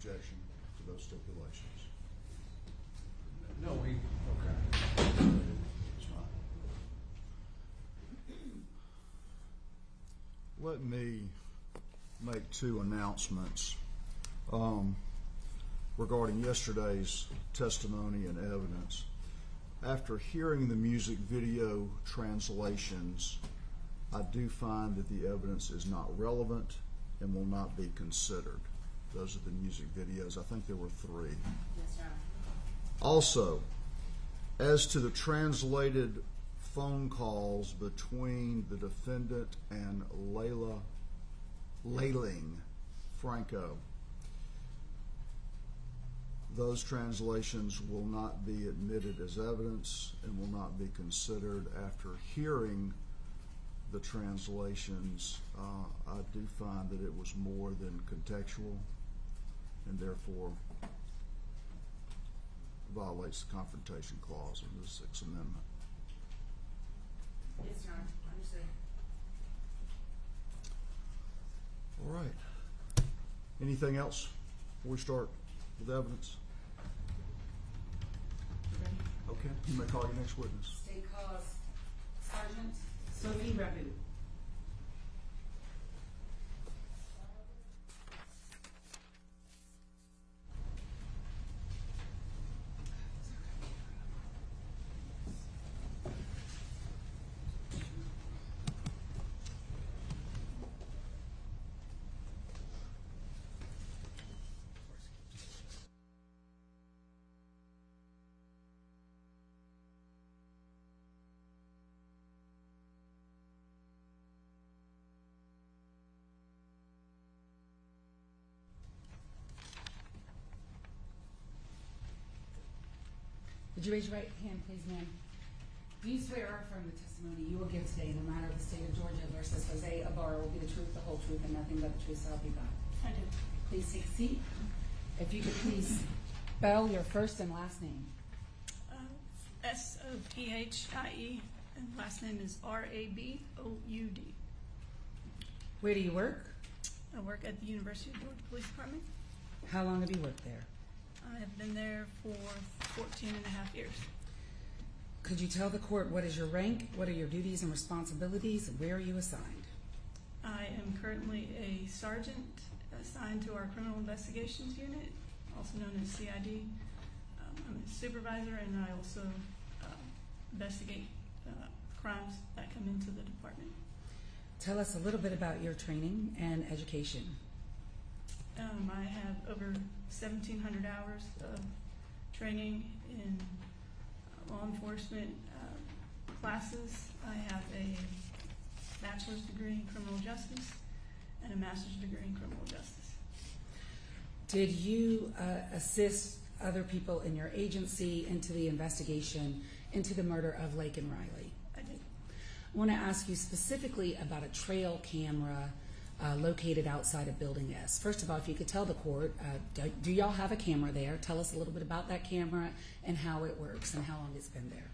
objection to those stipulations? No, we. Okay. That's fine. Let me make two announcements regarding yesterday's testimony and evidence. After hearing the music video translations, I do find that the evidence is not relevant and will not be considered. Those are the music videos. I think there were 3. Yes, sir. Also, as to the translated phone calls between the defendant and Laken Franco, those translations will not be admitted as evidence and will not be considered. After hearing the translations, I do find that it was more than contextual and therefore violates the Confrontation Clause of the Sixth Amendment. Yes, Your Honor. Understood. All right. Anything else before we start with evidence? Ready? Okay. You may call your next witness. State cause Sergeant Sophie Raboud. Would you raise your right hand, please, ma'am? Do you swear or affirm the testimony you will give today in the matter of the state of Georgia versus Jose Ibarra will be the truth, the whole truth, and nothing but the truth, so help you God? I do. Please take a seat. If you could please spell your first and last name. Sophie, and last name is Raboud. Where do you work? I work at the University of Georgia Police Department. How long have you worked there? I have been there for 14 and a half years. Could you tell the court what is your rank, what are your duties and responsibilities, and where are you assigned? I am currently a sergeant assigned to our criminal investigations unit, also known as CID. I'm a supervisor, and I also investigate crimes that come into the department. Tell us a little bit about your training and education. I have over 1,700 hours of training in law enforcement classes. I have a bachelor's degree in criminal justice and a master's degree in criminal justice. Did you assist other people in your agency into the investigation into the murder of Laken Riley? I did. I want to ask you specifically about a trail camera located outside of Building S. First of all, if you could tell the court, do y'all have a camera there? Tell us a little bit about that camera and how it works and how long it's been there.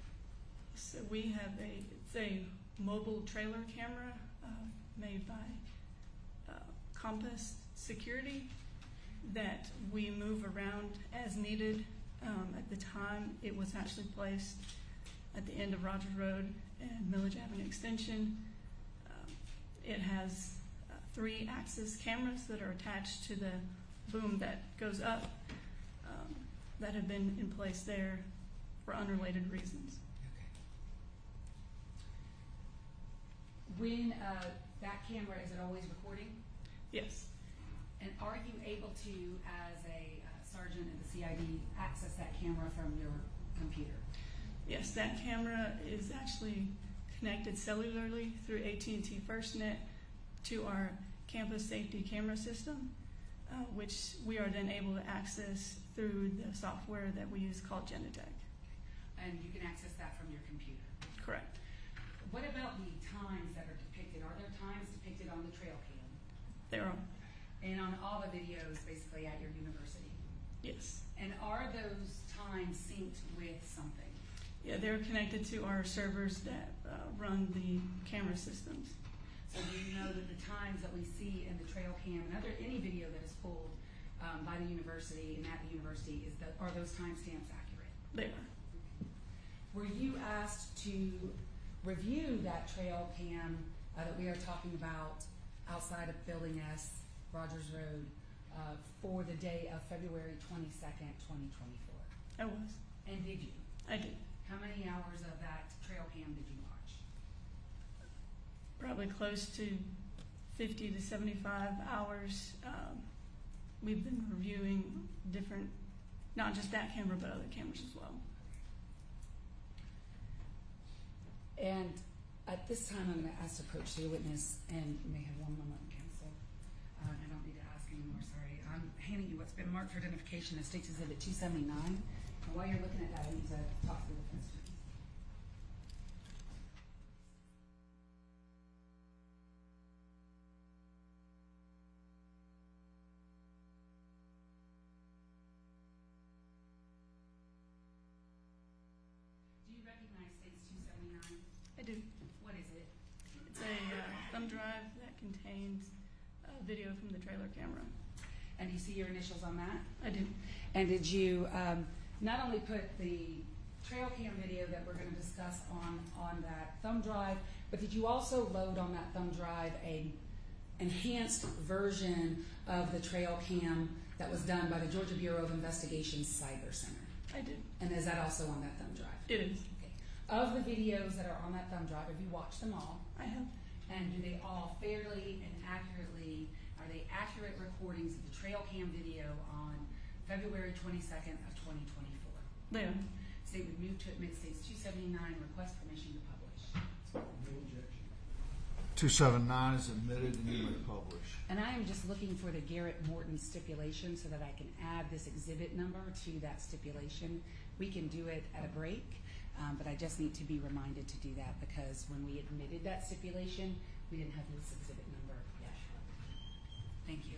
So we have it's a mobile trailer camera made by Compass Security that we move around as needed. At the time, it was actually placed at the end of Rogers Road and Millage Avenue Extension. It has 3-axis cameras that are attached to the boom that goes up that have been in place there for unrelated reasons. When that camera, is it always recording? Yes. And are you able to, as a sergeant in the CID, access that camera from your computer? Yes, that camera is actually connected cellularly through AT&T FirstNet to our campus safety camera system, which we are then able to access through the software that we use called Genetech. And you can access that from your computer? Correct. What about the times that are depicted? Are there times depicted on the trail cam? There are. And on all the videos basically at your university? Yes. And are those times synced with something? Yeah, they're connected to our servers that run the camera systems. So do you know that the times that we see in the trail cam and any video that is pulled by the university and at the university, are those timestamps accurate? They are. Were you asked to review that trail cam that we are talking about outside of Building S, Rogers Road, for the day of February 22nd, 2024? I was. And did you? I did. How many hours of that trail cam did you watch? Probably close to 50 to 75 hours. We've been reviewing different, not just that camera, but other cameras as well. And at this time, I'm going to ask to approach the witness, and you may have one moment, counsel. I don't need to ask anymore, sorry. I'm handing you what's been marked for identification as State's Exhibit 279. And while you're looking at that, I need to talk to the defense attorney. Do you recognize State's 279? I do. What is it? It's a thumb drive that contains video from the trailer camera. And do you see your initials on that? I do. And did you not only put the trail cam video that we're going to discuss on that thumb drive, but did you also load on that thumb drive a enhanced version of the trail cam that was done by the Georgia Bureau of Investigation's Cyber Center? I did. And is that also on that thumb drive? It is. Okay. Of the videos that are on that thumb drive, have you watched them all? I have. And do they all fairly and accurately, are they accurate recordings of the trail cam video on February 22nd of 2024? They are. State would move to admit State's 279, request permission to publish. No objection. 279 is admitted and you may publish. And I am just looking for the Garrett Morton stipulation so that I can add this exhibit number to that stipulation. We can do it at a break, but I just need to be reminded to do that because when we admitted that stipulation, we didn't have this exhibit number yet. Thank you.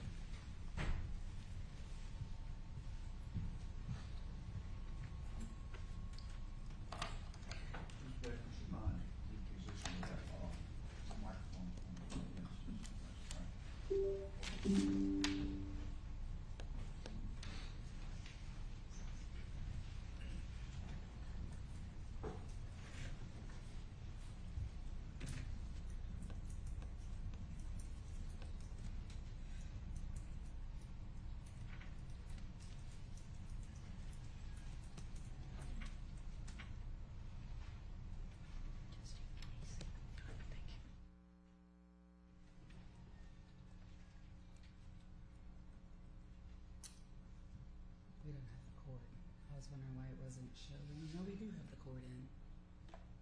We don't have the court. I was wondering why it wasn't showing. No, we do have the court in.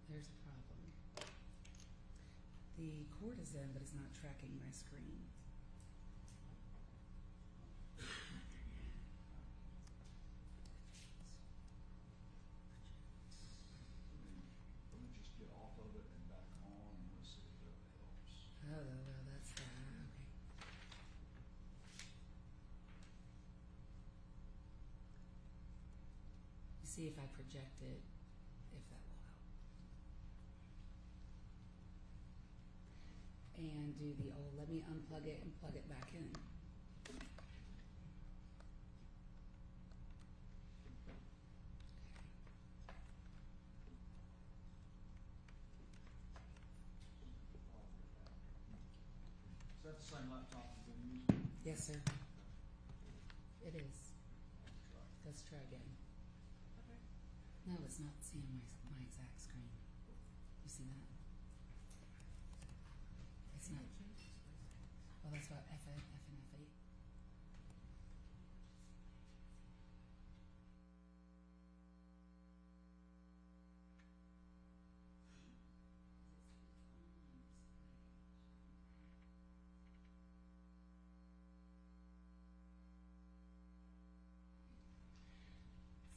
There's a problem. The court is in, but it's not tracking my screen. Let me just get off of it and back on and let's see if that helps. Oh, that's that. Okay. See if I project it, if that will help. And do the old, let me unplug it and plug it back in. Is that the same laptop you've been using? Yes, sir. It is. Let's try again. No, it's not seeing my exact screen. You see that? It's not. Well, that's what F and F8.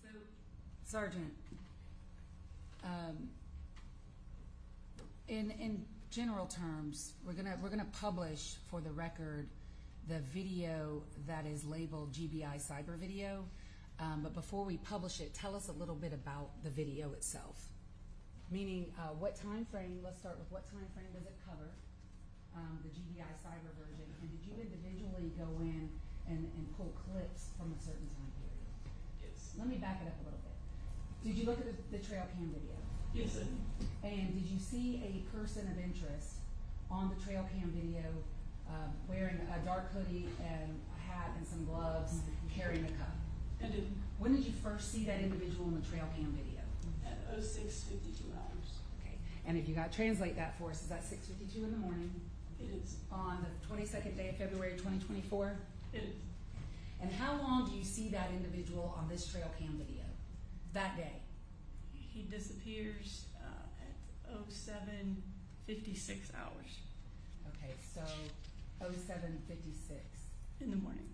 So, Sergeant, in general terms, we're gonna publish for the record the video that is labeled GBI Cyber Video. But before we publish it, tell us a little bit about the video itself. Meaning, what time frame? Let's start with what time frame does it cover? The GBI Cyber version, and did you individually go in and pull clips from a certain time period. Yes. Let me back it up a little bit. Did you look at the trail cam video? Yes, sir. And did you see a person of interest on the trail cam video wearing a dark hoodie and a hat and some gloves, carrying a cup? I did. When did you first see that individual in the trail cam video? At 06:52 hours. Okay. And if you got to translate that for us, is that 6:52 in the morning It is. on the 22nd day of February 2024? It is. And how long do you see that individual on this trail cam video that day? He disappears at 07:56 hours Okay, so 07:56. in the morning.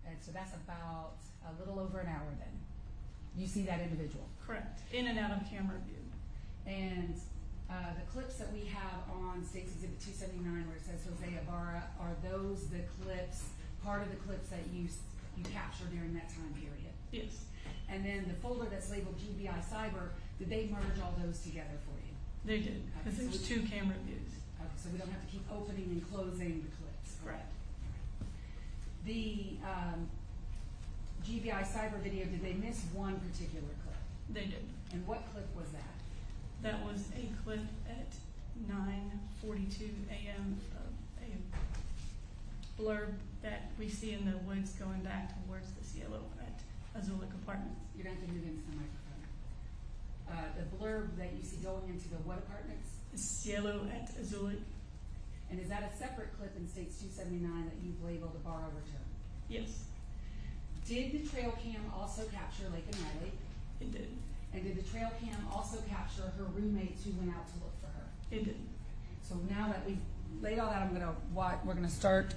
And so that's about a little over an hour then. You see that individual. Correct. In and out of camera view. And the clips that we have on State's Exhibit 279 where it says Jose Ibarra, are those the clips, part of the clips that you captured during that time period? Yes. And then the folder that's labeled GBI Cyber, did they merge all those together for you? They did. Because Okay, so there's 2 camera views. Okay, so we don't have to keep opening and closing the clips. Correct. The GBI Cyber video, did they miss one particular clip? They did. And what clip was that? That was a clip at 9:42 a.m. of a blurb that we see in the woods going back towards the Cielo at Azulik Apartments. You're going to have to move into the microphone. The blurb that you see going into the what apartments? Cielo at Azulik. And is that a separate clip in States 279 that you've labeled a borrow return? Yes, Did the trail cam also capture Laken Riley? it did. And did the trail cam also capture her roommates who went out to look for her? It did. So now that we've laid all that, we're going to start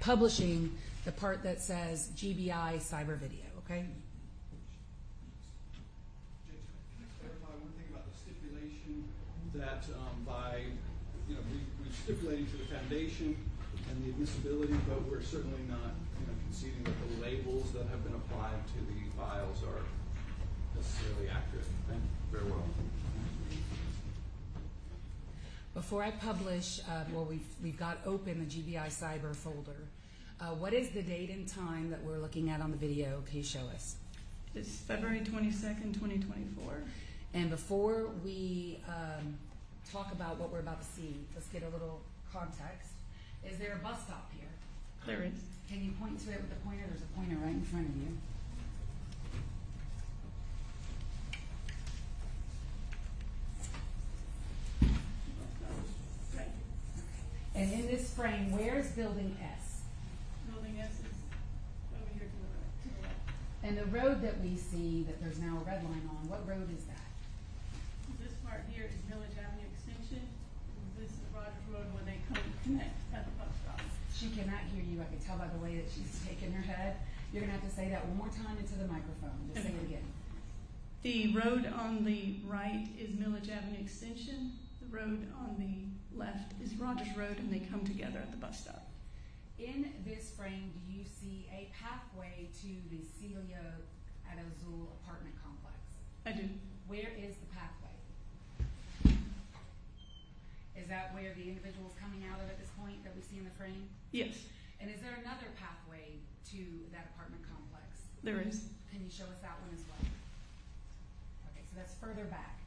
publishing the part that says GBI Cyber Video, okay? James, can I clarify one thing about the stipulation that we stipulated to the foundation and the admissibility, but we're certainly not conceding that the labels that have been applied to the files are necessarily accurate. Thank you. Very well. Before I publish, we've got open the GBI Cyber folder. What is the date and time that we're looking at on the video? Can you show us? It's February 22nd, 2024. And before we talk about what we're about to see, let's get a little context. Is there a bus stop here? There is. Can you point to it with a pointer? There's a pointer right in front of you. Right. And in this frame, where is Building S? Building S is over here to the left. And the road that we see that there's now a red line on, what road is that? This part here is Village Avenue Extension. This is Rogers Road where they come connect at the bus stop. She cannot hear you. I can tell by the way that she's shaking her head. You're going to have to say that one more time into the microphone. Just say it again. The road on the right is Village Avenue Extension. The road on the left is Rogers Road, and they come together at the bus stop. In this frame, do you see a pathway to the Celia at Azul apartment complex? I do. Where is the pathway? Is that where the individual is coming out of at this point that we see in the frame? Yes, And is there another pathway to that apartment complex? there is. Can you show us that one as well? Okay, so that's further back.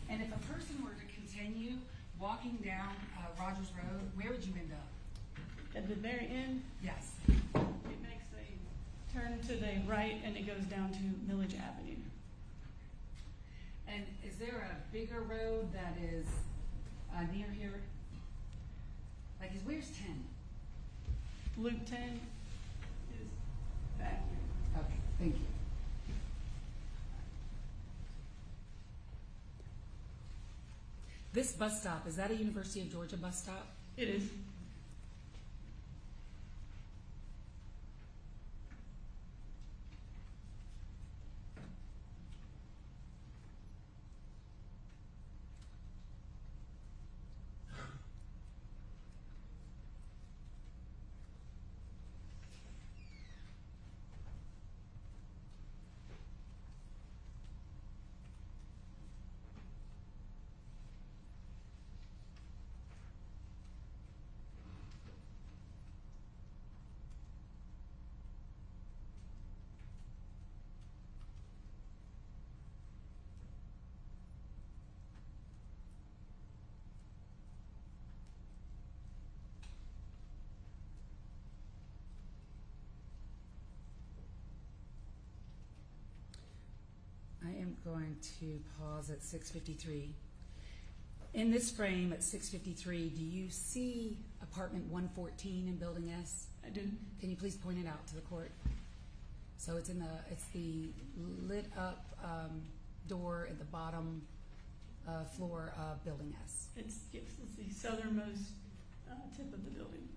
And if a person were to continue walking down Rogers Road, where would you end up? At the very end, Yes. it makes a turn to the right, and it goes down to Village Avenue. And is there a bigger road that is near here? Like, where's 10? Loop 10 is back here. Okay, thank you. This bus stop, is that a University of Georgia bus stop? It is. going to pause at 6:53. In this frame at 6:53, do you see apartment 114 in Building S? I do. Can you please point it out to the court? So it's the lit up door at the bottom floor of Building S. It's the southernmost tip of the building.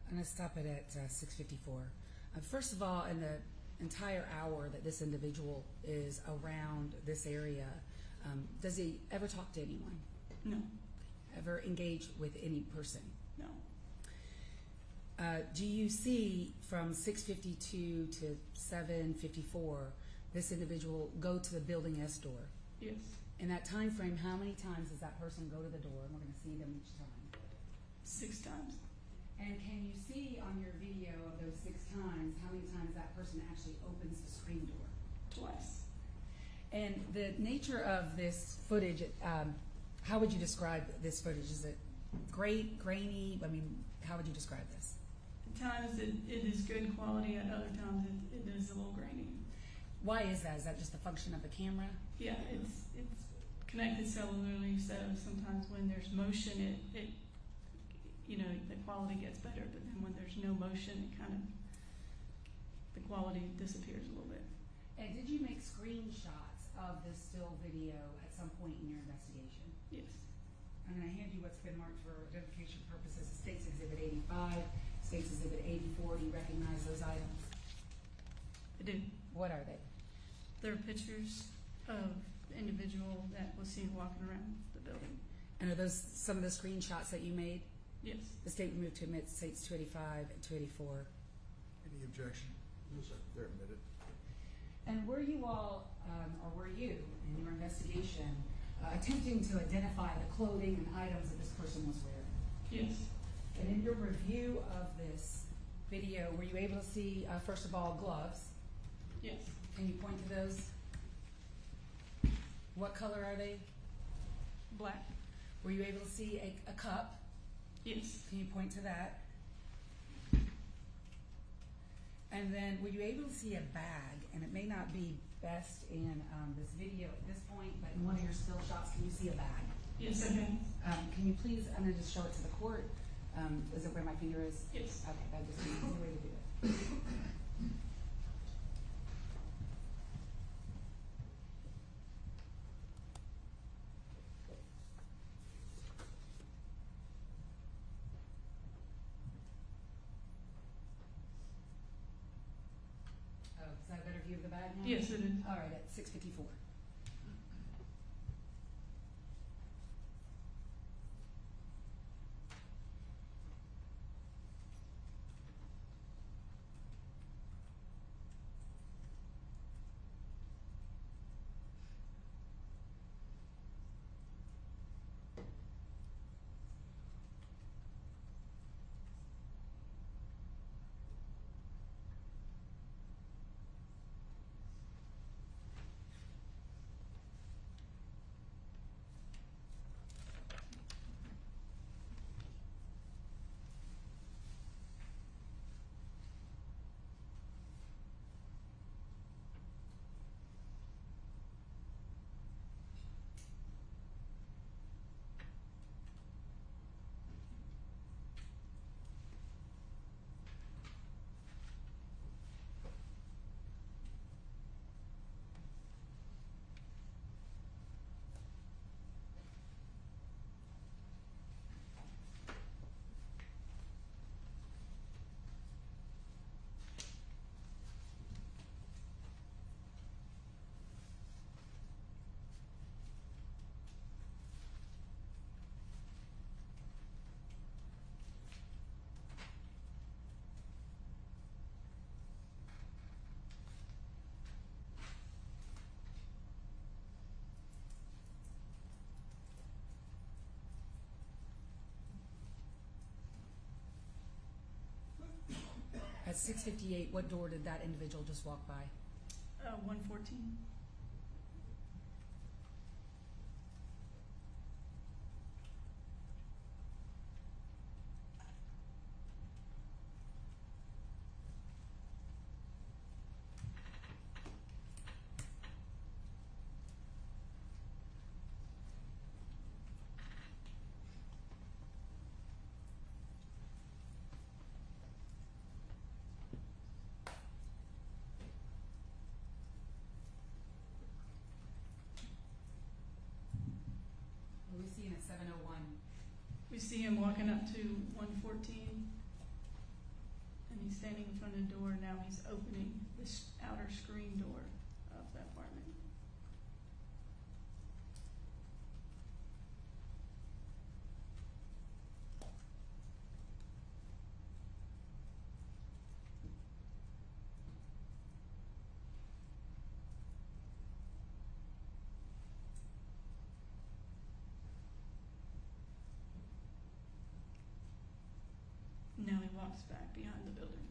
I'm going to stop it at 6:54. First of all, in the entire hour that this individual is around this area, does he ever talk to anyone? No. Ever engage with any person? No. Do you see from 6:52 to 7:54 this individual go to the Building S door? Yes. In that time frame, how many times does that person go to the door? And we're going to see them each time. 6 times. And can you see on your video of those 6 times how many times that person actually opens the screen door? Twice. And the nature of this footage, how would you describe this footage? Is it great, grainy? I mean, how would you describe this? At times it is good quality, at other times it is a little grainy. Why is that? Is that just a function of the camera? Yeah, it's connected cellularly, so sometimes when there's motion, it the quality gets better, but then when there's no motion, the quality disappears a little bit. And did you make screenshots of this still video at some point in your investigation? Yes. I'm going to hand you what's been marked for identification purposes. State's Exhibit 85, State's Exhibit 84. Do you recognize those items? I do. What are they? There are pictures of the individual that was seen walking around the building. And are those some of the screenshots that you made? Yes. The state moved to admit States 285 and 284. Any objection? No, sir. They're admitted. And were you all, or were you, in your investigation, attempting to identify the clothing and items that this person was wearing? Yes. And in your review of this video, were you able to see, first of all, gloves? Yes. Can you point to those? What color are they? Black. Were you able to see a cup? Yes. Can you point to that? And then were you able to see a bag? And it may not be best in this video at this point, but in one of your still shots, can you see a bag? Yes, I can. Can you please, I'm going to just show it to the court. Is it where my finger is? Yes. Okay, that just an easy way to do it. Is that a better view of the bag now? Yes, it is. All right, at 6:54. at 6:58, what door did that individual just walk by? 114. What are we seeing at 7:01? We see him walking up to 114, and he's standing in front of the door. Now he's opening this outer screen door of the apartment. Now he walks back behind the building.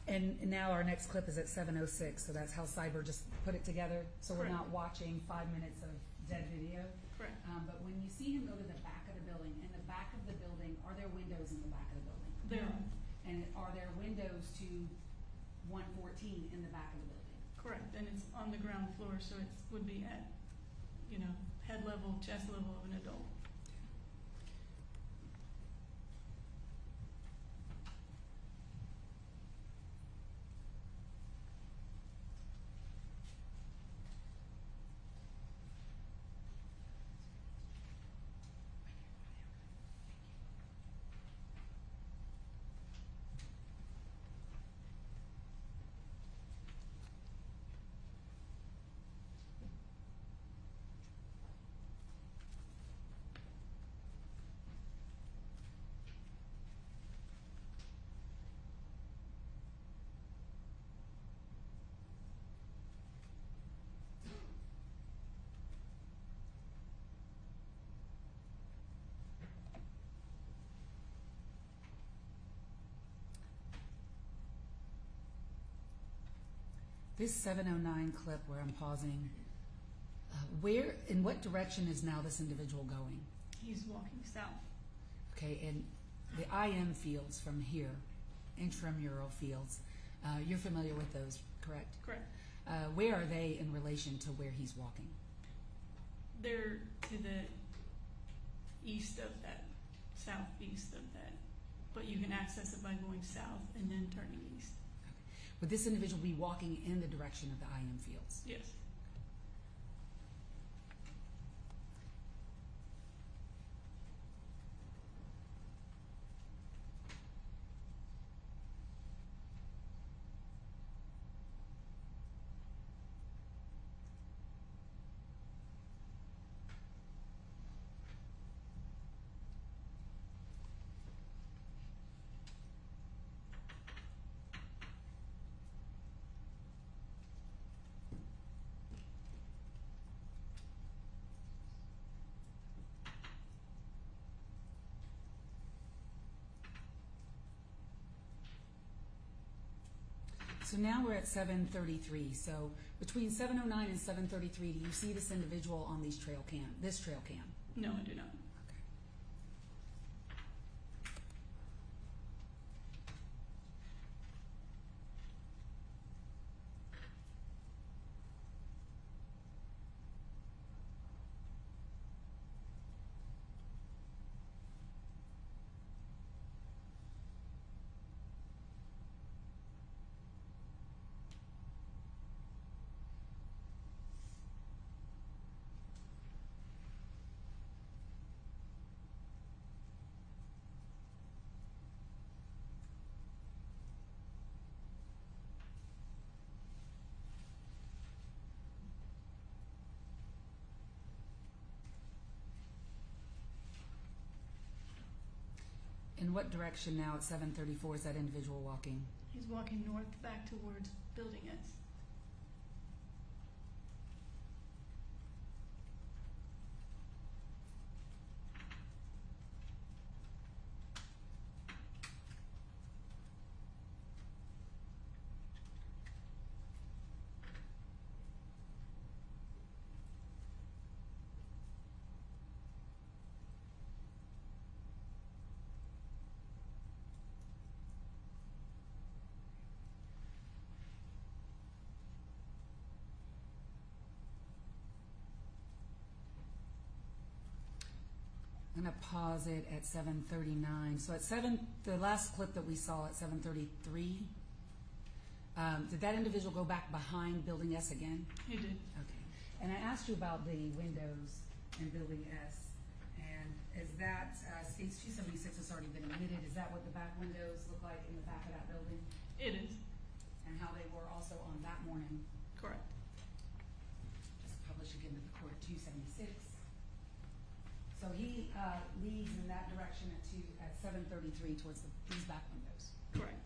And now our next clip is at 7:06, so that's how Cyber just put it together. So we're Correct. not watching 5 minutes of dead video. Correct. But when you see him go to the back of the building, in the back of the building, are there windows in the back of the building? There are. And are there windows to 114 in the back of the building? Correct, and it's on the ground floor, so it would be at, head level, chest level of an adult. This 7:09 clip where I'm pausing, in what direction is now this individual going? He's walking south. Okay, and the IM fields from here, intramural fields, you're familiar with those, correct? Correct. Where are they in relation to where he's walking? They're to the east of that, southeast of that, but you can access it by going south and then turning east. Would this individual be walking in the direction of the IM fields? Yes. So now we're at 7:33. So between 7:09 and 7:33, do you see this individual on this trail cam? No, I do not. Okay. In what direction now at 7:34 is that individual walking? He's walking north back towards Building S. going to pause it at 7:39. So at the last clip that we saw at 7:33, did that individual go back behind Building S again? He did. Okay. And I asked you about the windows in Building S, and is that, states 276 has already been admitted. Is that what the back windows look like in the back of that building? It is. And how they were also on that morning? Correct. Just publish again to the court, 276. So he leaves in that direction at 7:33 towards these back windows. Correct.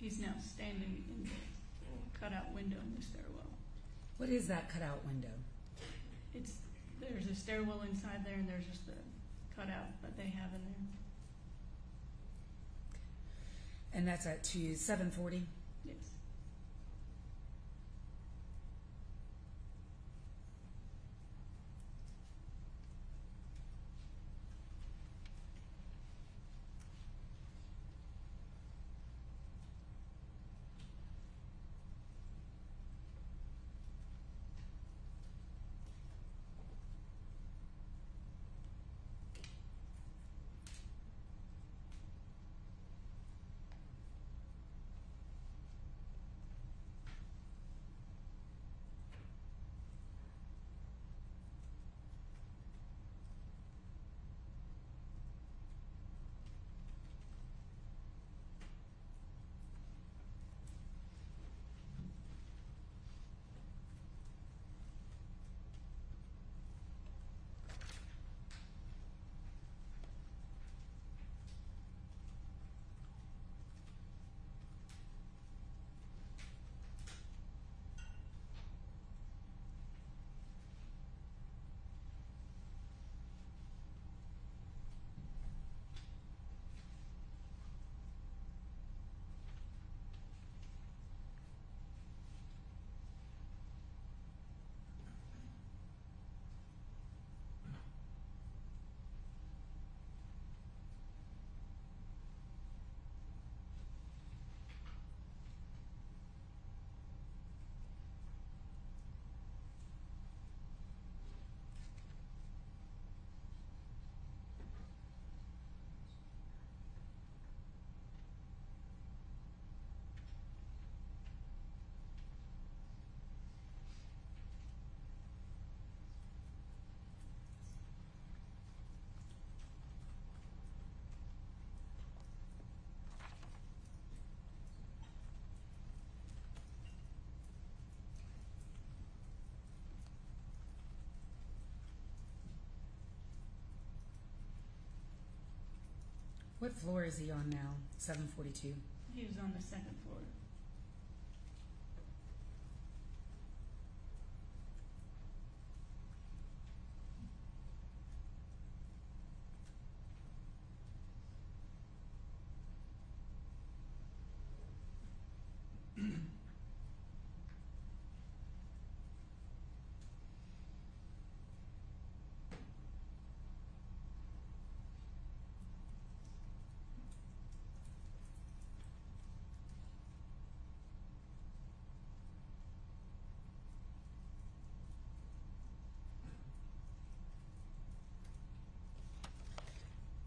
He's now standing in the cutout window in the stairwell. What is that cutout window? There's a stairwell inside there, and there's just the cutout that they have in there. And that's at 7:40? Yes. What floor is he on now? 742? He was on the second floor.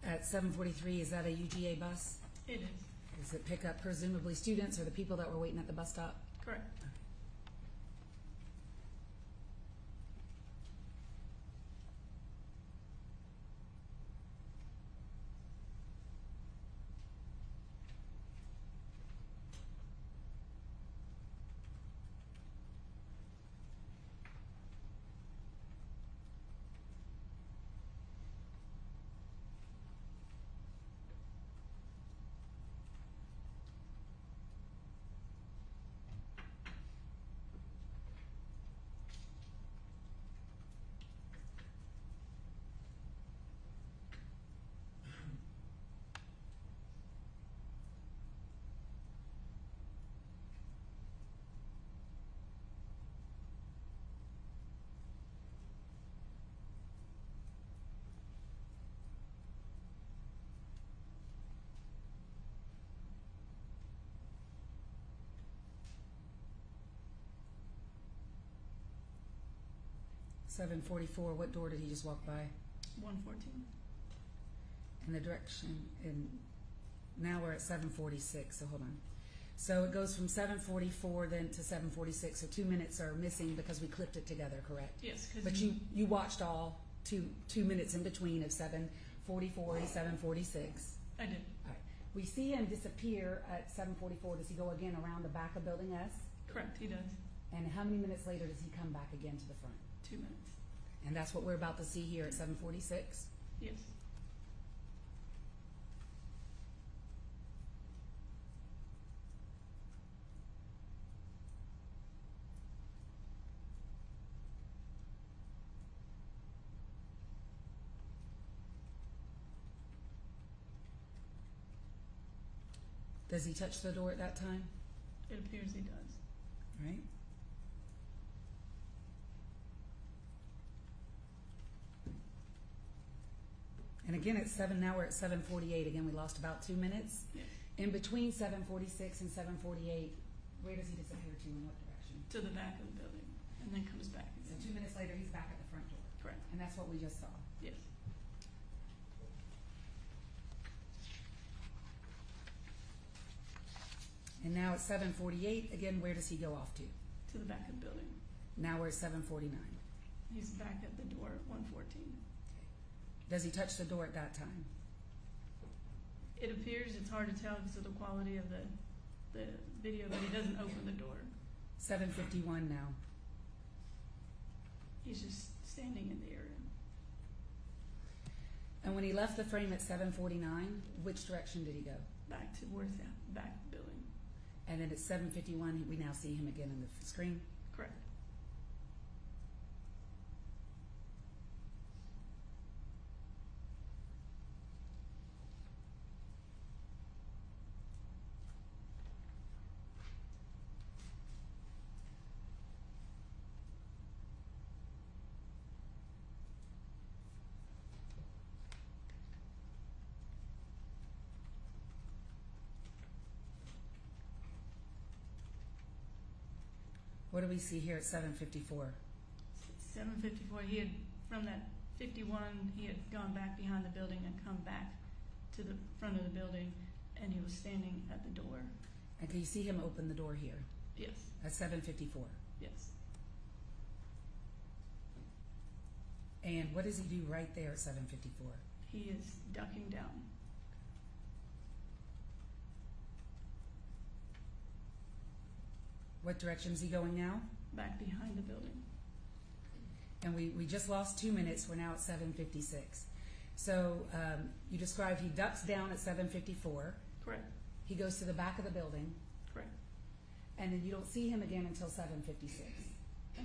At 7:43, is that a UGA bus? It is. Does it pick up presumably students or the people that were waiting at the bus stop? Correct. 7:44, what door did he just walk by? 114. In the direction, and now we're at 7:46, so hold on. So it goes from 7:44 then to 7:46, so 2 minutes are missing because we clipped it together, correct? Yes, because But you watched all two minutes in between of 7:44 and 7:46. I did. All right. We see him disappear at 7:44. Does he go again around the back of Building S? Correct, he does. And how many minutes later does he come back again to the front? 2 minutes. And that's what we're about to see here at 7:46? Yes. Does he touch the door at that time? It appears he does. Right? And again, it's now we're at 7:48. Again, we lost about 2 minutes. Yes. In between 7:46 and 7:48, where does he disappear to, in what direction? To the back of the building, and then comes back So again. 2 minutes later, he's back at the front door. Correct. And that's what we just saw. Yes. And now at 7:48, again, where does he go off to? To the back of the building. Now we're at 7:49. He's back at the door at 114. Does he touch the door at that time? It appears, it's hard to tell because of the quality of the video, but he doesn't open the door. 7:51 now. He's just standing in the area. And when he left the frame at 7:49, which direction did he go? Back towards the back of the building. And then at 7:51, we now see him again on the screen. Correct. What do we see here at 7:54? 7:54, he had, from that 51, he had gone back behind the building and come back to the front of the building, and he was standing at the door. And can you see him open the door here Yes, at 7:54? yes. And what does he do right there at 7:54? He is ducking down. What direction is he going now? Back behind the building. And we just lost 2 minutes. We're now at 7:56. So you described he ducks down at 7:54. Correct, He goes to the back of the building, correct. and then you don't see him again until 7:56.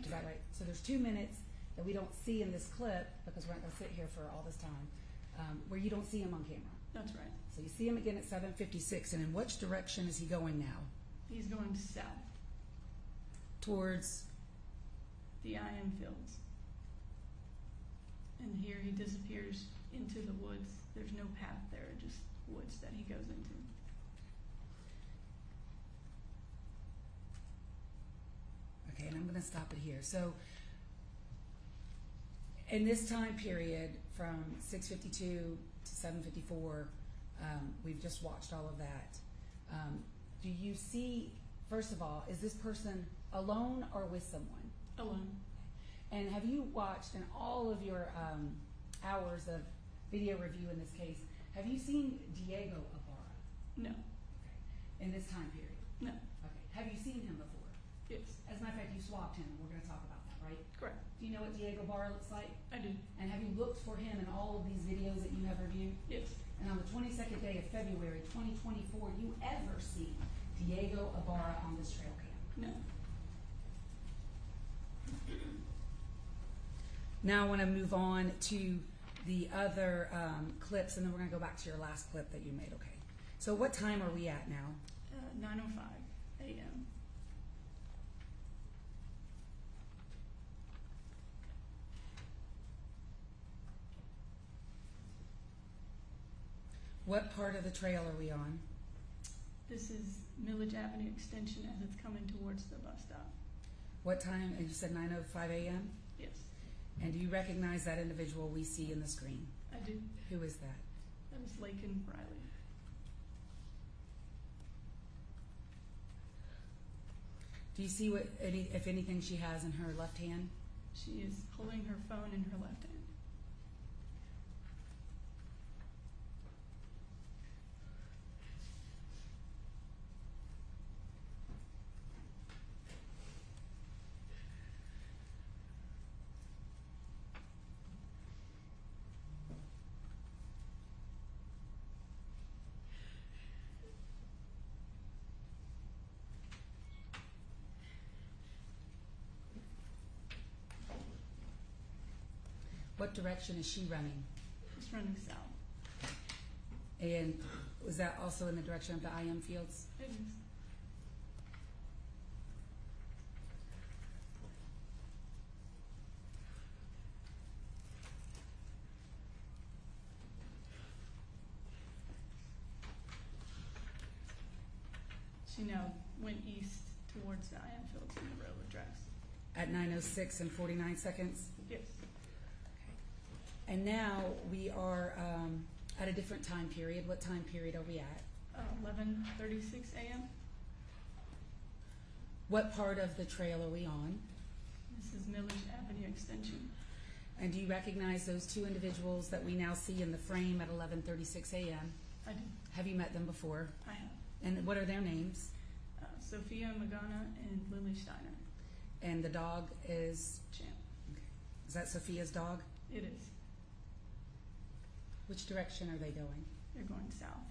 Is that right? So there's 2 minutes that we don't see in this clip because we're not going to sit here for all this time, where you don't see him on camera. That's right. So you see him again at 7:56. And in which direction is he going now? He's going south, Towards, the IM fields. And here he disappears into the woods. There's no path there, just woods that he goes into. okay, and I'm going to stop it here. So in this time period from 6:52 to 7:54, we've just watched all of that. Do you see, first of all, is this person alone or with someone? Alone. And have you watched, in all of your hours of video review in this case, have you seen Diego Ibarra? No. Okay. In this time period? No. Okay. Have you seen him before? Yes. As a matter of fact, you swapped him, and we're going to talk about that, right? Correct. Do you know what Diego Ibarra looks like? I do. And have you looked for him in all of these videos that you have reviewed? Yes. And on the 22nd day of February 2024, you ever see Diego Ibarra on this trail cam? No. Now I want to move on to the other clips, and then we're going to go back to your last clip that you made, okay? So what time are we at now? 9:05 a.m. What part of the trail are we on? This is Millage Avenue Extension as it's coming towards the bus stop. What time? And you said 9:05 a.m.? Yes. And do you recognize that individual we see in the screen? I do. Who is that? That was Laken Riley. Do you see what, if anything, she has in her left hand? She is holding her phone in her left hand. What direction is she running? It's running south. And was that also in the direction of the IM fields? It is. She now went east towards the IM fields in the row address. At 9:06 and 49 seconds? Yes. And now we are at a different time period. What time period are we at? 11:36 a.m. What part of the trail are we on? This is Millage Avenue Extension. And do you recognize those two individuals that we now see in the frame at 11:36 a.m.? I do. Have you met them before? I have. And what are their names? Sophia Magana and Lily Steiner. And the dog is? Champ. Okay. Is that Sophia's dog? It is. Which direction are they going? They're going south.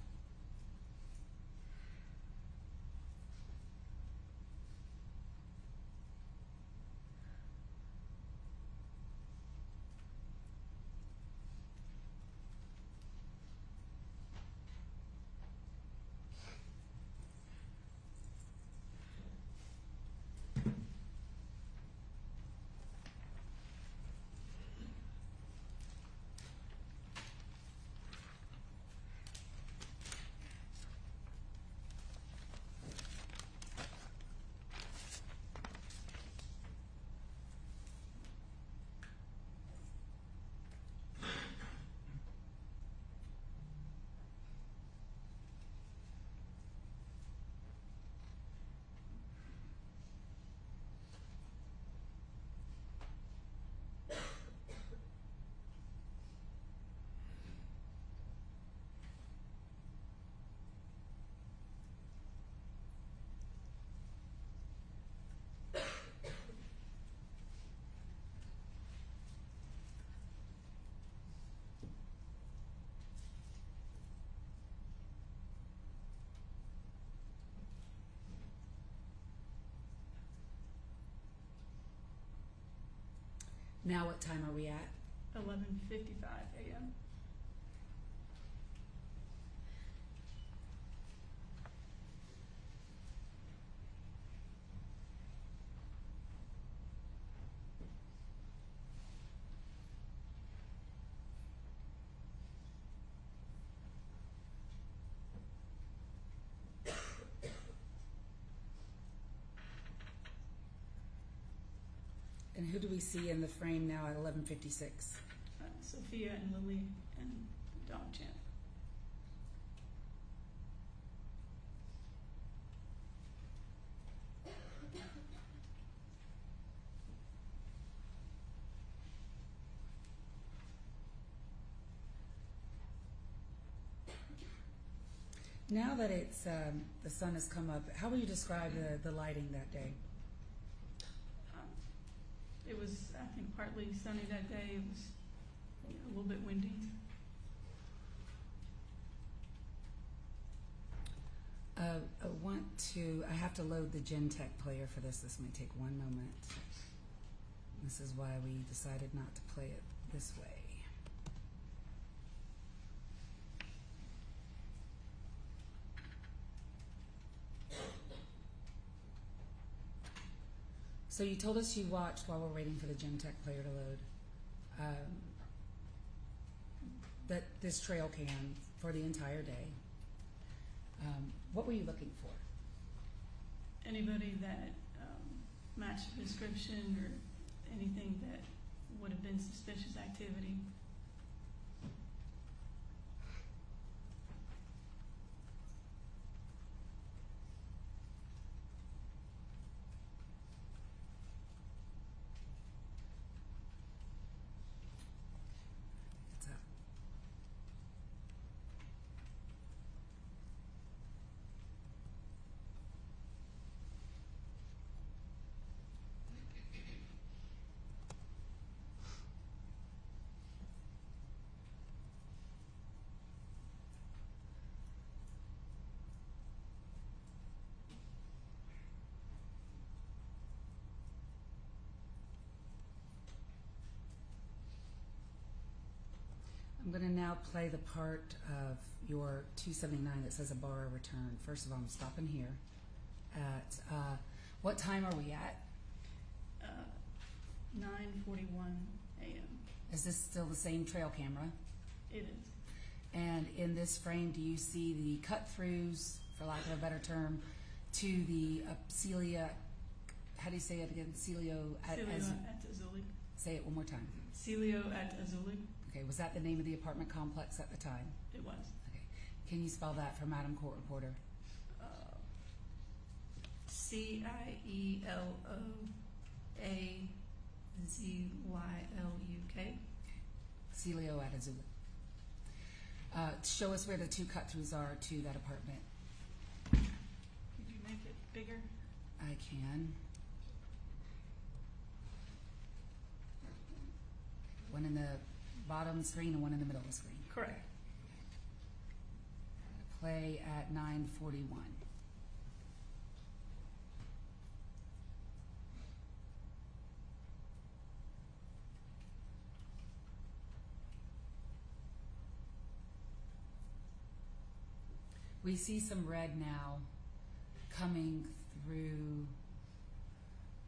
Now what time are we at? 11:55 a.m. And who do we see in the frame now at 11:56? Sophia and Lily and the dog Champ. Now that it's the sun has come up, how would you describe the lighting that day? It was, I think, partly sunny that day. It was a little bit windy. I have to load the Gentech player for this. This may take one moment. This is why we decided not to play it this way. So you told us you watched while we're waiting for the Gentech player to load, that this trail cam for the entire day. What were you looking for? Anybody that matched the description or anything that would have been suspicious activity. It's up. I'm going to now play the part of your 279 that says Ibarra returned. First of all, I'm stopping here at, what time are we at? 9:41 a.m. Is this still the same trail camera? It is. And in this frame, do you see the cut-throughs, for lack of a better term, to the Celia, how do you say it again? Celio at Azuli. Say it one more time. Celio at Azuli. Okay, was that the name of the apartment complex at the time? It was. Okay. Can you spell that for Madam Court Reporter? CIELOAZYLUK. Celio at Azuli. Show us where the two cut-throughs are to that apartment. Could you make it bigger? I can. One in the bottom screen and one in the middle of the screen. Correct. Play at 9:41. We see some red now coming through.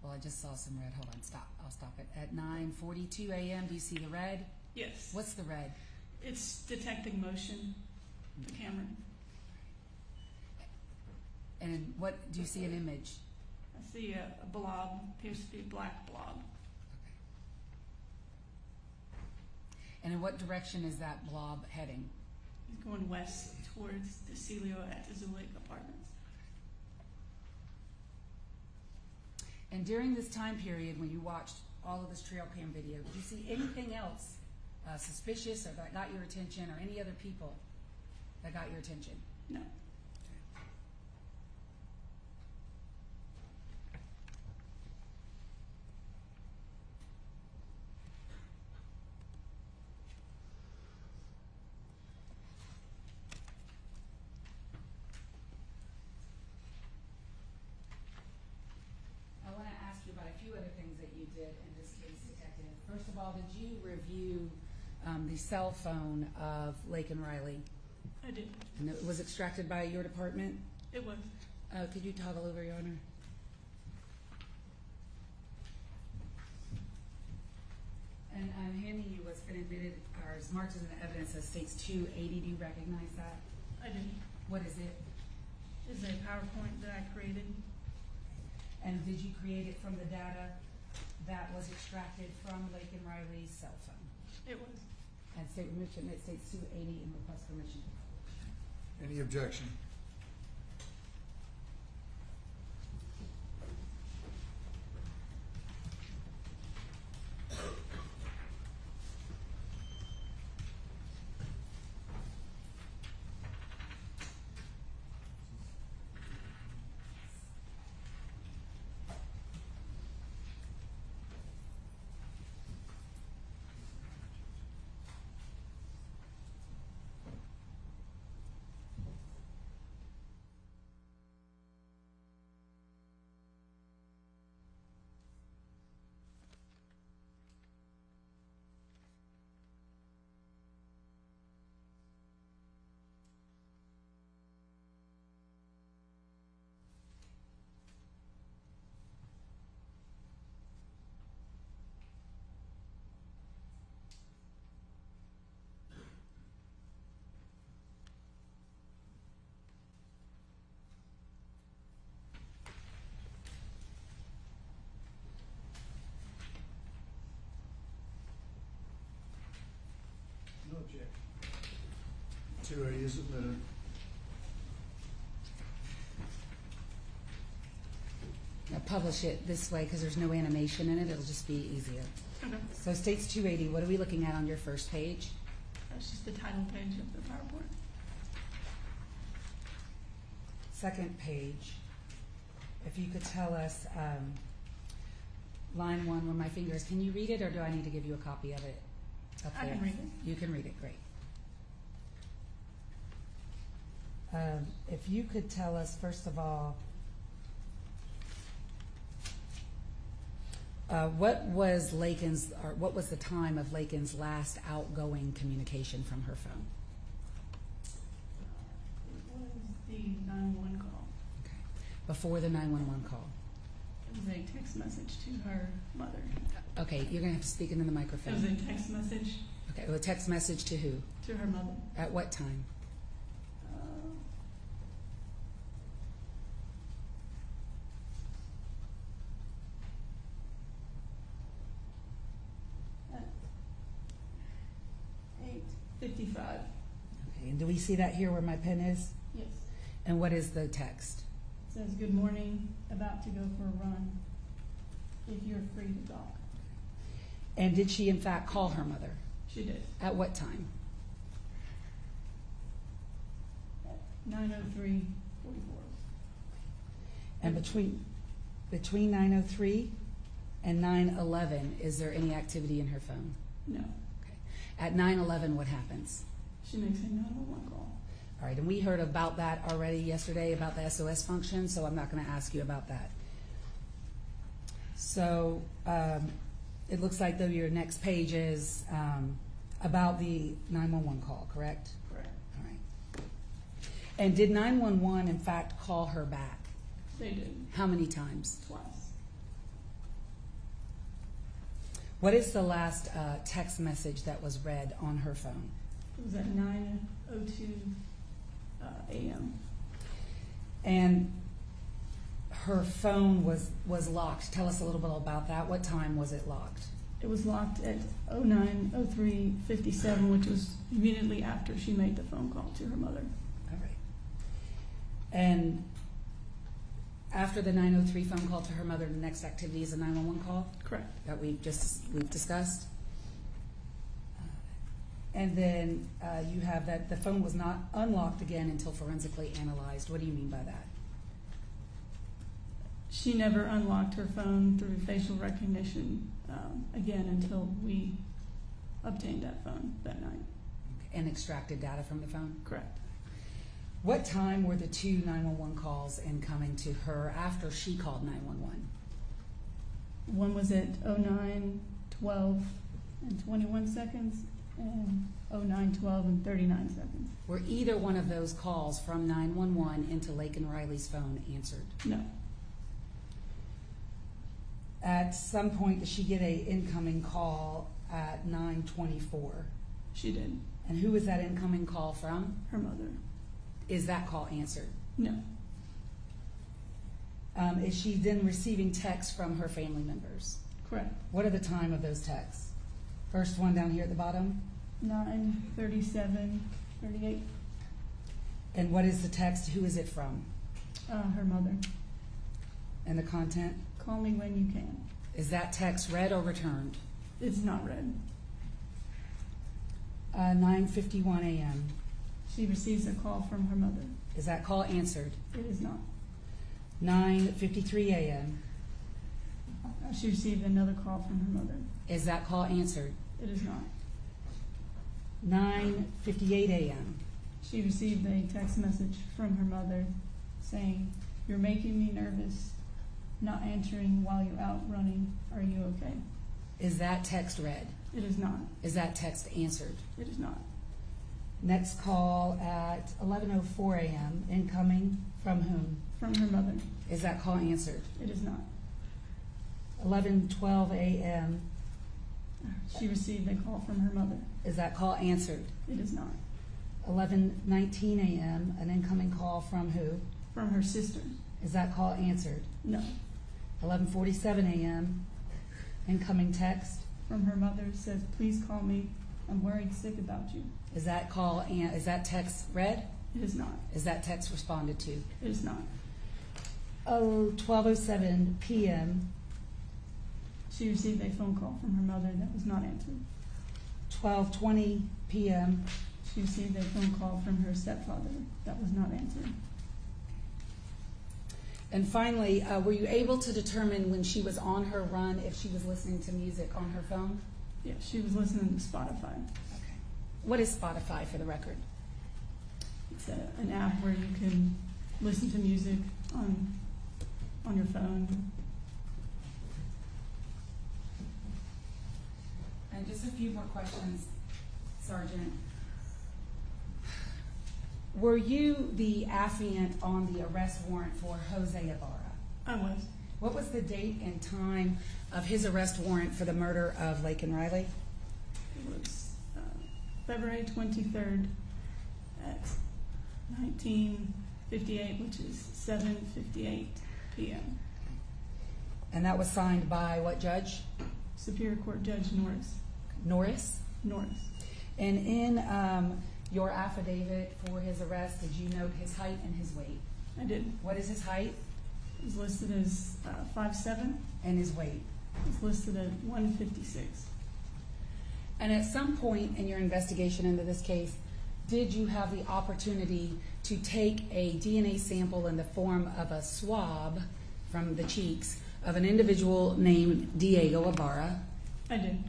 Well, I just saw some red. Hold on, stop. I'll stop it. At 9:42 a.m., do you see the red? Yes. What's the red? It's detecting motion, the camera. And what, do you see an image? I see a blob, appears to be a black blob. Okay. And in what direction is that blob heading? He's going west towards the Celio at Azuli apartments. And during this time period, when you watched all of this trail cam video, did you see anything else suspicious or that got your attention, or any other people that got your attention? No. I want to ask you about a few other things that you did in this case, Detective. First of all, did you review the cell phone of Laken Riley? I did. And it was extracted by your department? It was. Could you toggle over, Your Honor? And I'm handing you what's been admitted, or is marked as an evidence that states 280. Do you recognize that? I did. What is it? It's a PowerPoint that I created. And did you create it from the data that was extracted from Laken Riley's cell phone? It was. And state permission, it states 280 and request permission. Any objection? objection. 280 is admitted. Now publish it this way because there's no animation in it. It'll just be easier. Okay. So states 280. What are we looking at on your first page? That's just the title page of the PowerPoint. Second page. If you could tell us line 1 where my finger is. Can you read it, or do I need to give you a copy of it up I there? can read it. You can read it. Great. If you could tell us, first of all, what was the time of Laken's last outgoing communication from her phone? It was the 911 call. Okay. Before the 911 call. It was a text message to her mother. Okay, you're going to have to speak into the It microphone. was a text message Okay, a text message to who? to her mother. At what time? At 8:55. Okay, and do we see that here where my pen is? Yes. And what is the text? It says, "Good morning, about to go for a run. If you're free to talk." And did she in fact call her mother? She did. At what time? At 9:03:44. And between 9:03 and 9:11, is there any activity in her phone? No. Okay. At 9:11, what happens? She makes a 911 call. All right, and we heard about that already yesterday, about the SOS function, so I'm not going to ask you about that. So it looks like, though, your next page is about the 911 call, correct? Correct. All right. And did 911, in fact, call her back? They did. How many times? Twice. What is the last text message that was read on her phone? It was at 9:02 a.m. And her phone was locked. Tell us a little bit about that. What time was it locked? It was locked at 09:03:57, which was immediately after she made the phone call to her mother. All right. And after the 9:03 phone call to her mother, the next activity is a 911 call Correct. that we've discussed. And then you have that the phone was not unlocked again until forensically analyzed. What do you mean by that? She never unlocked her phone through facial recognition again until we obtained that phone that night. And extracted data from the phone? Correct. What time were the 2 911 calls incoming to her after she called 911? One was at 09:12 and 21 seconds and 09:12 and 39 seconds. Were either one of those calls from 911 into Laken Riley's phone answered? No. At some point, did she get a incoming call at 9:24? She did. And who was that incoming call from? Her mother. Is that call answered? No. Is she then receiving texts from her family members? Correct. What are the time of those texts? First one down here at the bottom. 9:37:38. And what is the text? Who is it from? Her mother. And the content? Call me when you can. Is that text read or returned? It's not read. 9:51 a.m. She receives a call from her mother. Is that call answered? It is not. 9:53 a.m. She received another call from her mother. Is that call answered? It is not. 9:58 a.m. She received a text message from her mother saying, "You're making me nervous, not answering while you're out running. Are you okay?" Is that text read? It is not. Is that text answered? It is not. Next call at 11:04 a.m. incoming from whom? From her mother. Is that call answered? It is not. 11:12 a.m. She received a call from her mother. Is that call answered? It is not. 11:19 a.m. an incoming call from who? From her sister. Is that call answered? No. 11:47 a.m. incoming text. From her mother says, "Please call me I'm worried sick about you. Is that call and is that text read? It is not. Is that text responded to? It is not. 12:07 p.m. She received a phone call from her mother that was not answered. 12:20 p.m. She received a phone call from her stepfather that was not answered. And finally, were you able to determine when she was on her run if she was listening to music on her phone? Yeah, she was listening to Spotify. Okay. What is Spotify, for the record? It's an app where you can listen to music on your phone. And just a few more questions, Sergeant. Were you the affiant on the arrest warrant for Jose Ibarra? I was. What was the date and time of his arrest warrant for the murder of Laken Riley? It was February 23rd at 1958, which is 7:58 p.m. And that was signed by what judge? Superior Court Judge Norris. Norris? Norris. And in your affidavit for his arrest, did you note his height and his weight? I did. What is his height It was listed as 5'7". and his weight? It's listed at 156. And at some point in your investigation into this case, did you have the opportunity to take a DNA sample in the form of a swab from the cheeks of an individual named Diego Ibarra? I did.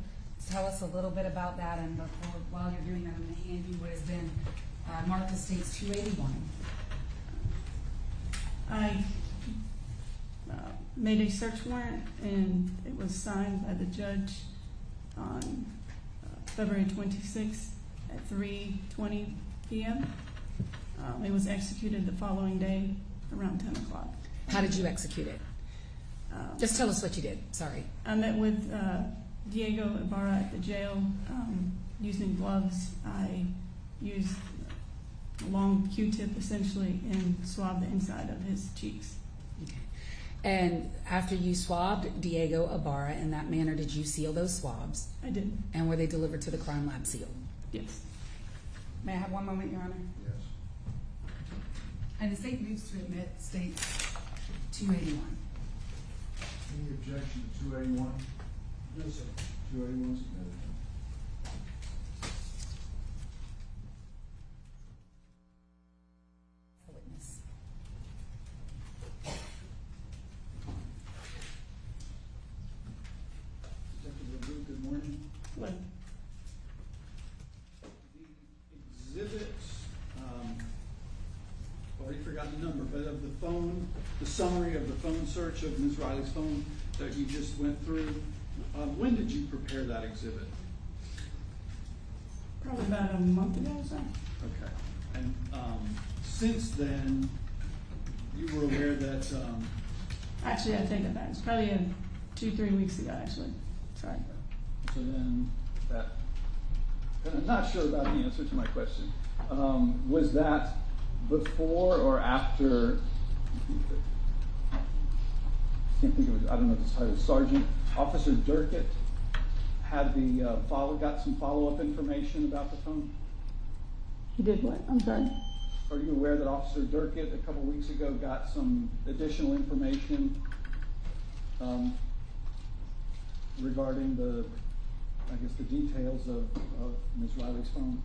Tell us a little bit about that, and before, while you're doing that, I'm going to hand you what has been marked as States 281. I made a search warrant, and it was signed by the judge on February 26th at 3:20 p.m. It was executed the following day around 10 o'clock. How did you execute it? Just tell us what you did. Sorry. I met with Diego Ibarra at the jail using gloves. I used a long Q-tip essentially and swabbed the inside of his cheeks. Okay. And after you swabbed Diego Ibarra in that manner, did you seal those swabs? I did. And were they delivered to the crime lab sealed? Yes. May I have one moment, Your Honor? Yes. And the state moves to admit States 281. Any objection to 281? No, sir. 281 is admitted. The witness. Detective Raboud, good morning. What? The exhibits, already forgotten the number, but of the phone, the summary of the phone search of Ms. Riley's phone that you just went through, when did you prepare that exhibit? Probably about a month ago or so. Okay. And since then, you were aware that, Actually, I take it back. It's probably 2-3 weeks ago, actually. Sorry. So then that, and I'm not sure about the answer to my question. Was that before or after, I can't think of it, I don't know if it's titled Sergeant, Officer Durkett had the got some follow-up information about the phone? He did what? I'm sorry. Are you aware that Officer Durkett a couple weeks ago got some additional information regarding the details of Ms. Riley's phone?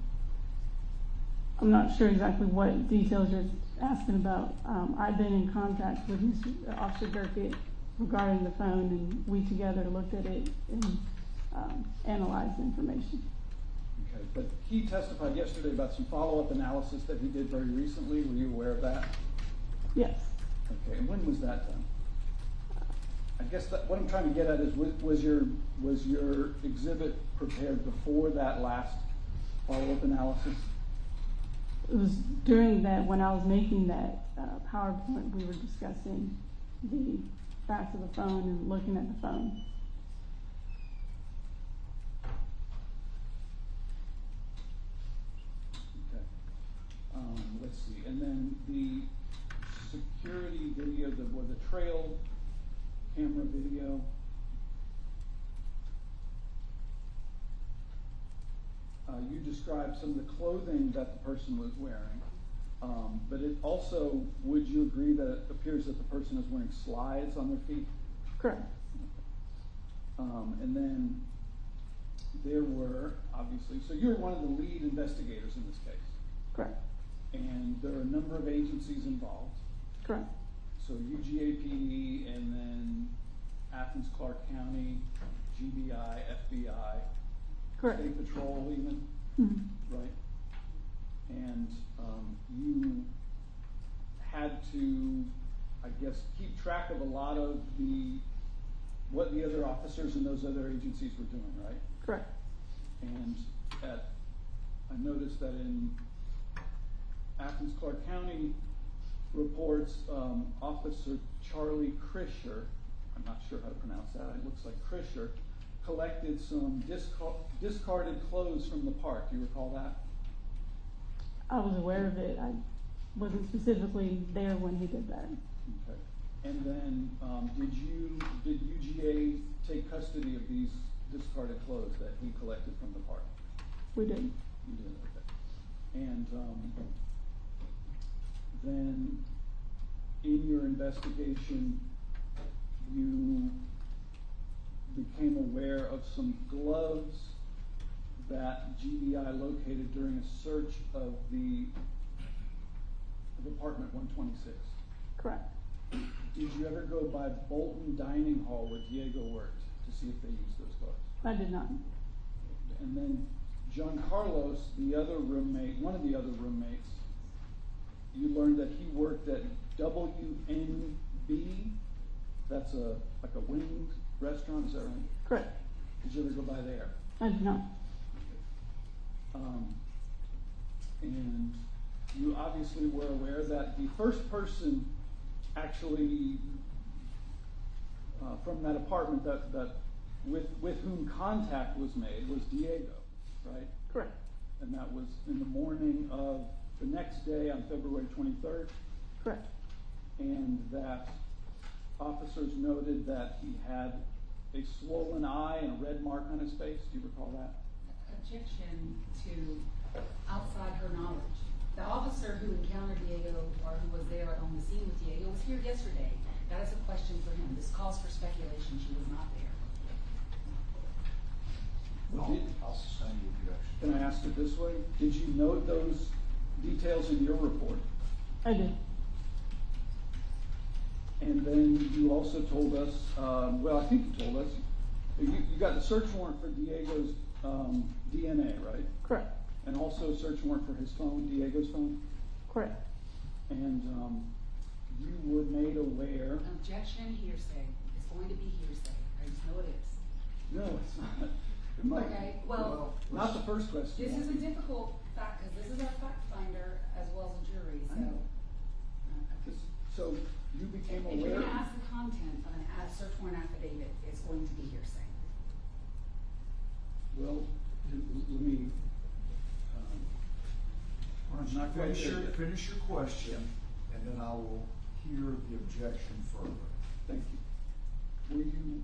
I'm not sure exactly what details you're asking about. I've been in contact with Officer Durkett regarding the phone, and we together looked at it and analyzed the information. Okay, but he testified yesterday about some follow-up analysis that he did very recently. Were you aware of that? Yes. Okay, and when was that done? I guess that, what I'm trying to get at is, was your exhibit prepared before that last follow-up analysis? It was during that, when I was making that PowerPoint, we were discussing the facts of the phone and looking at the phone. Okay. Let's see. And then the security video, the trail camera video. you described some of the clothing that the person was wearing, but it also, would you agree that it appears that the person is wearing slides on their feet? Correct. And then there were, obviously, so you're one of the lead investigators in this case. Correct. And there are a number of agencies involved. Correct. So UGAPD, and then Athens, Clark County, GBI, FBI, Correct. State Patrol even, right? And you had to, I guess, keep track of a lot of what the other officers in those other agencies were doing, right? Correct. And I noticed that in Athens, Clark County reports, Officer Charlie Krischer, I'm not sure how to pronounce that, it looks like Krischer, collected some discarded clothes from the park. Do you recall that? I was aware of it. I wasn't specifically there when he did that. Okay. And then did UGA take custody of these discarded clothes that he collected from the park? We did. You did, okay. And then in your investigation, you became aware of some gloves that GBI located during a search of apartment 126. Correct. Did you ever go by Bolton Dining Hall where Diego worked to see if they used those gloves? I did not. And then John Carlos, the other roommate, one of the other roommates, you learned that he worked at WNB. That's like a winged restaurant, is that right? Correct. Did you ever go by there? I did not. And you obviously were aware that the first person actually from that apartment that with whom contact was made was Diego, right? Correct. And that was in the morning of the next day on February 23rd. Correct. And that officers noted that he had a swollen eye and a red mark on his face. Do you recall that? Objection to outside her knowledge. The officer who encountered Diego or who was there on the scene with Diego was here yesterday. That is a question for him. This calls for speculation. She was not there. I'll sustain the objection. Can I ask it this way? Did you note those details in your report? I did. And then you also told us, well, I think you told us, you got the search warrant for Diego's DNA, right? Correct. And also a search warrant for his phone, Diego's phone? Correct. And you were made aware. Objection, hearsay. It's going to be hearsay. I just know it is. No, it's not. It might. Okay, well, Not the first question. this is a difficult fact because this is our fact finder as well as a jury. I know. So you became If you're aware. going to ask the content of a search warrant affidavit, it's going to be hearsay. Well, let me. Not quite Finish there yet. finish your question, and then I will hear the objection further. Thank you. Were you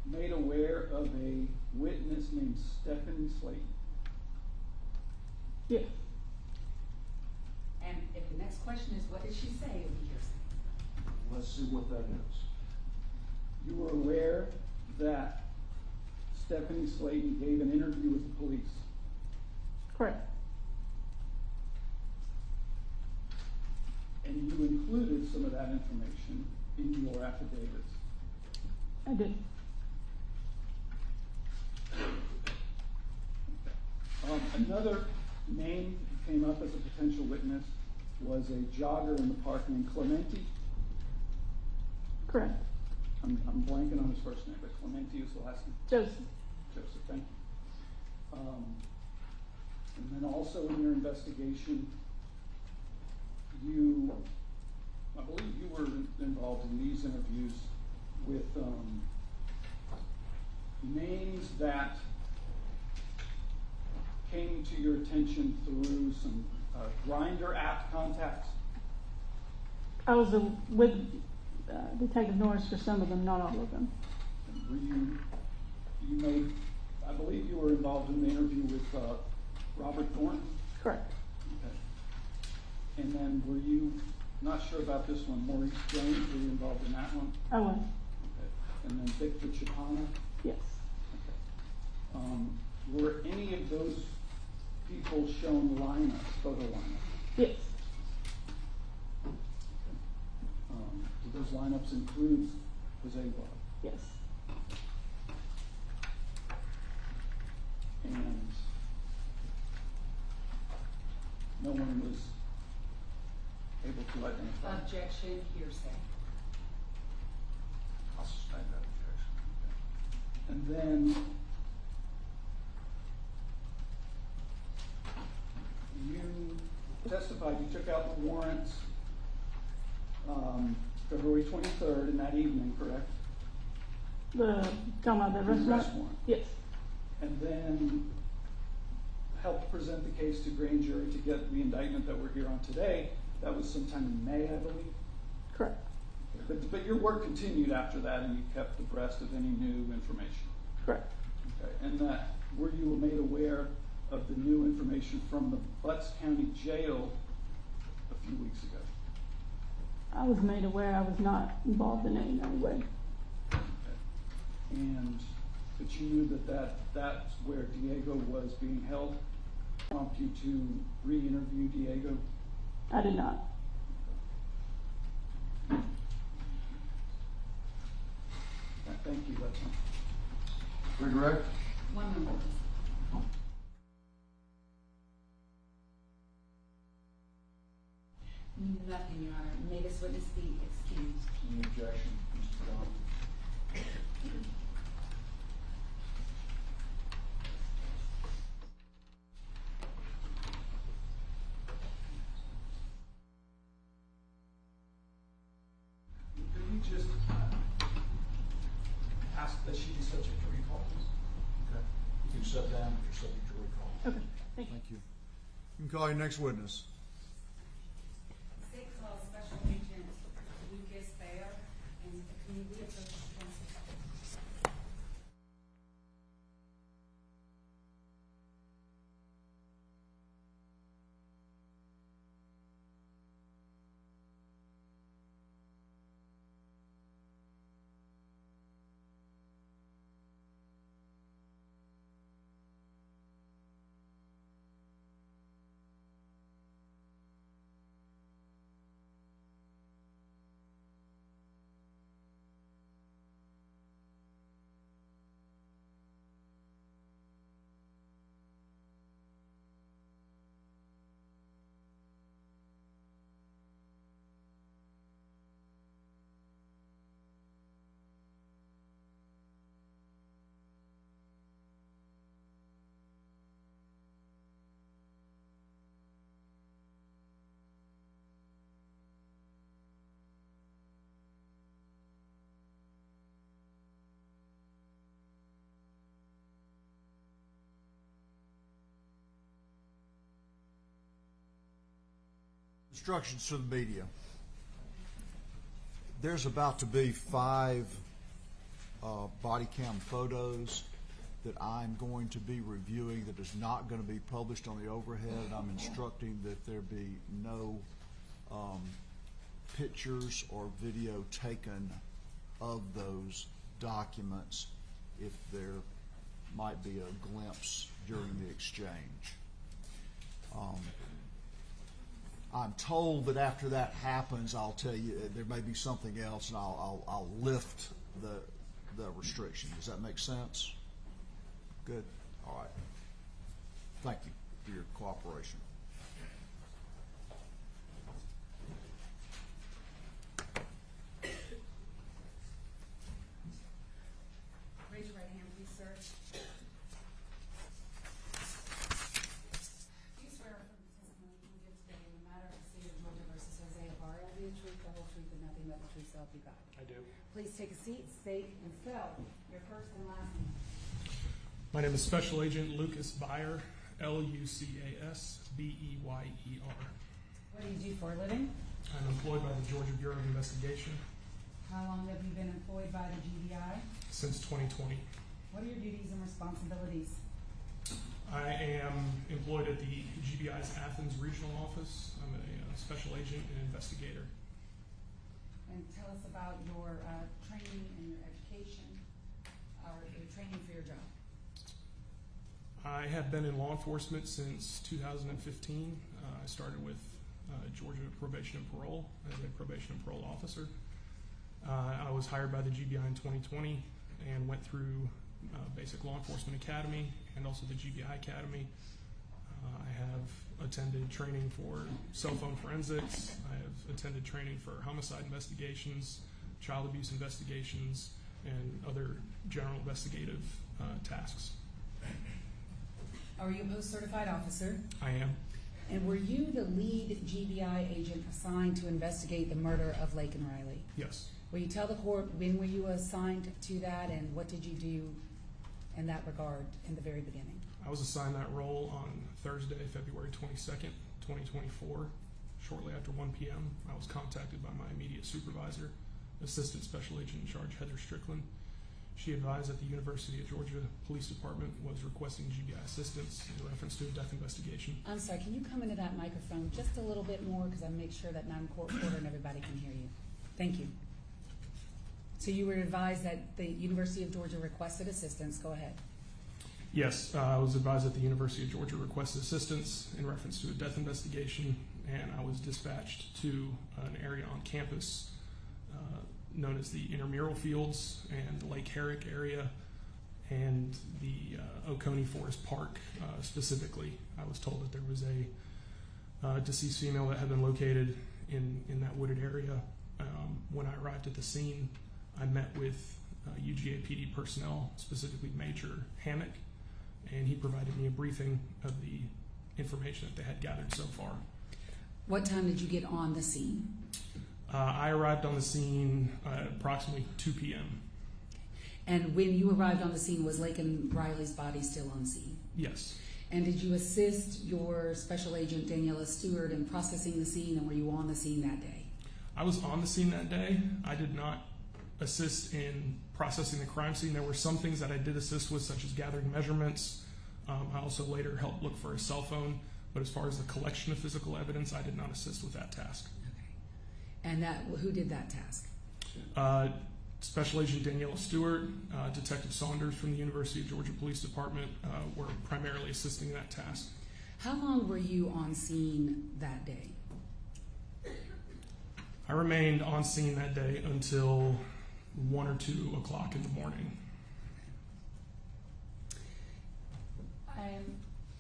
made aware of a witness named Stephanie Slayton? Yes. And if the next question is, what did she say, it would be hearsay. Let's see what that is. You were aware that Stephanie Slayton gave an interview with the police? Correct. And you included some of that information in your affidavits? I did. Another name came up as a potential witness was a jogger in the park named Clementi. Correct. I'm blanking on his first name, but Clementi is the last name. Joseph. Joseph, thank you. And then also in your investigation, I believe you were involved in these interviews with names that came to your attention through some Grindr app contacts. I was with Detective Norris for some of them, not all of them. And were you made, I believe you were involved in the interview with Robert Thornton? Correct. Okay. And then were you, not sure about this one, Maurice Jones, were you involved in that one? I was. Okay. And then Victor Chapana? Yes. Okay. Were any of those people shown lineups, photo lineups? Yes. Do those lineups include Jose Ibarra? Yes. And no one was able to identify? Objection, hearsay. I'll sustain that objection. And then you testified, you took out the warrants February 23rd in that evening, correct? Talking about the The arrest arrest warrant? warrant. Yes. And then helped present the case to grand jury to get the indictment that we're here on today. That was sometime in May, I believe. Correct. But your work continued after that, and you kept abreast of any new information. Correct. Okay. And that were you made aware of the new information from the Butts County Jail a few weeks ago? I was made aware I was not involved in it in any way. Okay. And but you knew that's where Diego was being held. Prompt you to re-interview Diego? I did not. Okay, thank you. That's all. Redirect? One moment. Nothing, Your Honor. May this witness be excused. Any objection, Mr. John? Could we just ask that she be subject to recall, please? Okay. You can step down if you're subject to recall. Okay. Thank you. Thank you. You can call your next witness. State Law Special Agent Lucas Bayer and the Community of Social Justice. Instructions to the media. There's about to be 5 body cam photos that I'm going to be reviewing that is not going to be published on the overhead. I'm instructing that there be no pictures or video taken of those documents if there might be a glimpse during the exchange. I'm told that after that happens, I'll tell you there may be something else, and I'll lift the restriction. Does that make sense? Good. All right. Thank you for your cooperation. Raise your right hand, please, sir. Do you swear affirm the testimony you will give today in the matter of the state of Georgia versus Jose Ibarra will be the truth, the whole truth, and nothing but the truth, so help you God? I do. Please take a seat, state, and spell your first and last name. My name is Special Agent Lucas Bayer, Lucasbeyer. What do you do for a living? I'm employed by the Georgia Bureau of Investigation How long have you been employed by the GBI? since 2020. What are your duties and responsibilities? I am employed at the GBI's Athens Regional Office. I'm a special agent and investigator. And tell us about your training and your education, or your training for your job. I have been in law enforcement since 2015. I started with Georgia Probation and Parole as a probation and parole officer. I was hired by the GBI in 2020 and went through Basic Law Enforcement Academy and also the GBI Academy. I have attended training for cell phone forensics. I have attended training for homicide investigations, child abuse investigations, and other general investigative tasks. Are you a post-certified officer? I am. And were you the lead GBI agent assigned to investigate the murder of Laken Riley? Yes. Will you tell the court when were you assigned to that and what did you do in that regard in the very beginning? I was assigned that role on Thursday, February 22nd, 2024. Shortly after 1 p.m., I was contacted by my immediate supervisor, Assistant Special Agent in Charge Heather Strickland. She advised that the University of Georgia Police Department was requesting GBI assistance in reference to a death investigation. I'm sorry, can you come into that microphone just a little bit more because I make sure that non-court reporter and everybody can hear you. Thank you. So you were advised that the University of Georgia requested assistance. Go ahead. Yes, I was advised that the University of Georgia requested assistance in reference to a death investigation, and I was dispatched to an area on campus known as the Intramural Fields and the Lake Herrick area and the Oconee Forest Park specifically. I was told that there was a deceased female that had been located in that wooded area. When I arrived at the scene, I met with UGA PD personnel, specifically Major Hammock, and he provided me a briefing of the information that they had gathered so far. What time did you get on the scene? I arrived on the scene at approximately 2 p.m. And when you arrived on the scene, was Laken Riley's body still on scene? Yes. And did you assist your special agent, Daniela Stewart, in processing the scene, and were you on the scene that day? I was on the scene that day. I did not assist in processing the crime scene. There were some things that I did assist with, such as gathering measurements. I also later helped look for a cell phone, but as far as the collection of physical evidence, I did not assist with that task. Okay. And who did that task? Special Agent Daniela Stewart, Detective Saunders from the University of Georgia Police Department were primarily assisting that task. How long were you on scene that day? I remained on scene that day until 1 or 2 o'clock in the morning.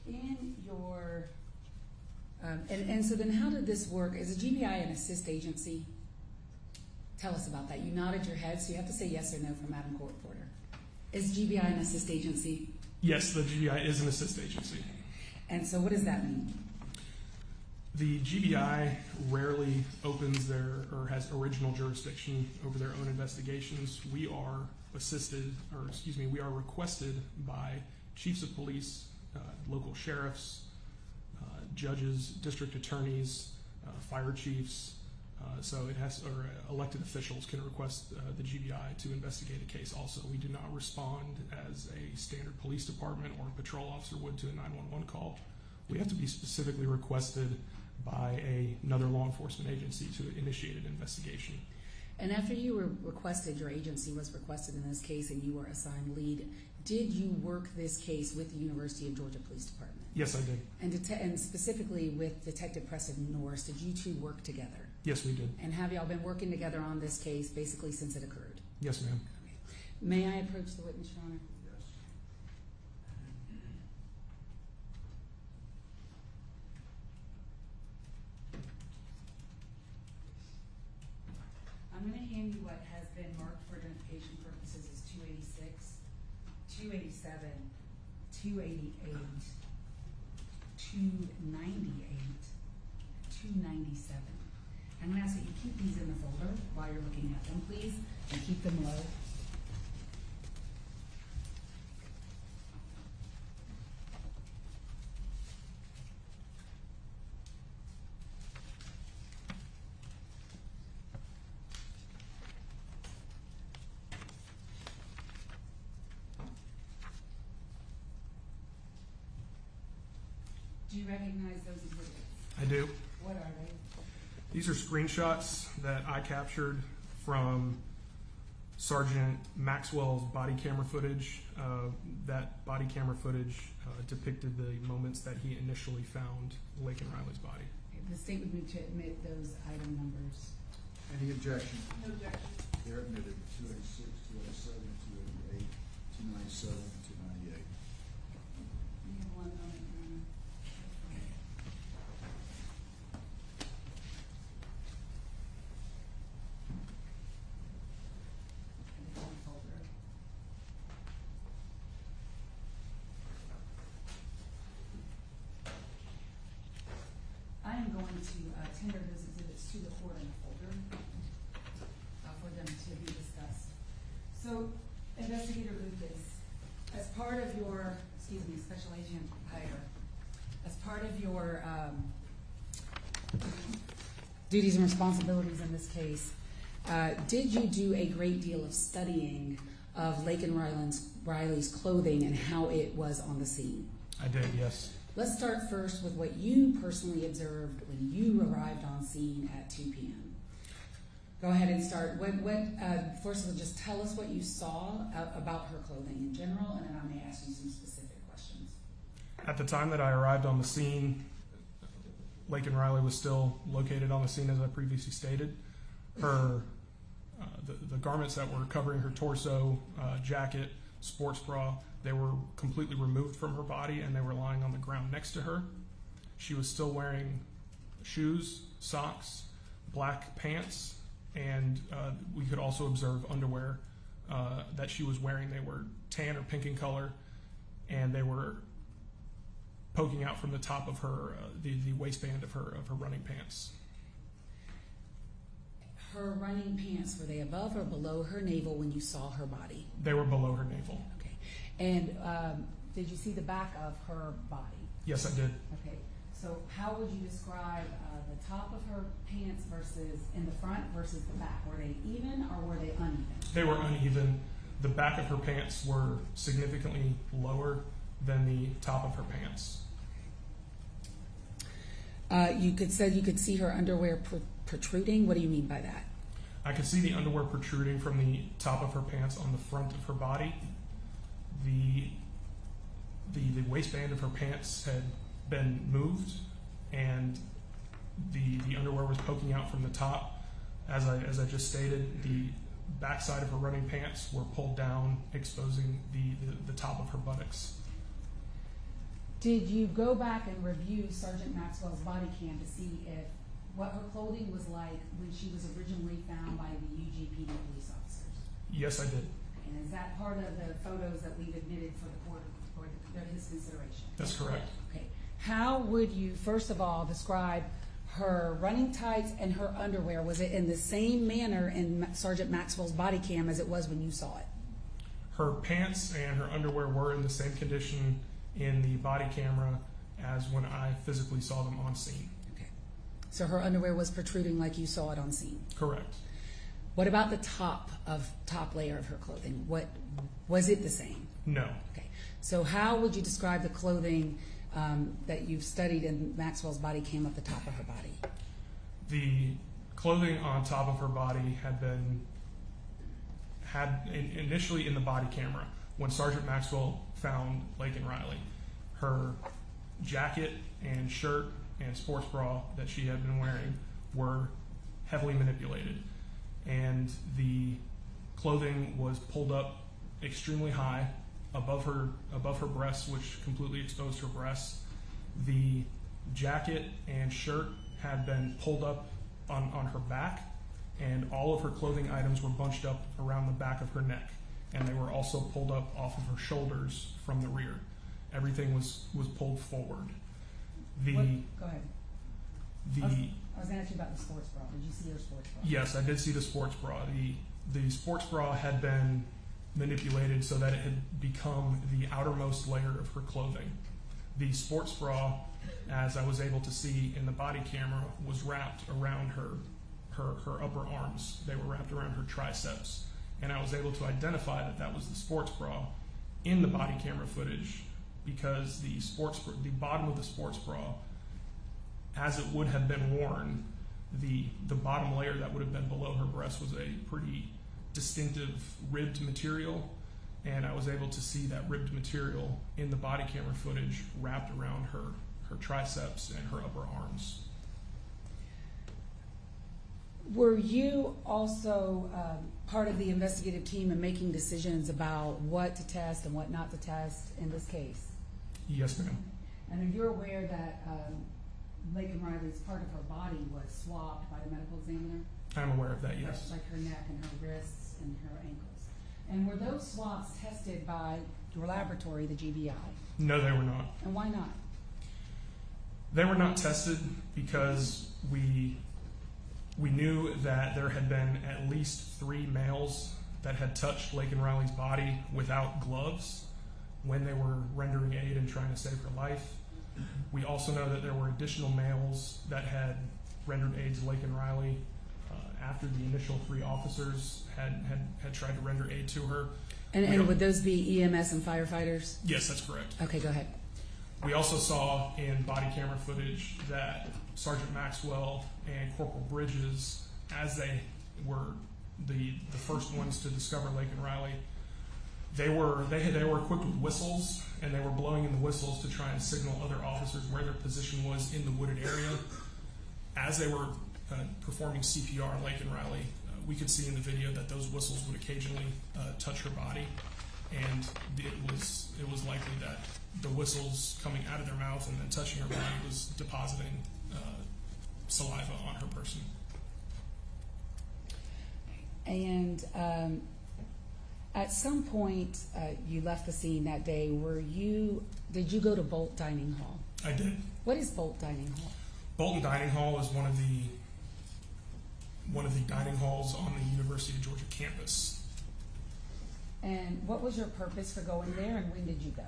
In your, and so then how did this work? Is a GBI an assist agency? Tell us about that. You nodded your head, so you have to say yes or no for Madam Court Reporter. Is GBI an assist agency? Yes, the GBI is an assist agency. And so what does that mean? The GBI rarely opens their or has original jurisdiction over their own investigations. We are assisted, or excuse me, we are requested by chiefs of police, local sheriffs, judges, district attorneys, fire chiefs. So it has, or elected officials can request the GBI to investigate a case. Also, we do not respond as a standard police department or a patrol officer would to a 911 call. We have to be specifically requested by another law enforcement agency to initiate an investigation. And after you were requested, your agency was requested in this case, and you were assigned lead, did you work this case with the University of Georgia Police Department? Yes, I did. And specifically with Detective Preston Norris, did you two work together? Yes, we did. And have y'all been working together on this case basically since it occurred? Yes, ma'am. Okay. May I approach the witness, Your Honor? Yes. I'm going to hand you what has been marked for identification purposes as 286, 287, 288, 298, 297. I'm going to ask that you keep these in the folder while you're looking at them, please, and keep them low. you recognize those exhibits? I do. What are they? These are screenshots that I captured from Sergeant Maxwell's body camera footage. That body camera footage depicted the moments that he initially found Laken Riley's body. The state would move to admit those item numbers. Any objection? No objection. They're admitted. 286, 287, 288, 297, 298. You have one moment, Your Honor. Folder. I am going to tender those exhibits to the court in a folder for them to be discussed. So, Investigator Lucas, as part of your, Special Agent Hyder, as part of your duties and responsibilities in this case, did you do a great deal of studying of Laken Riley's clothing and how it was on the scene? I did, yes. Let's start first with what you personally observed when you arrived on scene at 2 p.m. Go ahead and start. First of all, just tell us what you saw about her clothing in general, and then I may ask you some specific questions. At the time that I arrived on the scene, Laken Riley was still located on the scene, as I previously stated. Her, the garments that were covering her torso, jacket, sports bra, they were completely removed from her body and they were lying on the ground next to her. She was still wearing shoes, socks, black pants, and we could also observe underwear that she was wearing. They were tan or pink in color, and they were poking out from the top of her, the waistband of her running pants. Her running pants, were they above or below her navel when you saw her body? They were below her navel. Okay. And did you see the back of her body? Yes, I did. Okay. So how would you describe the top of her pants versus in the front versus the back? Were they even or were they uneven? They were uneven. The back of her pants were significantly lower than the top of her pants. You could see her underwear protruding. What do you mean by that? I could see the underwear protruding from the top of her pants on the front of her body. The waistband of her pants had been moved, and the underwear was poking out from the top. As I just stated, the backside of her running pants were pulled down, exposing the top of her buttocks. Did you go back and review Sergeant Maxwell's body cam to see if what her clothing was like when she was originally found by the UGPD police officers? Yes, I did. And is that part of the photos that we've admitted for the court for his consideration? That's correct. Okay. How would you, first of all, describe her running tights and her underwear? Was it in the same manner in Sergeant Maxwell's body cam as it was when you saw it? Her pants and her underwear were in the same condition in the body camera as when I physically saw them on scene. Okay. So her underwear was protruding like you saw it on scene? Correct. What about the top layer of her clothing? Was it the same? No. Okay. So how would you describe the clothing that you've studied in Maxwell's body cam at the top of her body? The clothing on top of her body had initially in the body camera when Sergeant Maxwell found Laken Riley. Her jacket and shirt and sports bra that she had been wearing were heavily manipulated, and the clothing was pulled up extremely high above her breasts, which completely exposed her breasts. The jacket and shirt had been pulled up on her back, and all of her clothing items were bunched up around the back of her neck, and they were also pulled up off of her shoulders from the rear. Everything was pulled forward. Go ahead. I was going to ask you about the sports bra. Did you see her sports bra? Yes, I did see the sports bra. The sports bra had been manipulated so that it had become the outermost layer of her clothing. The sports bra, as I was able to see in the body camera, was wrapped around her upper arms. They were wrapped around her triceps, and I was able to identify that was the sports bra in the body camera footage because the bottom of the sports bra, as it would have been worn, the bottom layer that would have been below her breast was a pretty distinctive ribbed material, and I was able to see that ribbed material in the body camera footage wrapped around her triceps and her upper arms. Were you also part of the investigative team in making decisions about what to test and what not to test in this case? Yes, ma'am. And are you aware that Laken Riley's part of her body was swabbed by the medical examiner? I'm aware of that, yes. Like her neck and her wrists and her ankles. And were those swabs tested by your laboratory, the GBI? No, they were not. And why not? They were not tested because we knew that there had been at least 3 males that had touched Laken Riley's body without gloves when they were rendering aid and trying to save her life. We also know that there were additional males that had rendered aid to Laken Riley after the initial 3 officers had tried to render aid to her. And would those be EMS and firefighters? Yes, that's correct. Okay, go ahead. We also saw in body camera footage that Sergeant Maxwell and Corporal Bridges, as they were the first ones to discover Laken Riley, they were equipped with whistles, and they were blowing in the whistles to try and signal other officers where their position was in the wooded area. As they were performing CPR on Laken Riley, we could see in the video that those whistles would occasionally touch her body, and it was likely that the whistles coming out of their mouth and then touching her body was depositing saliva on her person. And at some point, you left the scene that day. Did you go to Bolt Dining Hall? I did. What is Bolt Dining Hall? Bolton Dining Hall is one of the dining halls on the University of Georgia campus. And what was your purpose for going there, and when did you go?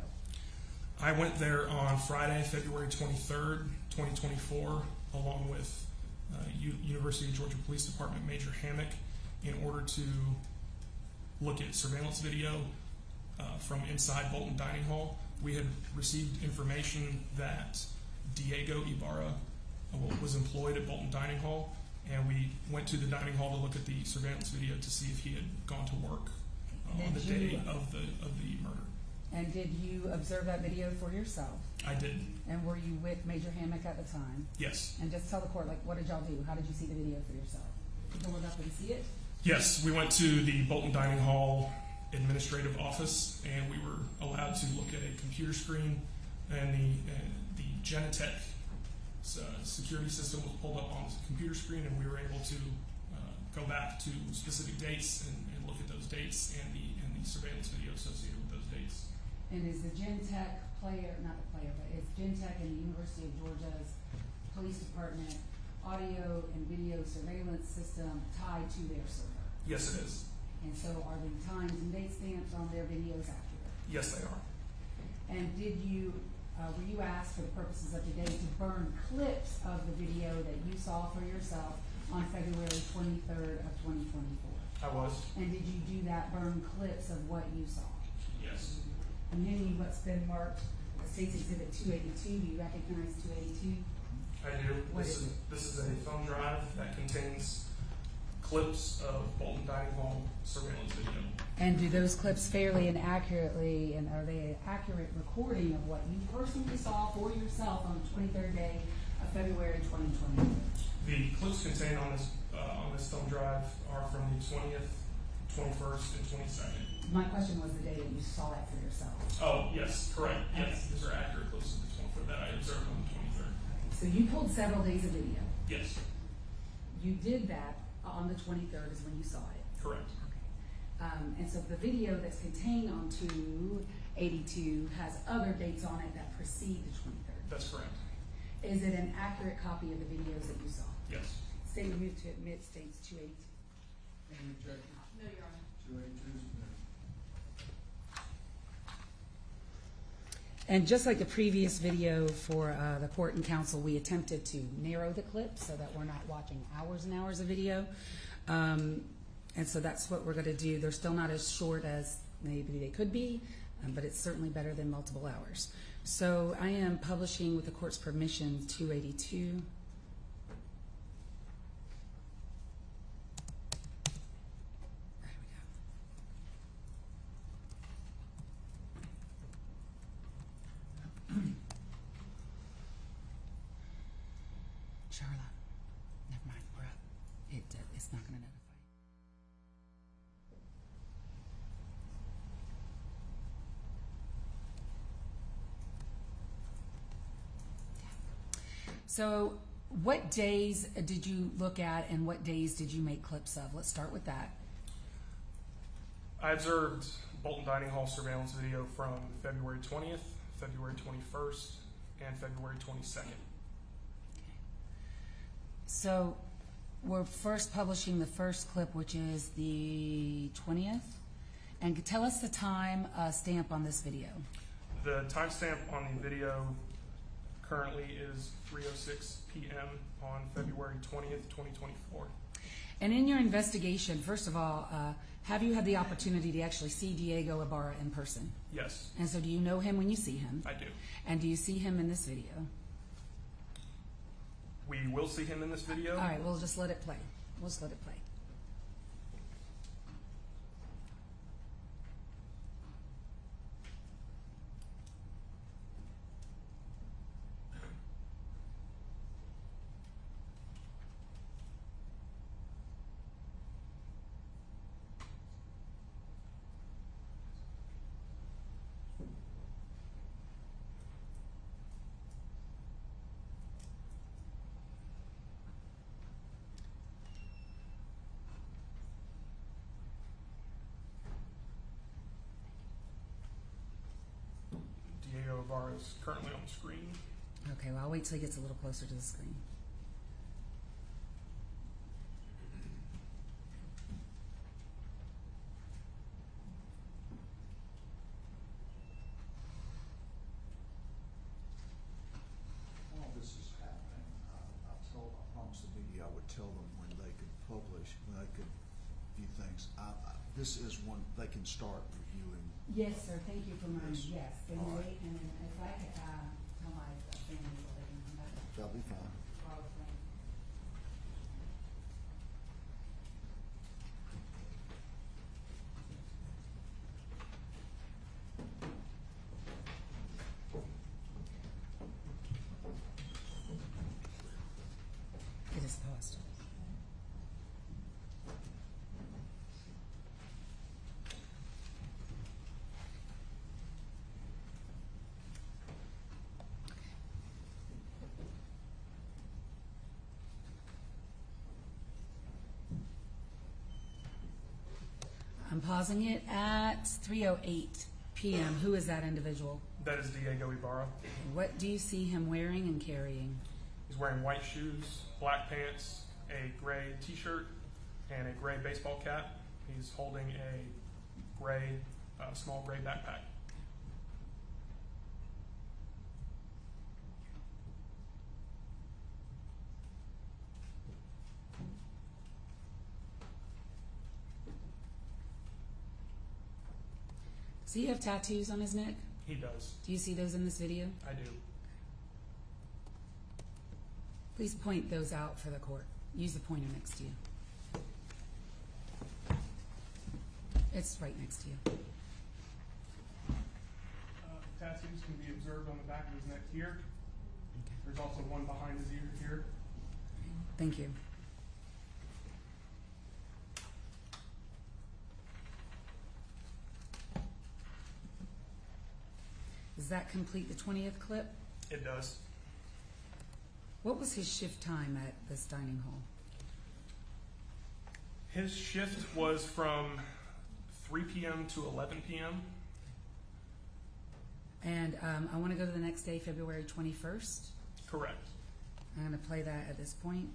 I went there on Friday, February 23rd, 2024, along with University of Georgia Police Department Major Hammock, in order to look at surveillance video from inside Bolton Dining Hall. We had received information that Diego Ibarra was employed at Bolton Dining Hall, and we went to the dining hall to look at the surveillance video to see if he had gone to work on the day of the murder. And did you observe that video for yourself? I did. And were you with Major Hammock at the time? Yes. And just tell the court, what did y'all do? How did you see the video for yourself? Did you look up and see it? Yes, we went to the Bolton Dining Hall administrative office, and we were allowed to look at a computer screen, and the Genetech security system was pulled up on the computer screen, and we were able to go back to specific dates and look at those dates and the surveillance video associated with those dates. And is the Genetech is Genetech and the University of Georgia's police department audio and video surveillance system tied to their server? Yes, it is. And so are the times and date stamps on their videos accurate? Yes, they are. And were you asked for the purposes of today to burn clips of the video that you saw for yourself on February 23rd of 2024? I was. And did you do that, burn clips of what you saw? Yes. And then what's been marked State's Exhibit 282, do you recognize 282? I do. What This is a thumb drive that contains clips of Bolton Dining Hall surveillance video. And do those clips fairly and accurately, and are they an accurate recording of what you personally saw for yourself on the 23rd day of February 2020? The clips contained on this thumb drive are from the 20th, 21st, and 22nd. My question was the day that you saw it for yourself. Oh, yes, correct. Yes, these are accurate clips of the 24th that I observed on the 23rd. So you pulled several days of video. Yes, You did that on the 23rd is when you saw it. correct. And so the video that's contained on 282 has other dates on it that precede the 23rd. That's correct. Is it an accurate copy of the videos that you saw? Yes. Statement moved to admit states 282. Any objection? No, Your Honor. 282 is admitted. And just like the previous video for the court and counsel, we attempted to narrow the clip so that we're not watching hours and hours of video. And so that's what we're going to do. They're still not as short as maybe they could be, but it's certainly better than multiple hours. So I am publishing with the court's permission 282. There we go. Charlotte, never mind, we're up. It's not going to notify. So what days did you look at and what days did you make clips of? Let's start with that. I observed Bolton Dining Hall surveillance video from February 20th, February 21st, and February 22nd. So we're first publishing the first clip, which is the 20th. And tell us the time stamp on this video. The timestamp on the video currently is 3:06 p.m. on February 20th, 2024. And in your investigation, first of all, have you had the opportunity to actually see Diego Ibarra in person? Yes, And so do you know him when you see him? I do. And do you see him in this video? We will see him in this video. All right, we'll just let it play. We'll just let it play. Diego Ibarra is currently on the screen. Okay, well, I'll wait till he gets a little closer to the screen. While this is happening, I promised the media I would tell them when they could publish, when they could view things. This is one they can start reviewing. Yes, sir. Thank you for reminding me. Yes. Then All right. wait, and then if I could tell my family so they can come back. That'll be fine. It is paused. I'm pausing it at 3:08 p.m. Who is that individual? That is Diego Ibarra. What do you see him wearing and carrying? He's wearing white shoes, black pants, a gray t-shirt, and a gray baseball cap. He's holding a gray, small gray backpack. Does he have tattoos on his neck? He does. Do you see those in this video? I do. Please point those out for the court. Use the pointer next to you. It's right next to you. Tattoos can be observed on the back of his neck here. Okay. There's also one behind his ear here. Thank you. Does that complete the 20th clip? It does. What was his shift time at this dining hall? His shift was from 3 p.m. to 11 p.m. And I want to go to the next day, February 21st. Correct. I'm going to play that at this point.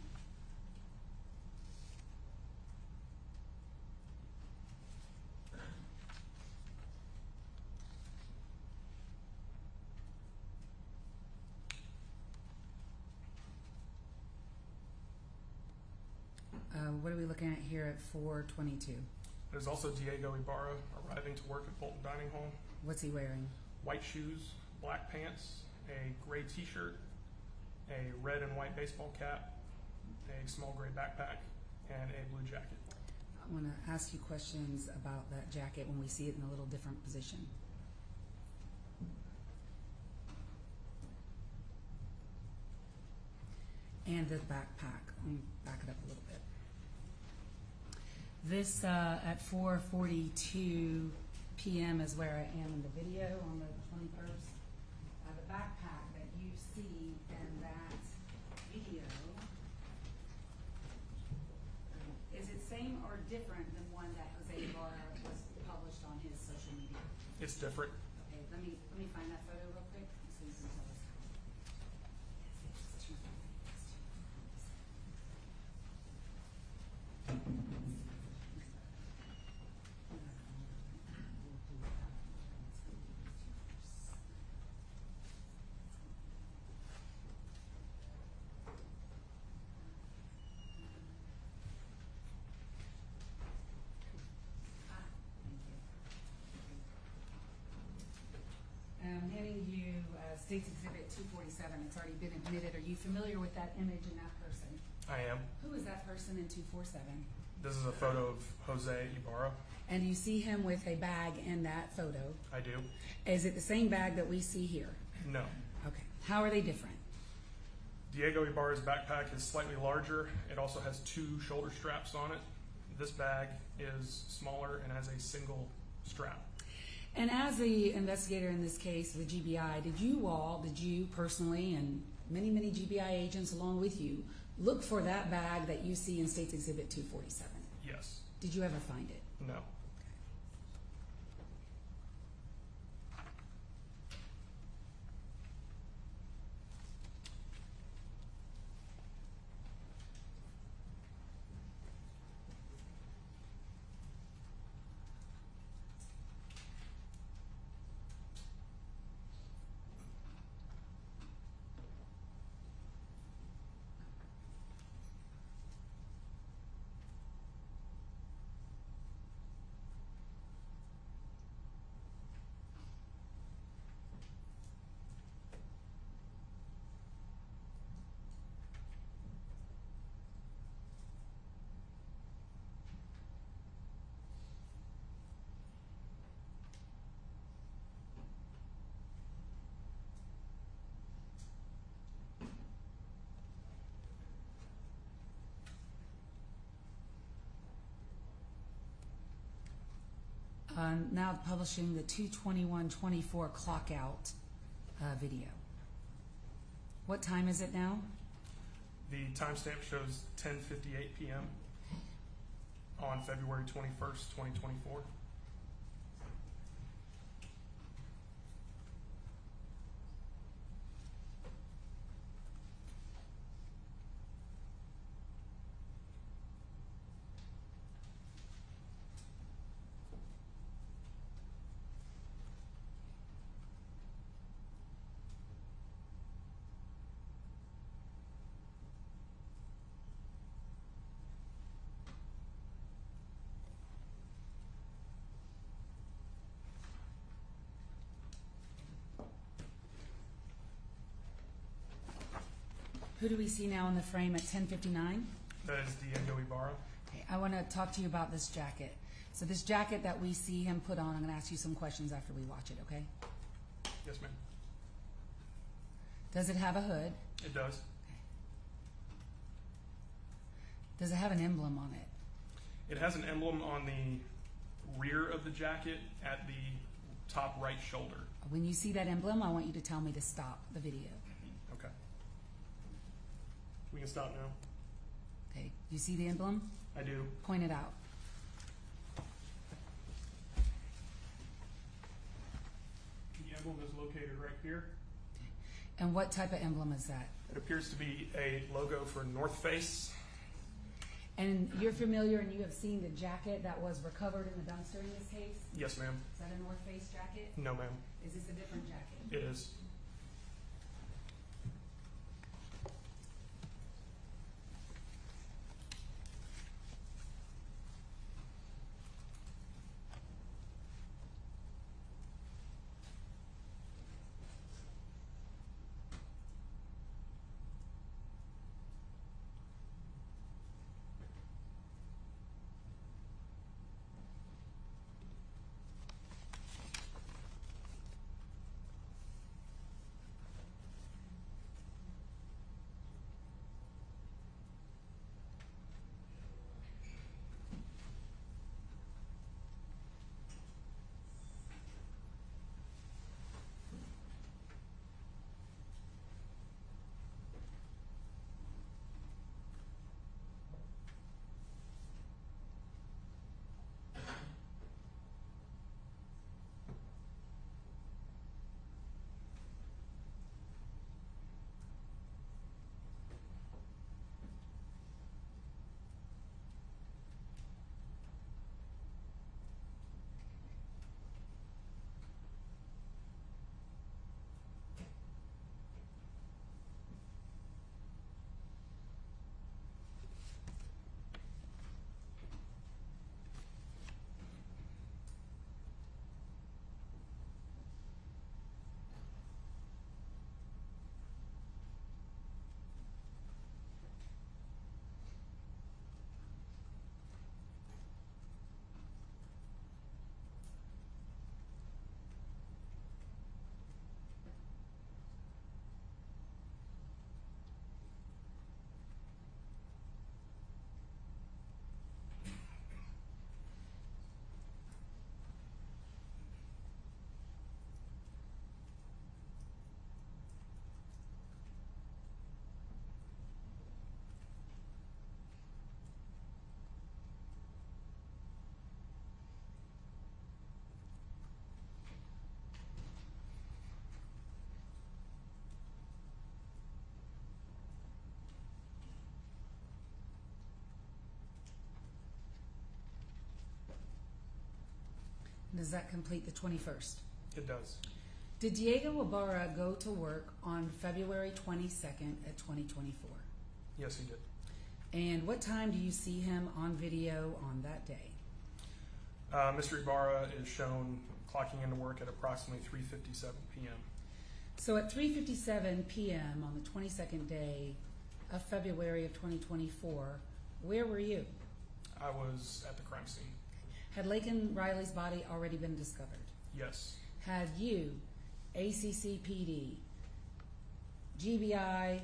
What are we looking at here at 4:22? There's also Diego Ibarra arriving to work at Bolton Dining Hall. What's he wearing? White shoes, black pants, a gray t-shirt, a red and white baseball cap, a small gray backpack, and a blue jacket. I want to ask you questions about that jacket when we see it in a little different position. And the backpack. Let me back it up a little bit. This at 4:42 p.m. is where I am in the video on the 21st. The backpack that you see in that video, is it same or different than one that Jose Ibarra was published on his social media? It's different. Okay, let me find that photo real quick so you can tell us. I'm handing you State's Exhibit 247. It's already been admitted. Are you familiar with that image and that person? I am. Who is that person in 247? This is a photo of Jose Ibarra. And you see him with a bag in that photo. I do. Is it the same bag that we see here? No. Okay. How are they different? Diego Ibarra's backpack is slightly larger. It also has 2 shoulder straps on it. This bag is smaller and has a single strap. And as the investigator in this case, the GBI, did you personally, and many, many GBI agents along with you, look for that bag that you see in State's Exhibit 247? Yes. Did you ever find it? No. Now publishing the 2/21/24 clock out video. What time is it now? The timestamp shows 10:58 p.m. on February 21st, 2024. Who do we see now in the frame at 10:59? That is Diego Ibarra. Okay, I want to talk to you about this jacket. So this jacket that we see him put on, I'm going to ask you some questions after we watch it, okay? Yes, ma'am. Does it have a hood? It does. Does it have an emblem on it? It has an emblem on the rear of the jacket at the top right shoulder. When you see that emblem, I want you to tell me to stop the video. Okay. We can stop now. Okay, you see the emblem? I do. Point it out. The emblem is located right here. And what type of emblem is that? It appears to be a logo for North Face. And you're familiar and you have seen the jacket that was recovered in the dumpster in this case? Yes, ma'am. Is that a North Face jacket? No, ma'am. Is this a different jacket? It is. Does that complete the 21st? It does. Did Diego Ibarra go to work on February 22nd at 2024? Yes, he did. And what time do you see him on video on that day? Mr. Ibarra is shown clocking into work at approximately 3:57 p.m. So at 3:57 p.m. on the 22nd day of February of 2024, where were you? I was at the crime scene. Had Laken Riley's body already been discovered? Yes. Had you, ACCPD, GBI,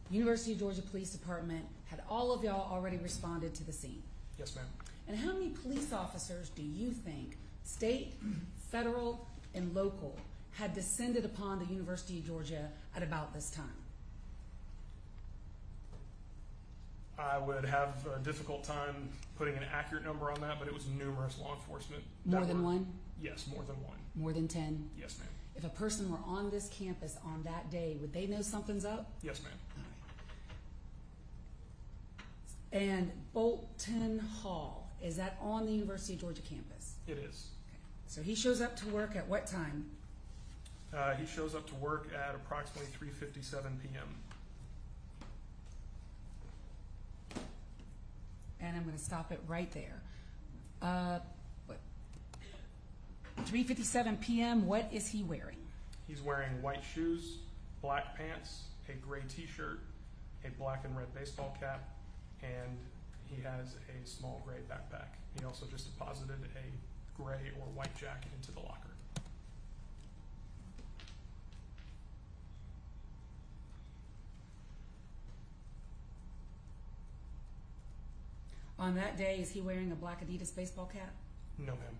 University of Georgia Police Department, had all of y'all already responded to the scene? Yes, ma'am. And how many police officers do you think, state, federal, and local, had descended upon the University of Georgia at about this time? I would have a difficult time putting an accurate number on that, but it was numerous law enforcement. More than one? Yes, more than one. More than 10? Yes, ma'am. If a person were on this campus on that day, would they know something's up? Yes, ma'am. All right. And Bolton Hall, is that on the University of Georgia campus? It is. Okay. So he shows up to work at what time? He shows up to work at approximately 3:57 p.m. And I'm going to stop it right there. 3:57 p.m., what is he wearing? He's wearing white shoes, black pants, a gray t-shirt, a black and red baseball cap, and he has a small gray backpack. He also just deposited a gray or white jacket into the locker. On that day, is he wearing a black Adidas baseball cap? No, ma'am.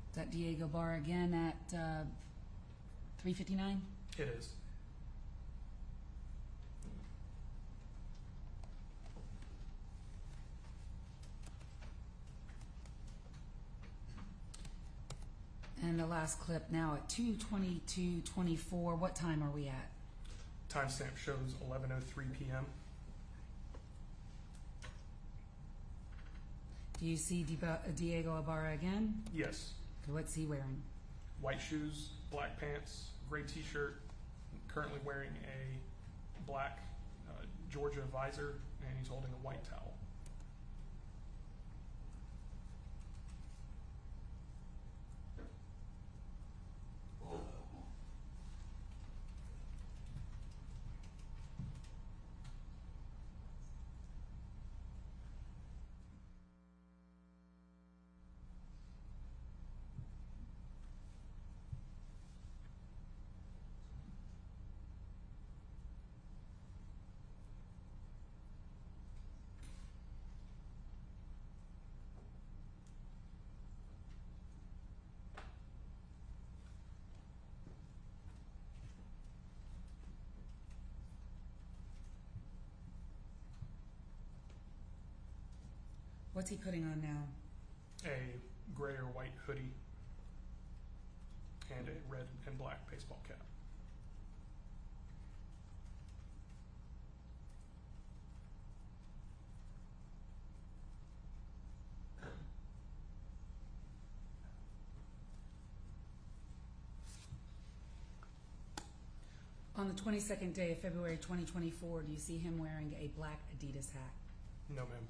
Is that Diego Ibarra again at 3:59? It is. And the last clip now at 2:22:24. What time are we at? Timestamp shows 11:03 p.m. Do you see Diego Ibarra again? Yes. Okay, what's he wearing? White shoes, black pants, gray t-shirt, currently wearing a black Georgia visor, and he's holding a white towel. What's he putting on now? A gray or white hoodie and a red and black baseball cap. the 22nd day of February 2024, do you see him wearing a black Adidas hat? No, ma'am.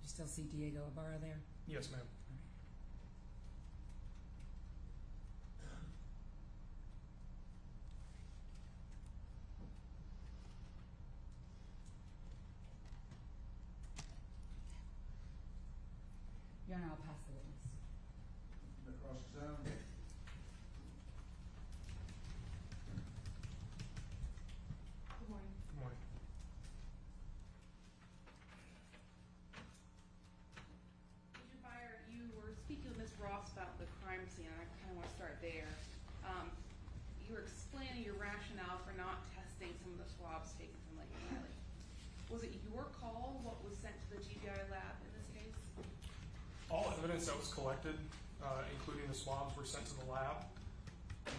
You still see Diego Ibarra there? Yes, ma'am. Your Honor, I'll pass the witness. The cross-examination. Good morning. Good morning. Mr. Fire, you were speaking with Ms. Ross about the crime scene, and I kind of want to start there. You were explaining your rationale for not testing some of the swabs taken from Laken Riley. Was it your call what was sent to the GBI lab in this case? All evidence that was collected, including the swabs, were sent to the lab.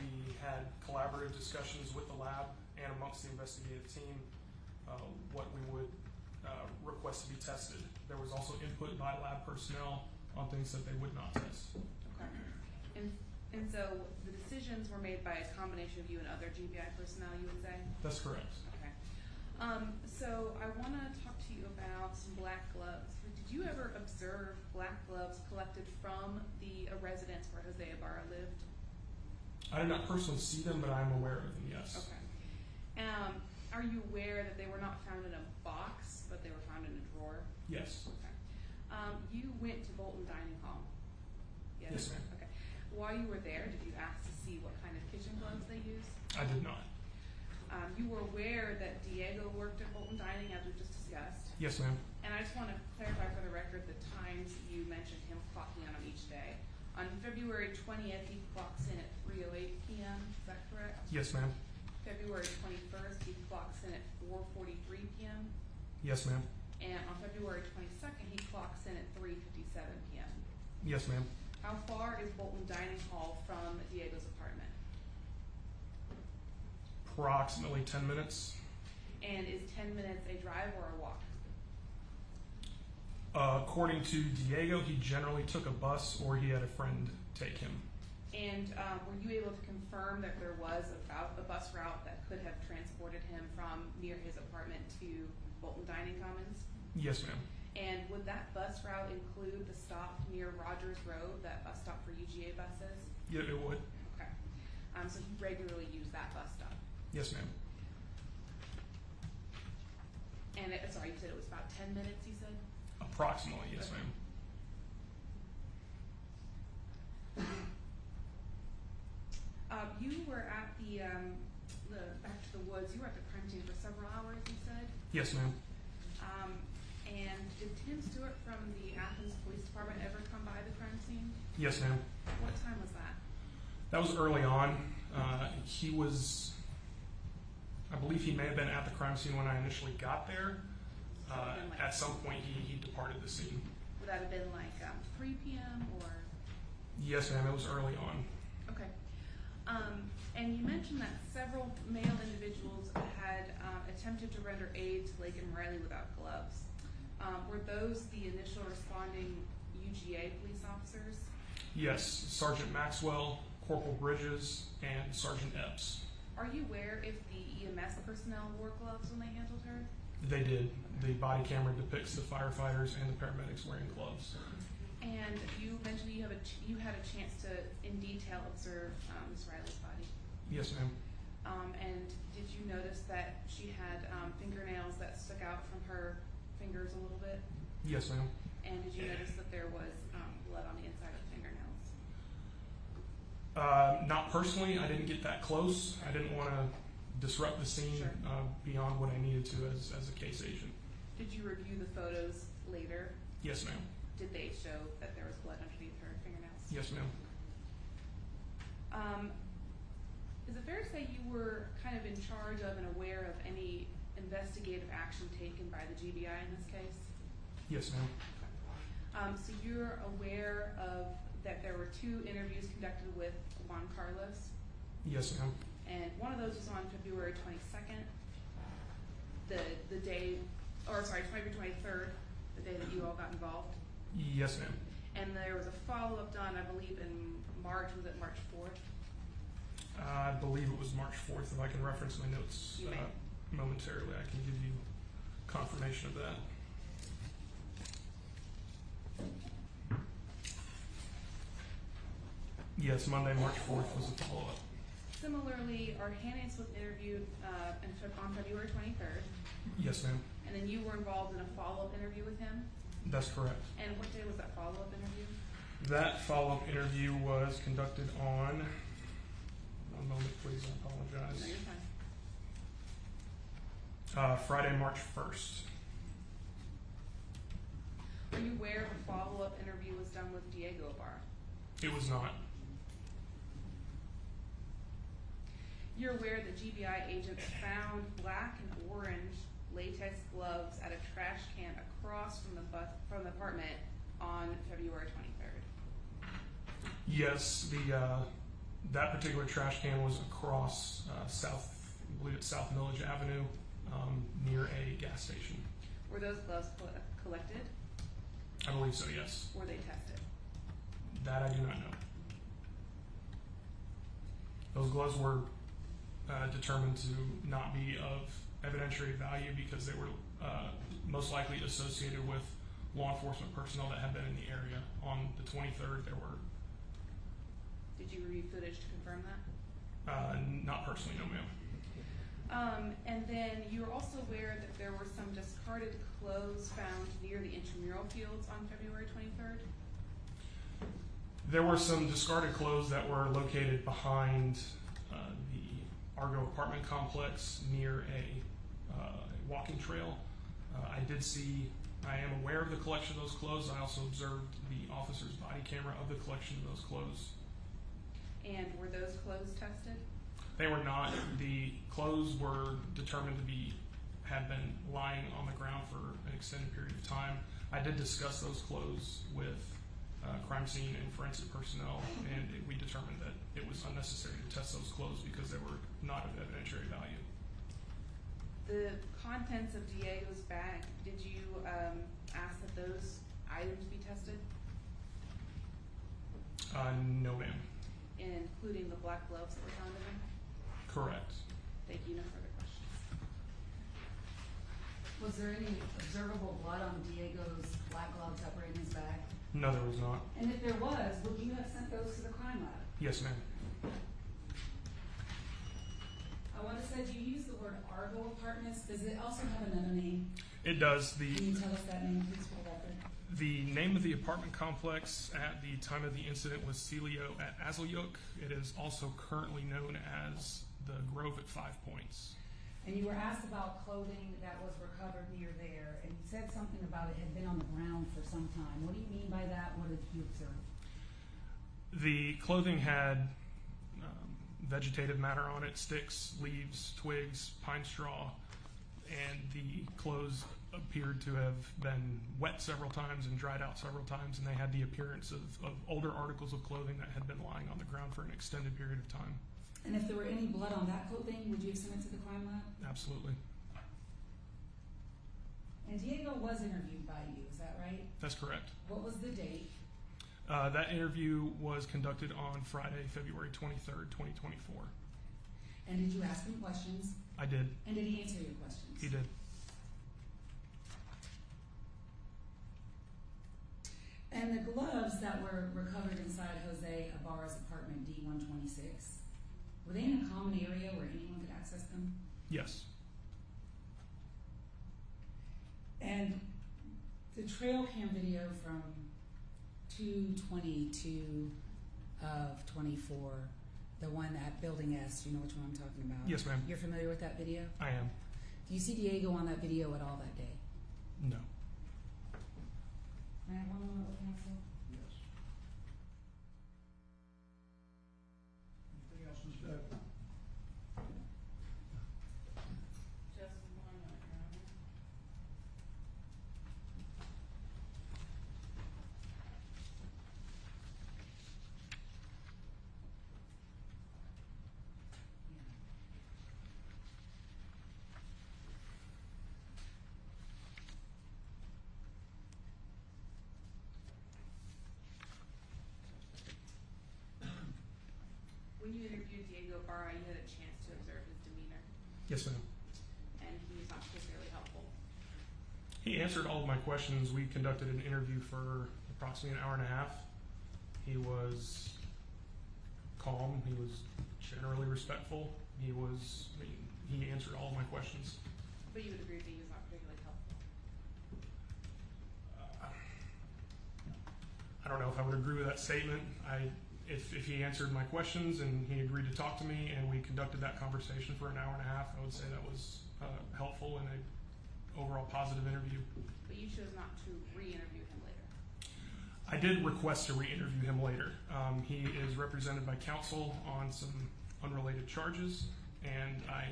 We had collaborative discussions with the lab and amongst the investigative team what we would request to be tested. There was also input by lab personnel on things that they would not test. Okay. And so the decisions were made by a combination of you and other GBI personnel, you would say? That's correct. Okay. So I want to talk to you about some black gloves. Did you ever observe black gloves collected from the residence where Jose Ibarra lived? I did not personally see them, but I am aware of them, yes. Okay. Are you aware that they were not found in a box, but they were found in a drawer? Yes. Okay. You went to Bolton Dining Hall? Yes, ma'am. Okay. While you were there, did you ask to see what kind of kitchen gloves they used? I did not. You were aware that Diego worked at Bolton Dining, as we just discussed. Yes, ma'am. And I just want to clarify for the record the times you mentioned him clocking in on each day. On February 20th, he clocks in at 3:08 p.m. Is that correct? Yes, ma'am. February 21st, he clocks in at 4:43 p.m. Yes, ma'am. And on February 22nd, he clocks in at 3:57 p.m. Yes, ma'am. How far is Bolton Dining Hall from Diego's apartment? Approximately 10 minutes. And is 10 minutes a drive or a walk? According to Diego, he generally took a bus or he had a friend take him. And were you able to confirm that there was a bus route that could have transported him from near his apartment to Bolton Dining Commons? Yes, ma'am. And would that bus route include the stop near Rogers Road, that bus stop for UGA buses? Yeah, it would. Okay. So he regularly used that bus stop? Yes, ma'am. And sorry, you said it was about 10 minutes, you said? Approximately, yes, Okay. ma'am. You were at the back to the woods. You were at the crime scene for several hours, you said? Yes, ma'am. And did Tim Stewart from the Athens Police Department ever come by the crime scene? Yes, ma'am. What time was that? That was early on. He was, I believe he may have been at the crime scene when I initially got there. At some point, he departed the scene. Would that have been like 3 p.m. or? Yes, ma'am. It was early on. Okay. And you mentioned that several male individuals had attempted to render aid to Laken Riley without gloves. Were those the initial responding UGA police officers? Yes, Sergeant Maxwell, Corporal Bridges, and Sergeant Epps. Are you aware if the EMS personnel wore gloves when they handled her? They did. The body camera depicts the firefighters and the paramedics wearing gloves. And you mentioned that you had a chance to, in detail, observe Ms. Riley's body. Yes, ma'am. And did you notice that she had fingernails that stuck out from her fingers a little bit? Yes, ma'am. And did you notice that there was blood on the inside of the fingernails? Not personally. I didn't get that close. I didn't want to disrupt the scene Sure. Beyond what I needed to as a case agent. Did you review the photos later? Yes, ma'am. Did they show that there was blood underneath her fingernails? Yes, ma'am. Is it fair to say you were kind of in charge of and aware of any investigative action taken by the GBI in this case? Yes, ma'am. So you're aware of that there were 2 interviews conducted with Juan Carlos, Yes, ma'am. and one of those was on February 22nd, the day, or sorry, February 23rd, the day that you all got involved. Yes, ma'am. And there was a follow-up done, I believe, in March. Was it March 4th? I believe it was March 4th. If I can reference my notes You may. momentarily, I can give you confirmation of that. Yes, Monday, March 4th was a follow-up. Similarly, Arhanis was interviewed on February 23rd, Yes, ma'am. and then you were involved in a follow-up interview with him. That's correct. And what day was that follow-up interview? That follow-up interview was conducted on, one moment please, I No, apologize, you're fine. Friday, March 1st. Are you aware the follow-up interview was done with Diego Ibarra? It was not. You're aware that GBI agents found black and orange latex gloves at a trash can across from the apartment on February 23rd? Yes, that particular trash can was across South, I believe it's South Millage Avenue, near a gas station. Were those gloves collected? I believe so, yes. Were they tested? That I do not know. Those gloves were determined to not be of evidentiary value because they were most likely associated with law enforcement personnel that had been in the area. On the 23rd, there were... Did you review footage to confirm that? Not personally, no ma'am. And then you were also aware that there were some discarded clothes found near the intramural fields on February 23rd? There were some discarded clothes that were located behind the Argo apartment complex near a walking trail. I am aware of the collection of those clothes. I also observed the officer's body camera of the collection of those clothes. And were those clothes tested? They were not. The clothes were determined to have been lying on the ground for an extended period of time. I did discuss those clothes with crime scene and forensic personnel, and we determined that it was unnecessary to test those clothes because they were not of evidentiary value. The contents of Diego's bag, did you ask that those items be tested? No, ma'am. Including the black gloves that were found in them? Correct. Thank you. No further questions. Was there any observable blood on Diego's black gloves that were in his bag? No, there was not. And if there was, would you have sent those to the crime lab? Yes, ma'am. I want to say you used the word Argo Apartments. Does it also have another name? It does. Can you tell us that name, please, for the record? The name of the apartment complex at the time of the incident was Celio at Azalyuk. It is also currently known as the Grove at 5 Points. And you were asked about clothing that was recovered near there, and you said something about it had been on the ground for some time. What do you mean by that? What did you observe? The clothing had vegetative matter on it, sticks, leaves, twigs, pine straw, and the clothes appeared to have been wet several times and dried out several times, and they had the appearance of older articles of clothing that had been lying on the ground for an extended period of time. And if there were any blood on that clothing, would you have sent it to the crime lab? Absolutely. And Diego was interviewed by you, is that right? That's correct. What was the date? That interview was conducted on Friday, February 23rd, 2024. And did you ask him questions? I did. And did he answer your questions? He did. And the gloves that were recovered inside Jose Ibarra's apartment D126, were they in a common area where anyone could access them? Yes. And the trail cam video from 2/22 of 24, the one at Building S, you know which one I'm talking about? Yes, ma'am. You're familiar with that video? I am. Do you see Diego on that video at all that day? No. May I have one moment with counsel? Yes. Anything else, Ms. Beck? Just one minute, Your Honor. When you interviewed Diego Ibarra, you had a chance to observe his demeanor, Yes, ma'am. and he was not particularly helpful. He answered all of my questions. We conducted an interview for approximately an hour and a half. He was calm. He was generally respectful. He answered all of my questions. But you would agree that he was not particularly helpful. I don't know if I would agree with that statement. If he answered my questions and he agreed to talk to me and we conducted that conversation for an hour and a half, I would say that was helpful and an overall positive interview. But you chose not to re-interview him later. I did request to re-interview him later. He is represented by counsel on some unrelated charges, and I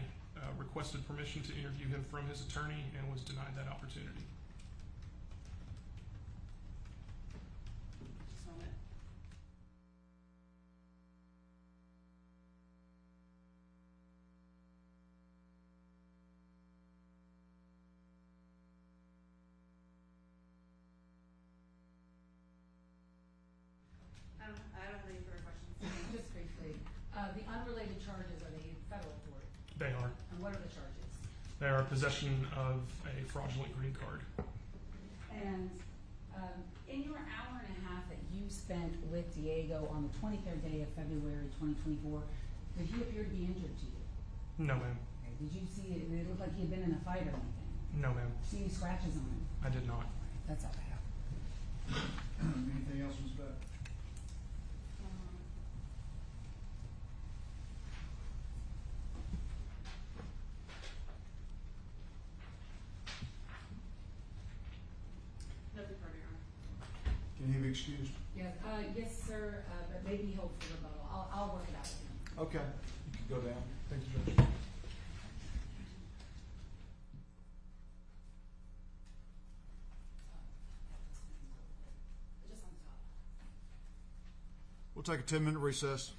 requested permission to interview him from his attorney and was denied that opportunity. Just a moment. I don't have any further questions. Just briefly, the unrelated charges, are they in federal court? They are. And what are the charges? They are possession of a fraudulent green card. And in your hour and a half that you spent with Diego on the 23rd day of February 2024, did he appear to be injured to you? No, ma'am. Okay. Did you see it? It looked like he had been in a fight or anything. No, ma'am. See any scratches on him? I did not. That's all I have. Anything else, Ms. Beck? Nothing further, Your Honor. Can he be excused? Yes, sir, but maybe hold for rebuttal. I'll work it out with him. Okay. You can go down. Thank you, Judge. Just on top. We'll take a 10-minute recess.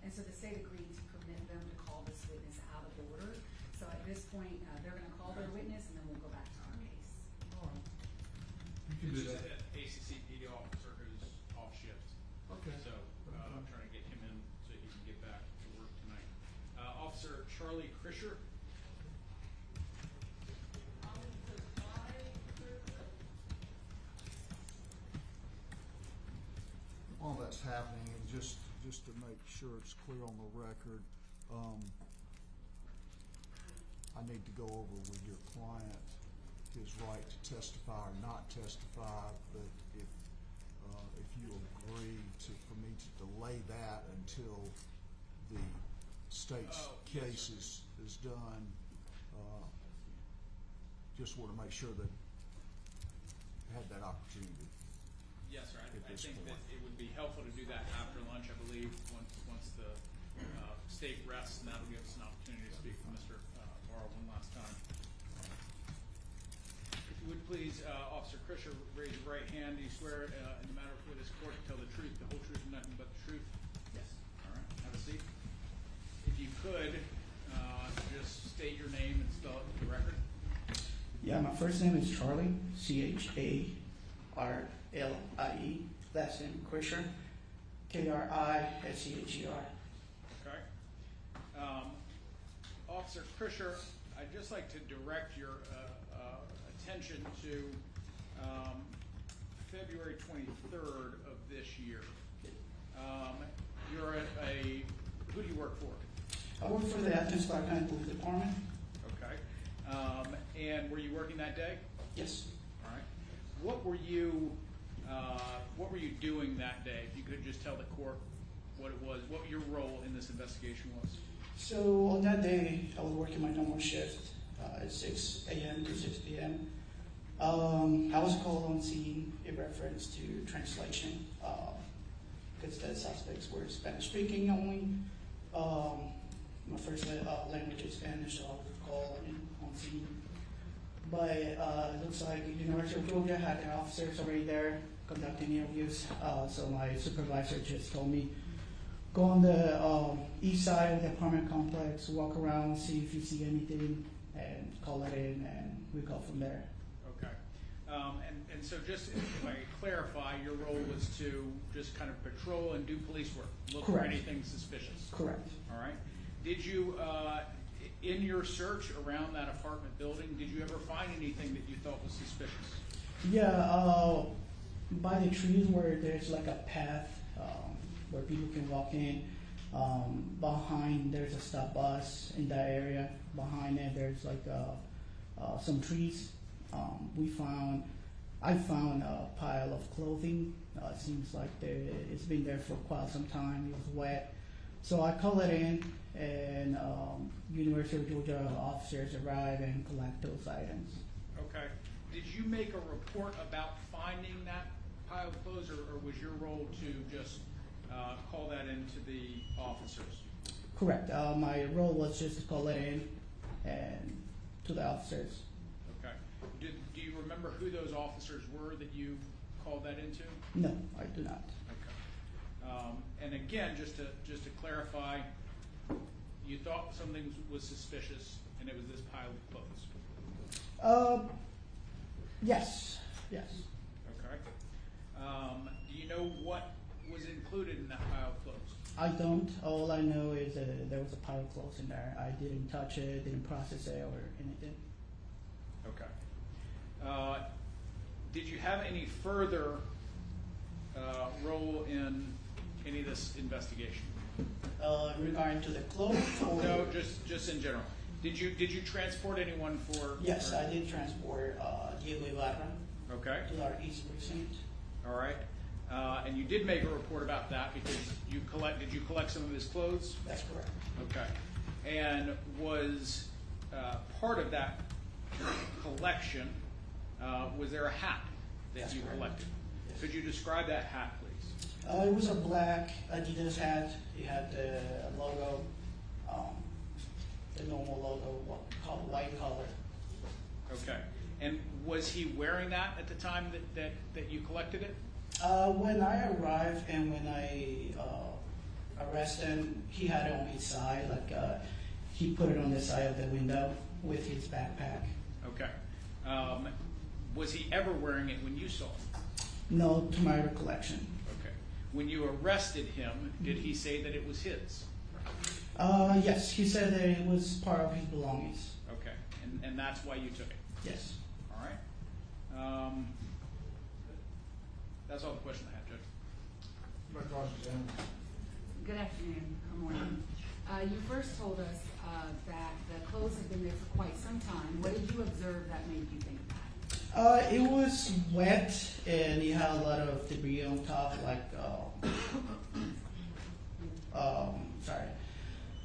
And so the state agreed to permit them to call this witness out of order. So at this point, they're going to call their witness, and then we'll go back to our case. You can do It's that. just an ACC PD officer who's off shift. Okay. So I'm trying to get him in so he can get back to work tonight. Officer Charlie Krischer. While that's happening, and just to make sure it's clear on the record, I need to go over with your client his right to testify or not testify, but if you agree for me to delay that until the state's case is done, just want to make sure that I had that opportunity. Yes, sir. I At this think that point. it would be helpful to do that after lunch, I believe, once the state rests, and that'll give us an opportunity to speak with Mr. Ibarra one last time. If you would please, Officer Krischer, raise your right hand. Do you swear in the matter before this court to tell the truth, the whole truth, and nothing but the truth? Yes. All right. Have a seat. If you could, just state your name and spell it for the record. Yeah, my first name is Charlie, C-H-A-R-L-I-E. Last name Kushner, K-R-I-S-C-H-E-R. Okay. Officer Krischer, I'd just like to direct your attention to February 23rd of this year. You're who do you work for? I work for the Athens Clark County Police Department. Okay. And were you working that day? Yes. All right. What were you doing that day? If you could just tell the court what it was, what your role in this investigation was. So on that day, I was working my normal shift at 6 a.m. to 6 p.m. I was called on scene in reference to translation because the suspects were Spanish speaking only. My first language is Spanish, so I was called on scene. But it looks like the University of Georgia had their officers already there conducting interviews. So my supervisor just told me, go on the east side of the apartment complex, walk around, see if you see anything, and call it in, and we go from there. Okay. And so just if I clarify, your role was to just kind of patrol and do police work, look for Correct. anything suspicious. Correct. All right. Did you, in your search around that apartment building, did you ever find anything that you thought was suspicious? Yeah, by the trees where there's like a path where people can walk in. Behind there's a stop bus in that area. Behind it there's like some trees. I found a pile of clothing. It seems like it's been there for quite some time. It was wet. So I call it in, and University of Georgia officers arrive and collect those items. Okay. Did you make a report about finding that pile of clothes, or was your role to just call that in to the officers? Correct. My role was just to call it in and to the officers. Okay. Do you remember who those officers were that you called that into? No, I do not. Okay. And again, just to clarify, you thought something was suspicious, and it was this pile of clothes. Yes. Yes. Okay. Do you know what was included in that pile of clothes? I don't. All I know is there was a pile of clothes in there. I didn't touch it, didn't process it, or anything. Okay. Did you have any further role in any of this investigation? Regarding to the clothes? Or No, just in general. Did you transport anyone for? Yes, I did transport Jose Ibarra Okay. to our East Precinct. All right. And you did make a report about that because did you collect some of his clothes? That's correct. Okay. And was part of that collection, was there a hat that That's you correct. collected? Yes. Could you describe that hat, please? It was a black Adidas hat. It had the logo, the normal logo, white color. Okay. And was he wearing that at the time that you collected it? When I arrived and when I arrest him, he had it on his side, he put it on the side of the window with his backpack. Okay. Was he ever wearing it when you saw him? No, to my recollection. Okay. When you arrested him, did he say that it was his? Yes, he said that it was part of his belongings. Okay. And that's why you took it? Yes. All right. That's all the question I have, Judge. Good afternoon, or morning. You first told us that the clothes have been there for quite some time. What did you observe that made you think that? It was wet and it had a lot of debris on top,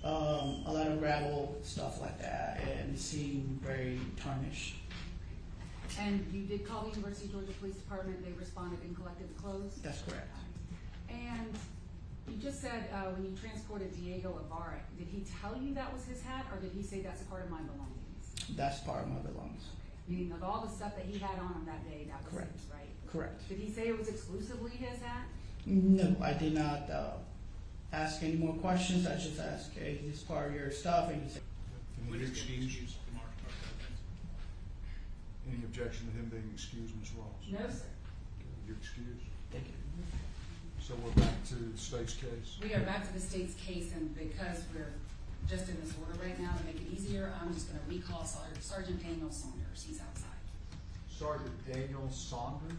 a lot of gravel, stuff like that, and it seemed very tarnished. And you did call the University of Georgia Police Department, they responded and collected the clothes? That's correct. And you just said when you transported Diego Ibarra, did he tell you that was his hat, or did he say that's part of my belongings? That's part of my belongings. Meaning of all the stuff that he had on him that day, that was Correct. his, right? Correct. Did he say it was exclusively his hat? No, I did not ask any more questions. I just asked, hey, is this part of your stuff? And he said, Can you excuse? Any objection to him being excused, Ms. Ross? No, sir. You're excused. thank you. So we're back to the state's case. We are back to the state's case, and because we're just in this order right now, to make it easier, I'm just going to recall Sergeant Daniel Saunders. He's outside. Sergeant Daniel Saunders.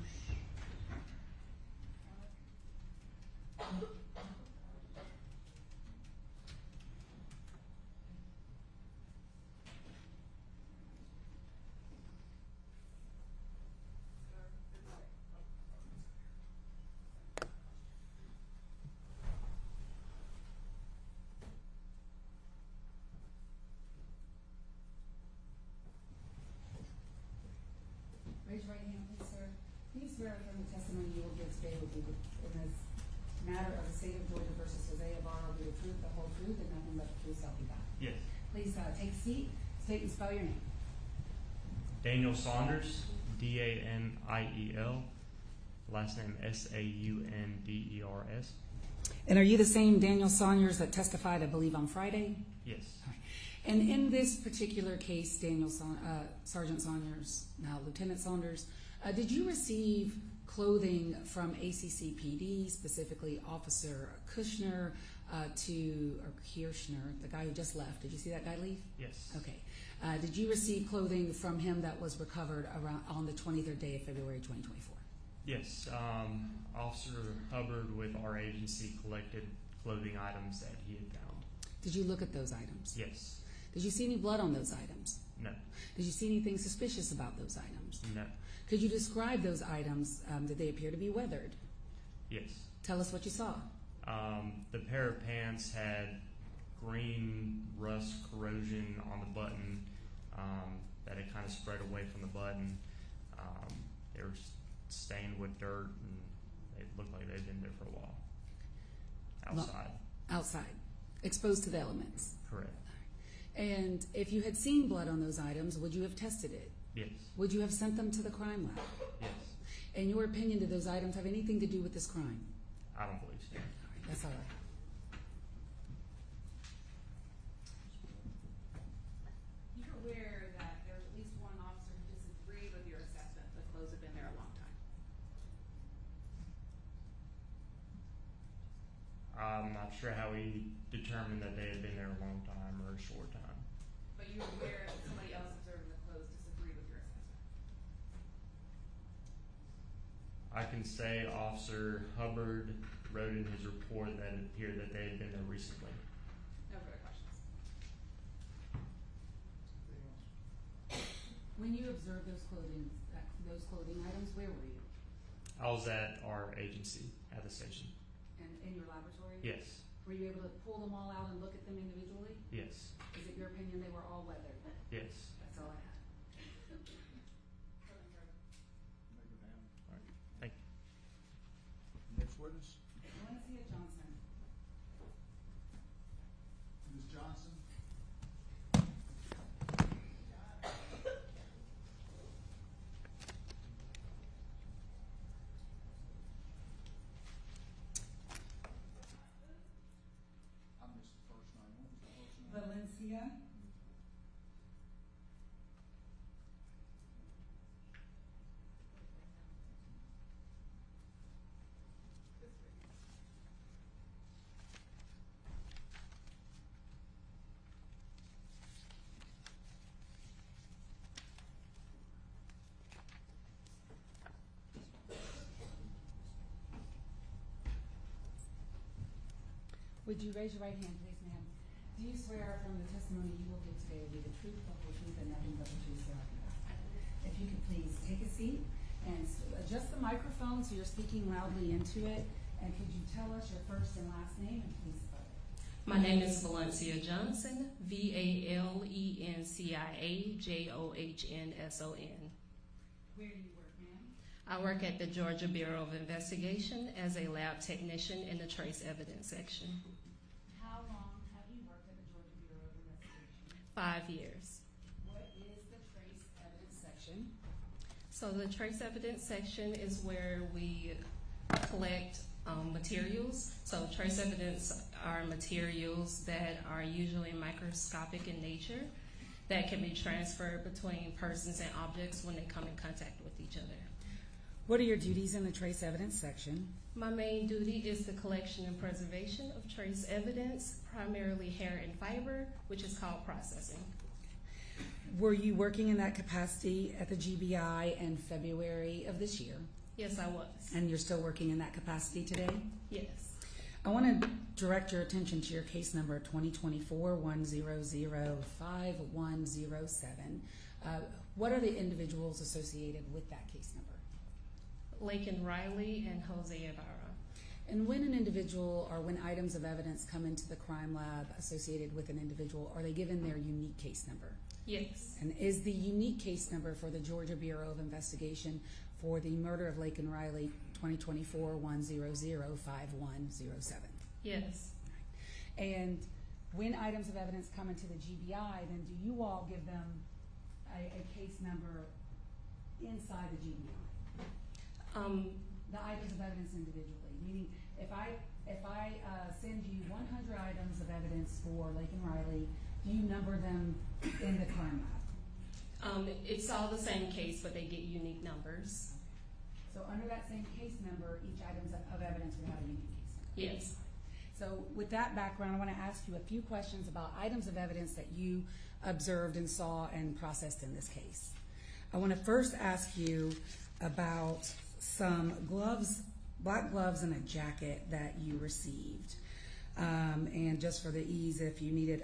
Raise your right hand, please, sir. Please swear affirm the testimony you will give today will be in this matter of the state of Georgia versus Jose Ibarra will be the truth, the whole truth, and nothing but the truth, so help you God. Yes. Please take a seat, state and spell your name. Daniel Saunders, Daniel. Last name Saunders. And are you the same Daniel Saunders that testified, I believe, on Friday? Yes. And in this particular case, Sergeant Saunders, now Lieutenant Saunders, did you receive clothing from ACCPD, specifically Officer Kushner, or Kirshner, the guy who just left? Did you see that guy leave? Yes. Okay. Did you receive clothing from him that was recovered on the 23rd day of February 2024? Yes. Officer Hubbard with our agency collected clothing items that he had found. Did you look at those items? Yes. Did you see any blood on those items? No. Did you see anything suspicious about those items? No. Could you describe those items? Did they appear to be weathered? Yes. Tell us what you saw. The pair of pants had green rust corrosion on the button that had kind of spread away from the button. They were stained with dirt, and they looked like they'd been there for a while. Outside. Outside. Exposed to the elements. Correct. And if you had seen blood on those items, would you have tested it? Yes. Would you have sent them to the crime lab? Yes. In your opinion, do those items have anything to do with this crime? I don't believe so. All right, that's all right. You're aware that there's at least one officer who disagreed with your assessment that clothes have been there a long time. I'm not sure how he determined that they had been there a long time or a short time. But you're aware that somebody else observing the clothes disagreed with your assessment. I can say Officer Hubbard wrote in his report that it appeared that they had been there recently. No further questions. When you observed those clothing items, where were you? I was at our agency at the station. And in your laboratory? Yes. Were you able to pull them all out and look at them individually? Yes. Is it your opinion they were all weathered? Yes. That's all I had. All right. Thank you. Next witness, Valencia Johnson. Ms. Johnson. Would you raise your right hand, please, ma'am? Do you swear from the testimony you will give today will be the truth, the whole truth, and nothing but the truth, so help you God? If you could please take a seat and adjust the microphone so you're speaking loudly into it. And could you tell us your first and last name, and please spell it? My name is Valencia Johnson, Valencia Johnson. Where do you work, ma'am? I work at the Georgia Bureau of Investigation as a lab technician in the trace evidence section. How long have you worked at the Georgia Bureau of Investigation? 5 years. What is the trace evidence section? So the trace evidence section is where we collect materials. So trace evidence are materials that are usually microscopic in nature that can be transferred between persons and objects when they come in contact with each other. What are your duties in the trace evidence section? My main duty is the collection and preservation of trace evidence, primarily hair and fiber, which is called processing. Were you working in that capacity at the GBI in February of this year? Yes, I was. And you're still working in that capacity today? Yes. I want to direct your attention to your case number 2024-1005107. What are the individuals associated with that case number? Laken Riley and Jose Ibarra. And when an individual or when items of evidence come into the crime lab associated with an individual, are they given their unique case number? Yes. And is the unique case number for the Georgia Bureau of Investigation for the murder of Laken Riley 2024-1005107? Yes. And when items of evidence come into the GBI, then do you all give them a case number inside the GBI? The items of evidence individually, meaning if I send you 100 items of evidence for Laken Riley, do you number them in the crime lab? It's all the same case, but they get unique numbers. So under that same case number, each item of evidence would have a unique case number? Yes. So with that background, I want to ask you a few questions about items of evidence that you observed and saw and processed in this case. I want to first ask you about some gloves, black gloves and a jacket that you received. And just for the ease, if you needed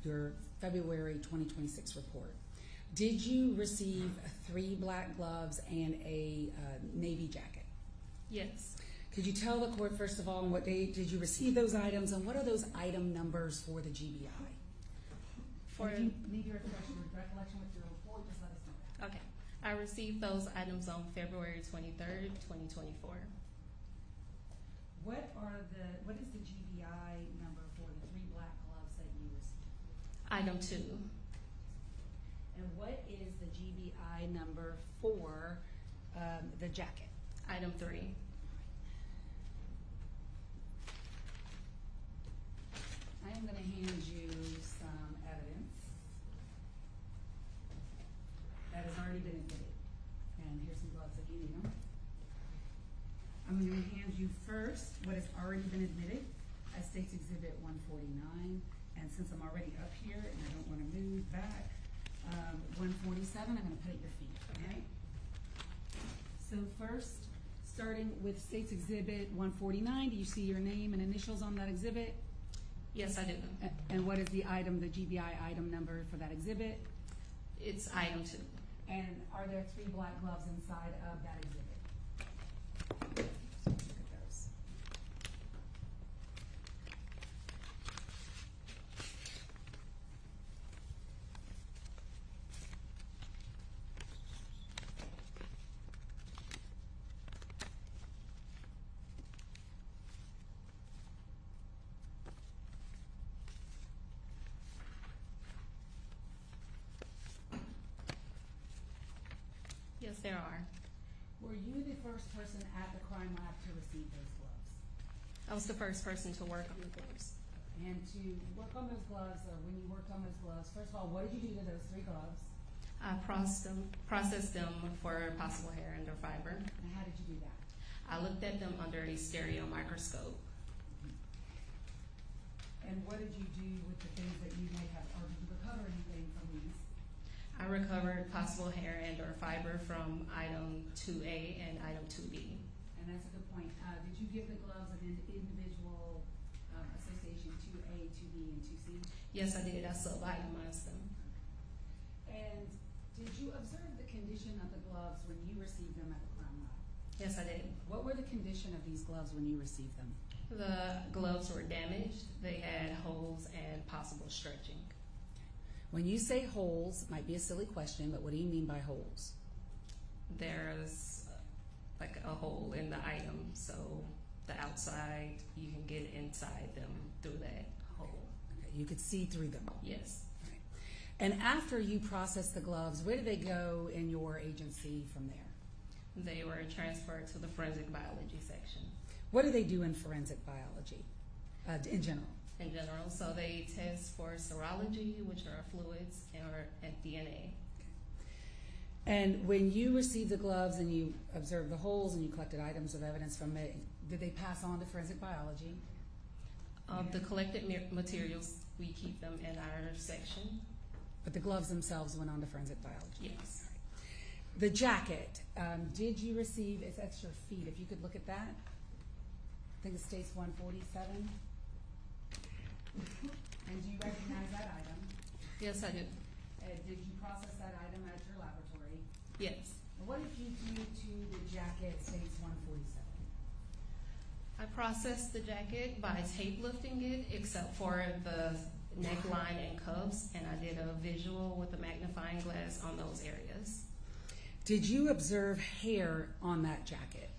your February 2026 report. Did you receive 3 black gloves and a navy jacket? Yes. Could you tell the court, first of all, on what date did you receive those items, and what are those item numbers for the GBI? If you need your recollection with your report, just let us know. Okay. I received those items on February 23rd, 2024. What is the GBI number for the 3 black gloves that you received? Item 2. And what is the GBI number for the jacket? Item 3. I am going to hand you some evidence that has already been admitted. And here's some gloves if you need them. I'm going to hand you first what has already been admitted as State's Exhibit 149. And since I'm already up here and I don't want to move back, 147, I'm going to put at your feet, okay? So first, starting with State's Exhibit 149, do you see your name and initials on that exhibit? Yes, I do. And what is the item, the GBI item number for that exhibit? It's item 2. And are there 3 black gloves inside of that exhibit? Look at those. Yes, there are. Were you the first person at the crime lab to receive those gloves? I was the first person to work on the gloves. And to work on those gloves, or when you worked on those gloves, first of all, what did you do to those 3 gloves? I processed them for possible hair and or fiber. And how did you do that? I looked at them under a stereo microscope. And what did you do with the things that you may have, or did you recover anything from these? I recovered possible hair and or fiber from item 2A and item 2B. And that's a good point. Did you give the gloves an individual association Yes, I did. I sub-itemized them. And did you observe the condition of the gloves when you received them at the crime lab? Yes, I did. What were the condition of these gloves when you received them? The gloves were damaged. They had holes and possible stretching. When you say holes, might be a silly question, but what do you mean by holes? There's like a hole in the item, so the outside, you can get inside them through that hole. Okay, you could see through them. Yes. Right. And after you processed the gloves, where did they go in your agency from there? They were transferred to the forensic biology section. What do they do in forensic biology in general? In general, so they test for serology, which are fluids, or at DNA. And when you received the gloves and you observed the holes and you collected items of evidence from it, did they pass on to forensic biology? The collected materials, we keep them in our section. But the gloves themselves went on to forensic biology? Yes. The jacket, did you receive, it's at your feet, if you could look at that. I think it states 147. And do you recognize that item? Yes, I do. Did you process that item at your laboratory? Yes. And what did you do to the jacket states 147? I processed the jacket by tape lifting it, except for the neckline and cuffs, and I did a visual with a magnifying glass on those areas. Did you observe hair on that jacket?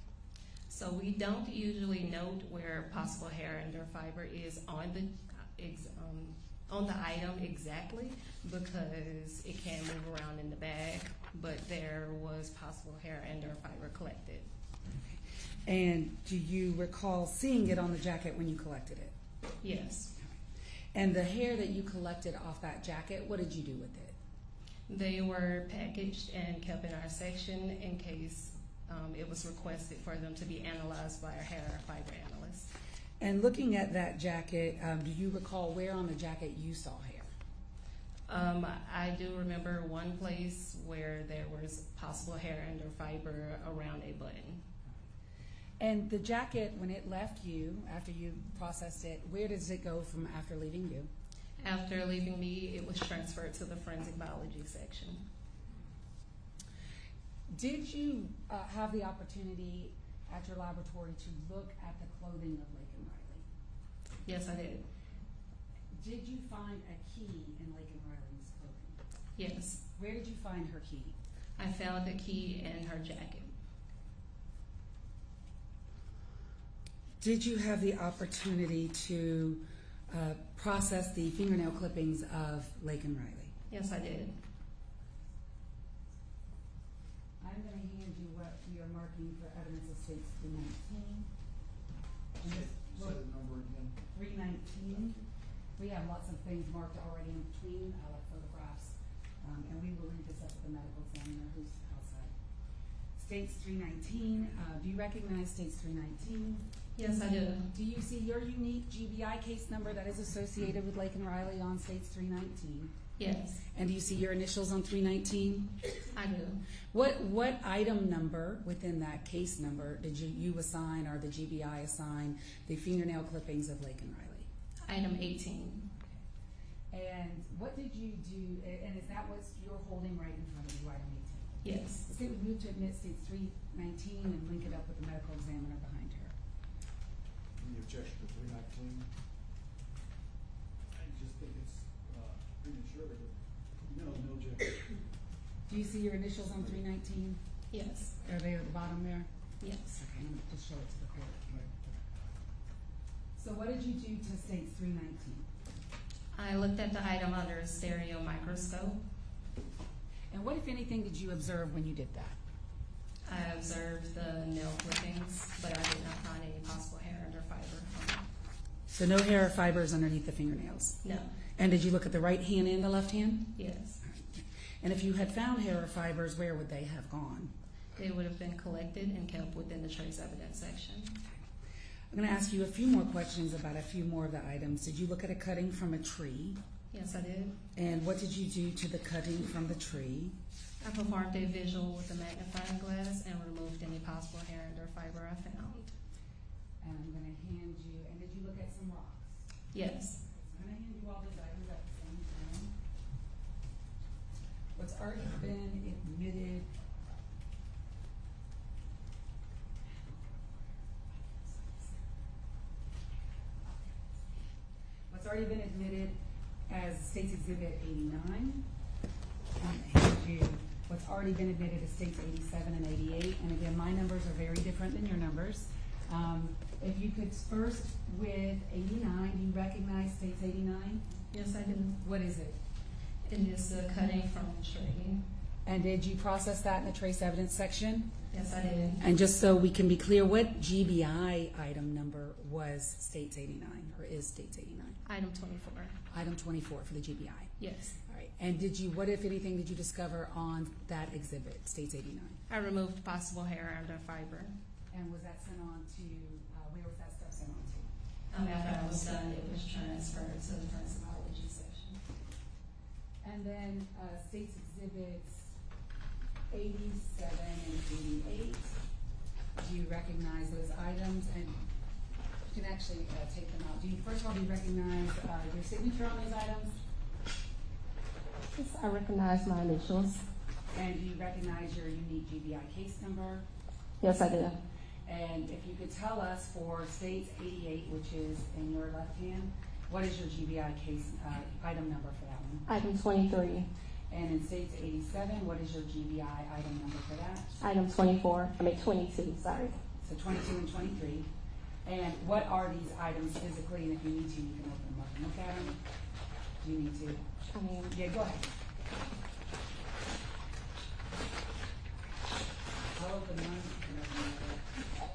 So we don't usually note where possible hair and or fiber is on the item exactly, because it can move around in the bag, but there was possible hair and or fiber collected. And do you recall seeing it on the jacket when you collected it? Yes. And the hair that you collected off that jacket, what did you do with it? They were packaged and kept in our section in case it was requested for them to be analyzed by a hair or fiber analyst. And looking at that jacket, do you recall where on the jacket you saw hair? I do remember one place where there was possible hair and or fiber around a button. And the jacket, when it left you, after you processed it, where does it go from after leaving you? After leaving me, it was transferred to the forensic biology section. Did you have the opportunity at your laboratory to look at the clothing of Laken Riley? Yes, I did. Did you find a key in Laken Riley's clothing? Yes. Where did you find her key? I found the key in her jacket. Did you have the opportunity to process the fingernail clippings of Laken Riley? Yes, I did. I'm going to hand you what we are marking for evidence of states 319. Say the number again. 319. We have lots of things marked already in between, like photographs, and we will link this up with the medical examiner who's outside. States 319. Do you recognize states 319? Yes, I do. Do you see your unique GBI case number that is associated with Laken Riley on states 319? Yes. And do you see your initials on 319? I do. What item number within that case number did you assign, or the GBI assign, the fingernail clippings of Laken Riley? Item 18. And what did you do, and is that what you're holding right in front of you, item 18? Yes. The state would move to admit states 319 and link it up with the medical examiner behind her. Any objection to 319? I just think it's premature, but no objection. Do you see your initials on 319? Yes. Are they at the bottom there? Yes. Okay, I'm going to just show it to the court. So what did you do to states 319? I looked at the item under a stereo microscope. And what, if anything, did you observe when you did that? I observed the nail clippings, but I did not find any possible hair under fiber. So no hair or fibers underneath the fingernails? No. And did you look at the right hand and the left hand? Yes. And if you had found hair or fibers, where would they have gone? They would have been collected and kept within the trace evidence section. I'm going to ask you a few more questions about a few more of the items. Did you look at a cutting from a tree? Yes, I did. And what did you do to the cutting from the tree? I performed a visual with a magnifying glass and removed any possible hair and or fiber I found. And I'm going to hand you, and did you look at some rocks? Yes. I'm going to hand you all these items up already been admitted as State's Exhibit 89. And you, what's already been admitted as States 87 and 88. And again, my numbers are very different than your numbers. If you could first with 89, do you recognize States 89? Yes, I do. What is it? It is a cutting from shredding. And did you process that in the trace evidence section? Yes, I did. And just so we can be clear, what GBI item number was States 89 or is States 89? Item 24. Item 24 for the GBI. Yes. All right. And did you, what if anything did you discover on that exhibit, States 89? I removed possible hair under fiber. And was that sent on to, where was that stuff sent on to? After I was done, it was transferred to the forensic biology section. And then States Exhibits 87 and 88. Do you recognize those items? And you can actually take them out. Do you, first of all, do you recognize your signature on those items? Yes, I recognize my initials. And do you recognize your unique GBI case number? Yes, I do. And if you could tell us for States 88, which is in your left hand, what is your GBI case item number for that one? Item 23. And in States 87, what is your GBI item number for that? Item 24. I mean 22, sorry. So 22 and 23. And what are these items physically? And if you need to, you can open them up and look at them. Do you need to? I mean, Yeah, go ahead. I'll open one. You can open the other.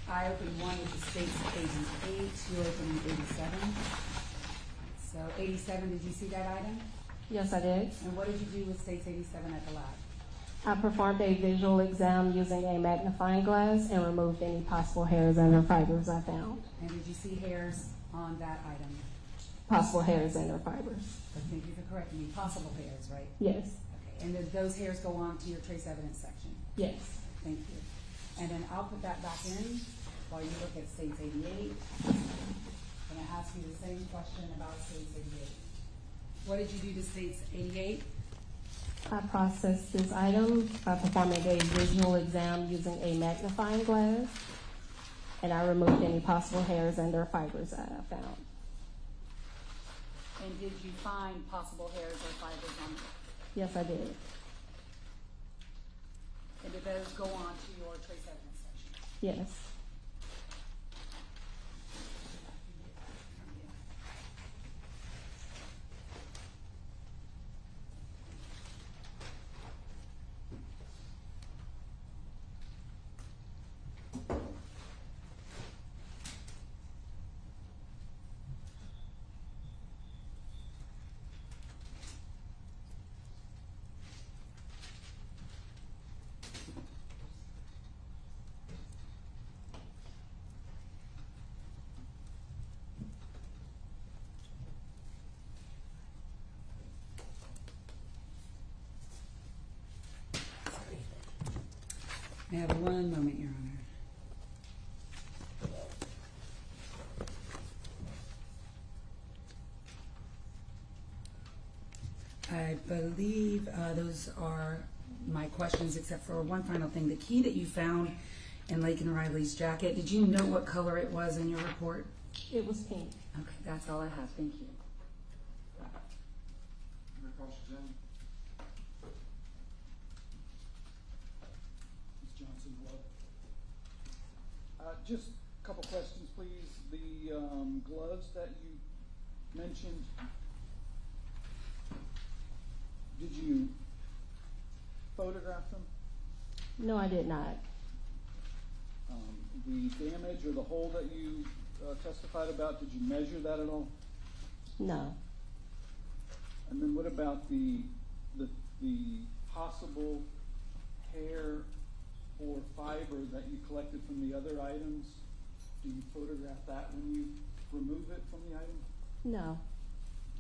I opened one with the States 88, you opened 87. So 87, did you see that item? yes, I did. And what did you do with States 87 at the lab? I performed a visual exam using a magnifying glass and removed any possible hairs and or fibers I found. And did you see hairs on that item? Possible hairs and or fibers. Thank you for correcting me. Possible hairs, right? Yes. Okay. And did those hairs go on to your trace evidence section? Yes. Thank you. And then I'll put that back in while you look at States 88. I'm going to ask you the same question about States 88. What did you do to States 88? I processed this item by performing a visual exam using a magnifying glass, and I removed any possible hairs and or fibers I found. And did you find possible hairs or fibers on it? Yes, I did. And did those go on to your trace evidence section? Yes. May I have one moment, Your Honor. I believe those are my questions, except for one final thing. The key that you found in Laken Riley's jacket, did you know what color it was in your report? It was pink. Okay, that's all I have. Thank you. Johnson, hello. Just a couple questions, please. The gloves that you mentioned, did you photograph them? No, I did not. The damage or the hole that you testified about, did you measure that at all? No. And then what about the possible hair or fiber that you collected from the other items? Do you photograph that when you remove it from the item? No.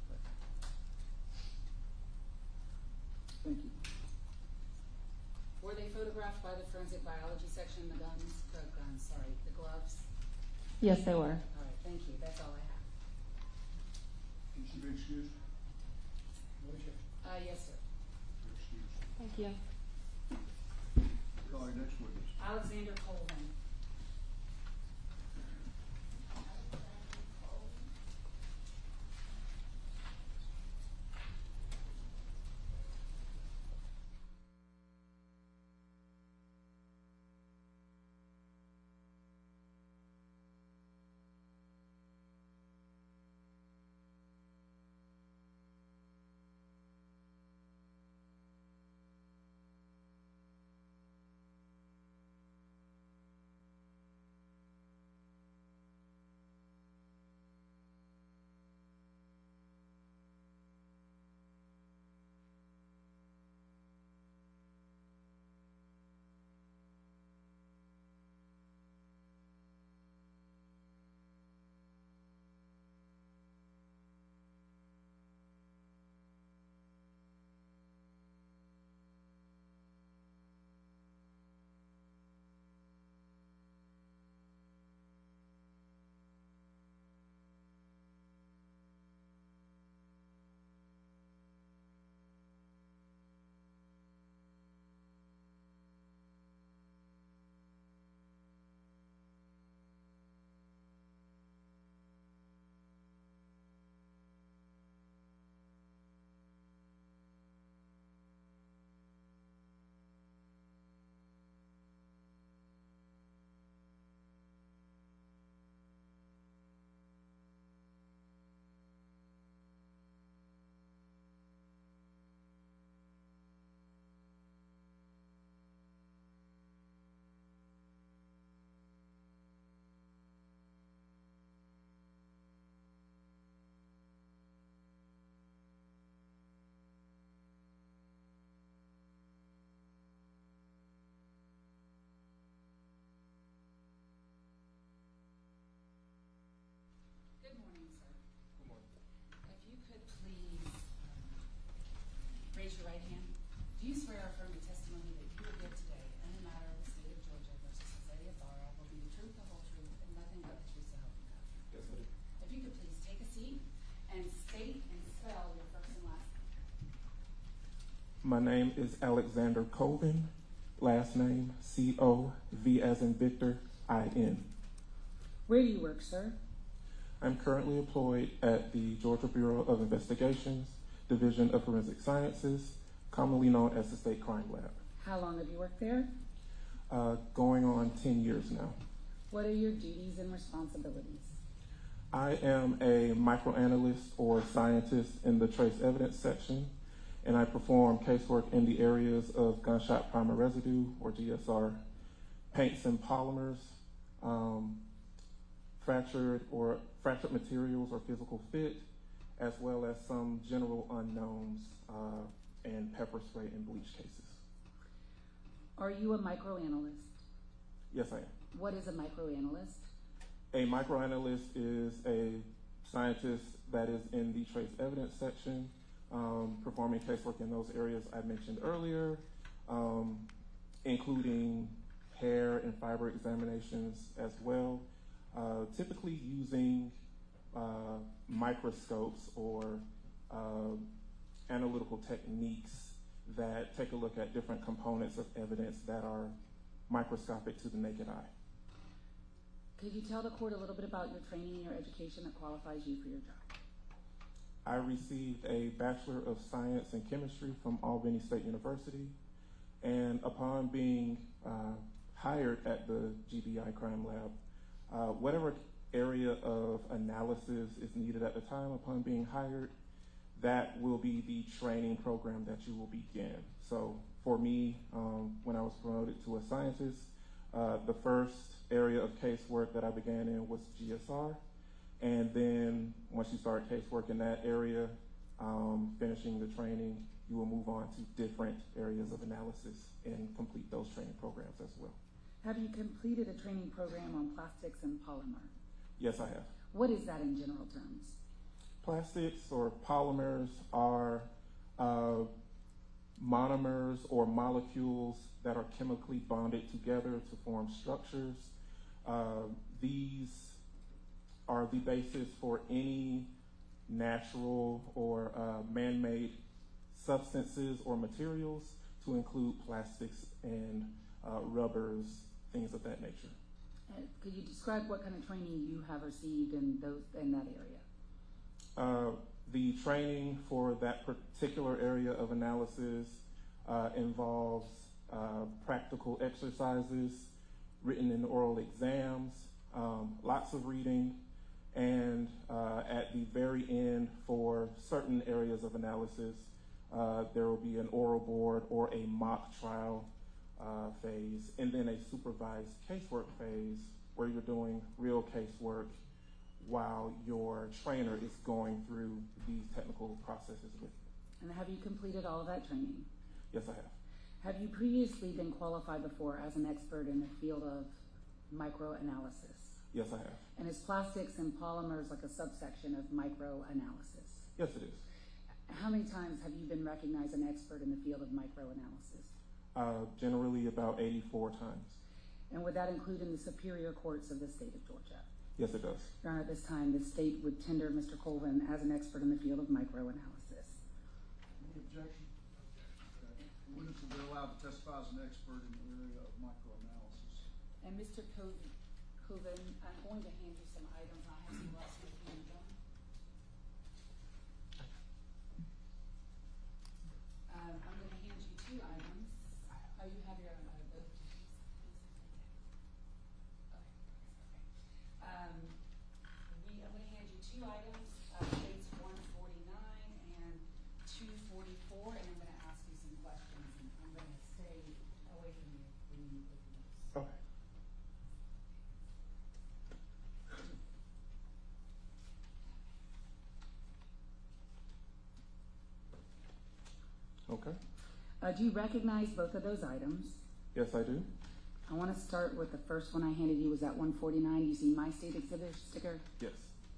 Okay. Thank you. Were they photographed by the forensic biology section, the gloves? Yes, they were. All right, thank you. That's all I have. You should be excused. Thank you. Call your next witness. Alexander Colvin. Good morning, sir. Good morning. If you could please raise your right hand. Do you swear or affirm the testimony that you will give today in the matter of the state of Georgia versus Jose Ibarra will be the truth, the whole truth, and nothing but the truth, so help you God? Yes, I do. If you could please take a seat and state and spell your first and last name. My name is Alexander Covin, last name C-O-V as in Victor, I-N. Where do you work, sir? I'm currently employed at the Georgia Bureau of Investigations, Division of Forensic Sciences, commonly known as the State Crime Lab. How long have you worked there? Going on 10 years now. What are your duties and responsibilities? I am a microanalyst or scientist in the trace evidence section, and I perform casework in the areas of gunshot primer residue, or GSR, paints and polymers, fractured materials or physical fit, as well as some general unknowns and pepper spray and bleach cases. Are you a microanalyst? Yes, I am. What is a microanalyst? A microanalyst is a scientist that is in the trace evidence section, performing casework in those areas I mentioned earlier, including hair and fiber examinations as well, typically using microscopes or analytical techniques that take a look at different components of evidence that are microscopic to the naked eye. Could you tell the court a little bit about your training and your education that qualifies you for your job? I received a Bachelor of Science in Chemistry from Albany State University, and upon being hired at the GBI Crime Lab, whatever area of analysis is needed at the time upon being hired, that will be the training program that you will begin. So for me, when I was promoted to a scientist, the first area of casework that I began in was GSR. And then once you start casework in that area, finishing the training, you will move on to different areas of analysis and complete those training programs as well. Have you completed a training program on plastics and polymer? Yes, I have. What is that in general terms? Plastics or polymers are monomers or molecules that are chemically bonded together to form structures. These are the basis for any natural or man-made substances or materials to to include plastics and rubbers, things of that nature. Could you describe what kind of training you have received in that area? The training for that particular area of analysis involves practical exercises, written and oral exams, lots of reading, and at the very end, for certain areas of analysis, there will be an oral board or a mock trial phase, and then a supervised casework phase where you're doing real casework while your trainer is going through these technical processes with you. And have you completed all of that training? Yes, I have. Have you previously been qualified before as an expert in the field of microanalysis? Yes, I have. And is plastics and polymers like a subsection of microanalysis? Yes, it is. How many times have you been recognized an expert in the field of microanalysis? Generally about 84 times. And would that include in the superior courts of the state of Georgia? Yes, it does. Your Honor, at this time, the state would tender Mr. Covin as an expert in the field of microanalysis. Any objection? The witness will be allowed to testify as an expert in the area of microanalysis. And Mr. Covin, I'm going to hand you some items. I have some lots of them. I'm going to hand you 2 items. Oh, you have your own both. I'm going to hand you 2 items, dates 149 and 244, and I'm going to ask you some questions, and I'm going to stay away from you when you look at those. Okay. Okay. Do you recognize both of those items? Yes, I do. I want to start with the first one I handed you. Was that 149? You see my state exhibit sticker? Yes.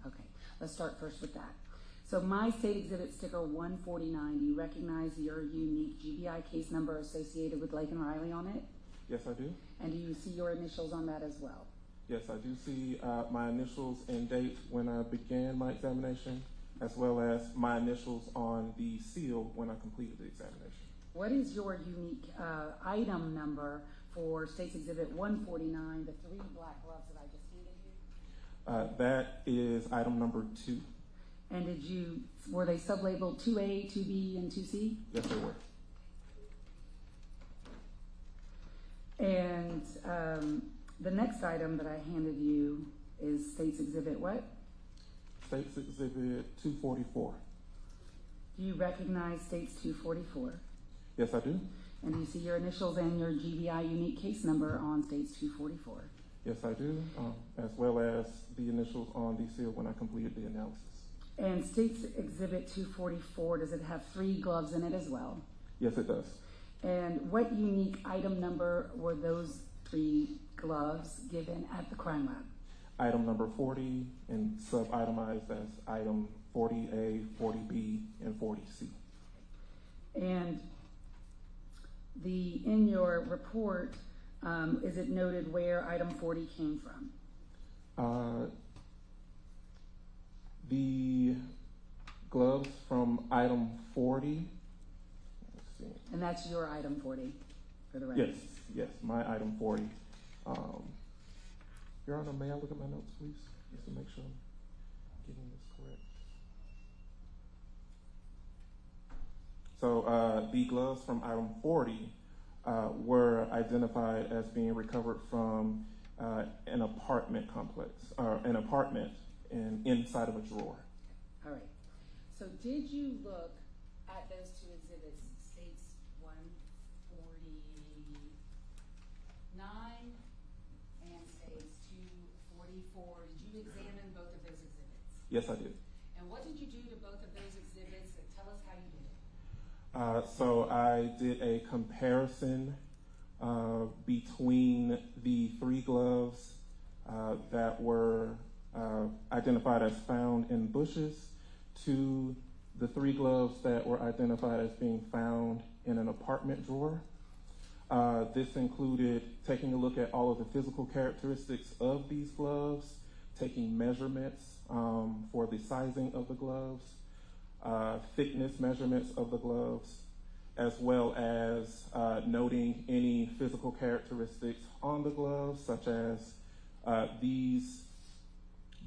Okay, let's start first with that. So my state exhibit sticker 149, do you recognize your unique GBI case number associated with Laken Riley on it? Yes, I do. And do you see your initials on that as well? Yes, I do see my initials and date when I began my examination, as well as my initials on the seal when I completed the examination. What is your unique item number for State's Exhibit 149, the 3 black gloves that I just handed you? That is item number 2. And were they sublabeled 2A, 2B, and 2C? Yes, they were. And the next item that I handed you is State's Exhibit what? State's Exhibit 244. Do you recognize State's 244? Yes, I do. And do you see your initials and your GBI unique case number on State's 244? Yes, I do, as well as the initials on the seal when I completed the analysis. And State's Exhibit 244, does it have 3 gloves in it as well? Yes, it does. And what unique item number were those 3 gloves given at the crime lab? Item number 40 and sub-itemized as item 40A, 40B, and 40C. And in your report, is it noted where item 40 came from? The gloves from item 40. Let's see. And that's your item 40 for the record? Yes, my item 40. Your Honor, may I look at my notes, please, just to make sure I'm getting this correct? So the gloves from item 40 were identified as being recovered from an apartment complex, or an apartment inside of a drawer. All right. So did you look at those 2 exhibits, States 149 and States 244? Did you examine both of those exhibits? Yes, I did. And what did you do to both of those exhibits? Tell us how you did it. So I did a comparison between the 3 gloves that were identified as found in bushes to the 3 gloves that were identified as being found in an apartment drawer. This included taking a look at all of the physical characteristics of these gloves, taking measurements for the sizing of the gloves, thickness measurements of the gloves, as well as noting any physical characteristics on the gloves, such as these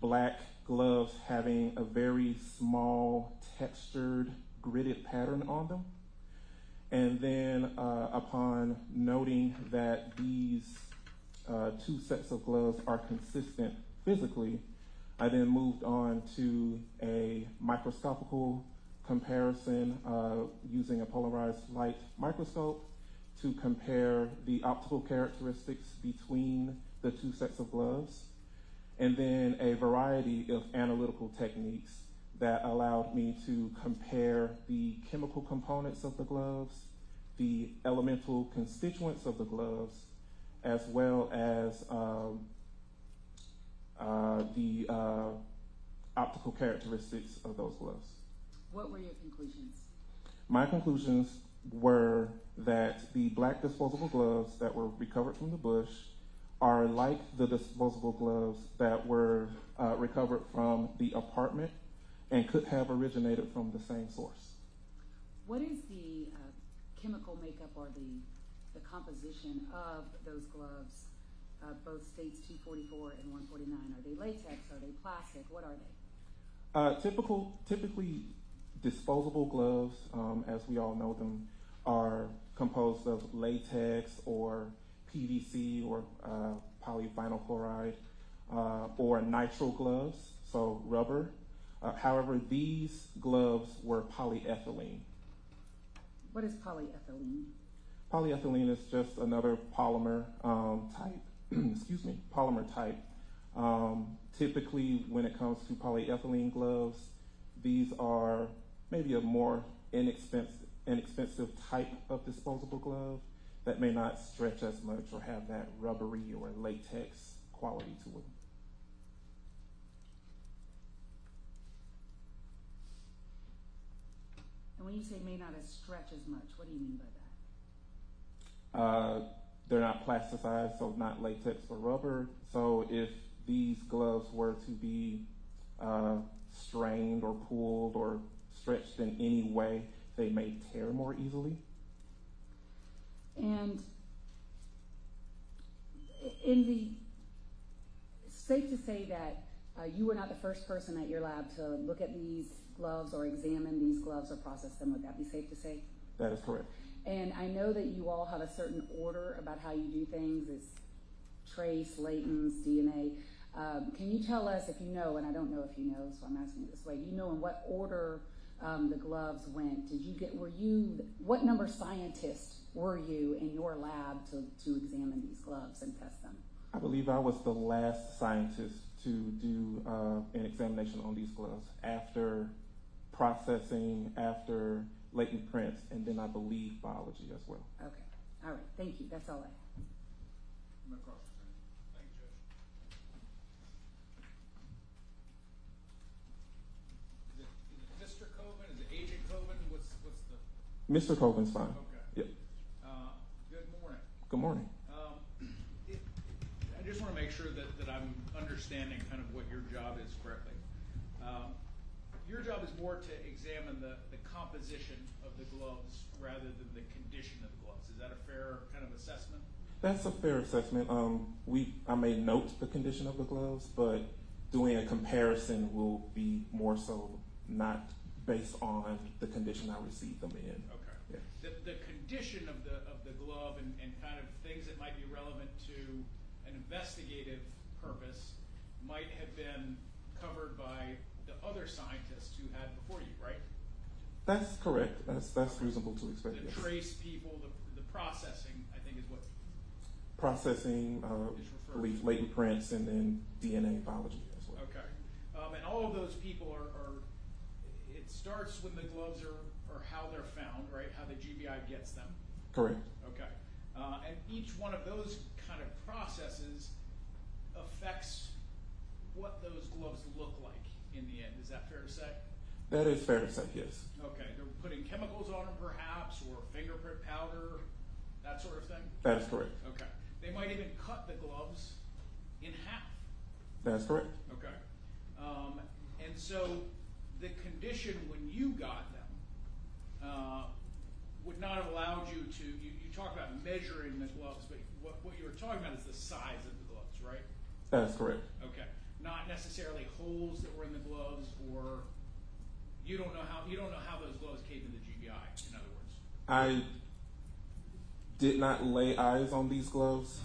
black gloves having a very small textured gridded pattern on them. And then upon noting that these two sets of gloves are consistent physically, I then moved on to a microscopical comparison using a polarized light microscope to compare the optical characteristics between the two sets of gloves, and then a variety of analytical techniques that allowed me to compare the chemical components of the gloves, the elemental constituents of the gloves, as well as the optical characteristics of those gloves. What were your conclusions? My conclusions were that the black disposable gloves that were recovered from the bush are like the disposable gloves that were recovered from the apartment and could have originated from the same source. What is the chemical makeup or the composition of those gloves, both states 244 and 149? Are they latex? Are they plastic? What are they? Typically, disposable gloves, as we all know them, are composed of latex or PVC or polyvinyl chloride or nitrile gloves, so rubber. However, these gloves were polyethylene. What is polyethylene? Polyethylene is just another polymer type. Excuse me, polymer type. Typically, when it comes to polyethylene gloves, these are maybe a more inexpensive type of disposable glove that may not stretch as much or have that rubbery or latex quality to it. And when you say may not stretch as much, what do you mean by that? They're not plasticized, so not latex or rubber. So if these gloves were to be strained or pulled or stretched in any way, they may tear more easily. And safe to say that you were not the first person at your lab to look at these gloves or examine these gloves or process them. Would that be safe to say? That is correct. And I know that you all have a certain order about how you do things. It's trace, Slayton's, DNA. Can you tell us if you know, and I don't know if you know, so I'm asking it this way, do you know in what order the gloves went? What number scientist were you in your lab to examine these gloves and test them? I believe I was the last scientist to do an examination on these gloves after processing, after latent prints, and then I believe biology as well. Okay. All right. Thank you. That's all I have. Thank you, Judge. Is it Mr. Covin? Is it Agent Covin? What's the? Mr. Covin's fine. Okay. Yep. Good morning. Good morning. I just want to make sure that I'm understanding kind of what your job is correctly. Your job is more to examine the composition of the gloves rather than the condition of the gloves. Is that a fair kind of assessment? That's a fair assessment. I may note the condition of the gloves, but doing a comparison will be more so not based on the condition I received them in. Okay. Yeah. The condition of the glove and kind of things that might be relevant to an investigative purpose might have been covered by the other scientists who had before you, right? That's correct. That's reasonable to expect. The yes. trace people, the processing, I think is what Processing, believe latent prints, and then DNA biology as well. Okay. And all of those people are it starts when the gloves are how they're found, right? How the GBI gets them. Correct. Okay. And each one of those kind of processes affects what those gloves look like in the end. Is that fair to say? That is fair to say, yes. Okay. They're putting chemicals on them perhaps, or fingerprint powder, that sort of thing? That is correct. Okay. They might even cut the gloves in half. That's correct. Okay. And so the condition when you got them would not have measuring the gloves, but what you were talking about is the size of the gloves, right? That's correct. Okay. Not necessarily holes that were in the gloves, or you don't know how those gloves came in the GBI, in other words. I did not lay eyes on these gloves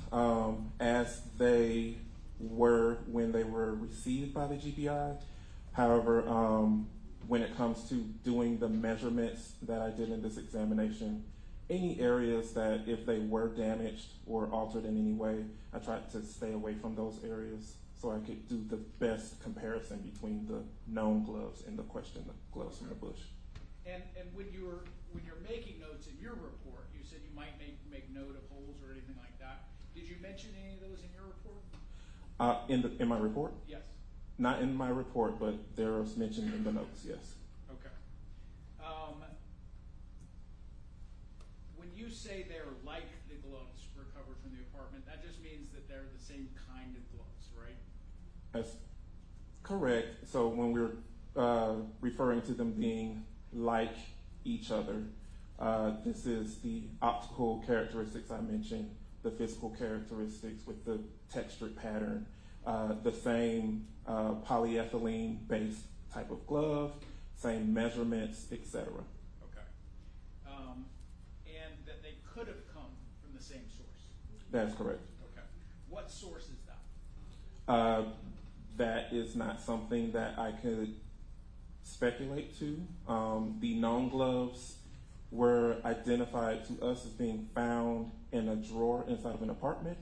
as they were when they were received by the GBI. However, when it comes to doing the measurements that I did in this examination, any areas that if they were damaged or altered in any way, I tried to stay away from those areas so I could do the best comparison between the known gloves and the questioned gloves from the bush. And when you're making notes in your report, you said you might make note of holes or anything like that. Did you mention any of those in your report? In my report? Yes. Not in my report, but there was mentioned in the notes, yes. Okay. When you say they're like the gloves recovered from the apartment, that just means that they're the same kind of gloves, right? That's correct. So when we're referring to them being like each other, this is the optical characteristics I mentioned, the physical characteristics with the textured pattern, the same polyethylene-based type of glove, same measurements, etc. Okay. And that they could have come from the same source? That's correct. Okay. What source is that? That is not something that I could speculate to. The known gloves were identified to us as being found in a drawer inside of an apartment.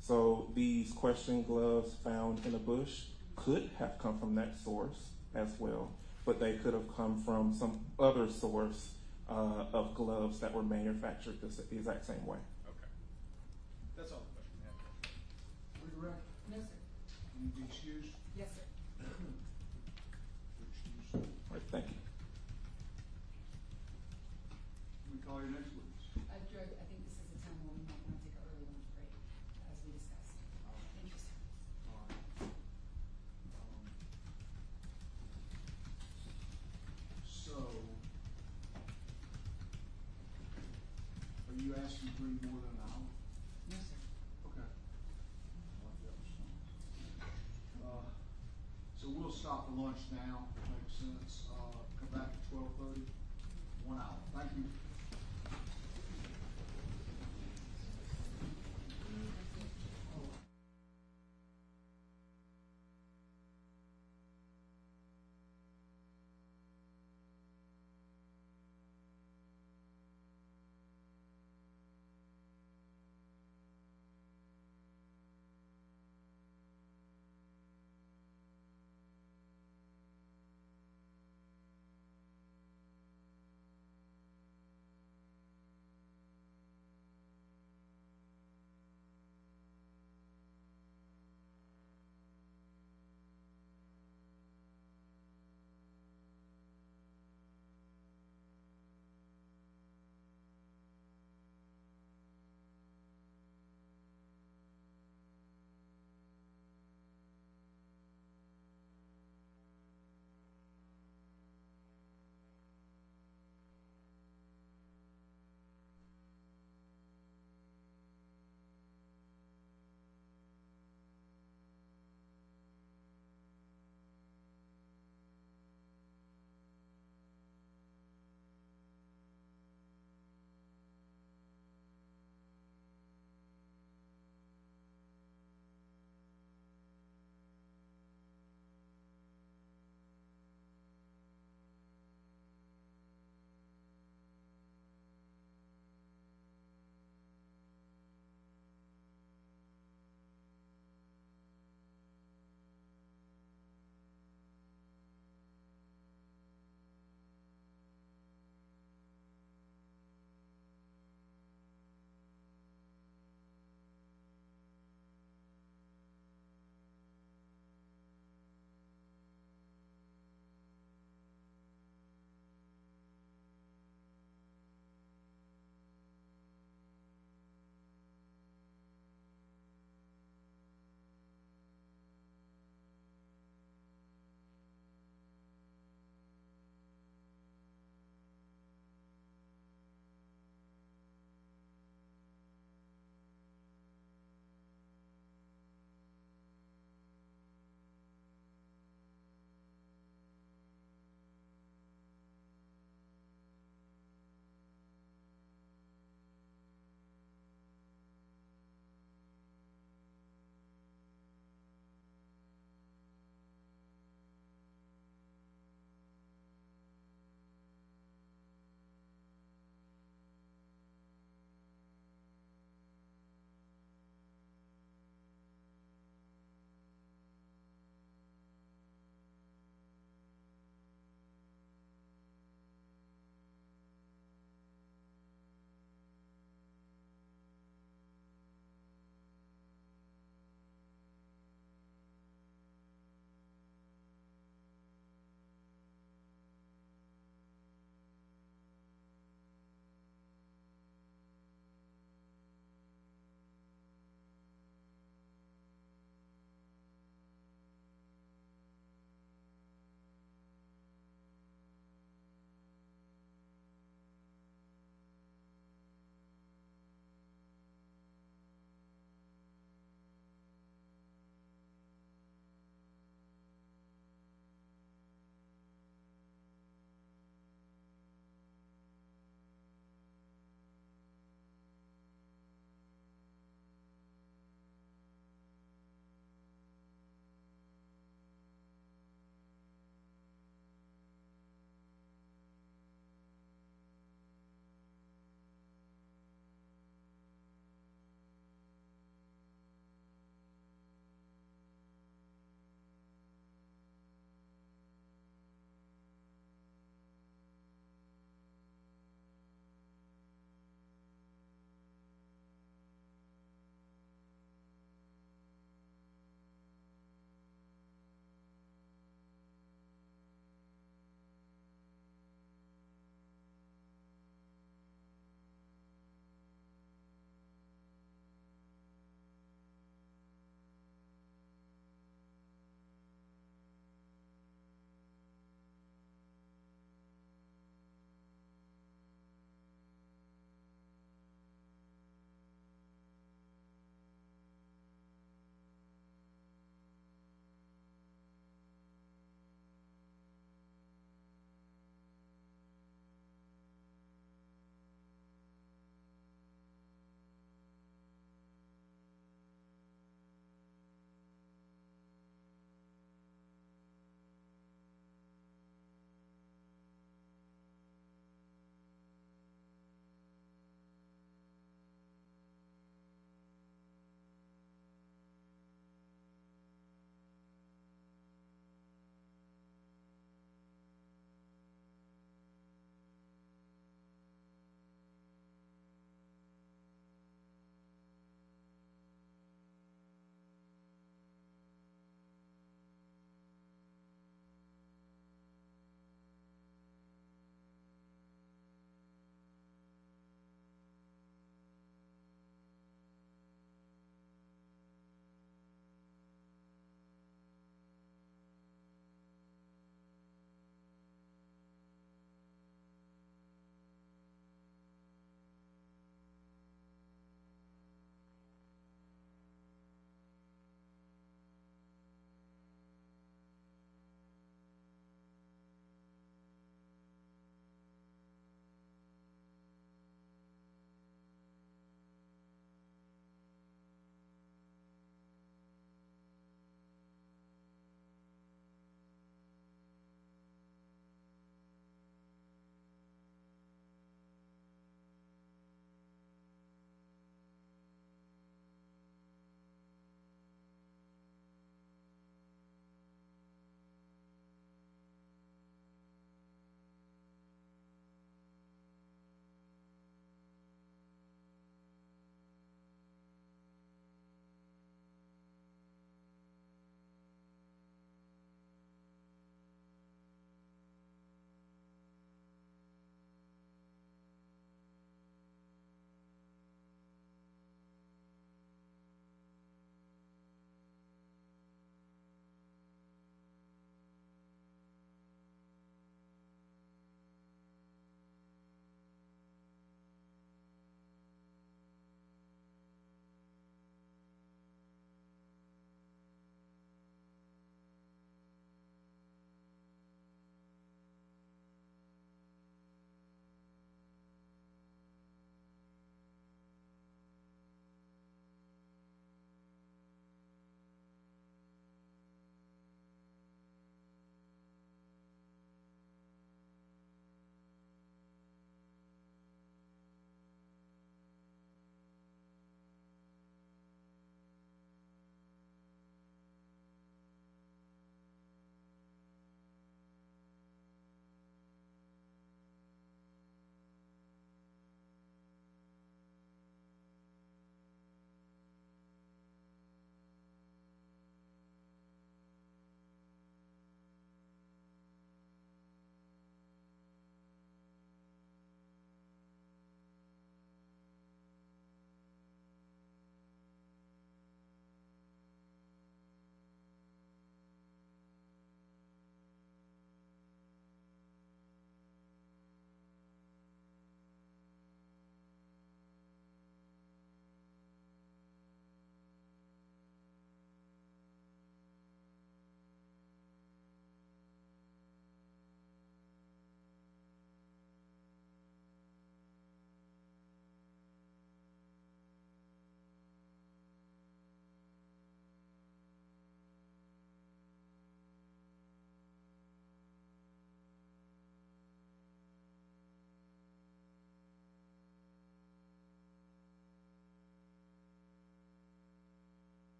So these question gloves found in a bush could have come from that source as well, but they could have come from some other source of gloves that were manufactured the exact same way. Okay. That's all the question I have. Are you correct? No, sir. Can you be excused? Yes, sir. Excused. All right, thank you. Can we call your next witness? Judge, I think this is the time when we might want to take an early lunch break, as we discussed. Thank you, sir. All right. So, are you asking for any more than an hour? No, sir. Okay. I like that response. So we'll stop the lunch now, makes sense. Come back at 12:30, 1 hour. Thank you.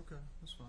Okay, that's fine.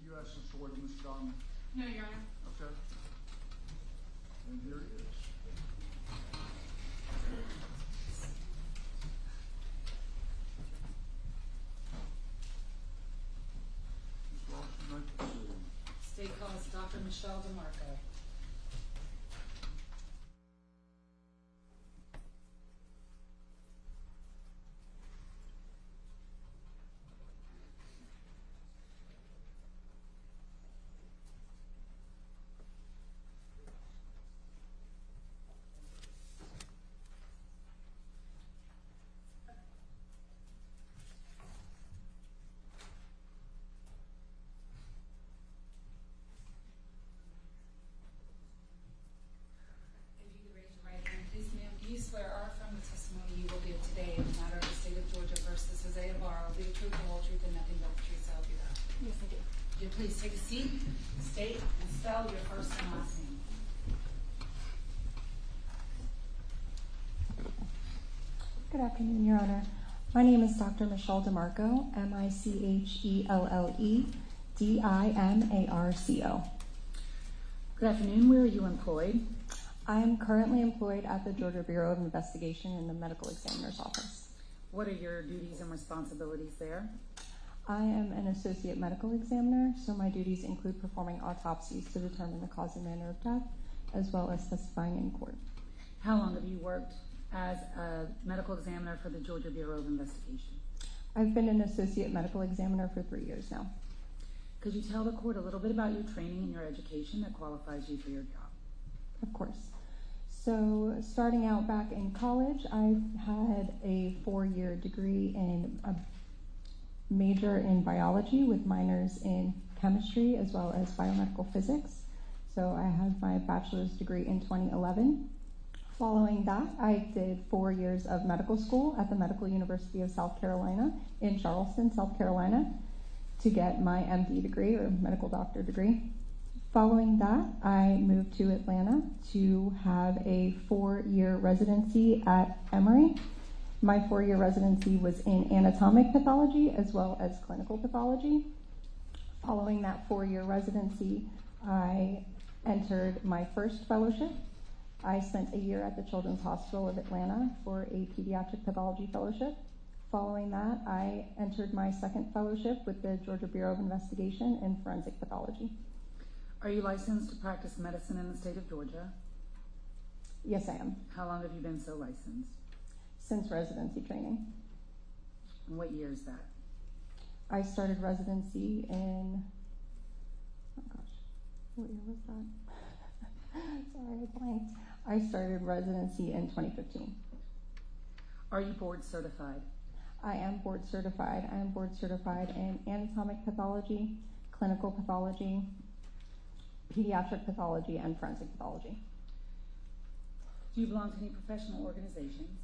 You asked us for Ms. John. No, Your Honor. Okay. And here it is. Ms. Lawson, you may proceed. State calls Dr. Michelle DeMarco. Swear or affirm the testimony you will give today in the matter of the state of Georgia versus Jose Ibarra will be the truth, the whole truth, and nothing but the truth, so help you God. Yes, I do. Would you please take a seat, state and spell your first and last name. Good afternoon, Your Honor. My name is Dr. Michelle DeMarco, MICHELLEDIMARCO. Good afternoon. Where are you employed? I am currently employed at the Georgia Bureau of Investigation in the Medical Examiner's Office. What are your duties and responsibilities there? I am an associate medical examiner, so my duties include performing autopsies to determine the cause and manner of death, as well as testifying in court. How long have you worked as a medical examiner for the Georgia Bureau of Investigation? I've been an associate medical examiner for 3 years now. Could you tell the court a little bit about your training and your education that qualifies you for your job? Of course. So starting out back in college, I had a 4-year degree in a major in biology with minors in chemistry as well as biomedical physics. So I had my bachelor's degree in 2011. Following that, I did 4 years of medical school at the Medical University of South Carolina in Charleston, South Carolina, to get my MD degree or medical doctor degree. Following that, I moved to Atlanta to have a 4-year residency at Emory. My 4-year residency was in anatomic pathology as well as clinical pathology. Following that 4-year residency, I entered my first fellowship. I spent a year at the Children's Hospital of Atlanta for a pediatric pathology fellowship. Following that, I entered my second fellowship with the Georgia Bureau of Investigation in forensic pathology. Are you licensed to practice medicine in the state of Georgia? Yes, I am. How long have you been so licensed? Since residency training. And what year is that? I started residency in, oh gosh, what year was that? Sorry, I blanked. I started residency in 2015. Are you board certified? I am board certified. I am board certified in anatomic pathology, clinical pathology, pediatric pathology, and forensic pathology. Do you belong to any professional organizations?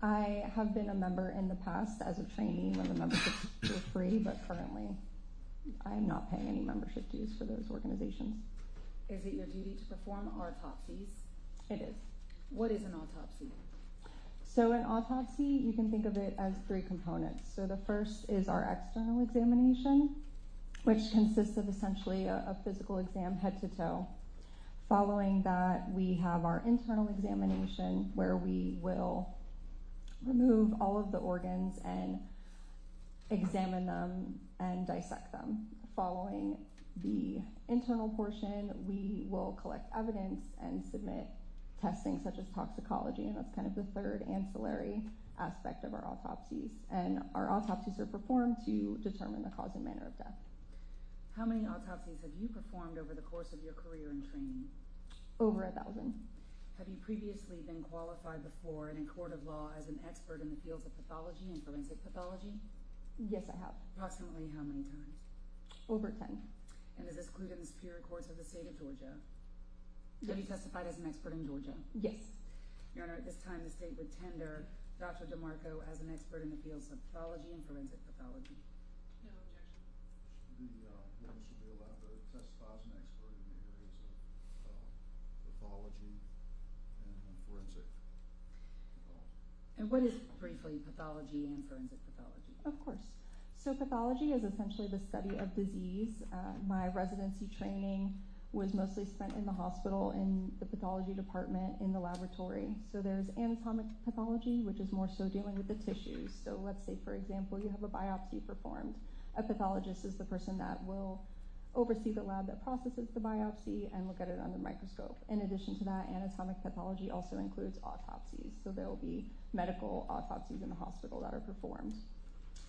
I have been a member in the past as a trainee when the memberships were free, but currently I am not paying any membership dues for those organizations. Is it your duty to perform autopsies? It is. What is an autopsy? So an autopsy, you can think of it as 3 components. So the first is our external examination, which consists of essentially a physical exam head to toe. Following that, we have our internal examination, where we will remove all of the organs and examine them and dissect them. Following the internal portion, we will collect evidence and submit testing such as toxicology, and that's kind of the third ancillary aspect of our autopsies. And our autopsies are performed to determine the cause and manner of death. How many autopsies have you performed over the course of your career and training? Over 1,000. Have you previously been qualified before in a court of law as an expert in the fields of pathology and forensic pathology? Yes, I have. Approximately how many times? Over 10. And is this included in the superior courts of the state of Georgia? Yes. Have you testified as an expert in Georgia? Yes. Your Honor, at this time, the state would tender Dr. DeMarco as an expert in the fields of pathology and forensic pathology. No objection. The witness will be allowed to testify as an expert in the areas of pathology and forensic pathology. And what is briefly pathology and forensic pathology? Of course. So pathology is essentially the study of disease. My residency training was mostly spent in the hospital, in the pathology department, in the laboratory. So there's anatomic pathology, which is more so dealing with the tissues. So let's say, for example, you have a biopsy performed. A pathologist is the person that will oversee the lab that processes the biopsy and look at it under the microscope. In addition to that, anatomic pathology also includes autopsies. So there will be medical autopsies in the hospital that are performed.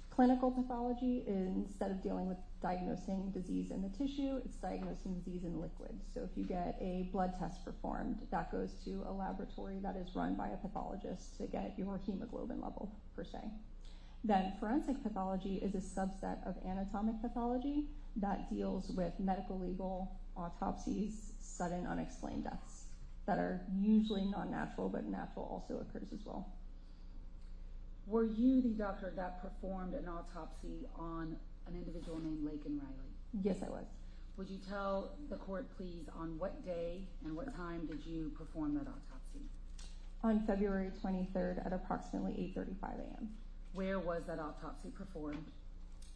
Clinical pathology, instead of dealing with diagnosing disease in the tissue, it's diagnosing disease in liquid. So if you get a blood test performed, that goes to a laboratory that is run by a pathologist to get your hemoglobin level, per se. Then forensic pathology is a subset of anatomic pathology that deals with medical legal autopsies, sudden unexplained deaths that are usually non-natural, but natural also occurs as well. Were you the doctor that performed an autopsy on an individual named Laken Riley? Yes, I was. Would you tell the court, please, on what day and what time did you perform that autopsy? On February 23rd at approximately 8:35 a.m. Where was that autopsy performed?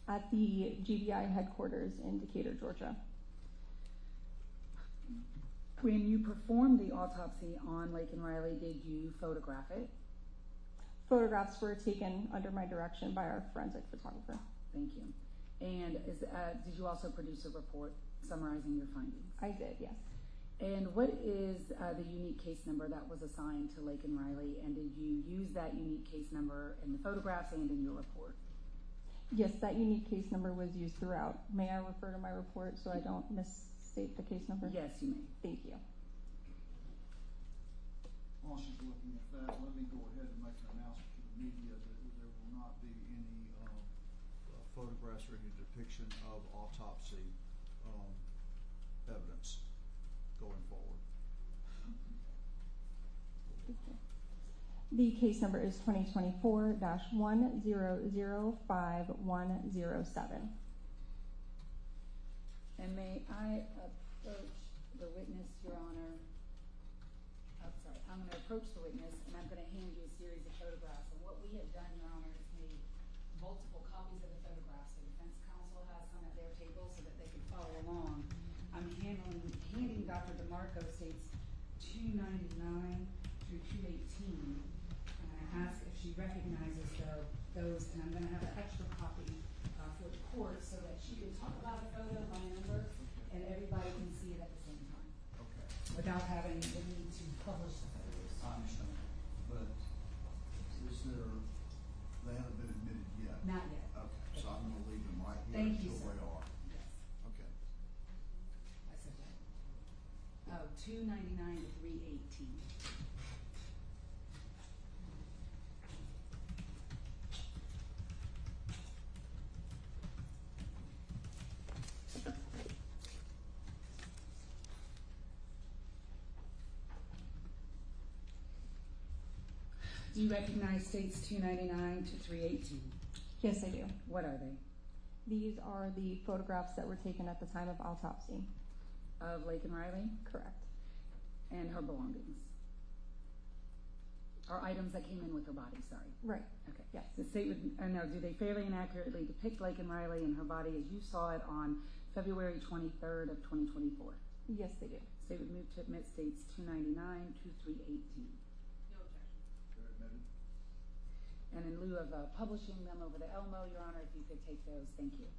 At the GBI headquarters in Decatur, Georgia. When you performed the autopsy on Laken Riley, did you photograph it? Photographs were taken under my direction by our forensic photographer. Thank you. And did you also produce a report summarizing your findings? I did, yes. And what is the unique case number that was assigned to Laken Riley, and did you use that unique case number in the photographs and in your report? Yes, that unique case number was used throughout. May I refer to my report so I don't misstate the case number? Yes, you may. Thank you. While she's looking at that, let me go ahead and make an announcement to the media that there will not be any photographs or any depiction of autopsy evidence going forward. The case number is 2024-1005107. And may I approach the witness, Your Honor? I'm going to approach the witness, and I'm going to hand you a series of photographs. And what we have done, Your Honor, is made multiple copies of the photographs. The defense counsel has some at their table so that they can follow along. I'm handing Dr. DeMarco states 299 through 218. And I ask if she recognizes those, and I'm going to have an extra copy for the court so that she can talk about a photo by number, and everybody can see it at the same time. Okay. Without having the need to publish the photos. I understand. But they haven't been admitted yet? Not yet. Okay, so I'm going to leave them right here Thank you, until sir. they are. Yes. Okay. I said that. 299 to 318. Do you recognize states 299 to 318? Yes, I do. What are they? These are the photographs that were taken at the time of autopsy. Of Laken Riley? Correct. And her belongings? Are items that came in with her body, sorry. Right. Okay. Yes. The state would, now, do they fairly and accurately depict Laken Riley and her body as you saw it on February 23rd of 2024? Yes, they do. State would move to admit states 299, 2318. No objection. They're admitted. And in lieu of publishing them over the Elmo, Your Honor, if you could take those, thank you,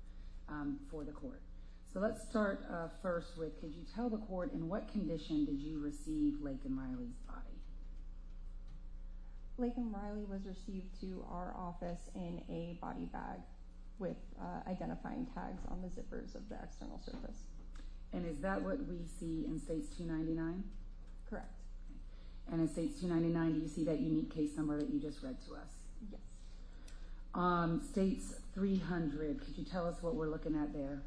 for the court. So let's start first with, could you tell the court in what condition did you receive Laken Riley's body? Laken Riley was received to our office in a body bag with identifying tags on the zippers of the external surface. And is that what we see in states 299? Correct. Okay. And in states 299, do you see that unique case number that you just read to us? Yes. States 300, could you tell us what we're looking at there?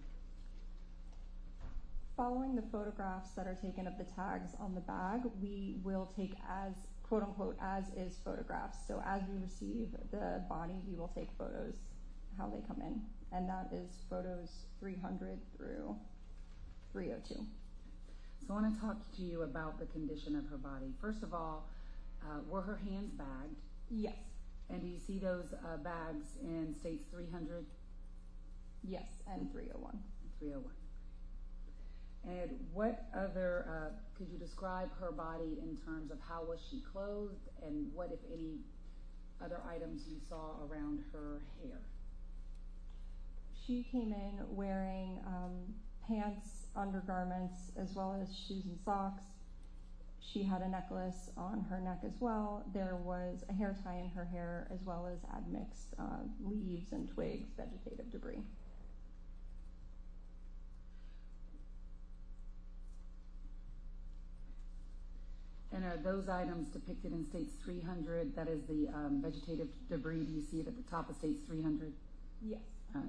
Following the photographs that are taken of the tags on the bag, we will take as, quote unquote, as is photographs. So as we receive the body, we will take photos how they come in. And that is photos 300 through 302. So I want to talk to you about the condition of her body. First of all, were her hands bagged? Yes. And do you see those bags in states 300? Yes, and 301. 301. And what other, could you describe her body in terms of how was she clothed and what, if any, other items you saw around her hair? She came in wearing pants, undergarments, as well as shoes and socks. She had a necklace on her neck as well. There was a hair tie in her hair, as well as admixed leaves and twigs, vegetative debris. And are those items depicted in states 300? That is the vegetative debris. Do you see it at the top of states 300? Yes.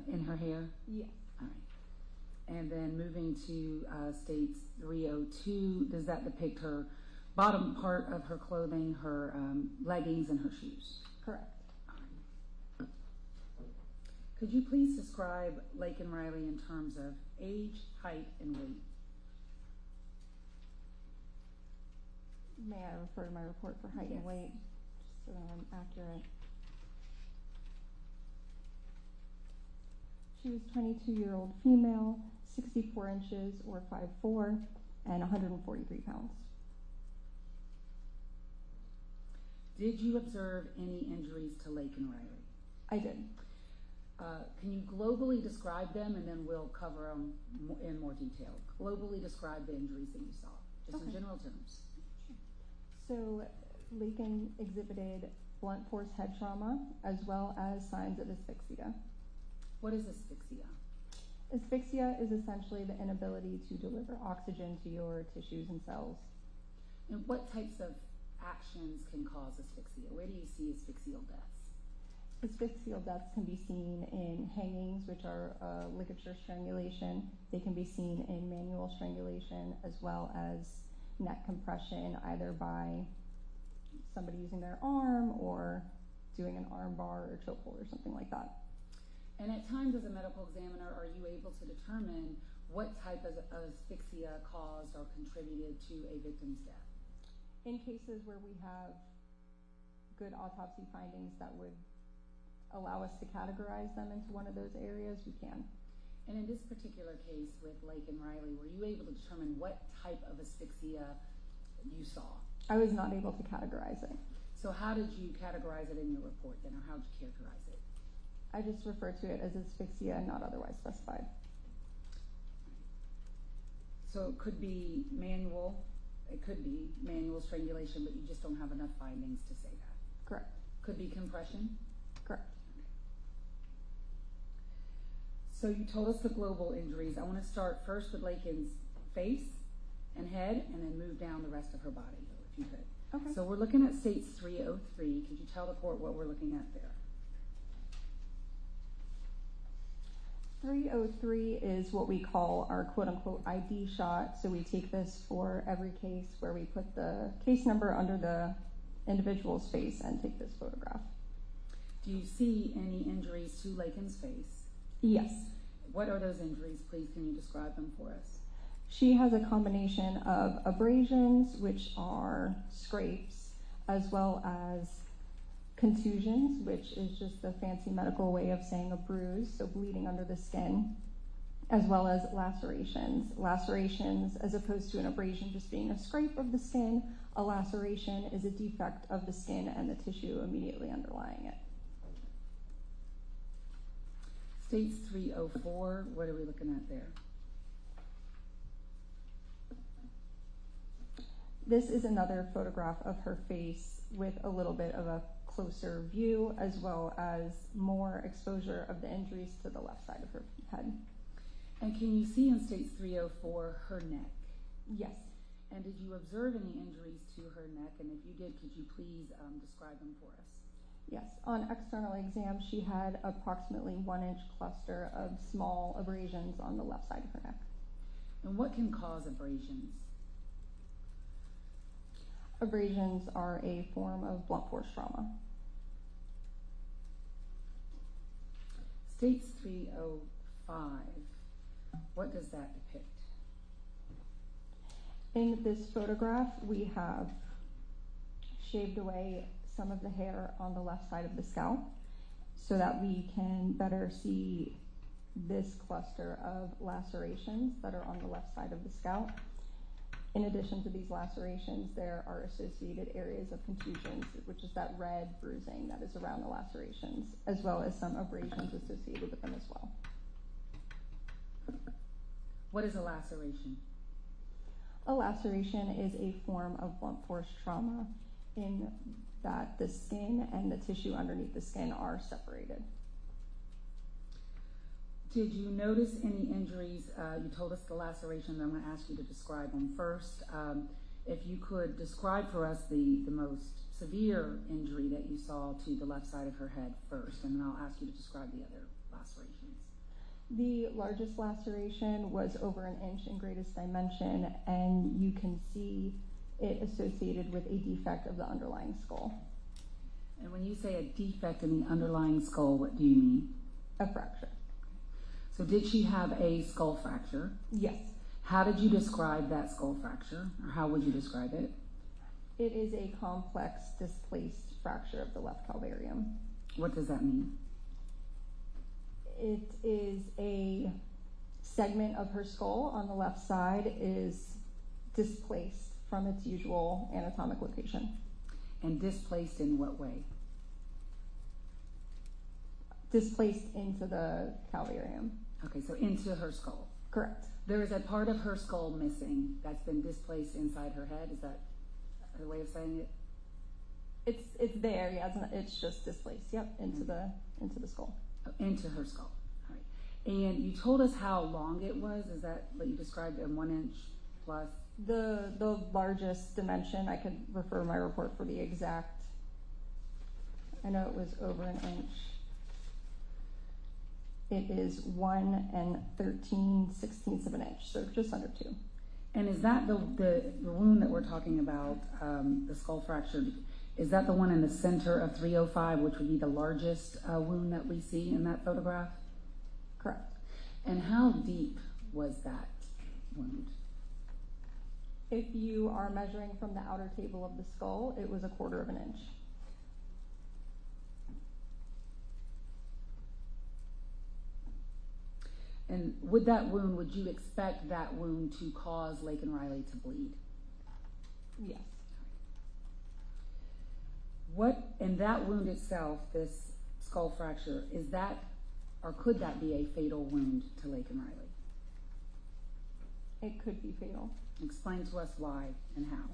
In her hair? Yes. All right. And then moving to states 302, does that depict her bottom part of her clothing, her leggings, and her shoes? Correct. All right. Could you please describe Laken Riley in terms of age, height, and weight? May I refer to my report for height and weight, just so that I'm accurate? She was 22-year-old female, 64 inches or 5'4", and 143 pounds. Did you observe any injuries to Laken Riley? I did. Can you globally describe them, and then we'll cover them in more detail? Globally describe the injuries that you saw, just in general terms. So Laken exhibited blunt force head trauma as well as signs of asphyxia. What is asphyxia? Asphyxia is essentially the inability to deliver oxygen to your tissues and cells. And what types of actions can cause asphyxia? Where do you see asphyxial deaths? Asphyxial deaths can be seen in hangings, which are ligature strangulation. They can be seen in manual strangulation, as well as neck compression, either by somebody using their arm or doing an arm bar or chokehold or something like that. And at times, as a medical examiner, are you able to determine what type of asphyxia caused or contributed to a victim's death? In cases where we have good autopsy findings that would allow us to categorize them into one of those areas, we can. And in this particular case with Laken Riley, were you able to determine what type of asphyxia you saw? I was not able to categorize it. So how did you categorize it in your report then, or how did you characterize it? I just refer to it as asphyxia and not otherwise specified. So it could be manual strangulation, but you just don't have enough findings to say that. Correct. Could be compression? Correct. So you told us the global injuries. I want to start first with Laken's face and head, and then move down the rest of her body, if you could. Okay. So we're looking at states 303. Could you tell the court what we're looking at there? 303 is what we call our quote-unquote ID shot. So we take this for every case where we put the case number under the individual's face and take this photograph. Do you see any injuries to Laken's face? Yes. What are those injuries? Please, can you describe them for us? She has a combination of abrasions, which are scrapes, as well as contusions, which is just a fancy medical way of saying a bruise, so bleeding under the skin, as well as lacerations. Lacerations, as opposed to an abrasion just being a scrape of the skin, a laceration is a defect of the skin and the tissue immediately underlying it. States 304, what are we looking at there? This is another photograph of her face with a little bit of a closer view, as well as more exposure of the injuries to the left side of her head. And can you see in States 304 her neck? Yes. And did you observe any injuries to her neck? And if you did, could you please describe them for us? Yes. On external exam, she had approximately 1-inch cluster of small abrasions on the left side of her neck. And what can cause abrasions? Abrasions are a form of blunt force trauma. States 305, what does that depict? In this photograph, we have shaved away some of the hair on the left side of the scalp so that we can better see this cluster of lacerations that are on the left side of the scalp. In addition to these lacerations, there are associated areas of contusions, which is that red bruising that is around the lacerations, as well as some abrasions associated with them as well. What is a laceration? A laceration is a form of blunt force trauma in that the skin and the tissue underneath the skin are separated. Did you notice any injuries? You told us the lacerations. I'm going to ask you to describe them first. If you could describe for us the most severe injury that you saw to the left side of her head first, and then I'll ask you to describe the other lacerations. The largest laceration was over 1 inch in greatest dimension, and you can see it associated with a defect of the underlying skull. And when you say a defect in the underlying skull, what do you mean? A fracture. So did she have a skull fracture? Yes. How did you describe that skull fracture, or how would you describe it? It is a complex displaced fracture of the left calvarium. What does that mean? It is a segment of her skull on the left side is displaced from its usual anatomic location. And displaced in what way? Displaced into the calvarium. Okay, so into her skull. Correct. There is a part of her skull missing that's been displaced inside her head. Is that a way of saying it? It's there, yeah. It's just displaced. Yep, into the skull. Oh, into her skull. All right. And you told us how long it was. Is that what you described? In 1 inch plus. The largest dimension. I could refer my report for the exact. I know it was over 1 inch. It is 1 13/16 of an inch, so just under 2. And is that the wound that we're talking about, the skull fracture, is that the one in the center of 305, which would be the largest wound that we see in that photograph? Correct. And how deep was that wound? If you are measuring from the outer table of the skull, it was 1/4 of an inch. And would you expect that wound to cause Laken Riley to bleed? Yes. And that wound itself, this skull fracture, is that, or could that be a fatal wound to Laken Riley? It could be fatal. Explain to us why and how.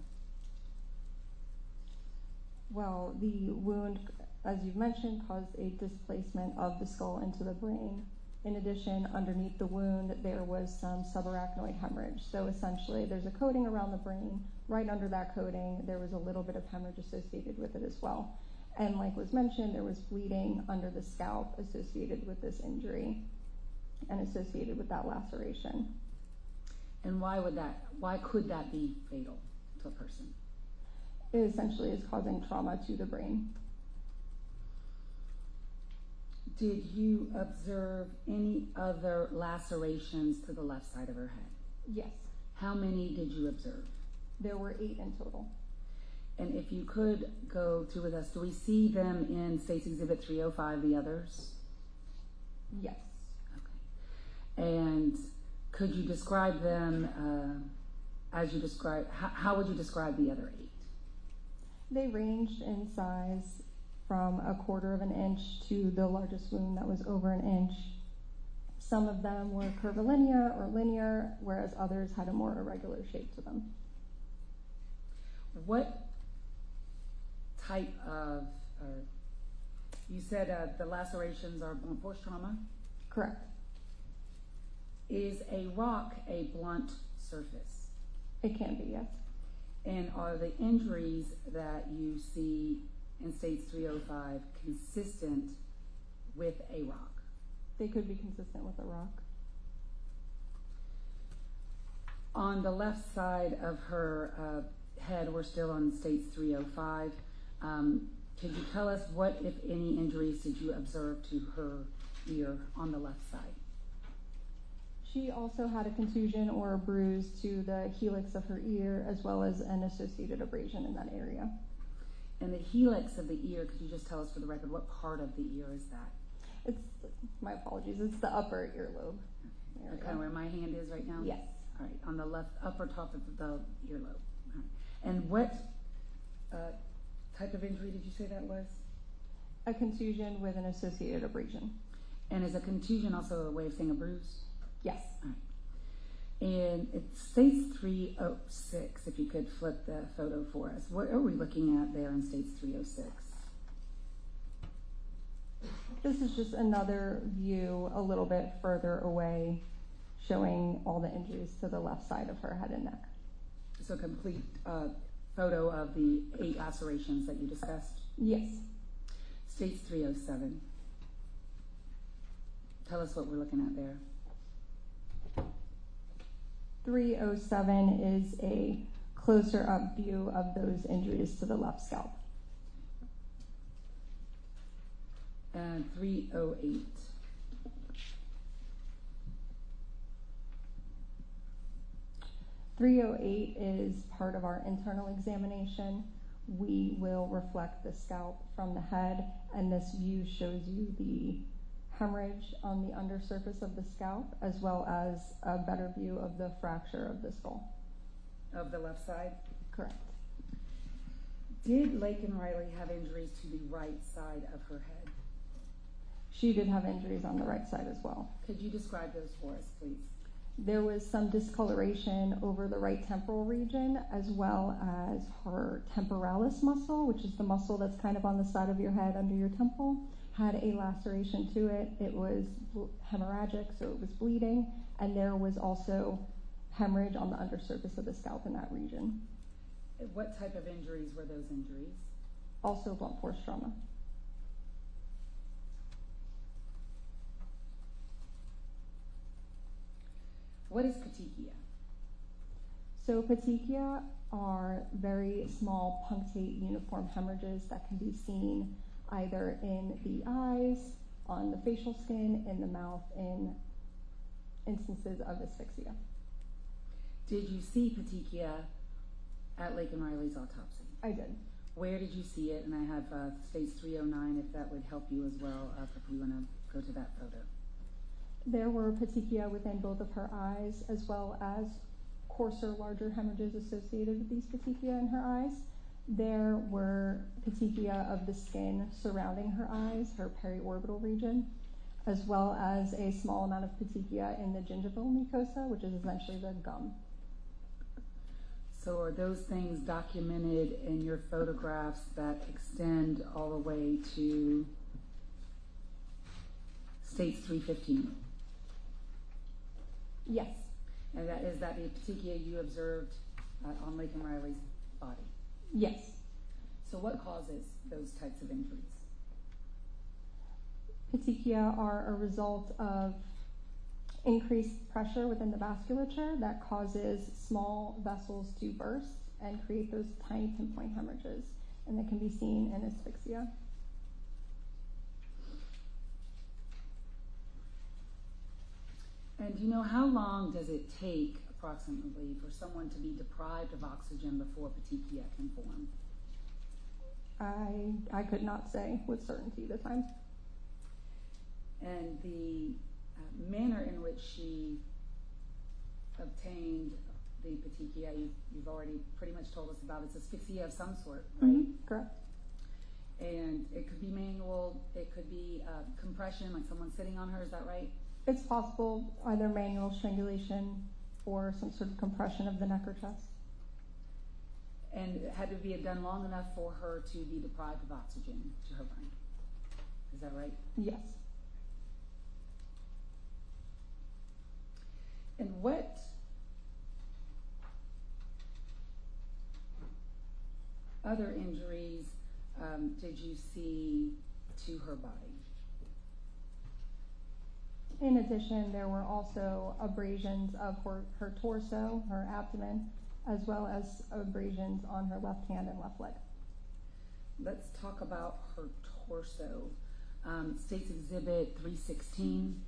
Well, the wound, as you've mentioned, caused a displacement of the skull into the brain. In addition, underneath the wound, there was some subarachnoid hemorrhage. So essentially, there's a coating around the brain. Right under that coating, there was a little bit of hemorrhage associated with it as well. And like was mentioned, there was bleeding under the scalp associated with this injury and associated with that laceration. And why could that be fatal to a person? It essentially is causing trauma to the brain. Did you observe any other lacerations to the left side of her head? Yes. How many did you observe? There were 8 in total. And if you could go through with us, do we see them in State's Exhibit 305, the others? Yes. Okay. And could you describe them as you describe, how would you describe the other 8? They ranged in size from 1/4 of an inch to the largest wound that was over an inch. Some of them were curvilinear or linear, whereas others had a more irregular shape to them. What type of, you said the lacerations are blunt force trauma? Correct. Is a rock a blunt surface? It can be, yes. And are the injuries that you see in States 305 consistent with a rock? They could be consistent with a rock. On the left side of her head, we're still on States 305. Could you tell us what, if any, injuries did you observe to her ear on the left side? She also had a contusion or a bruise to the helix of her ear, as well as an associated abrasion in that area. And the helix of the ear, could you just tell us for the record, what part of the ear is that? It's, my apologies, it's the upper earlobe. Okay, where my hand is right now? Yes. All right, on the left upper top of the earlobe. All right. And what type of injury did you say that was? A contusion with an associated abrasion. And is a contusion also a way of saying a bruise? Yes. All right. And it states 306, if you could flip the photo for us. What are we looking at there in states 306? This is just another view a little bit further away, showing all the injuries to the left side of her head and neck. So complete photo of the 8 lacerations that you discussed? Yes. States 307. Tell us what we're looking at there. 307 is a closer up view of those injuries to the left scalp. And 308. .308 is part of our internal examination. We will reflect the scalp from the head, and this view shows you the hemorrhage on the undersurface of the scalp, as well as a better view of the fracture of the skull. Of the left side? Correct. Did Laken Riley have injuries to the right side of her head? She did have injuries on the right side as well. Could you describe those for us, please? There was some discoloration over the right temporal region, as well as her temporalis muscle, which is the muscle that's kind of on the side of your head under your temple, had a laceration to it. It was hemorrhagic, so it was bleeding, and there was also hemorrhage on the undersurface of the scalp in that region. What type of injuries were those injuries? Also blunt force trauma. What is petechia? So petechia are very small punctate uniform hemorrhages that can be seen either in the eyes, on the facial skin, in the mouth, in instances of asphyxia. Did you see petechia at Laken Riley's autopsy? I did. Where did you see it? And I have states 309 if that would help you as well, if we want to go to that photo. There were petechia within both of her eyes, as well as coarser, larger hemorrhages associated with these petechia in her eyes. There were petechia of the skin surrounding her eyes, her periorbital region, as well as a small amount of petechia in the gingival mucosa, which is essentially the gum. So are those things documented in your photographs that extend all the way to states 315? Yes. And is that the petechia you observed on Laken Riley's body? Yes. So what causes those types of injuries? Petechia are a result of increased pressure within the vasculature that causes small vessels to burst and create those tiny pinpoint hemorrhages, and that can be seen in asphyxia. And do you know how long does it take approximately for someone to be deprived of oxygen before petechia can form? I could not say with certainty the time. And the manner in which she obtained the petechia, you've already pretty much told us about. It's asphyxia of some sort, right? Mm-hmm. Correct. And it could be manual, it could be compression, like someone sitting on her, is that right? It's possible, either manual strangulation or some sort of compression of the neck or chest. And it had to be done long enough for her to be deprived of oxygen to her brain. Is that right? Yes. And what other injuries did you see to her body? In addition, there were also abrasions of her torso, her abdomen, as well as abrasions on her left hand and left leg. Let's talk about her torso. State's Exhibit 316.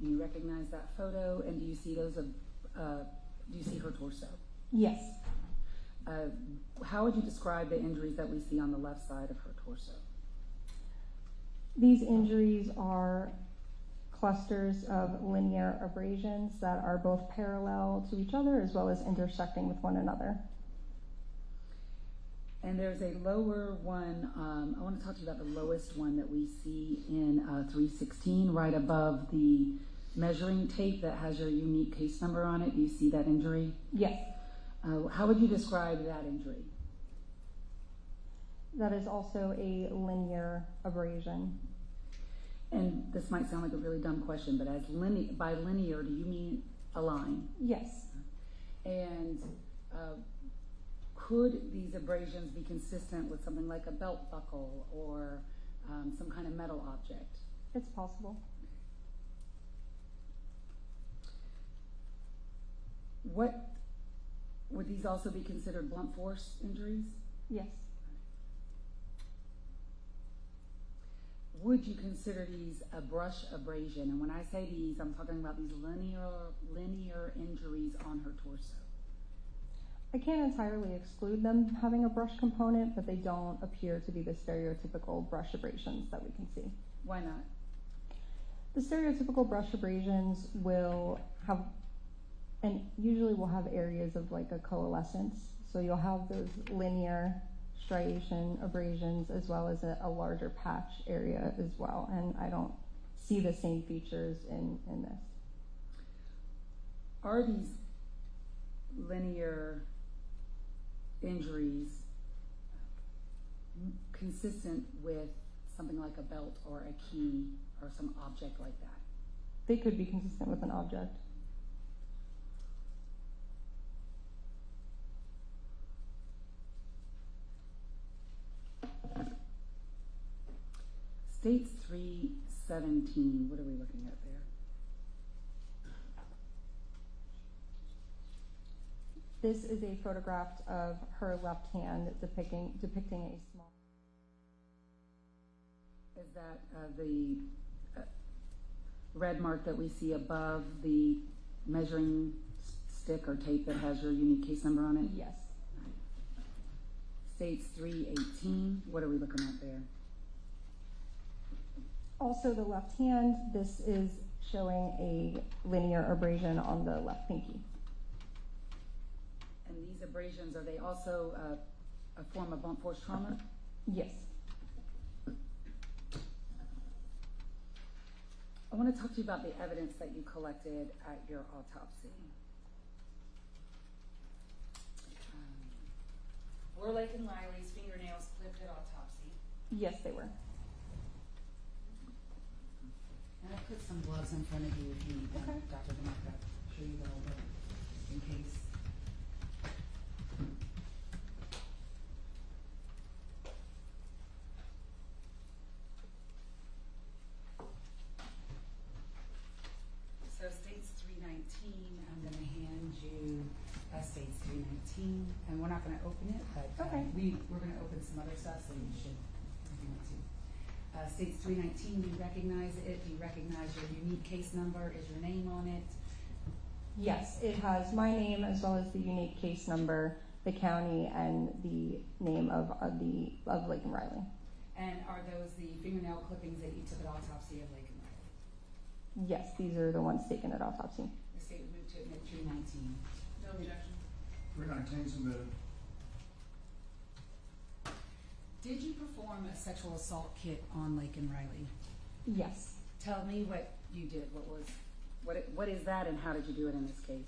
Do you recognize that photo? And do you see those? Do you see her torso? Yes. How would you describe the injuries that we see on the left side of her torso? These injuries are clusters of linear abrasions that are both parallel to each other as well as intersecting with one another. And there's a lower one. I want to talk to you about the lowest one that we see in 316, right above the measuring tape that has your unique case number on it. Do you see that injury? Yes. How would you describe that injury? That is also a linear abrasion. And this might sound like a really dumb question, but by linear, do you mean a line? Yes. And could these abrasions be consistent with something like a belt buckle or some kind of metal object? It's possible. Would these also be considered blunt force injuries? Yes. Would you consider these a brush abrasion? And when I say these, I'm talking about these linear injuries on her torso. I can't entirely exclude them having a brush component, but they don't appear to be the stereotypical brush abrasions that we can see. Why not? The stereotypical brush abrasions will have, and usually will have areas of like a coalescence. So you'll have those linear striation abrasions as well as a larger patch area as well. And I don't see the same features in this. Are these linear injuries consistent with something like a belt or a key or some object like that? They could be consistent with an object. States 317, what are we looking at there? This is a photograph of her left hand depicting a small. Is that the red mark that we see above the measuring stick or tape that has your unique case number on it? Yes. States 318, what are we looking at there? Also the left hand, this is showing a linear abrasion on the left pinky. And these abrasions, are they also a form of blunt force trauma? Yes. I want to talk to you about the evidence that you collected at your autopsy. Were Laken Riley's fingernails clipped at autopsy? Yes, they were. And I put some gloves in front of you if you need them, Okay. Dr. DeMarco. I'm sure you will, but in case. So States 319, I'm going to hand you States 319, and we're not going to open it, but Okay. we're going to open some other stuff, so you should if you want to. States 319, do you recognize it? Do you recognize your unique case number? Is your name on it? Yes, it has my name as well as the unique case number the county and the name of Laken Riley. And are those the fingernail clippings that you took at autopsy of Laken Riley? Yes, these are the ones taken at autopsy. The state would move to admit 319. No objection. 319 submitted. Did you perform a sexual assault kit on Laken Riley? Yes. Tell me what you did. What is that, and how did you do it in this case?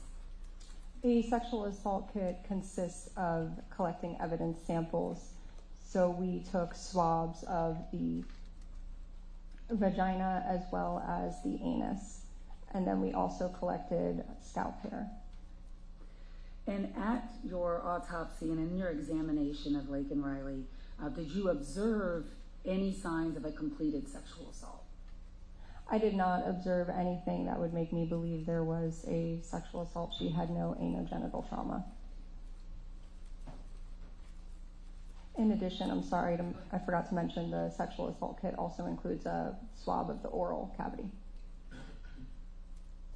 A sexual assault kit consists of collecting evidence samples. So we took swabs of the vagina as well as the anus, and then we also collected scalp hair. And at your autopsy and in your examination of Laken Riley, did you observe any signs of a completed sexual assault? I did not observe anything that would make me believe there was a sexual assault. She had no anogenital trauma. In addition, I'm sorry, I forgot to mention the sexual assault kit also includes a swab of the oral cavity.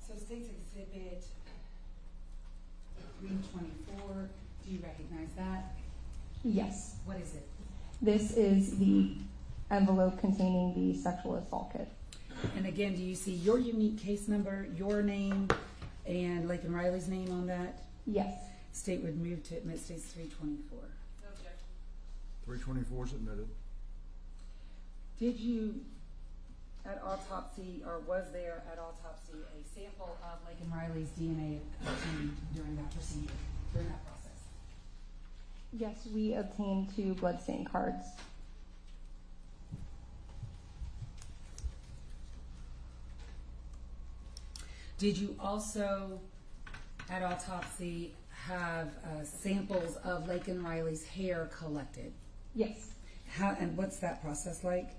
So State's Exhibit 324, do you recognize that? Yes. What is it? This is the envelope containing the sexual assault kit. And again, do you see your unique case number, your name, and Laken Riley's name on that? Yes. State would move to admit State's 324. No objection. 324 is admitted. Did you, at autopsy, or was there at autopsy a sample of Laken Riley's DNA obtained during that procedure, during that process? Yes, we obtained 2 bloodstain cards. Did you also, at autopsy, have samples of Laken Riley's hair collected? Yes. And what's that process like?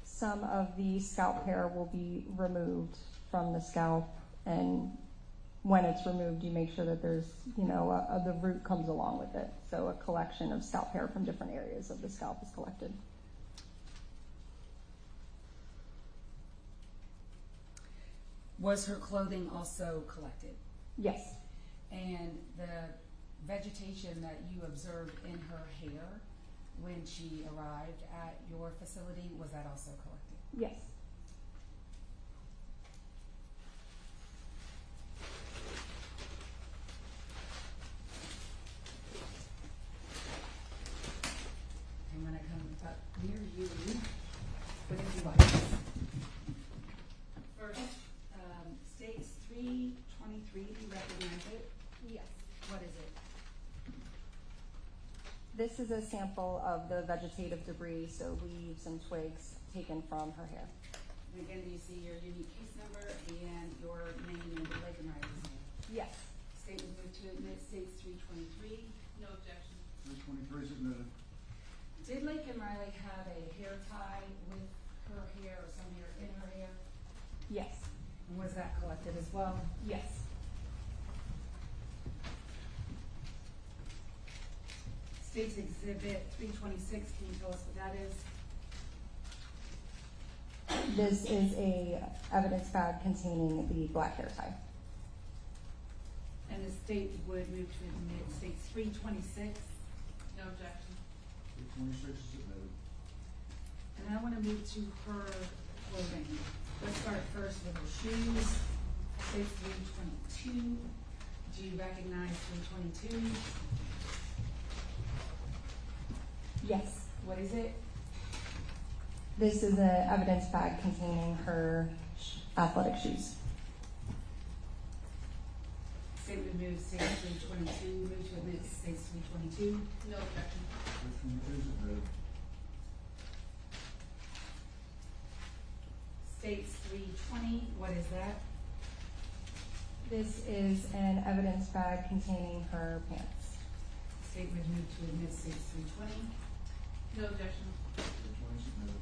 Some of the scalp hair will be removed from the scalp, and when it's removed, you make sure that there's, the root comes along with it. So a collection of scalp hair from different areas of the scalp is collected. Was her clothing also collected? Yes. And the vegetation that you observed in her hair when she arrived at your facility, was that also collected? Yes. I'm going to come up near you with a few items. First, States 323, do you recognize it? Yes. What is it? This is a sample of the vegetative debris, so leaves and twigs taken from her hair. And again, do you see your unique case number and your name and the Laken Riley's name? Yes. State would move to admit States 323. No objection. 323 is admitted. Did Laken Riley have a hair tie with her hair or some hair in her hair? Yes. And was that collected as well? Yes. State's Exhibit 326, can you tell us what that is? This is a evidence bag containing the black hair tie. And the state would move to admit States 326. No objection. 326 is admitted. And I want to move to her clothing. Let's start first with her shoes. States 322. Do you recognize 322? Yes. What is it? This is an evidence bag containing her athletic shoes. State would move States 322. Move to admit States 322. No objection. 322 is admitted. States 320. What is that? This is an evidence bag containing her pants. State would move to admit States 320. No objection. 320 is admitted.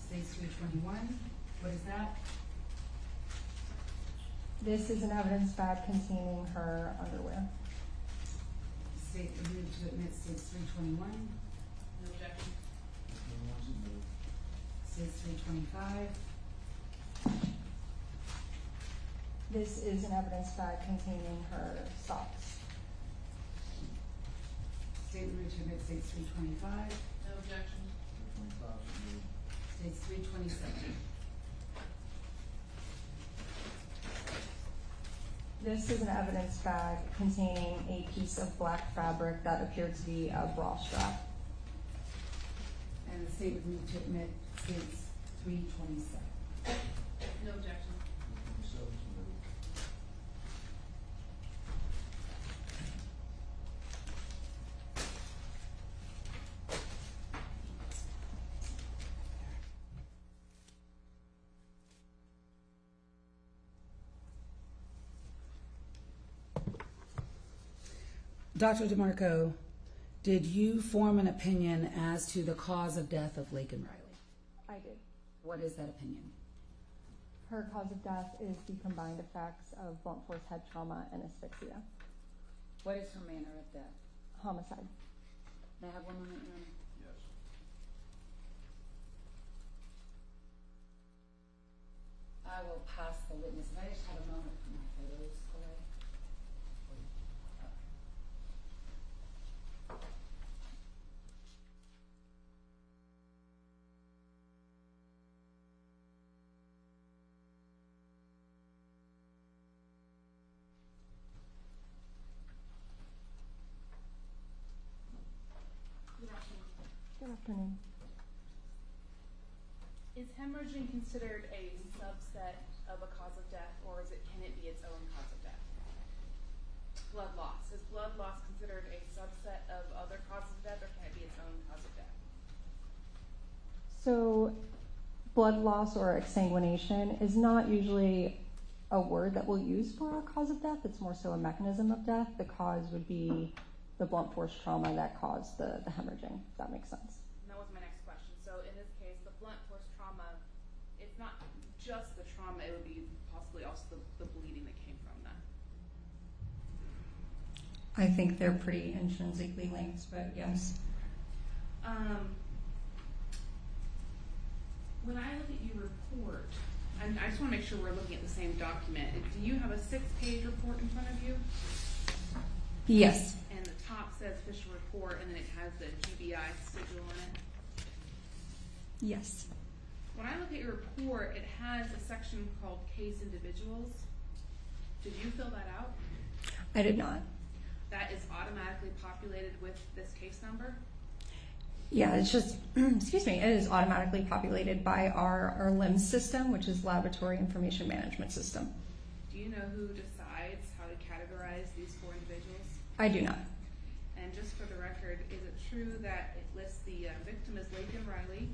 States 321. What is that? This is an evidence bag containing her underwear. State would move to admit States 321. No objection. 321 is admitted. States 325. This is an evidence bag containing her socks. Statement to admit states 325. No objection. 25 is removed. States 327. This is an evidence bag containing a piece of black fabric that appeared to be a bra strap. And the state would move to admit states 327. No objection. 27 is removed. Dr. DeMarco, did you form an opinion as to the cause of death of Laken Riley? I did. What is that opinion? Her cause of death is the combined effects of blunt force head trauma and asphyxia. What is her manner of death? Homicide. May I have one moment, Your Honor? Yes. I will pass the witness. May I just have a moment for my photos away? Good afternoon. Is hemorrhaging considered a subset of a cause of death, or can it be its own cause of death? Blood loss. Is blood loss considered a subset of other causes of death, or can it be its own cause of death? So, blood loss or exsanguination is not usually a word that we'll use for a cause of death. It's more so a mechanism of death. The cause would be the blunt force trauma that caused the hemorrhaging, if that makes sense. And that was my next question. So in this case, the blunt force trauma, it's not just the trauma, it would be possibly also the bleeding that came from that. I think they're pretty intrinsically linked, but yes. When I look at your report, and I just want to make sure we're looking at the same document, do you have a 6-page report in front of you? Yes. And the top says official report, and then it has the GBI sigil on it? Yes. When I look at your report, it has a section called case individuals. Did you fill that out? I did not. That is automatically populated with this case number? Yeah, it's just, excuse me, it is automatically populated by our LIMS system, which is Laboratory Information Management System. Do you know who decides how to categorize these 4 individuals? I do not. And just for the record, is it true that it lists the victim as Laken Riley?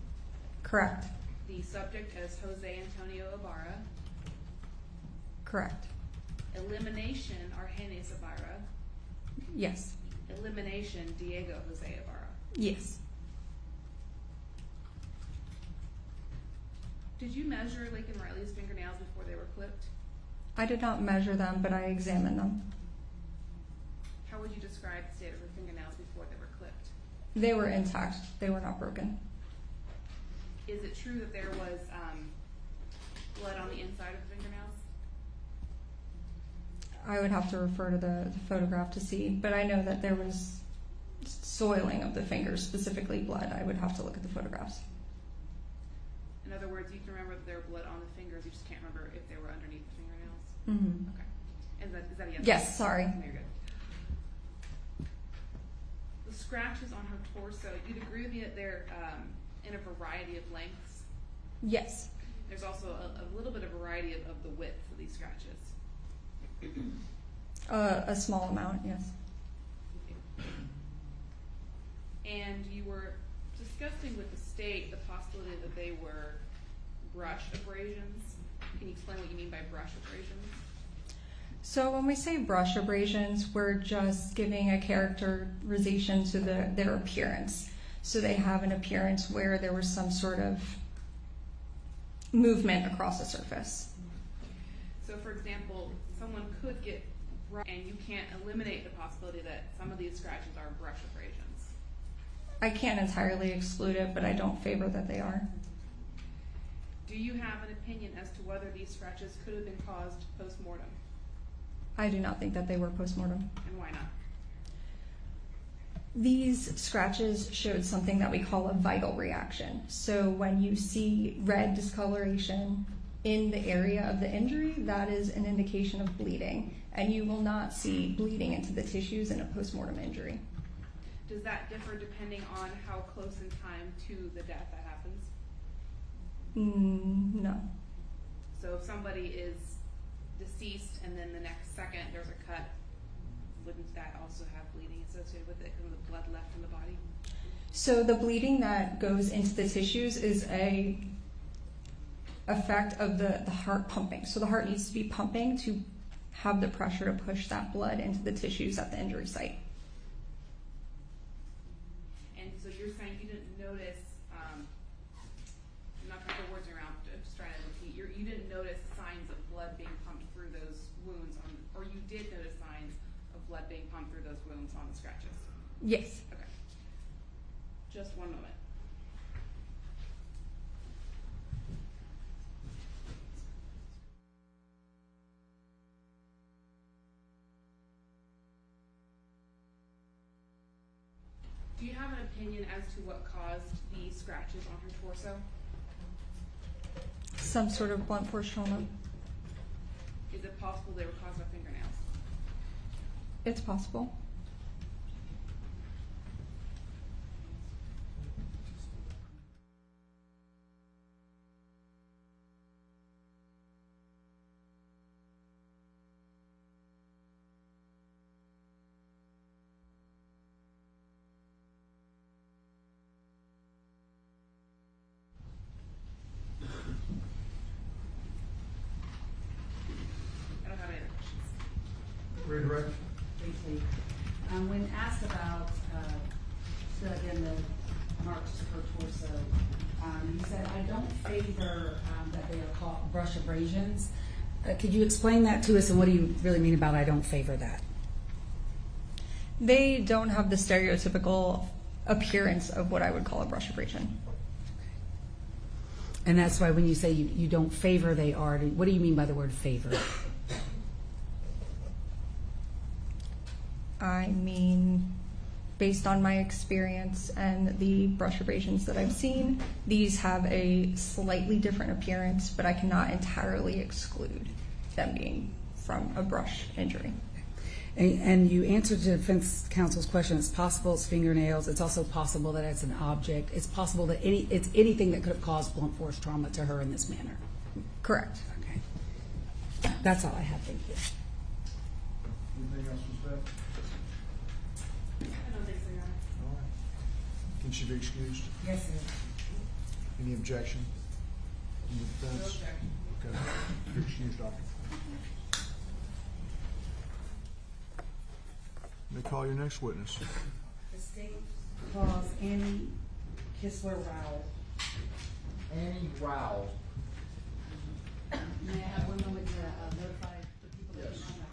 Correct. The subject as Jose Antonio Ibarra? Correct. Elimination, Argenis Ibarra? Yes. Elimination, Diego Jose Ibarra? Yes. Did you measure Laken Riley's fingernails before they were clipped? I did not measure them, but I examined them. How would you describe the state of her fingernails before they were clipped? They were intact. They were not broken. Is it true that there was blood on the inside of the fingernails? I would have to refer to the photograph to see, but I know that there was soiling of the fingers, specifically blood. I would have to look at the photographs. In other words, you can remember that there were blood on the fingers, you just can't remember if they were underneath the fingernails? Mm-hmm. Okay. Is that a yes? Yes, sorry. Very good. The scratches on her torso, you'd agree with me that they're in a variety of lengths? Yes. There's also a little bit of variety of the width of these scratches. A small amount, yes. And you were discussing with the state the possibility that they were brush abrasions. Can you explain what you mean by brush abrasions? So when we say brush abrasions, we're just giving a characterization to their appearance. So they have an appearance where there was some sort of movement across the surface. So for example, someone could get brush, and you can't eliminate the possibility that some of these scratches are brush abrasions. I can't entirely exclude it, but I don't favor that they are. Do you have an opinion as to whether these scratches could have been caused post-mortem? I do not think that they were post-mortem. And why not? These scratches showed something that we call a vital reaction. So when you see red discoloration in the area of the injury, that is an indication of bleeding. And you will not see bleeding into the tissues in a post-mortem injury. Does that differ depending on how close in time to the death that happens? No. So if somebody is deceased and then the next second there's a cut, wouldn't that also have bleeding associated with it because of the blood left in the body? So the bleeding that goes into the tissues is a effect of the heart pumping. So the heart needs to be pumping to have the pressure to push that blood into the tissues at the injury site. And so you're saying you didn't notice, I'm not going to put words around, I'm just trying to repeat, you didn't notice signs of blood being pumped through those wounds, or you did notice signs of blood being pumped through those wounds on the scratches? Yes. Okay. Just one moment. Do you have an opinion as to what caused the scratches on her torso? Some sort of blunt force trauma. Is it possible they were caused by fingernails? It's possible. Redirect. Briefly. When asked about, again, the marks of her torso, you said, I don't favor that they are called brush abrasions. Could you explain that to us, and what do you really mean about I don't favor that? They don't have the stereotypical appearance of what I would call a brush abrasion. And that's why when you say you don't favor they are, what do you mean by the word favor? I mean, based on my experience and the brush abrasions that I've seen, these have a slightly different appearance, but I cannot entirely exclude them being from a brush injury. And you answered the defense counsel's question. It's possible it's fingernails. It's also possible that it's an object. It's possible that it's anything that could have caused blunt force trauma to her in this manner. Correct. Okay. That's all I have. Thank you. Anything else, Ms. Beth? I don't think so, Your Honor. All right. Can she be excused? Yes, sir. Any objection from the defense? No objection. Okay. You're excused, Doctor. May call your next witness. The state calls Annie Kissler-Rowell. Annie Rowell. May I have 1 moment to notify the people that Yes. are not?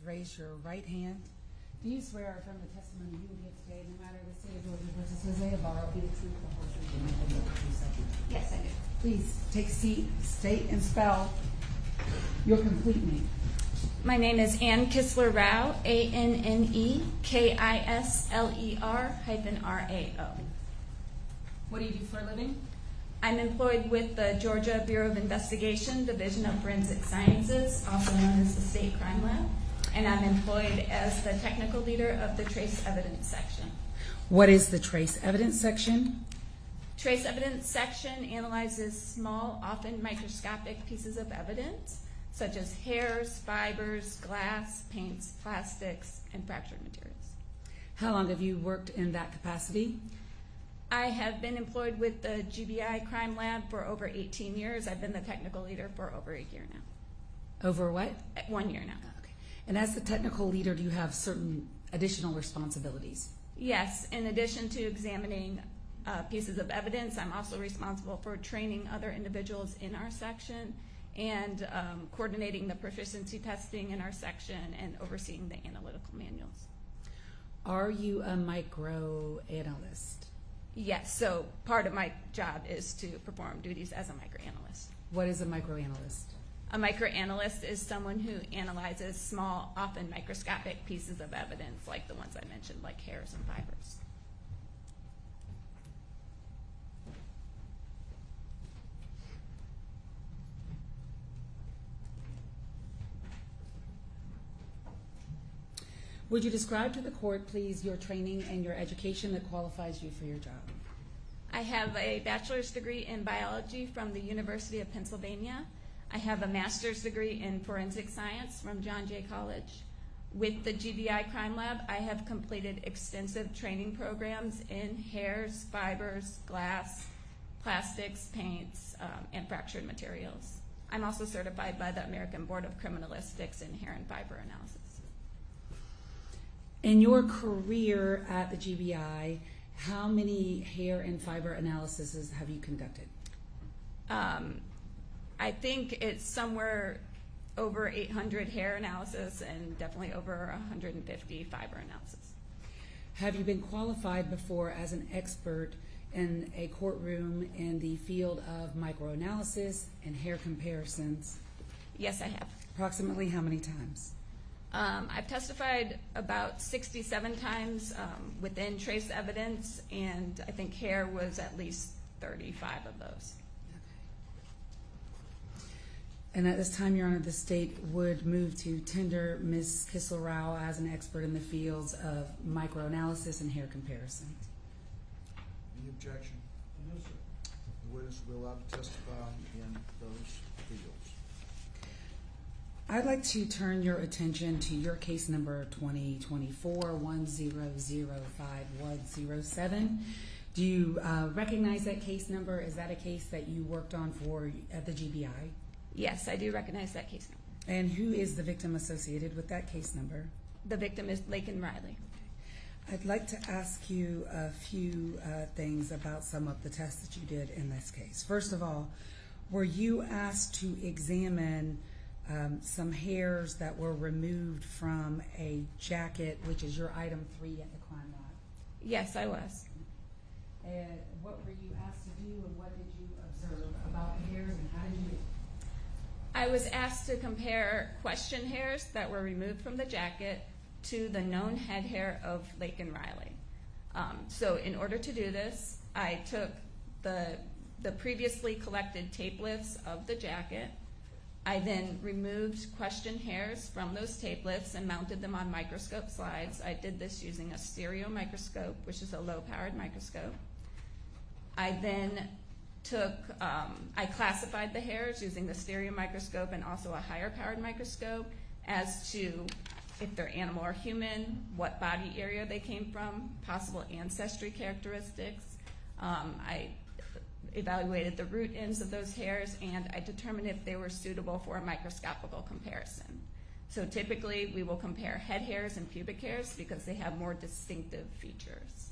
Raise your right hand. Do you swear or affirm the testimony you will give today, no matter the state of Georgia versus Jose Ibarra, will be the truth, the whole truth, and nothing but the truth, so help you? Yes, I do. Please take a seat, state and spell your complete name. My name is Ann Kissler-Rao, ANNEKISLER-RAO. What do you do for a living? I'm employed with the Georgia Bureau of Investigation, Division of Forensic Sciences, also known as the State Crime Lab. and I'm employed as the technical leader of the trace evidence section. What is the trace evidence section? Trace evidence section analyzes small, often microscopic pieces of evidence, such as hairs, fibers, glass, paints, plastics, and fractured materials. How long have you worked in that capacity? I have been employed with the GBI Crime Lab for over 18 years. I've been the technical leader for over a year now. Over what? 1 year now. Okay. And as the technical leader, do you have certain additional responsibilities? Yes, in addition to examining pieces of evidence, I'm also responsible for training other individuals in our section and coordinating the proficiency testing in our section and overseeing the analytical manuals. Are you a microanalyst? Yes, so part of my job is to perform duties as a microanalyst. What is a microanalyst? A microanalyst is someone who analyzes small, often microscopic pieces of evidence like the ones I mentioned, like hairs and fibers. Would you describe to the court, please, your training and your education that qualifies you for your job? I have a bachelor's degree in biology from the University of Pennsylvania. I have a master's degree in forensic science from John Jay College. With the GBI Crime Lab, I have completed extensive training programs in hairs, fibers, glass, plastics, paints, and fractured materials. I'm also certified by the American Board of Criminalistics in hair and fiber analysis. In your career at the GBI, how many hair and fiber analyses have you conducted? I think it's somewhere over 800 hair analysis and definitely over 150 fiber analysis. Have you been qualified before as an expert in a courtroom in the field of microanalysis and hair comparisons? Yes, I have. Approximately how many times? I've testified about 67 times within trace evidence, and I think hair was at least 35 of those. And at this time, Your Honor, the state would move to tender Ms. Kissel Rao as an expert in the fields of microanalysis and hair comparison. Any objection? No, sir. The witness will be allowed to testify in those fields. I'd like to turn your attention to your case number 2024-1005-107. Do you recognize that case number? Is that a case that you worked on for at the GBI? Yes, I do recognize that case number. And who is the victim associated with that case number? The victim is Laken Riley. I'd like to ask you a few things about some of the tests that you did in this case. First of all, were you asked to examine some hairs that were removed from a jacket, which is your item 3 at the crime lab? Yes, I was. And what were you asked to do, and what did you observe about the hairs, and how did you do it? I was asked to compare question hairs that were removed from the jacket to the known head hair of Laken Riley. So in order to do this, I took the previously collected tape lifts of the jacket. I then removed question hairs from those tape lifts and mounted them on microscope slides. I did this using a stereo microscope, which is a low-powered microscope. I then I classified the hairs using the stereo microscope and also a higher-powered microscope as to if they're animal or human, what body area they came from, possible ancestry characteristics. I evaluated the root ends of those hairs, and I determined if they were suitable for a microscopical comparison. So typically, we will compare head hairs and pubic hairs because they have more distinctive features.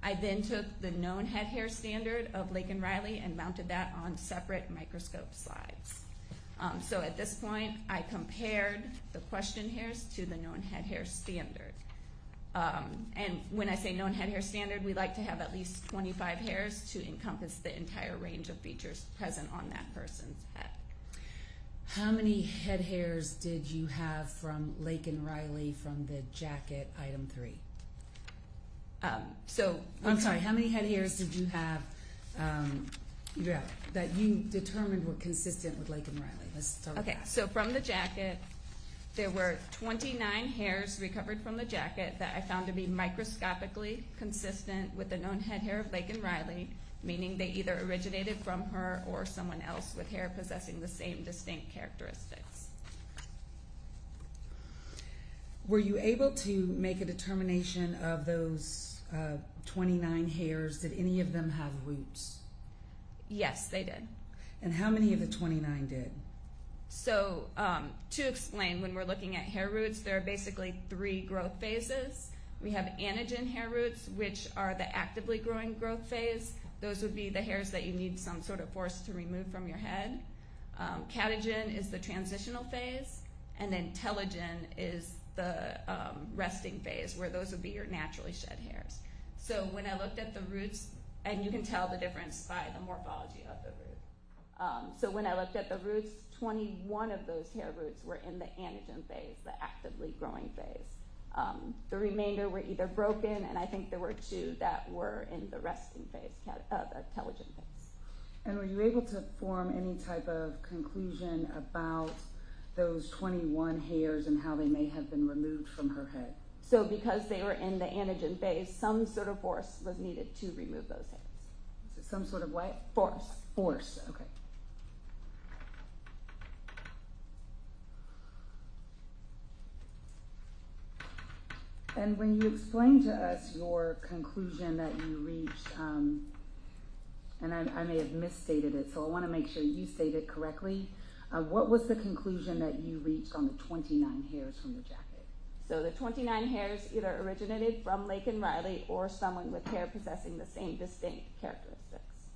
I then took the known head hair standard of Laken Riley and mounted that on separate microscope slides. So at this point, I compared the question hairs to the known head hair standard. And when I say known head hair standard, we like to have at least 25 hairs to encompass the entire range of features present on that person's head. How many head hairs did you have from Laken Riley from the jacket item 3? I'm sorry, how many head hairs did you have that you determined were consistent with Laken Riley? Let's start with that. So from the jacket, There were 29 hairs recovered from the jacket that I found to be microscopically consistent with the known head hair of Laken Riley, meaning they either originated from her or someone else with hair possessing the same distinct characteristics. Were you able to make a determination of those 29 hairs? Did any of them have roots? Yes, they did. And how many of the 29 did? So to explain, when we're looking at hair roots, there are basically 3 growth phases. We have anagen hair roots, which are the actively growing growth phase. Those would be the hairs that you need some sort of force to remove from your head. Catagen is the transitional phase, and then telogen is the resting phase, where those would be your naturally shed hairs. So when I looked at the roots, and you can tell the difference by the morphology of the root. So when I looked at the roots, 21 of those hair roots were in the anagen phase, the actively growing phase. The remainder were either broken, and I think there were 2 that were in the resting phase, the telogen phase. And were you able to form any type of conclusion about those 21 hairs and how they may have been removed from her head? So because they were in the anagen phase, some sort of force was needed to remove those hairs. Is it some sort of what? Force. Force, okay. And when you explained to us your conclusion that you reached, and I may have misstated it, so I want to make sure you state it correctly. What was the conclusion that you reached on the 29 hairs from the jacket? So the 29 hairs either originated from Laken Riley or someone with hair possessing the same distinct characteristics.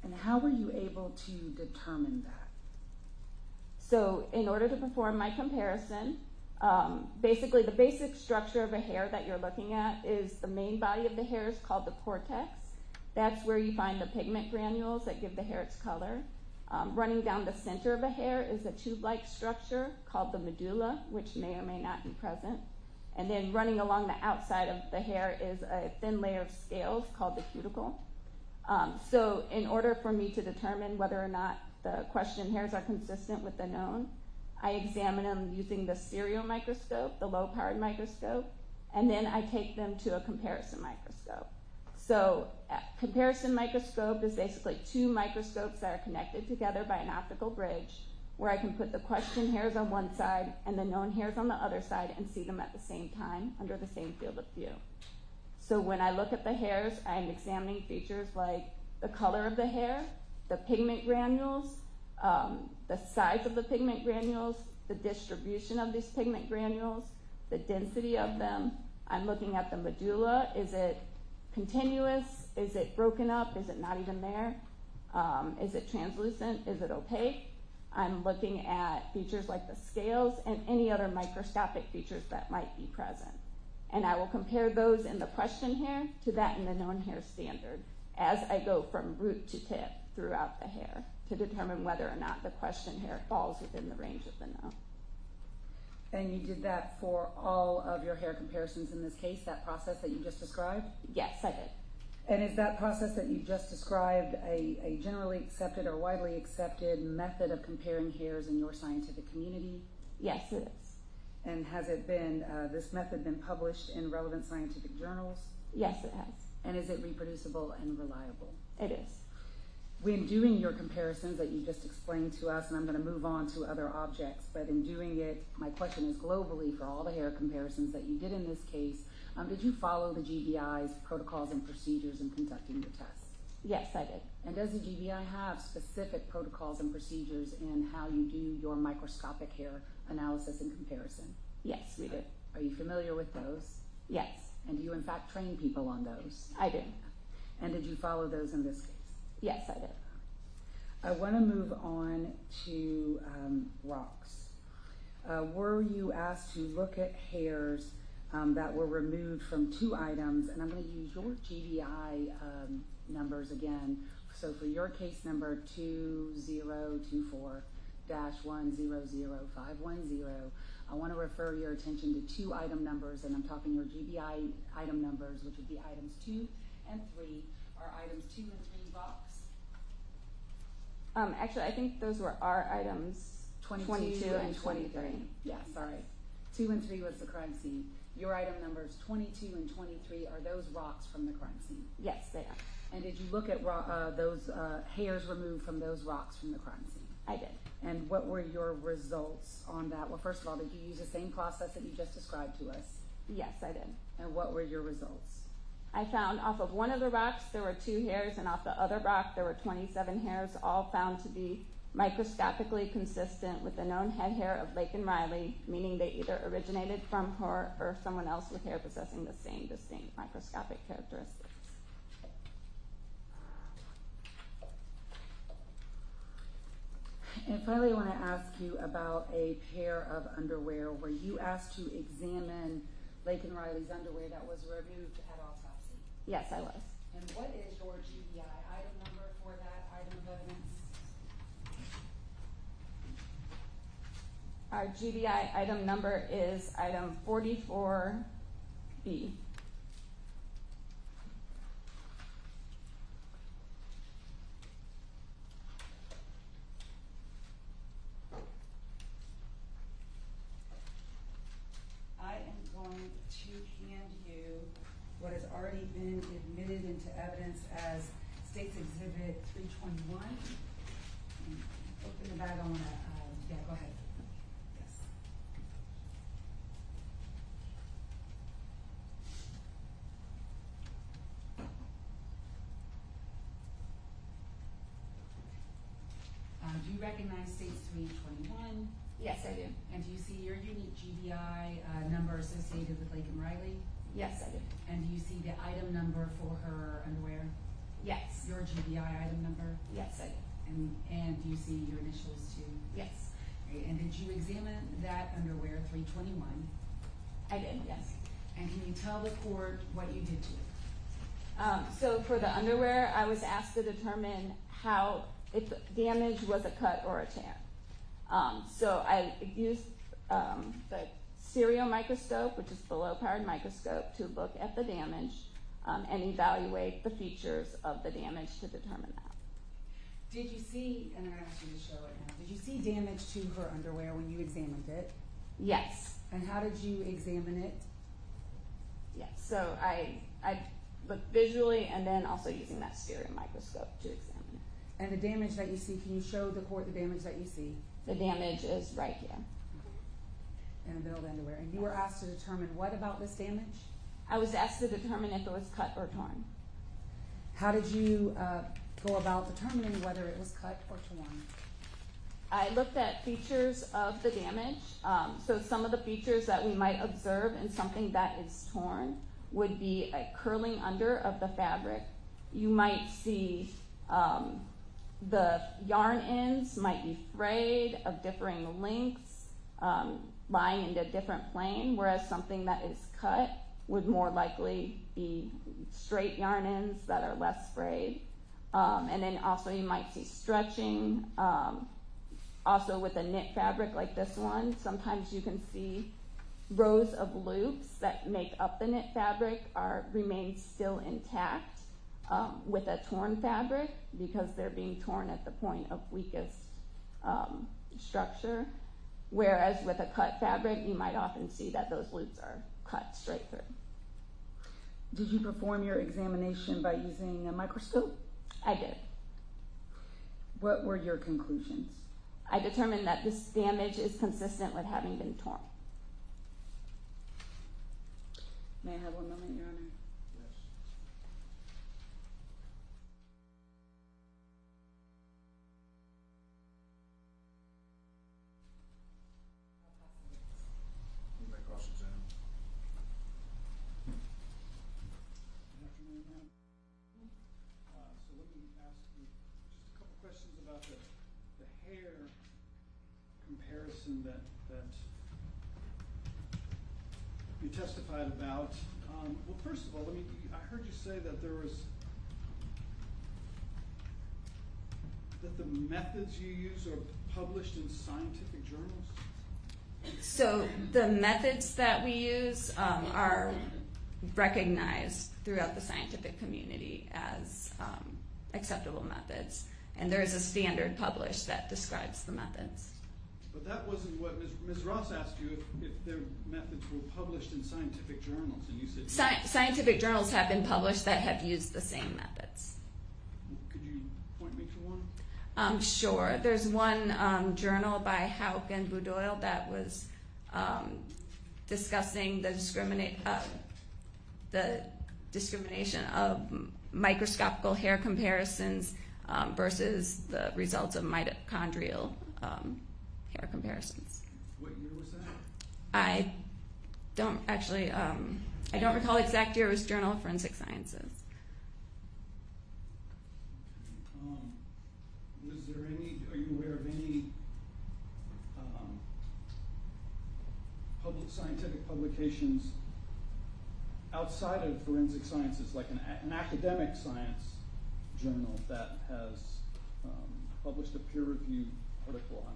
And how were you able to determine that? So in order to perform my comparison, basically the basic structure of a hair that you're looking at is the main body of the hair is called the cortex. That's where you find the pigment granules that give the hair its color. Running down the center of a hair is a tube-like structure called the medulla, which may or may not be present. And then running along the outside of the hair is a thin layer of scales called the cuticle. So in order for me to determine whether or not the questioned hairs are consistent with the known, I examine them using the stereo microscope, the low-powered microscope, and then I take them to a comparison microscope. So a comparison microscope is basically 2 microscopes that are connected together by an optical bridge, where I can put the questioned hairs on one side and the known hairs on the other side and see them at the same time under the same field of view. So when I look at the hairs, I'm examining features like the color of the hair, the pigment granules, the size of the pigment granules, the distribution of these pigment granules, the density of them. I'm looking at the medulla. Is it continuous? Is it broken up? Is it not even there? Is it translucent? Is it opaque? I'm looking at features like the scales and any other microscopic features that might be present. And I will compare those in the question hair to that in the known hair standard as I go from root to tip throughout the hair to determine whether or not the question hair falls within the range of the known. And you did that for all of your hair comparisons in this case, that process that you just described? Yes, I did. And is that process that you just described a generally accepted or widely accepted method of comparing hairs in your scientific community? Yes, it is. And has it been, this method been published in relevant scientific journals? Yes, it has. And is it reproducible and reliable? It is. When doing your comparisons that you just explained to us, and I'm going to move on to other objects, but in doing it, my question is globally for all the hair comparisons that you did in this case, did you follow the GBI's protocols and procedures in conducting your tests? Yes, I did. And does the GBI have specific protocols and procedures in how you do your microscopic hair analysis and comparison? Yes, we do. Are you familiar with those? Yes. And do you in fact train people on those? I do. And did you follow those in this case? Yes, I did. I want to move on to rocks. Were you asked to look at hairs that were removed from 2 items? And I'm going to use your GBI numbers again. So for your case number 2024-100510, I want to refer your attention to 2 item numbers, and I'm talking your GBI item numbers, which would be items 2 and 3. Are items 2 and 3 rocks? Actually, I think those were our items 22 and 23. Yeah, sorry. 2 and 3 was the crime scene. Your item numbers 22 and 23 are those rocks from the crime scene. Yes, they are. And did you look at those hairs removed from those rocks from the crime scene? I did. And what were your results on that? Well, first of all, did you use the same process that you just described to us? Yes, I did. And what were your results? I found off of one of the rocks there were 2 hairs, and off the other rock there were 27 hairs, all found to be microscopically consistent with the known head hair of Laken Riley, meaning they either originated from her or someone else with hair possessing the same distinct microscopic characteristics. And finally, I want to ask you about a pair of underwear where you asked to examine Laken Riley's underwear that was removed at autopsy. Yes, I was. And what is your GBI item number for that item of evidence? Our GBI item number is item 44B. I am going to hand you what has already been admitted into evidence as State's Exhibit 321. And open the bag. I want to, yeah, go ahead. Yes. Do you recognize State's 321? Yes, I do. And do you see your unique GBI number associated with Laken Riley? Yes, I do. And do you see the item number for her underwear? Yes. Your GBI item number? Yes, I do. And do you see your initials too? Yes. Okay, and did you examine that underwear, 321? I did, yes. And can you tell the court what you did to it? So for the underwear, I was asked to determine if the damage was a cut or a tear. So I used the stereo microscope, which is the low-powered microscope, to look at the damage and evaluate the features of the damage to determine that. Did you see, and I'm going to ask you to show it now, did you see damage to her underwear when you examined it? Yes. And how did you examine it? Yes, so I looked visually and then also using that stereo microscope to examine it. And the damage that you see, can you show the court the damage that you see? The damage is right here. In the middle of the underwear. And you were asked to determine what about this damage? I was asked to determine if it was cut or torn. How did you go about determining whether it was cut or torn? I looked at features of the damage. So some of the features that we might observe in something that is torn would be a curling under of the fabric. You might see the yarn ends might be frayed of differing lengths, lying in a different plane, whereas something that is cut would more likely be straight yarn ends that are less frayed. And then also you might see stretching. Also with a knit fabric like this one, sometimes you can see rows of loops that make up the knit fabric remain still intact with a torn fabric because they're being torn at the point of weakest structure. Whereas with a cut fabric, you might often see that those loops are cut straight through. Did you perform your examination by using a microscope? I did. What were your conclusions? I determined that this damage is consistent with having been torn. May I have 1 moment, Your Honor? Yes. You may cross-examine. Good afternoon, ma'am. So let me ask you just a couple questions about the hair comparison that you testified about. Well, first of all, I heard you say that that the methods you use are published in scientific journals? So the methods that we use are recognized throughout the scientific community as acceptable methods. And there is a standard published that describes the methods. But that wasn't what Ms. Ross asked you, if their methods were published in scientific journals, and you said Scientific journals have been published that have used the same methods. Could you point me to one? Sure. There's one journal by Hauk and Boudoyle that was discussing the discrimination of microscopical hair comparisons versus the results of mitochondrial hair comparisons. What year was that? I don't actually, I don't recall the exact year. It was Journal of Forensic Sciences. Are you aware of any scientific publications outside of forensic sciences, like an academic science journal that has published a peer-reviewed article on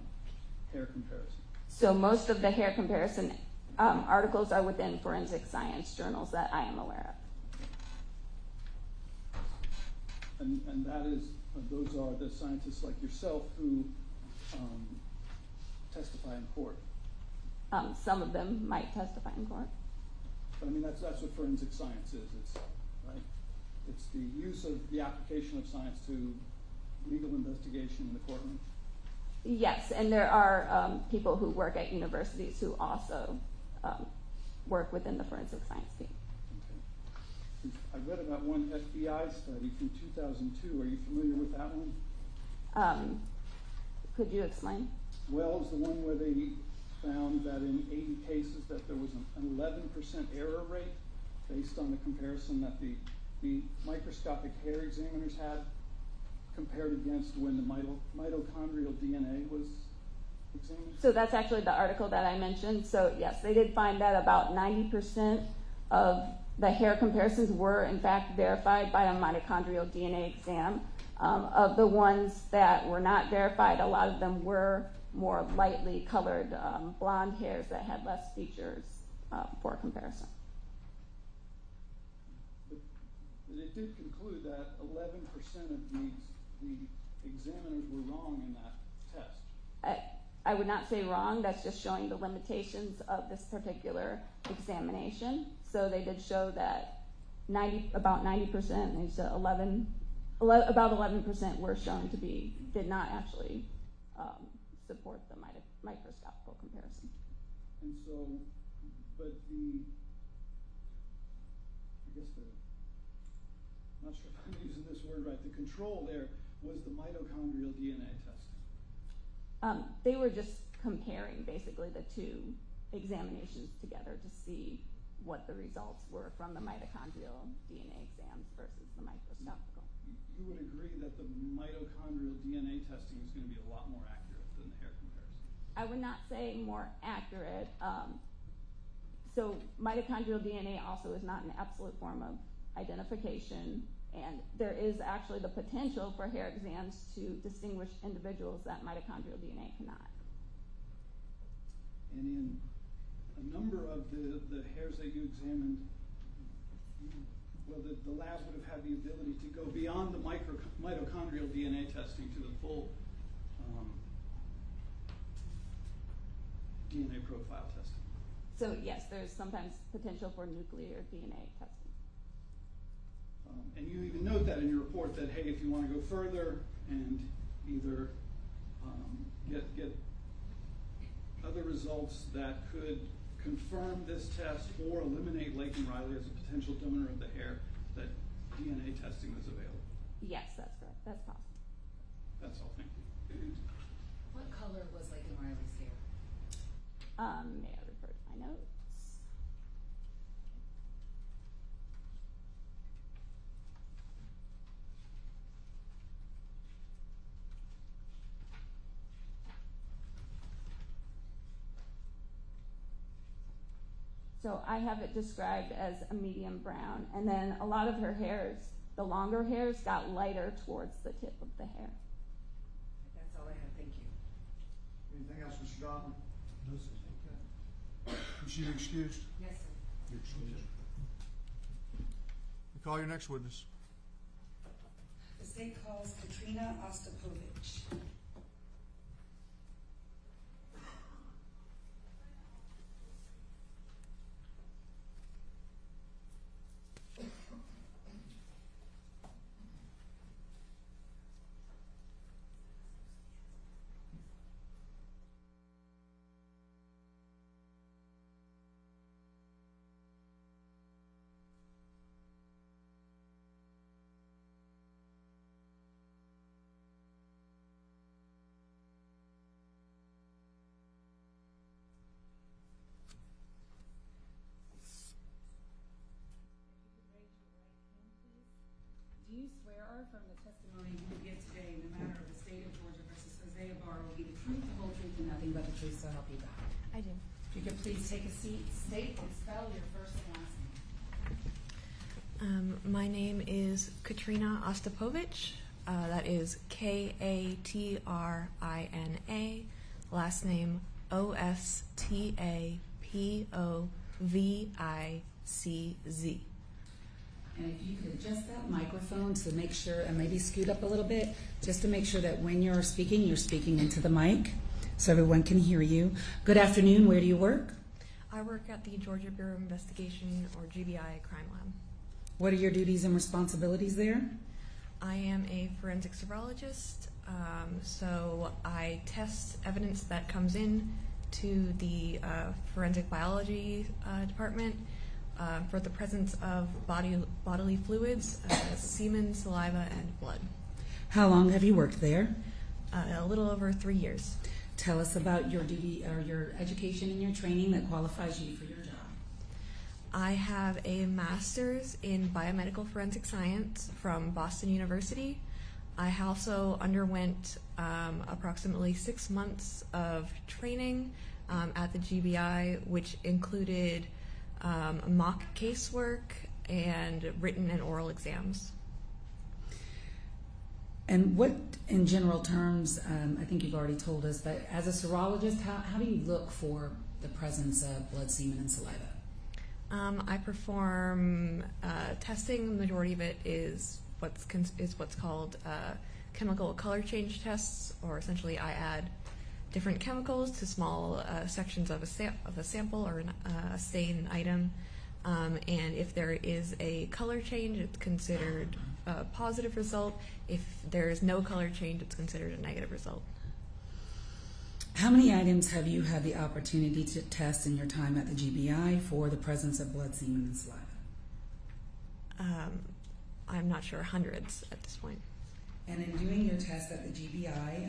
hair comparison? So most of the hair comparison articles are within forensic science journals that I am aware of. And that is, those are the scientists like yourself who testify in court. Some of them might testify in court. But I mean, that's what forensic science is. It's the use of the application of science to legal investigation in the courtroom. Yes, and there are people who work at universities who also work within the forensic science team. Okay. I read about one FBI study from 2002. Are you familiar with that one? Could you explain? Well, it was the one where they found that in 80 cases that there was an 11% error rate based on the comparison that the microscopic hair examiners had compared against when the mitochondrial DNA was examined. So that's actually the article that I mentioned. So yes, they did find that about 90% of the hair comparisons were in fact verified by a mitochondrial DNA exam. Of the ones that were not verified, a lot of them were more lightly colored blonde hairs that had less features for comparison. But it did conclude that 11% of the examiners were wrong in that test. I would not say wrong. That's just showing the limitations of this particular examination. So they did show that about 90%, they said about 11% were shown to be, did not actually support the microscopical comparison. And so, but I'm not sure if I'm using this word right, the control there was the mitochondrial DNA testing. They were just comparing basically the two examinations together to see what the results were from the mitochondrial DNA exams versus the microscopical. You would agree that the mitochondrial DNA testing is going to be a lot more accurate than the hair comparison? I would not say more accurate. So mitochondrial DNA also is not an absolute form of identification, and there is actually the potential for hair exams to distinguish individuals that mitochondrial DNA cannot. And in a number of the hairs that you examined, the lab would have had the ability to go beyond the mitochondrial DNA testing to the full DNA profile testing. So yes, there's sometimes potential for nuclear DNA testing. And you even note that in your report that, hey, if you want to go further and either get other results that could confirm this test or eliminate Laken Riley as a potential donor of the hair, that DNA testing is available. Yes, that's correct. That's possible. That's all. Thank you. What color was Laken Riley's hair? May I refer to my notes? So I have it described as a medium brown, and then a lot of her hairs, the longer hairs, got lighter towards the tip of the hair. That's all I have. Thank you. Anything else, Mr. Godwin? No, sir. Okay. Is she excused? Yes, sir. You're excused. We call your next witness. The state calls Katrina Ostapovich. truth, so help you God? I do. If you could please take a seat, state and spell your first and last name. My name is Katrina Ostapovich. That is Katrina. Last name Ostapovicz. And if you could adjust that microphone to make sure, and maybe scoot up a little bit, just to make sure that when you're speaking into the mic so everyone can hear you. Good afternoon. Where do you work? I work at the Georgia Bureau of Investigation, or GBI, Crime Lab. What are your duties and responsibilities there? I am a forensic serologist, so I test evidence that comes in to the forensic biology department for the presence of bodily fluids, semen, saliva, and blood. How long have you worked there? A little over 3 years. Tell us about your duty or your education and your training that qualifies you for your job. I have a master's in biomedical forensic science from Boston University. I also underwent approximately 6 months of training at the GBI, which included mock casework and written and oral exams. And what, in general terms, I think you've already told us, but as a serologist, how do you look for the presence of blood, semen, and saliva? I perform testing. The majority of it is what's called chemical color change tests, or essentially I add different chemicals to small sections of a sample or a stain item, and if there is a color change, it's considered a positive result. If there is no color change, it's considered a negative result. How many items have you had the opportunity to test in your time at the GBI for the presence of blood, semen, and saliva? I'm not sure, hundreds at this point. And in doing your test at the GBI,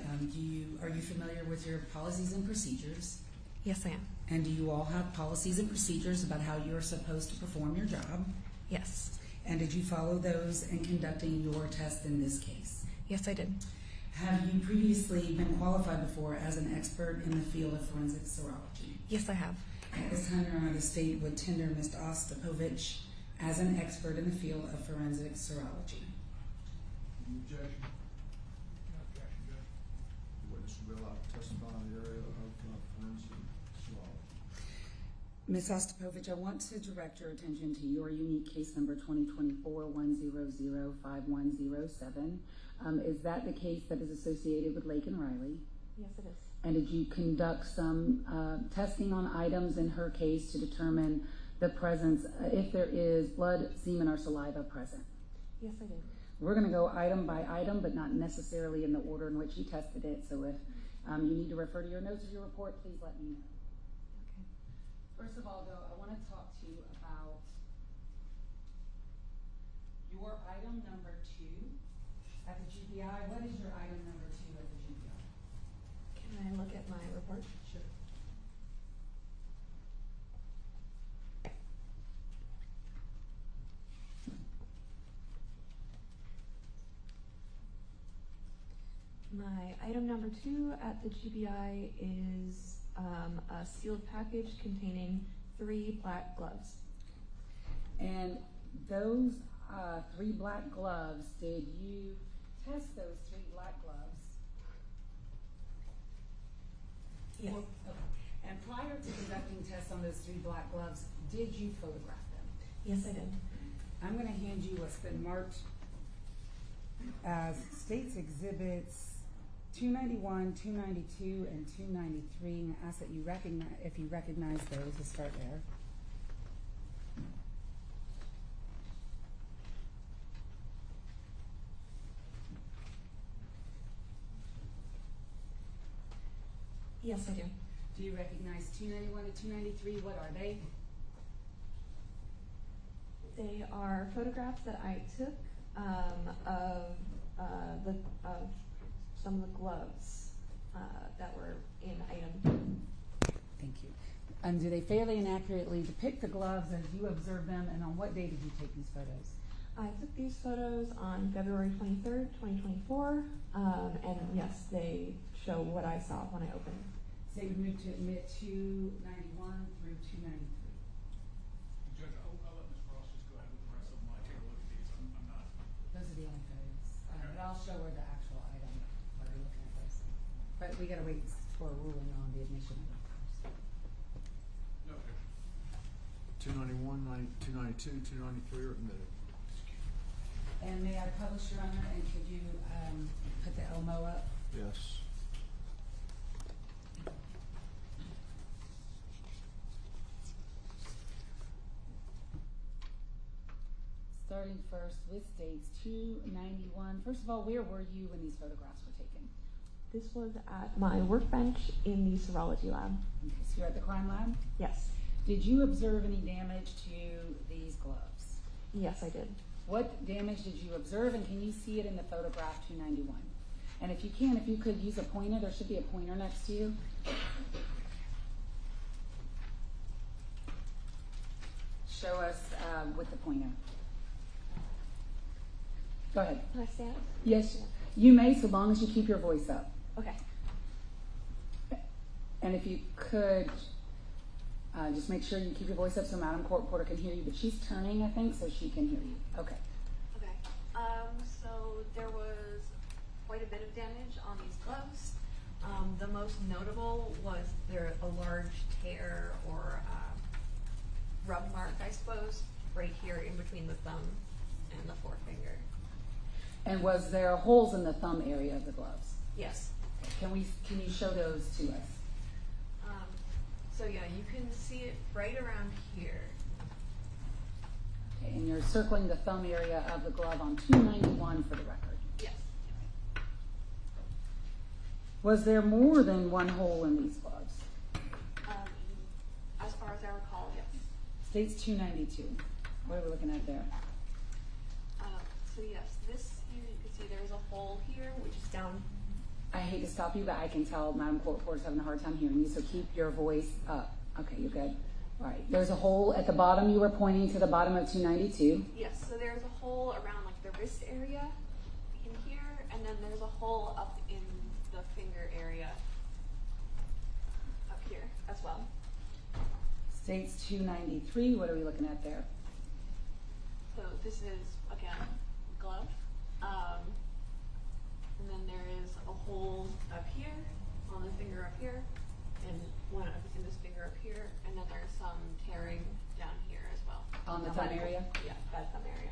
are you familiar with your policies and procedures? Yes, I am. And do you all have policies and procedures about how you're supposed to perform your job? Yes. And did you follow those in conducting your test in this case? Yes, I did. Have you previously been qualified before as an expert in the field of forensic serology? Yes, I have. At this time, Your Honor, the state would tender Ms. Ostapovich as an expert in the field of forensic serology. Any objection? No objection, Judge. The witness will be allowed to testify in the area of forensic serology. Ms. Ostapovich, I want to direct your attention to your unique case number 2024-100-5107. Is that the case that is associated with Laken Riley? Yes, it is. And did you conduct some testing on items in her case to determine the presence, if there is blood, semen, or saliva present? Yes, I did. We're going to go item by item, but not necessarily in the order in which you tested it. So if you need to refer to your notes of your report, please let me know. Okay. First of all, though, I want to talk to you about your item number 2 at the GBI. What is your item number 2 at the GBI? Can I look at my report? Sure. My item number 2 at the GBI is a sealed package containing 3 black gloves. And those 3 black gloves, did you test those 3 black gloves? Yes. Okay. And prior to conducting tests on those 3 black gloves, did you photograph them? Yes, I did. I'm going to hand you what's been marked as State's Exhibits 291, 292, and 293, and I ask that you recognize, if you recognize those, we'll start there. Yes, I do. Do you recognize 291 and 293? What are they? They are photographs that I took of some of the gloves that were in item. Thank you. And do they fairly and accurately depict the gloves as you observe them, and on what day did you take these photos? I took these photos on February 23rd, 2024, and yes, they show what I saw when I opened. Say we move to admit 291 through 293. Judge, I'll let Ms. Ross just go ahead with the rest of them. I take a look at these. I'm not. Those are the only photos. But I'll show her the actual item while you're looking at those. But we gotta wait for a ruling on the admission of it first. No objection. 291, 292, 293 are admitted. And may I publish, Your Honor, and could you put the Elmo up? Yes. Starting first with dates 291. First of all, where were you when these photographs were taken? This was at my workbench in the serology lab. Okay, so you're at the crime lab? Yes. Did you observe any damage to these gloves? Yes, I did. What damage did you observe, and can you see it in the photograph 291? And if you can, if you could use a pointer, there should be a pointer next to you. Show us with the pointer. Go ahead. Can I stand? Yes, you may, so long as you keep your voice up. Okay. And if you could, just make sure you keep your voice up so Madam Court Reporter can hear you, but she's turning, I think, so she can hear you. Okay. Okay. So there was quite a bit of damage on these gloves. The most notable was there a large tear or rub mark, I suppose, right here in between the thumb and the forefinger. And was there holes in the thumb area of the gloves? Yes. Can you show those to us? So yeah, you can see it right around here. Okay, and you're circling the thumb area of the glove on 291 for the record. Yes. Was there more than one hole in these gloves? As far as I recall, yes. States 292. What are we looking at there? So yes, this here you can see there's a hole here, which is down. I hate to stop you, but I can tell Madam Court Reporter's having a hard time hearing you, so keep your voice up. Okay, you're good. All right. There's a hole at the bottom. You were pointing to the bottom of 292. Yes, so there's a hole around like the wrist area in here, and then there's a hole up in the finger area up here as well. States 293. What are we looking at there? So this is, again, glove. And then there is a hole up here, on the finger up here, and one in this finger up here, and then there's some tearing down here as well. On the thumb area? Yeah, that thumb area.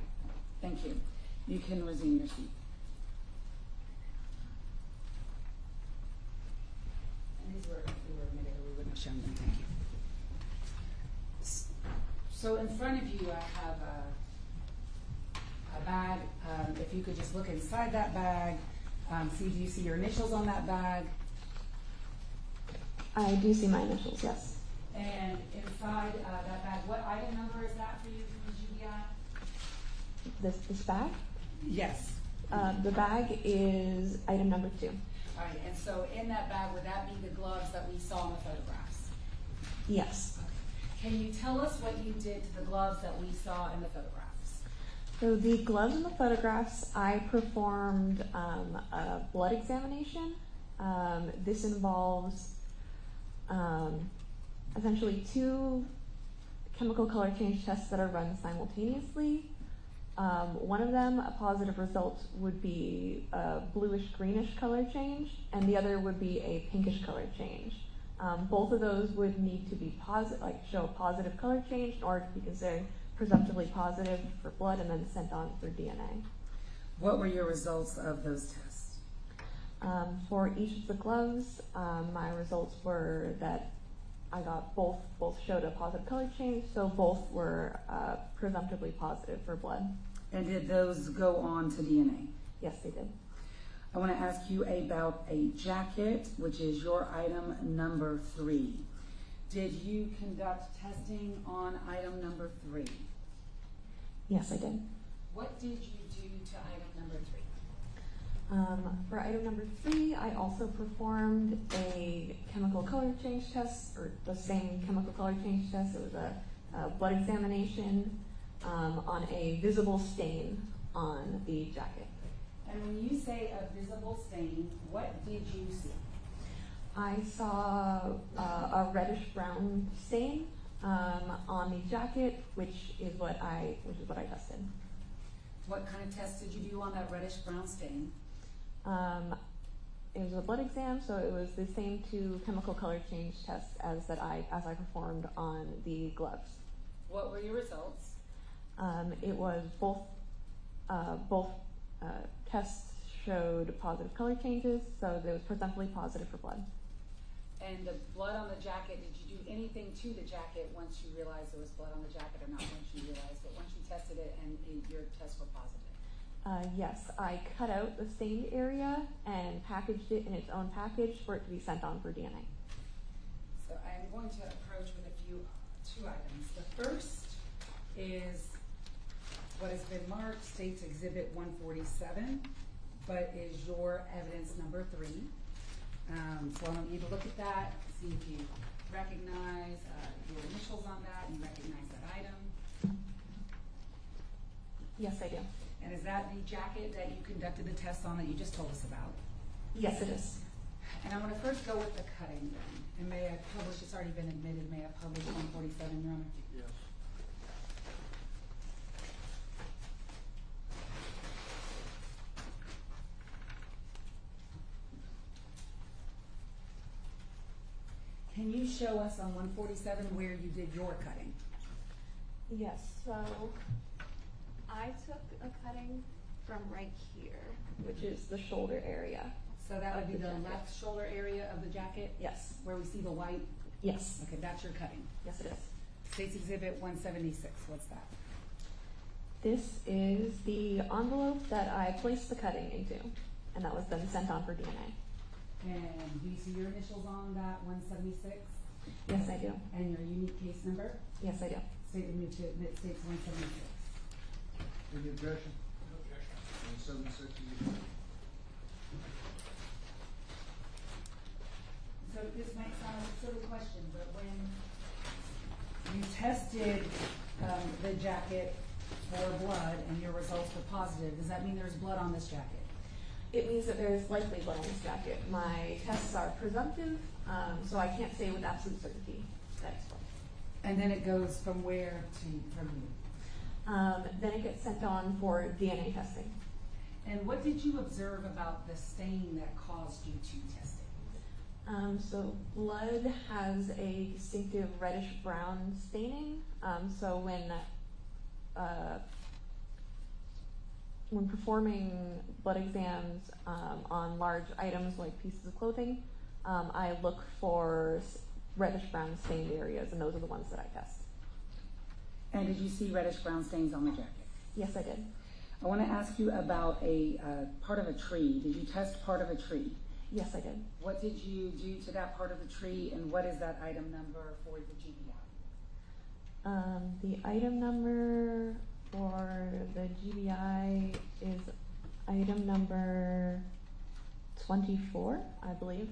Thank you. You can resume your seat. And these were, if we were admitted, we wouldn't have shown them. Thank you. So in front of you, I have a bag. If you could just look inside that bag, do you see your initials on that bag? I do see my initials, yes. And inside that bag, what item number is that for you from the GBI? This bag? Yes. The bag is item number 2. All right, and so in that bag, would that be the gloves that we saw in the photographs? Yes. Okay. Can you tell us what you did to the gloves that we saw in the photographs? So the gloves in the photographs, I performed a blood examination. This involves essentially 2 chemical color change tests that are run simultaneously. One of them, a positive result, would be a bluish-greenish color change, and the other would be a pinkish color change. Both of those would need to be show a positive color change in order to be considered presumptively positive for blood and then sent on for DNA. What were your results of those tests? For each of the gloves, my results were that I got both showed a positive color change, so both were presumptively positive for blood. And did those go on to DNA? Yes, they did. I want to ask you about a jacket, which is your item number 3. Did you conduct testing on item number 3? Yes, I did. What did you do to item number 3? For item number 3, I also performed a chemical color change test, or the same chemical color change test. It was a blood examination on a visible stain on the jacket. And when you say a visible stain, what did you see? I saw a reddish brown stain on the jacket, which is what I tested. What kind of test did you do on that reddish brown stain? It was a blood exam, so it was the same two chemical color change tests as I performed on the gloves. What were your results? It was both tests showed positive color changes, so it was presumptively positive for blood. And the blood on the jacket, did you do anything to the jacket once you realized there was blood on the jacket, or not once you realized, but once you tested it and your tests were positive? Yes, I cut out the stained area and packaged it in its own package for it to be sent on for DNA. So I'm going to approach with two items. The first is what has been marked State's Exhibit 147, but is your evidence number 3. So I want you to look at that, see if you recognize your initials on that and you recognize that item. Yes, I do. And is that the jacket that you conducted the test on that you just told us about? Yes, it is. And I want to first go with the cutting then. And may I publish, it's already been admitted, may I publish 147, Your Honor? Yes. Can you show us on 147 where you did your cutting? Yes, so I took a cutting from right here, which is the shoulder area. So that would be the jacket. left shoulder area of the jacket? Yes. Where we see the white? Yes. Okay, that's your cutting. Yes, it is. State's Exhibit 176, what's that? This is the envelope that I placed the cutting into, and that was then sent on for DNA. And do you see your initials on that 176? Yes, I do. And your unique case number? Yes, I do. State admit to admit State's 176. Any objection? No objection. 176 is So this might sound like a silly question, but when you tested the jacket for blood and your results were positive, does that mean there's blood on this jacket? It means that there is likely blood on this jacket. My tests are presumptive, so I can't say with absolute certainty that it's blood. And then it goes from where to from you? Then it gets sent on for DNA testing. And what did you observe about the stain that caused you to test it? So blood has a distinctive reddish-brown staining. So when performing blood exams on large items like pieces of clothing, I look for reddish-brown stained areas, and those are the ones that I test. And did you see reddish-brown stains on the jacket? Yes, I did. I want to ask you about a part of a tree. Did you test part of a tree? Yes, I did. What did you do to that part of the tree, and what is that item number for the GBI? The item number for the GBI is item number 24, I believe.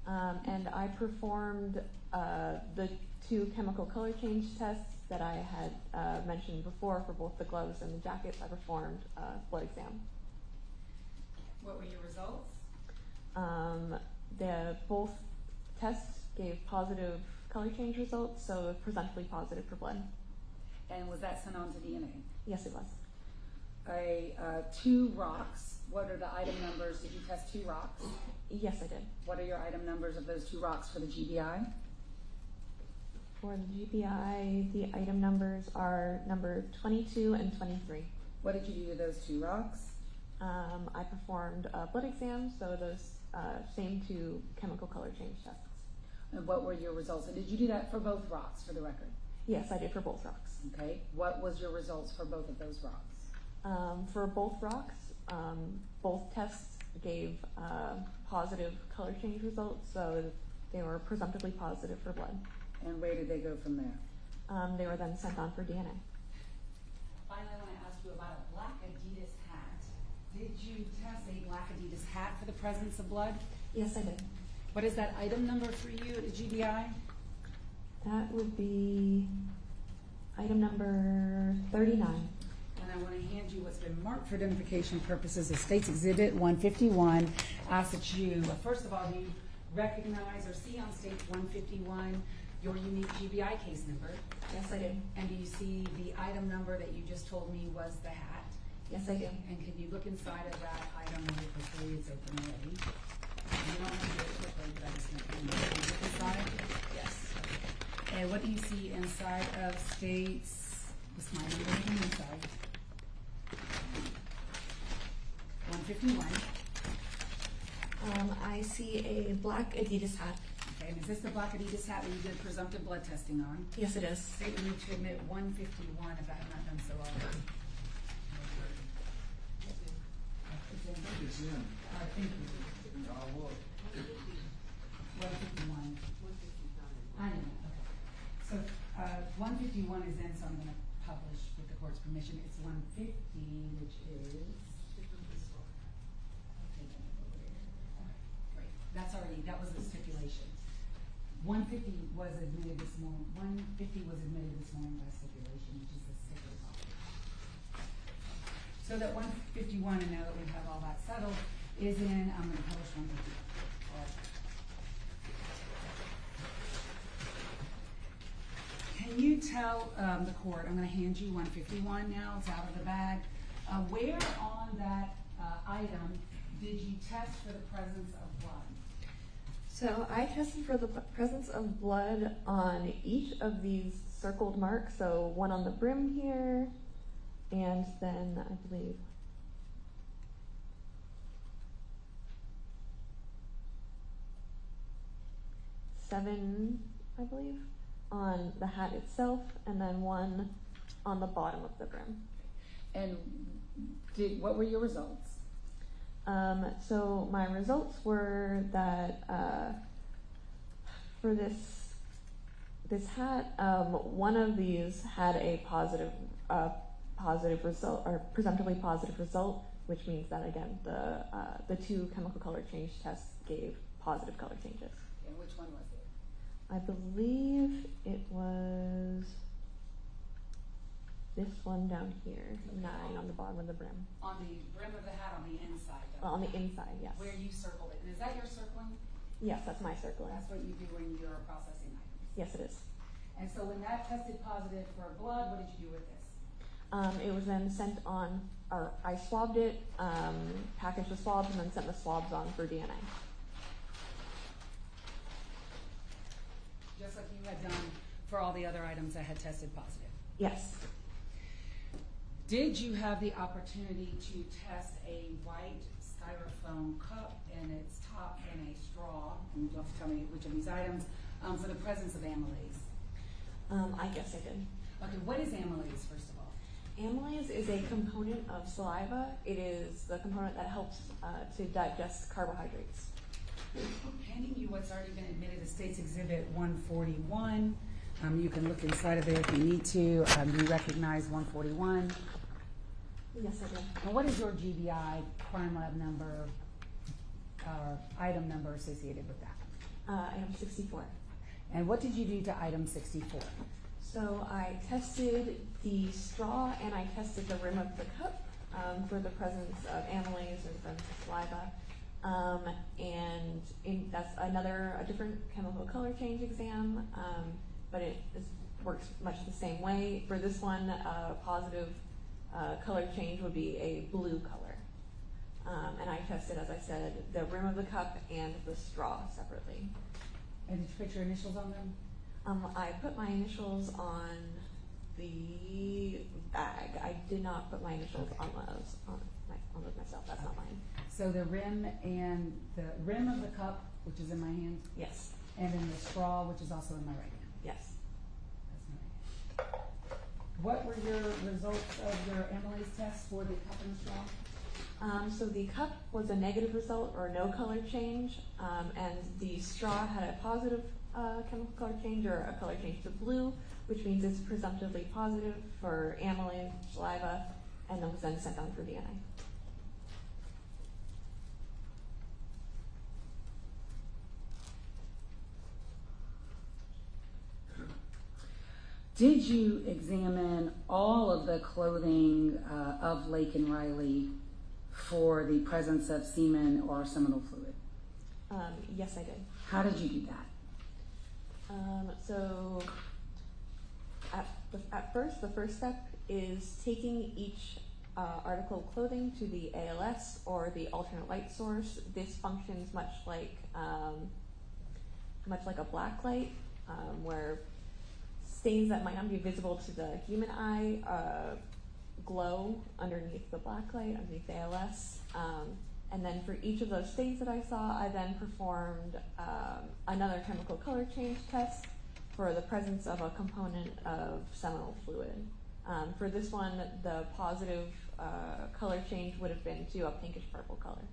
And I performed the 2 chemical color change tests that I had mentioned before for both the gloves and the jackets. I performed a blood exam. What were your results? Both tests gave positive color change results, so presumptively positive for blood. And was that sent on to DNA? Yes, it was. 2 rocks. What are the item numbers? Did you test 2 rocks? Yes, I did. What are your item numbers of those 2 rocks for the GBI? For the GBI, the item numbers are number 22 and 23. What did you do to those 2 rocks? I performed a blood exam, so those same 2 chemical color change tests. And what were your results? And did you do that for both rocks, for the record? Yes, I did for both rocks. Okay. What was your results for both of those rocks? For both rocks, both tests gave positive color change results, so they were presumptively positive for blood. And where did they go from there? They were then sent on for DNA. Finally, I want to ask you about a black Adidas hat. Did you test a black Adidas hat for the presence of blood? Yes, I did. What is that item number for you at the GBI? That would be item number 39. And I want to hand you what's been marked for identification purposes as State's Exhibit 151. Ask that you, first of all, you recognize or see on stage 151 your unique GBI case number? Yes, I do. And do you see the item number that you just told me was the hat? Yes, I do. And can you look inside of that item really quickly? It's open already. You don't have to do it quickly, but I just want you to look inside. Yes. And what do you see inside of states? What's my number inside? 151. I see a black Adidas hat. Okay, and is this the black Adidas hat that you did presumptive blood testing on? Yes, it is. State you need to admit 151 if I have not done so already. It's in. All right, thank you. I'll look. 151. I know, okay. So, 151 is in, so I'm gonna publish with the court's permission. It's 150, which is. Great, that's already, that was the stipulation. 150 was admitted this morning, 150 was admitted this morning by stipulation, which is the sticker copy. So that 151, and now that we have all that settled, is in, I'm gonna publish 151. Can you tell the court, I'm going to hand you 151 now, it's out of the bag. Where on that item did you test for the presence of blood? So I tested for the presence of blood on each of these circled marks. So one on the brim here, and then I believe seven, I believe, on the hat itself, and then one on the bottom of the brim. And what were your results? So my results were that for this hat, one of these had a positive result, or presumptively positive result, which means that again the two chemical color change tests gave positive color changes. And which one was it? I believe it was this one down here, 9 on the bottom of the brim. On the brim of the hat on the inside, though. On the inside, yes. Where you circled it. And is that your circling? Yes, that's my circling. That's what you do when you're processing items. Yes, it is. And so when that tested positive for blood, what did you do with this? It was then sent on, or I swabbed it, packaged the swabs, and then sent the swabs on for DNA. Just like you had done for all the other items that had tested positive. Yes. Did you have the opportunity to test a white styrofoam cup and its top and a straw, and you don't have to tell me which of these items, for the presence of amylase? I guess I did. Okay, what is amylase, first of all? Amylase is a component of saliva. It is the component that helps to digest carbohydrates. Handing you what's already been admitted as State's Exhibit 141. You can look inside of there if you need to. You recognize 141. Yes, I do. Now, what is your GBI crime lab number or item number associated with that? Item 64. And what did you do to item 64? So I tested the straw and I tested the rim of the cup for the presence of amylase and presence of saliva. That's a different chemical color change exam, but it works much the same way. For this one, positive color change would be a blue color. And I tested, as I said, the rim of the cup and the straw separately. And did you put your initials on them? I put my initials on the bag. I did not put my initials on those myself. That's not mine. So the rim and the rim of the cup, which is in my hand? Yes. And then the straw, which is also in my right hand? Yes. That's my right hand. What were your results of your amylase test for the cup and the straw? So the cup was a negative result, or no color change, and the straw had a positive chemical color change, or a color change to blue, which means it's presumptively positive for amylase, saliva, and then was then sent on for DNA. Did you examine all of the clothing of Laken Riley for the presence of semen or seminal fluid? Yes, I did. How did you do that? So at first, the first step is taking each article of clothing to the ALS or the alternate light source. This functions much like a black light, where stains that might not be visible to the human eye glow underneath the black light, underneath the ALS. And then for each of those stains that I saw, I then performed another chemical color change test for the presence of a component of seminal fluid. For this one, the positive color change would have been to a pinkish purple color.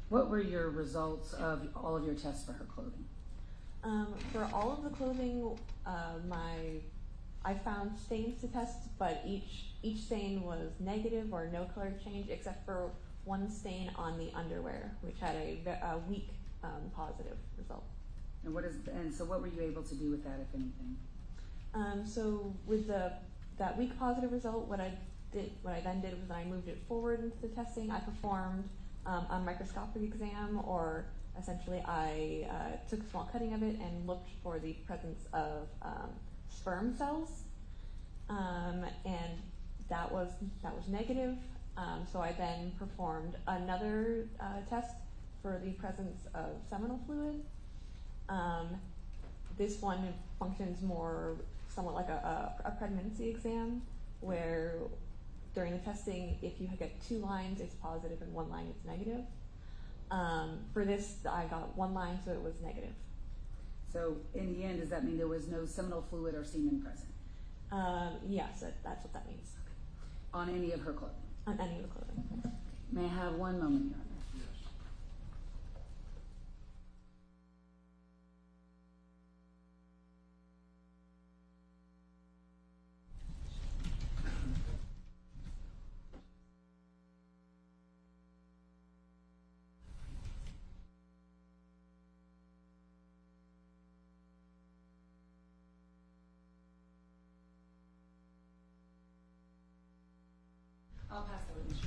What were your results of all of your tests for her clothing? For all of the clothing, I found stains to test, but each stain was negative or no color change, except for one stain on the underwear, which had a weak positive result. And so what were you able to do with that, if anything? So with that weak positive result, what I then did was I moved it forward into the testing. I performed a microscopic exam, or essentially I took a small cutting of it and looked for the presence of sperm cells, and that was negative. So I then performed another test for the presence of seminal fluid. This one functions more somewhat like a pregnancy exam, where during the testing, if you get 2 lines, it's positive, and 1 line, it's negative. For this, I got 1 line, so it was negative. So in the end, does that mean there was no seminal fluid or semen present? Yes, that's what that means. On any of her clothing? On any of the clothing. May I have 1 moment, Your Honor? I'll pass the witness.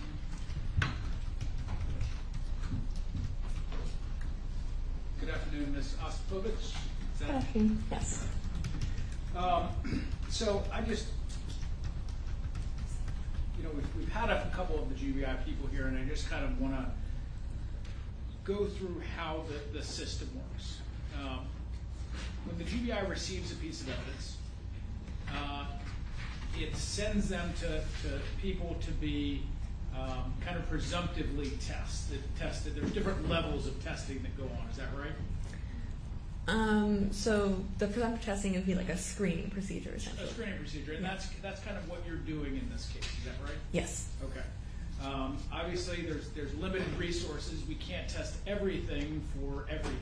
Good afternoon, Ms. Ostapovich. Good afternoon. Yes. So I just, we've had a couple of the GBI people here, and I just kind of want to go through how the system works. When the GBI receives a piece of evidence, it sends them to people to be kind of presumptively tested. There's different levels of testing that go on. Is that right? So the presumptive testing would be like a screening procedure, essentially. A screening procedure, and that's kind of what you're doing in this case. Is that right? Yes. Okay. Obviously, there's limited resources. We can't test everything for everything.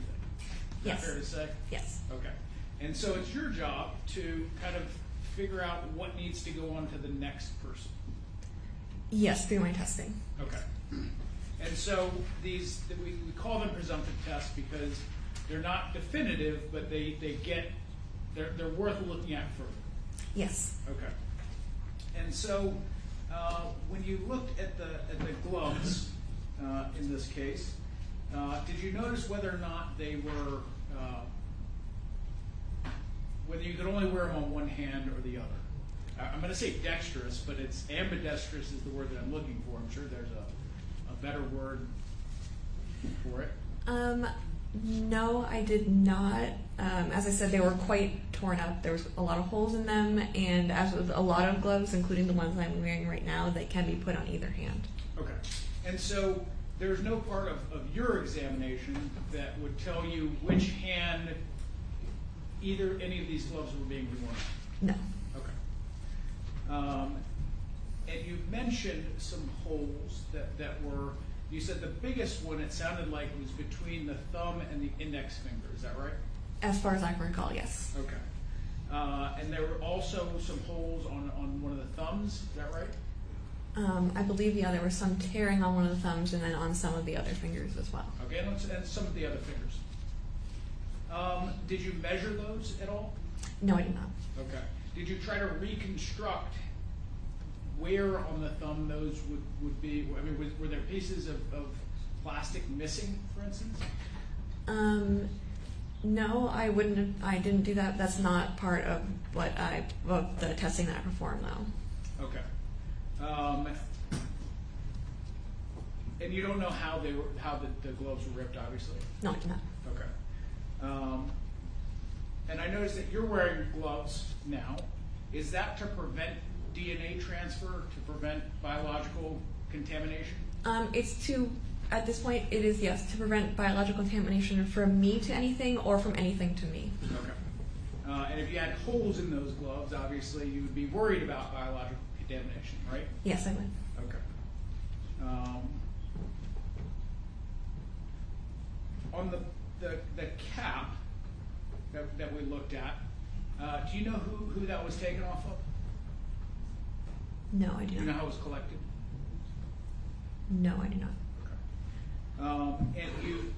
Is that fair to say? Yes. Okay. And so it's your job to kind of figure out what needs to go on to the next person. Yes, through my testing. Okay. And so we call them presumptive tests because they're not definitive, but they're worth looking at further. Yes. Okay. And so when you looked at the gloves in this case, did you notice whether or not they were whether you could only wear them on one hand or the other? I'm going to say dexterous, but it's ambidextrous is the word that I'm looking for. I'm sure there's a better word for it. No, I did not. As I said, they were quite torn up. There was a lot of holes in them, and as with a lot of gloves, including the ones I'm wearing right now, they can be put on either hand. Okay. And so there's no part of your examination that would tell you which hand any of these gloves were being worn? No. Okay. And you mentioned some holes that were, you said the biggest one, it sounded like it was between the thumb and the index finger. Is that right? As far as I can recall, yes. Okay. And there were also some holes on one of the thumbs. Is that right? I believe, there was some tearing on one of the thumbs and then on some of the other fingers as well. Okay, and some of the other fingers. Did you measure those at all? No, I did not. Okay. Did you try to reconstruct where on the thumb those would be? I mean, were there pieces of plastic missing, for instance? No, I wouldn't. I didn't do that. That's not part of of the testing that I performed, though. Okay. And you don't know how the gloves were ripped, obviously. No, I do not. Okay. And I noticed that you're wearing gloves now. Is that to prevent DNA transfer, to prevent biological contamination? It's to, at this point, it is, yes, to prevent biological contamination from me to anything or from anything to me. Okay. And if you had holes in those gloves, obviously you would be worried about biological contamination, right? Yes, I would. Okay. On the cap that we looked at, do you know who that was taken off of? No, I do not. Do you know how it was collected? No, I do not. And you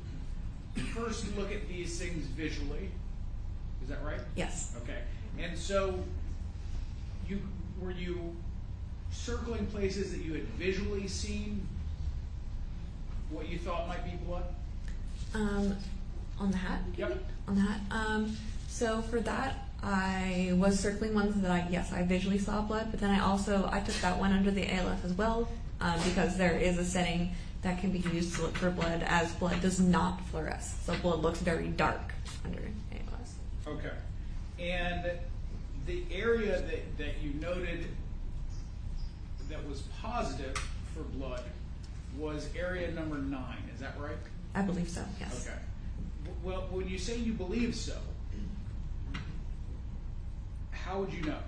first look at these things visually. Is that right? Yes. Okay. And so, were you circling places that you had visually seen what you thought might be blood? On the hat? Yep. On the hat. So for that, I was circling ones that I visually saw blood, but then I took that one under the ALF as well, because there is a setting that can be used to look for blood, as blood does not fluoresce. So blood looks very dark under ALS. Okay. And the area that you noted that was positive for blood was area number 9. Is that right? I believe so, yes. Okay. Well, when you say you believe so, how would you know?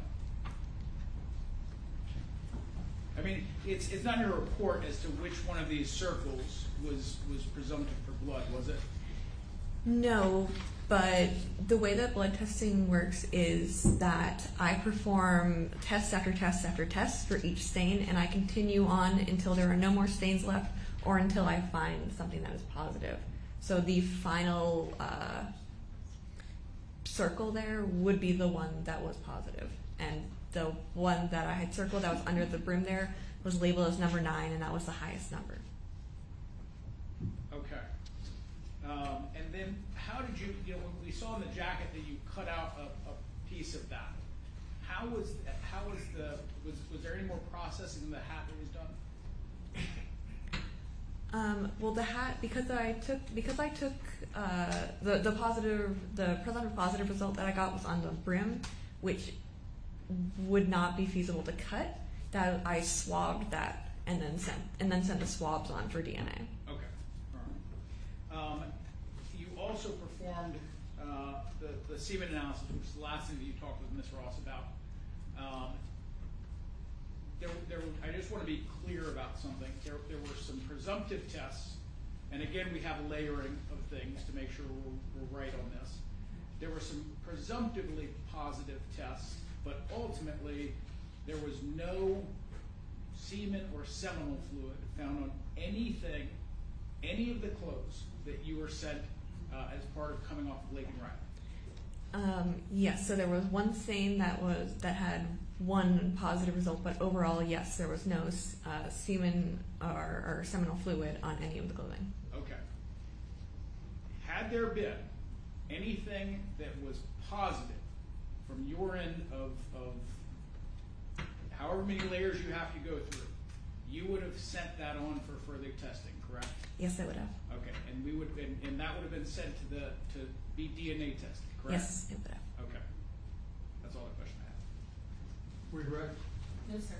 I mean, it's not in your report as to which one of these circles was presumptive for blood, was it? No, but the way that blood testing works is that I perform test after test after test for each stain, and I continue on until there are no more stains left or until I find something that is positive. So the final circle there would be the one that was positive. And the one that I had circled that was under the brim there was labeled as number 9, and that was the highest number. Okay. And then how did you we saw in the jacket that you cut out a piece of that. Was there any more processing in the hat that was done? Well, the hat, because I took the presumptive positive result that I got was on the brim, which would not be feasible to cut. That I swabbed that and then sent the swabs on for DNA. Okay, all right. You also performed the semen analysis, which is the last thing that you talked with Ms. Ross about. I just want to be clear about something. There were some presumptive tests, and again, we have layering of things to make sure we're right on this. There were some presumptively positive tests, but ultimately, there was no semen or seminal fluid found on any of the clothes that you were sent as part of coming off of Laken Riley. Yes, so there was one stain that had one positive result, but overall, yes, there was no semen or seminal fluid on any of the clothing. Okay. Had there been anything that was positive from your end of however many layers you have to go through, you would have sent that on for further testing, correct? Yes, I would have. Okay, and and that would have been sent to be DNA tested, correct? Yes, it would have. Okay, that's all the question I have. Were you ready? No, sir.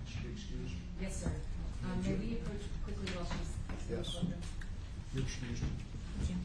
Excuse me. Yes, sir. May we approach quickly while she's... Yes. You're excused. Thank you.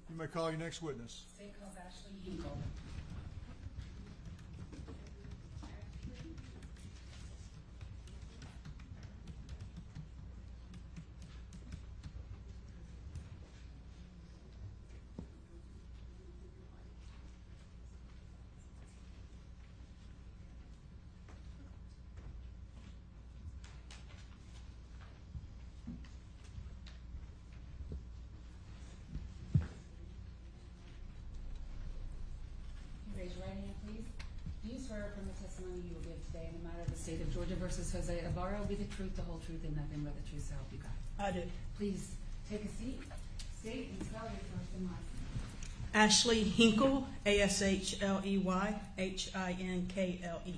You may call your next witness. State calls Ashley Hinkle. Raise your right hand, please. Do you swear from the testimony you will give today in the matter of the state of Georgia versus Jose Ibarra will be the truth, the whole truth, and nothing but the truth, so help you God? I do. Please take a seat. State and spell your first and last name. Ashley Hinkle, A-S-H-L-E-Y, H-I-N-K-L-E.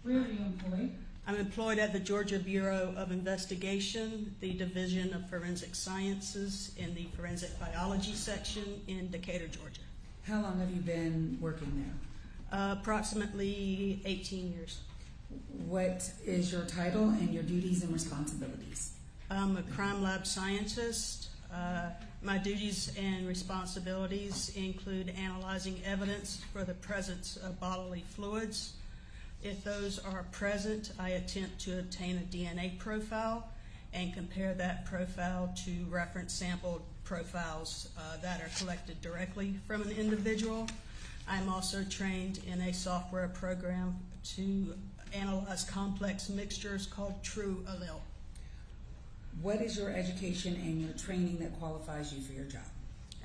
Where are you employed? I'm employed at the Georgia Bureau of Investigation, the Division of Forensic Sciences, in the Forensic Biology section in Decatur, Georgia. How long have you been working there? Approximately 18 years. What is your title and your duties and responsibilities? I'm a crime lab scientist. My duties and responsibilities include analyzing evidence for the presence of bodily fluids. If those are present, I attempt to obtain a DNA profile and compare that profile to reference sample profiles that are collected directly from an individual. I'm also trained in a software program to analyze complex mixtures called TrueAllele. What is your education and your training that qualifies you for your job?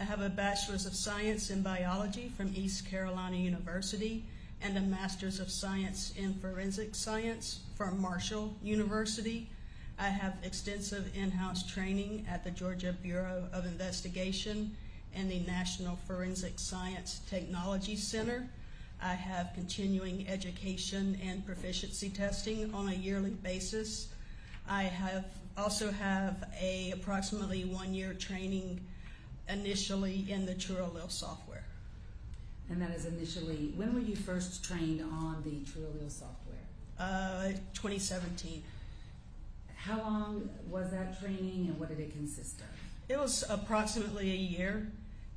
I have a Bachelor's of Science in Biology from East Carolina University and a Master's of Science in Forensic Science from Marshall University. I have extensive in-house training at the Georgia Bureau of Investigation and the National Forensic Science Technology Center. I have continuing education and proficiency testing on a yearly basis. I also have a approximately 1 year training initially in the TrueAllele software. And that is initially, when were you first trained on the TrueAllele software? 2017. How long was that training and what did it consist of? It was approximately a year.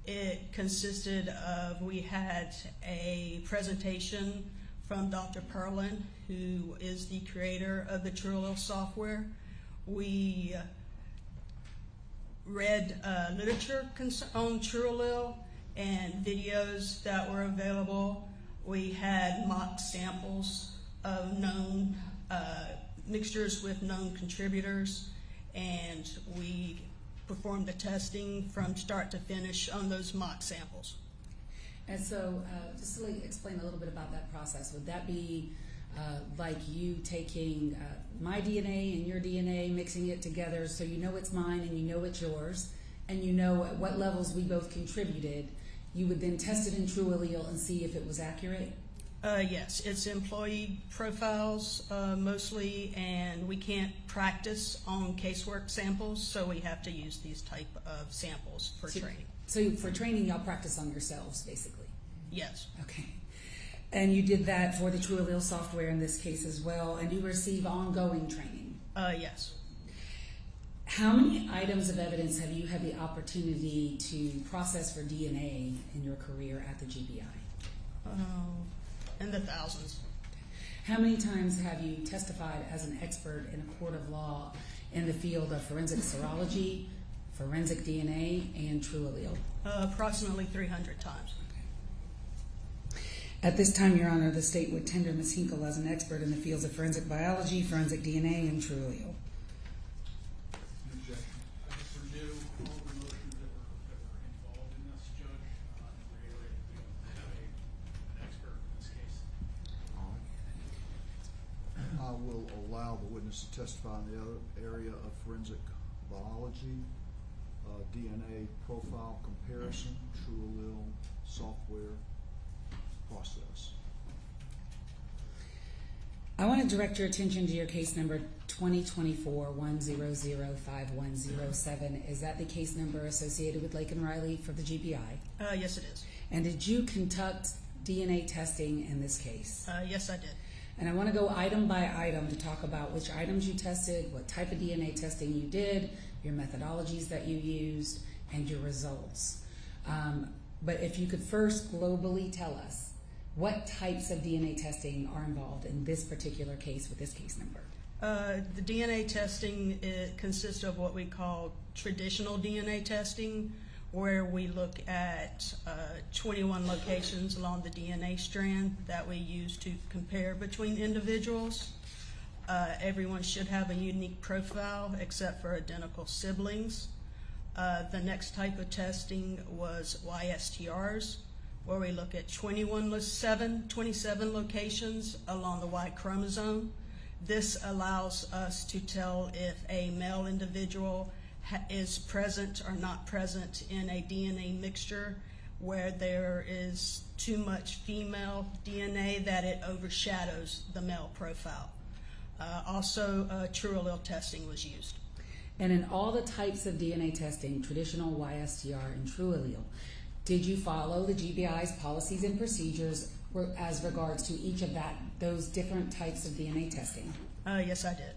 It consisted of, we had a presentation from Dr. Perlin, who is the creator of the TrueAllele software. We read literature on TrueAllele and videos that were available. We had mock samples of known mixtures with known contributors, and we performed the testing from start to finish on those mock samples. And so just to explain a little bit about that process, would that be like you taking my DNA and your DNA, mixing it together so you know it's mine and you know it's yours, and you know at what levels we both contributed, you would then test it in TrueAllele and see if it was accurate? Yes, it's employee profiles mostly, and we can't practice on casework samples, so we have to use these type of samples for training. So for training, y'all practice on yourselves, basically? Yes. Okay. And you did that for the TrueAllele software in this case as well, and you receive ongoing training? Yes. How many items of evidence have you had the opportunity to process for DNA in your career at the GBI? In the thousands. How many times have you testified as an expert in a court of law in the field of forensic serology, forensic DNA, and TrueAllele? Approximately 300 times. At this time, Your Honor, the state would tender Ms. Hinkle as an expert in the fields of forensic biology, forensic DNA, and TrueAllele. I will allow the witness to testify in the other area of forensic biology, DNA profile comparison, TrueAllele software process. I want to direct your attention to your case number 2024-1005107. Is that the case number associated with Laken Riley for the GBI? Yes, it is. And did you conduct DNA testing in this case? Yes, I did. And I want to go item by item to talk about which items you tested, what type of DNA testing you did, your methodologies that you used, and your results. But if you could first globally tell us what types of DNA testing are involved in this particular case with this case number. The DNA testing, it consists of what we call traditional DNA testing, where we look at 21 locations along the DNA strand that we use to compare between individuals. Everyone should have a unique profile except for identical siblings. The next type of testing was YSTRs, where we look at 27 locations along the Y chromosome. This allows us to tell if a male individual is present or not present in a DNA mixture where there is too much female DNA that it overshadows the male profile. Also, TrueAllele testing was used. And in all the types of DNA testing, traditional, YSTR, and TrueAllele, did you follow the GBI's policies and procedures as regards to each of those different types of DNA testing? Yes, I did.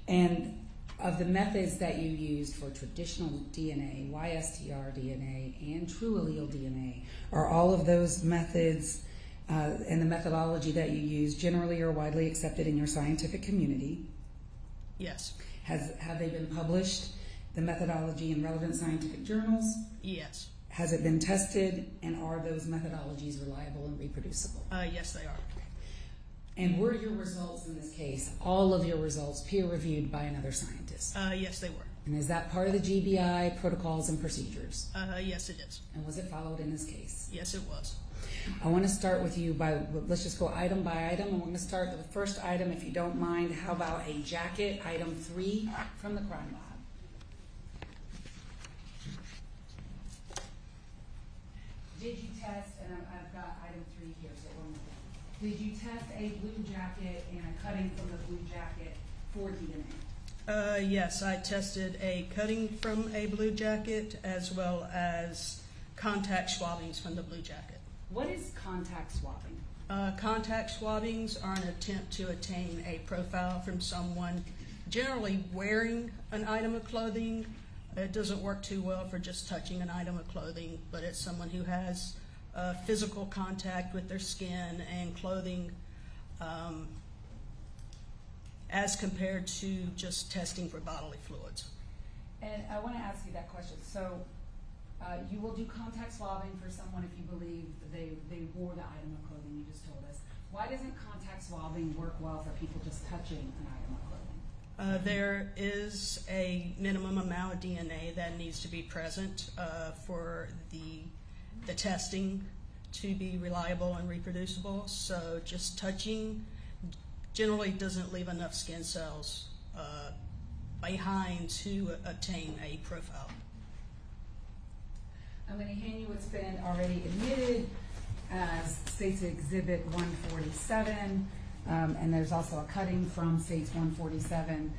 And of the methods that you used for traditional DNA, YSTR DNA, and TrueAllele DNA, are all of those methods and the methodology that you use generally or widely accepted in your scientific community? Yes. Have they been published, the methodology, in relevant scientific journals? Yes. Has it been tested, and are those methodologies reliable and reproducible? Yes, they are. And were your results in this case, all of your results, peer-reviewed by another scientist? Yes, they were. And is that part of the GBI protocols and procedures? Yes, it is. And was it followed in this case? Yes, it was. I want to start with you let's just go item by item. And we're going to start with the first item, if you don't mind. How about a jacket, item 3 from the crime lab? Did you test, and I've got item 3 here, so one more. Did you test a blue jacket and a cutting from the blue jacket for DNA? Yes, I tested a cutting from a blue jacket as well as contact swabbings from the blue jacket. What is contact swabbing? Contact swabbings are an attempt to attain a profile from someone generally wearing an item of clothing. It doesn't work too well for just touching an item of clothing, but it's someone who has physical contact with their skin and clothing as compared to just testing for bodily fluids. And I want to ask you that question. So you will do contact swabbing for someone if you believe they wore the item of clothing you just told us. Why doesn't contact swabbing work well for people just touching an item of clothing? There is a minimum amount of DNA that needs to be present for the testing to be reliable and reproducible. So just touching generally doesn't leave enough skin cells behind to obtain a profile. I'm going to hand you what's been already admitted as State's Exhibit 147, and there's also a cutting from State's 147.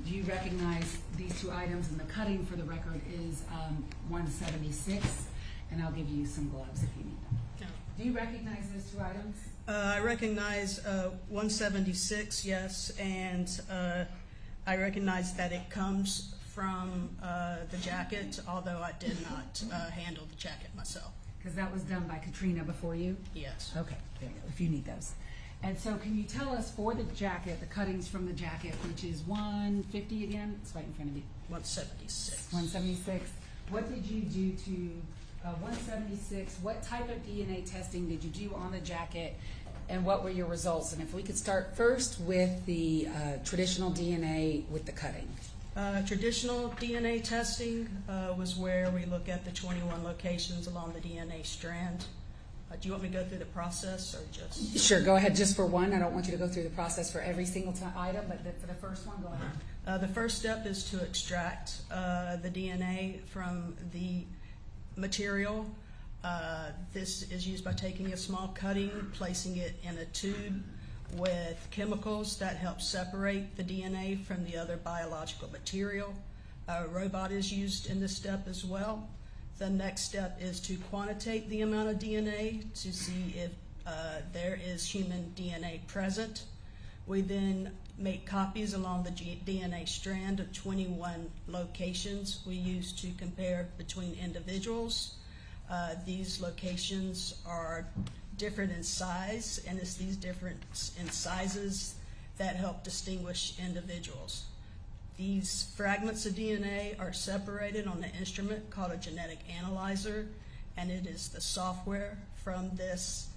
Do you recognize these two items? And the cutting, for the record, is 176, and I'll give you some gloves if you need them. No. Do you recognize those two items? I recognize 176, yes, and I recognize that it comes from the jacket, although I did not handle the jacket myself. Because that was done by Katrina before you? Yes. Okay, there you go, if you need those. And so can you tell us for the jacket, the cuttings from the jacket, which is 150 again? It's right in front of you. 176. 176. What did you do to 176? What type of DNA testing did you do on the jacket, and what were your results? And if we could start first with the traditional DNA with the cutting. Traditional DNA testing was where we look at the 21 locations along the DNA strand. Do you want me to go through the process or just? Sure, go ahead just for one. I don't want you to go through the process for every single item, but for the first one, go ahead. The first step is to extract the DNA from the material. This is used by taking a small cutting, placing it in a tube with chemicals that help separate the DNA from the other biological material. A robot is used in this step as well. The next step is to quantitate the amount of DNA to see if there is human DNA present. We then make copies along the DNA strand of 21 locations we use to compare between individuals. These locations are different in size, and it's these difference in sizes that help distinguish individuals. These fragments of DNA are separated on an instrument called a genetic analyzer, and it is the software from this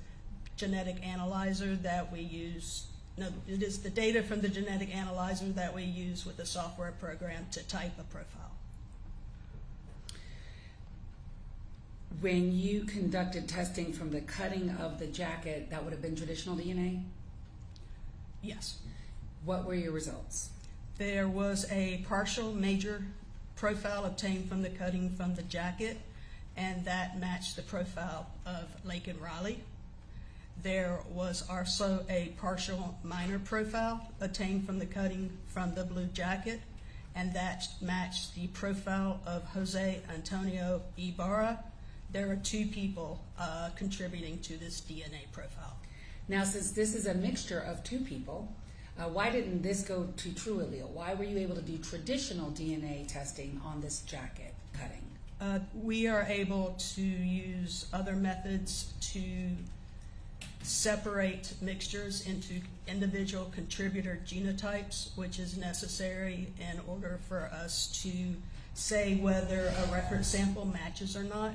genetic analyzer that we use. No, it is the data from the genetic analyzer that we use with the software program to type a profile. When you conducted testing from the cutting of the jacket, that would have been traditional DNA? Yes. What were your results? There was a partial major profile obtained from the cutting from the jacket, and that matched the profile of Laken Riley. There was also a partial minor profile obtained from the cutting from the blue jacket, and that matched the profile of Jose Antonio Ibarra. There are two people contributing to this DNA profile. Now, since this is a mixture of two people, why didn't this go to TrueAllele? Why were you able to do traditional DNA testing on this jacket cutting? We are able to use other methods to separate mixtures into individual contributor genotypes, which is necessary in order for us to say whether a reference sample matches or not.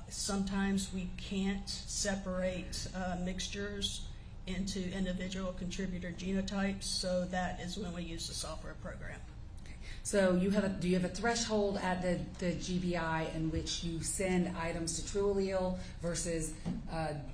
Sometimes we can't separate mixtures into individual contributor genotypes, so that is when we use the software program. Okay. So do you have a threshold at the GBI in which you send items to TrueAllele versus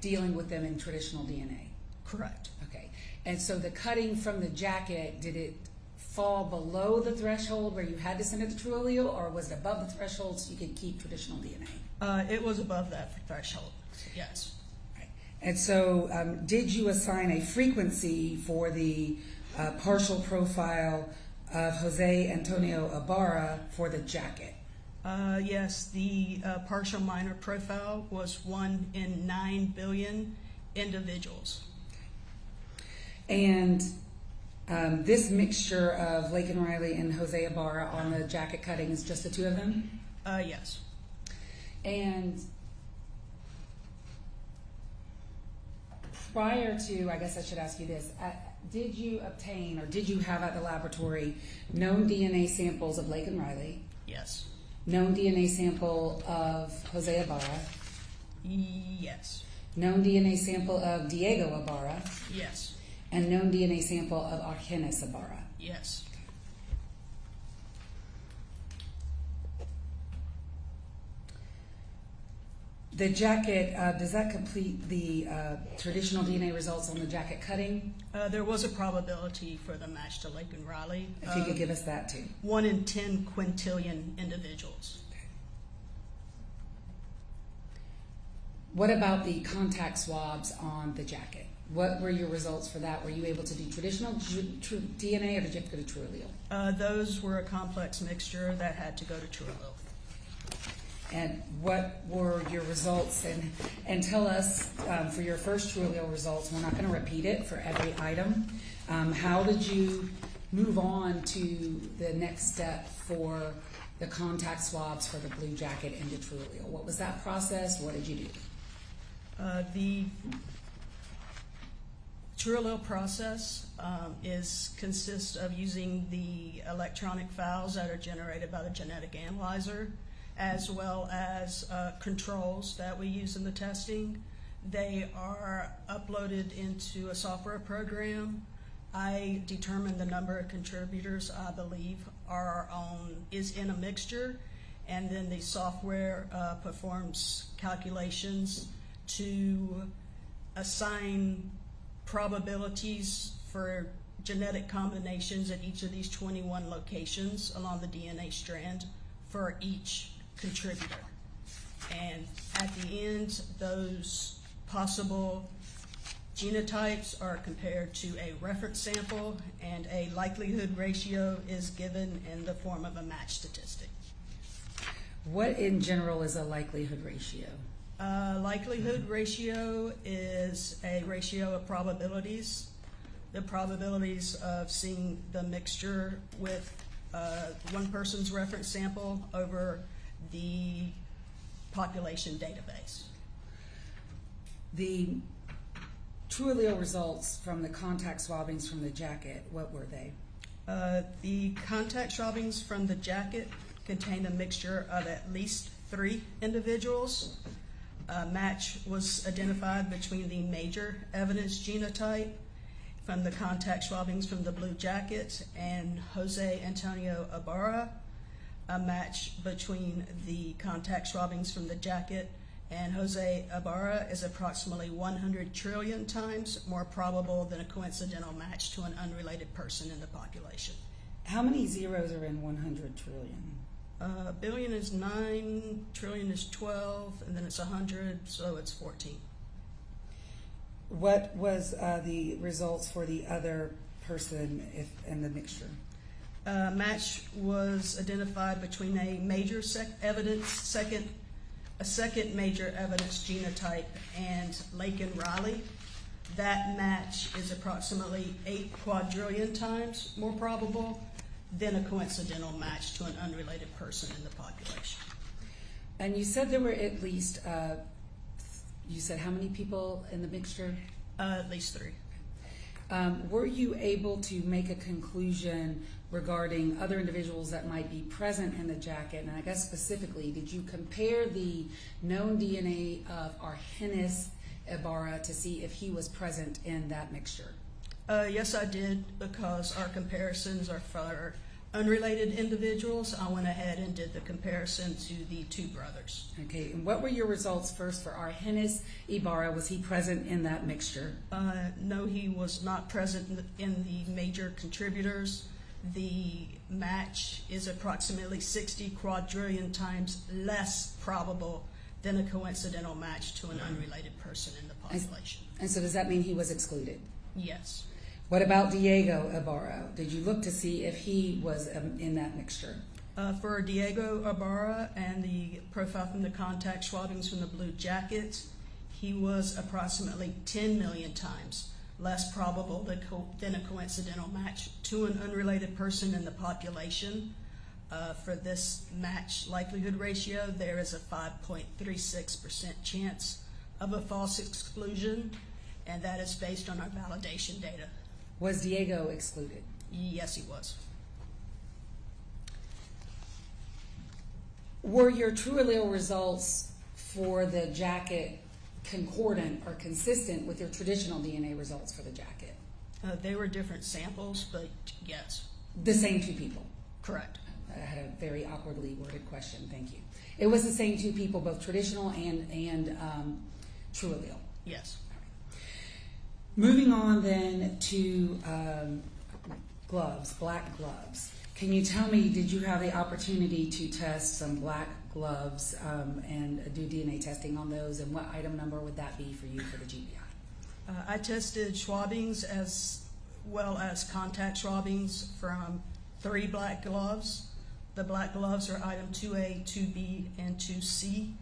dealing with them in traditional DNA? Correct. Okay. And so the cutting from the jacket, did it fall below the threshold where you had to send it to TrueAllele, or was it above the threshold so you could keep traditional DNA? It was above that threshold, yes. Right. And so did you assign a frequency for the partial profile of Jose Antonio Ibarra for the jacket? Yes, the partial minor profile was 1 in 9 billion individuals. And this mixture of Laken Riley and Jose Ibarra on the jacket cutting is just the two of them? Yes. And prior to, I guess I should ask you this, did you obtain or did you have at the laboratory known DNA samples of Laken Riley? Yes. Known DNA sample of Jose Ibarra? Yes. Known DNA sample of Diego Ibarra? Yes. And known DNA sample of Argenis Ibarra? Yes. The jacket, does that complete the traditional DNA results on the jacket cutting? There was a probability for the match to Laken Riley. If you could give us that too. 1 in 10 quintillion individuals. Okay. What about the contact swabs on the jacket? What were your results for that? Were you able to do traditional DNA, or did you have to go to TrueAllele? Those were a complex mixture that had to go to TrueAllele. And what were your results? And tell us, for your first TrueAllele results, we're not going to repeat it for every item. How did you move on to the next step for the contact swabs for the blue jacket into TrueAllele? What was that process? What did you do? The TrueAllele process consists of using the electronic files that are generated by the genetic analyzer, as well as controls that we use in the testing. They are uploaded into a software program. I determine the number of contributors I believe is in a mixture, and then the software performs calculations to assign probabilities for genetic combinations at each of these 21 locations along the DNA strand for each contributor. And at the end, those possible genotypes are compared to a reference sample, and a likelihood ratio is given in the form of a match statistic. What in general is a likelihood ratio? Likelihood ratio is a ratio of probabilities. the probabilities of seeing the mixture with one person's reference sample over the population database. The TrueAllele results from the contact swabbings from the jacket, what were they? The contact swabbings from the jacket contained a mixture of at least 3 individuals. A match was identified between the major evidence genotype from the contact swabbings from the blue jacket and Jose Antonio Ibarra. A match between the contact swabbings from the jacket and Jose Ibarra is approximately 100 trillion times more probable than a coincidental match to an unrelated person in the population. How many zeros are in 100 trillion? Billion is 9, trillion is 12, and then it's 100, so it's 14. What was the results for the other person in the mixture? Match was identified between a major second major evidence genotype and Laken Riley. That match is approximately 8 quadrillion times more probable than a coincidental match to an unrelated person in the population. And you said there were at least, you said how many people in the mixture? At least 3. Were you able to make a conclusion regarding other individuals that might be present in the jacket? And I guess specifically, did you compare the known DNA of Jose Ibarra to see if he was present in that mixture? Yes, I did, because our comparisons are for unrelated individuals. I went ahead and did the comparison to the 2 brothers. Okay, and what were your results first for Jose Ibarra? Was he present in that mixture? No, he was not present in the major contributors. The match is approximately 60 quadrillion times less probable than a coincidental match to an unrelated person in the population. And so does that mean he was excluded? Yes. What about Diego Ibarra? Did you look to see if he was in that mixture? For Diego Ibarra and the profile from the contact swabbings from the blue jacket, he was approximately 10 million times less probable than a coincidental match to an unrelated person in the population. For this match likelihood ratio, there is a 5.36% chance of a false exclusion, and that is based on our validation data. Was Diego excluded? Yes, he was. Were your TrueAllele results for the jacket concordant or consistent with your traditional DNA results for the jacket? They were different samples, but yes. The same 2 people? Correct. I had a very awkwardly worded question, thank you. It was the same 2 people, both traditional and TrueAllele? Yes. Moving on then to gloves, black gloves. Can you tell me, did you have the opportunity to test some black gloves and do DNA testing on those, and what item number would that be for you for the GBI? I tested swabbings as well as contact swabbings from 3 black gloves. The black gloves are item 2A, 2B, and 2C.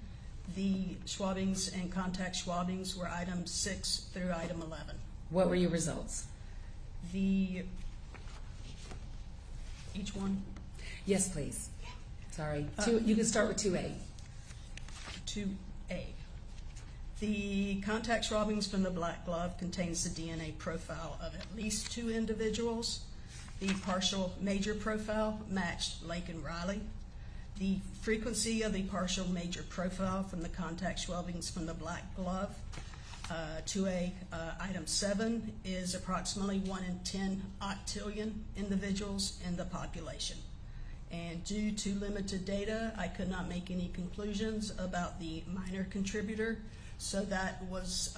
The swabbings and contact swabbings were items 6 through item 11. What were your results? Each one? Yes, please. Sorry. You can start with 2A. 2A. The contact swabbings from the black glove contains the DNA profile of at least 2 individuals. The partial major profile matched Laken Riley. The frequency of the partial major profile from the contact swabbings from the black glove, 2A, item 7, is approximately 1 in 10 octillion individuals in the population. And due to limited data, I could not make any conclusions about the minor contributor, so that was,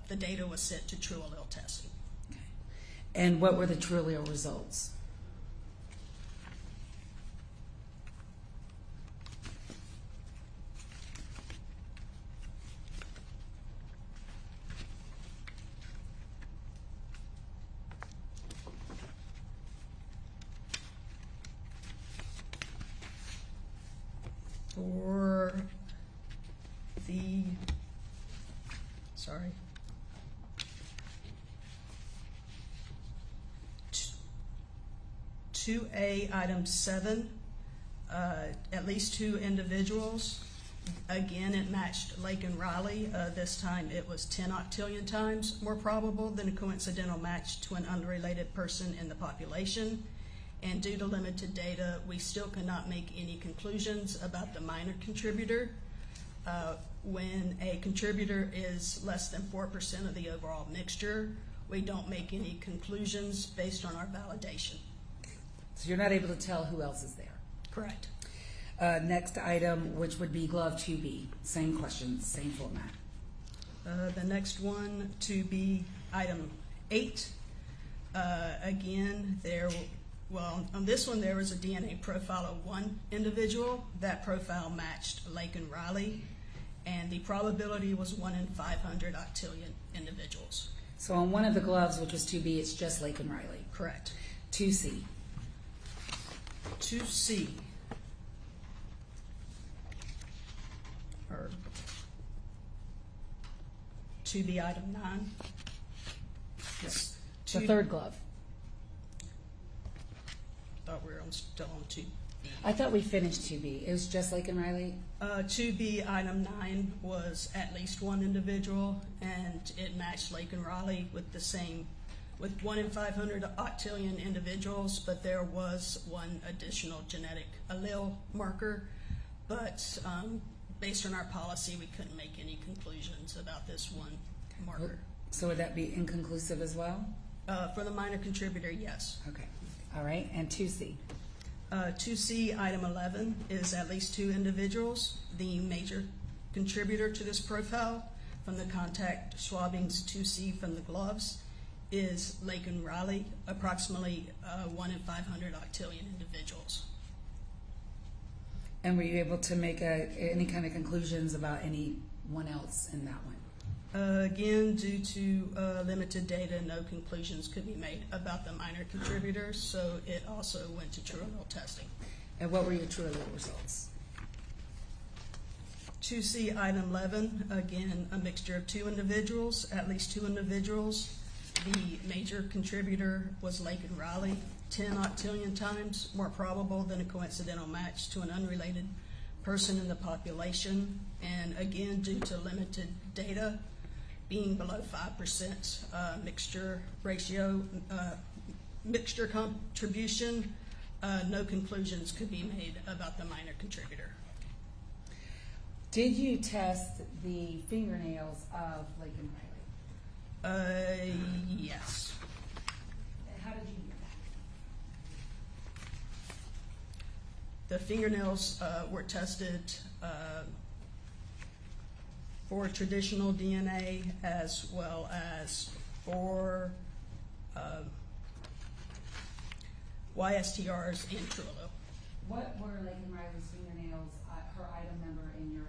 the data was sent to TrueAllele testing. Okay. And what were the TrueAllele results? For the, sorry. 2A, item 7, at least 2 individuals. Again, it matched Laken Riley. This time it was 10 octillion times more probable than a coincidental match to an unrelated person in the population. And due to limited data, we still cannot make any conclusions about the minor contributor. When a contributor is less than 4% of the overall mixture, we don't make any conclusions based on our validation. So you're not able to tell who else is there? Correct. Next item, which would be glove 2B. Same question, same format. The next one, 2B, item 8. Again, on this one there was a DNA profile of 1 individual. That profile matched Laken Riley, and the probability was 1 in 500 octillion individuals. So on one of the gloves, which was 2B, it's just Laken Riley. Correct. 2C. 2C. Or 2B, item 9. Yes. The third glove. Thought we were still on 2B. I thought we finished 2B. It was just Laken Riley? 2B, item 9 was at least 1 individual, and it matched Laken Riley with 1 in 500 octillion individuals, but there was 1 additional genetic allele marker. But based on our policy, we couldn't make any conclusions about this 1 marker. So would that be inconclusive as well? For the minor contributor, yes. Okay. All right. And 2C? 2C, item 11, is at least 2 individuals. The major contributor to this profile from the contact swabbings 2C from the gloves is Laken Riley, approximately 1 in 500 octillion individuals. And were you able to make any kind of conclusions about anyone else in that one? Again, due to limited data, no conclusions could be made about the minor contributors, so it also went to TrueAllele testing. And what were your TrueAllele results? 2C, item 11, again, a mixture of 2 individuals, at least 2 individuals. The major contributor was Laken Riley, 10 octillion times more probable than a coincidental match to an unrelated person in the population. And again, due to limited data, being below 5% mixture ratio, mixture contribution, no conclusions could be made about the minor contributor. Did you test the fingernails of Laken Riley? Yes. How did you do that? The fingernails were tested for traditional DNA as well as for YSTRs and TrueAllele. What were Laken Riley's fingernails, her item number in your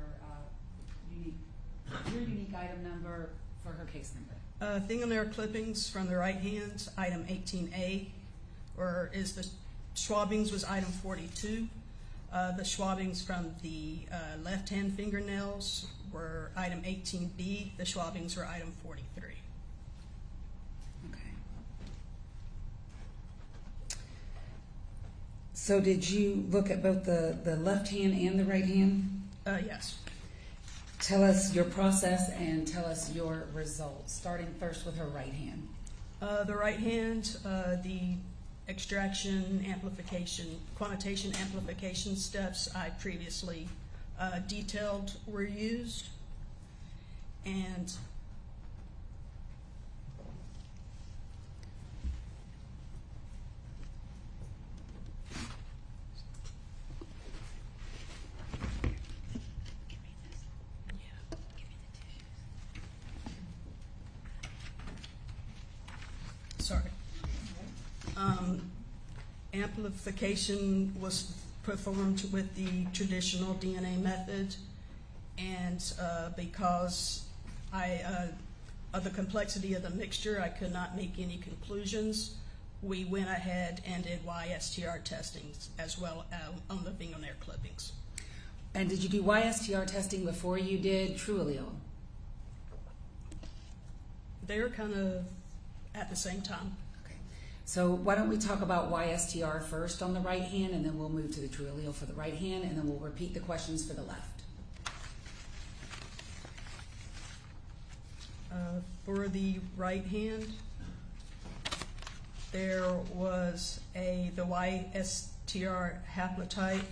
unique item number for her case number? Fingernail clippings from the right hand, item 18A, the swabbings was item 42. The swabbings from the left hand fingernails were item 18B. The swabbings were item 43. Okay. So did you look at both the left hand and the right hand? Yes. Tell us your process and tell us your results, starting first with her right hand. The right hand, the extraction, amplification, quantitation amplification steps I previously detailed were used. And amplification was performed with the traditional DNA method, and because of the complexity of the mixture, I could not make any conclusions. We went ahead and did YSTR testing as well on the fingernail clippings. And did you do YSTR testing before you did TrueAllele? They were kind of at the same time. So why don't we talk about YSTR first on the right hand, and then we'll move to the TrueAllele for the right hand, and then we'll repeat the questions for the left. For the right hand, there was the YSTR haplotype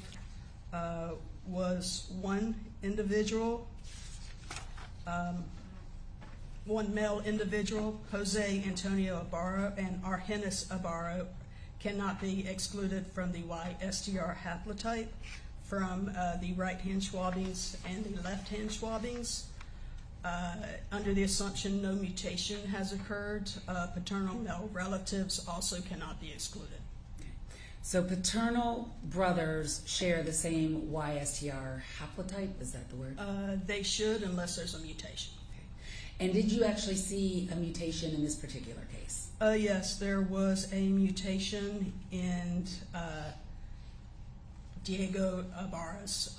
was one individual, one male individual, Jose Antonio Ibarra, and Argenis Ibarra cannot be excluded from the YSTR haplotype from the right-hand swabbings and the left-hand swabbings. Under the assumption no mutation has occurred, paternal male relatives also cannot be excluded. So paternal brothers share the same YSTR haplotype, is that the word? They should, unless there's a mutation. Okay. And did you actually see a mutation in this particular case? Yes, there was a mutation in Diego Ibarra's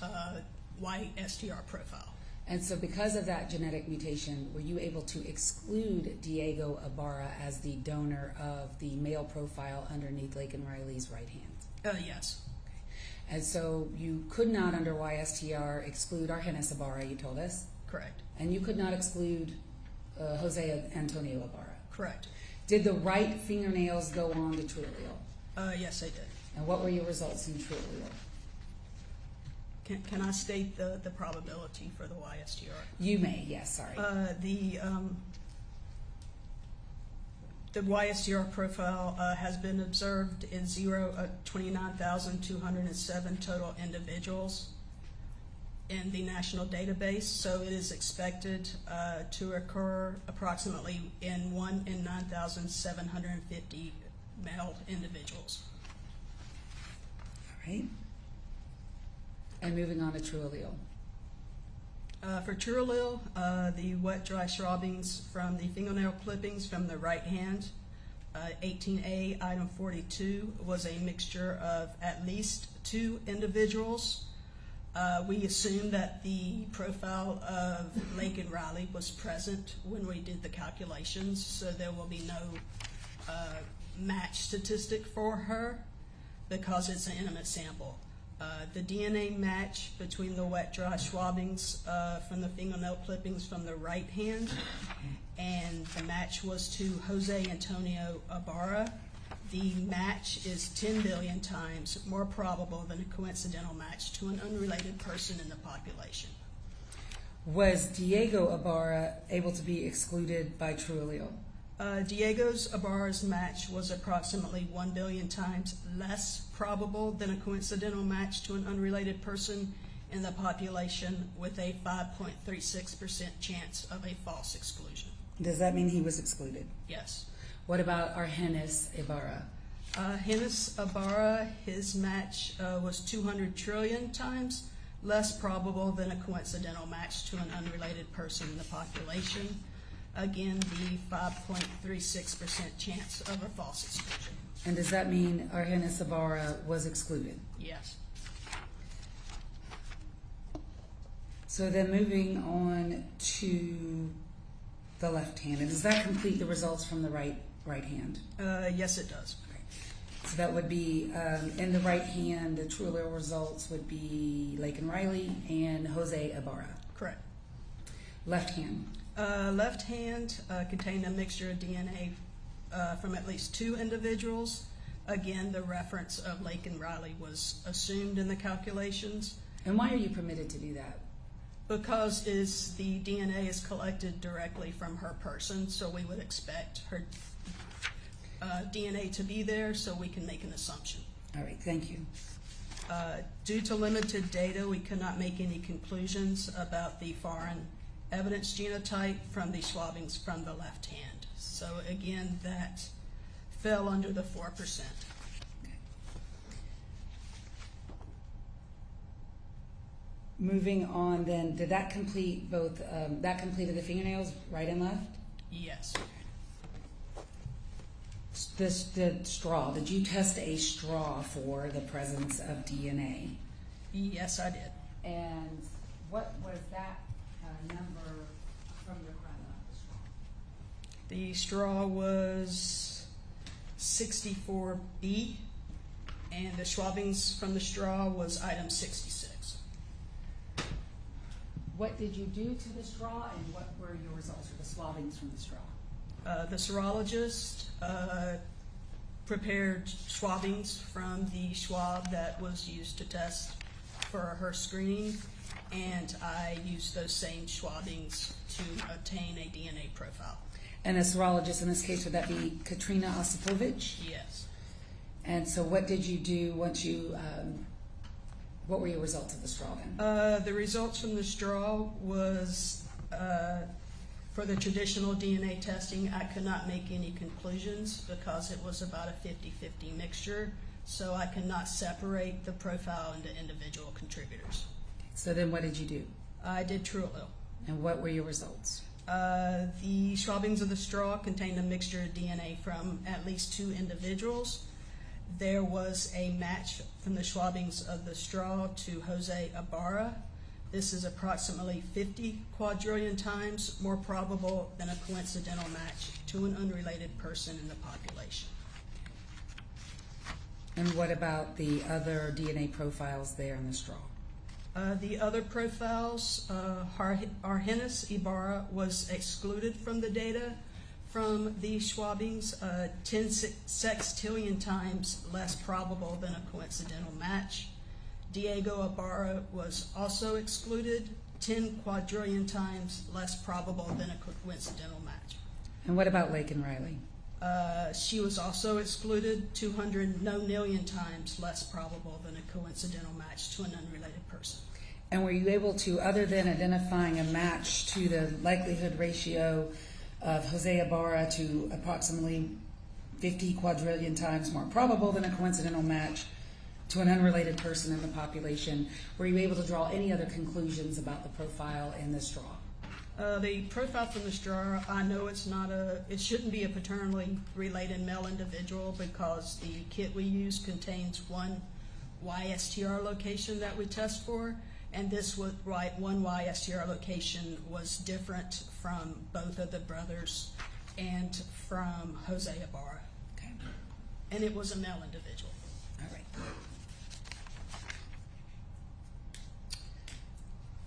YSTR profile. And so because of that genetic mutation, were you able to exclude Diego Ibarra as the donor of the male profile underneath Laken Riley's right hand? Yes. Okay. And so you could not, under YSTR, exclude Argenis Ibarra, you told us? Correct. And you could not exclude Jose Antonio Ibarra? Correct. Did the right fingernails go on to TrueAllele? Yes, they did. And what were your results in TrueAllele? Can I state the probability for the YSTR? You may, yes, sorry. The YSTR profile has been observed in 29,207 total individuals in the national database, so it is expected to occur approximately in 1 in 9,750 male individuals. All right. And moving on to TrueAllele. For TrueAllele, the wet-dry swabbings from the fingernail clippings from the right hand, 18A, item 42, was a mixture of at least 2 individuals. We assume that the profile of Laken Riley was present when we did the calculations, so there will be no match statistic for her because it's an intimate sample. The DNA match between the wet-dry swabbings from the fingernail clippings from the right hand and the match was to Jose Antonio Ibarra. The match is 10 billion times more probable than a coincidental match to an unrelated person in the population. Was Diego Ibarra able to be excluded by TrueAllele? Diego Ibarra's match was approximately 1 billion times less probable than a coincidental match to an unrelated person in the population with a 5.36% chance of a false exclusion. Does that mean he was excluded? Yes. What about Argenis Ibarra? Argenis Ibarra, his match was 200 trillion times less probable than a coincidental match to an unrelated person in the population. Again, the 5.36% chance of a false exclusion. And does that mean Argenis Ibarra was excluded? Yes. So then moving on to the left hand, and does that complete the results from the right hand? Yes, it does. Okay. So that would be, in the right hand, the TrueAllele results would be Laken Riley and Jose Ibarra. Correct. Left hand. Left hand contained a mixture of DNA from at least 2 individuals. Again, the reference of Laken Riley was assumed in the calculations. And why are you permitted to do that? Because the DNA is collected directly from her person, so we would expect her DNA to be there, so we can make an assumption. All right, thank you. Due to limited data, we could not make any conclusions about the foreign evidence genotype from the swabbings from the left hand. So again, that fell under the 4%. Okay. Moving on then, did that complete both, that completed the fingernails, right and left? Yes. The straw, did you test a straw for the presence of DNA? Yes, I did. And what was that number from your crime of the straw? The straw was 64B, and the swabbings from the straw was item 66. What did you do to the straw, and what were your results for the swabbings from the straw? The serologist prepared swabbings from the swab that was used to test for her screening, and I used those same swabbings to obtain a DNA profile. And the serologist in this case, would that be Katrina Ostapovich? Yes. And so what did you do once you, what were your results of the straw then? The results from the straw was, for the traditional DNA testing, I could not make any conclusions because it was about a 50-50 mixture, so I could not separate the profile into individual contributors. So then what did you do? I did TrueAllele. And what were your results? The swabbings of the straw contained a mixture of DNA from at least 2 individuals. There was a match from the swabbings of the straw to Jose Ibarra. This is approximately 50 quadrillion times more probable than a coincidental match to an unrelated person in the population. And what about the other DNA profiles there in the straw? The other profiles, Jose Ibarra was excluded from the data from the swabbings, 10 sextillion times less probable than a coincidental match. Diego Ibarra was also excluded, 10 quadrillion times less probable than a coincidental match. And what about Laken Riley? She was also excluded, 200 million times less probable than a coincidental match to an unrelated person. And were you able to, other than identifying a match to the likelihood ratio of Jose Ibarra to approximately 50 quadrillion times more probable than a coincidental match to an unrelated person in the population, were you able to draw any other conclusions about the profile in the straw? The profile from the straw, I know it shouldn't be a paternally related male individual because the kit we use contains one YSTR location that we test for, and this one YSTR location was different from both of the brothers and from Jose Ibarra. Okay. And it was a male individual. All right.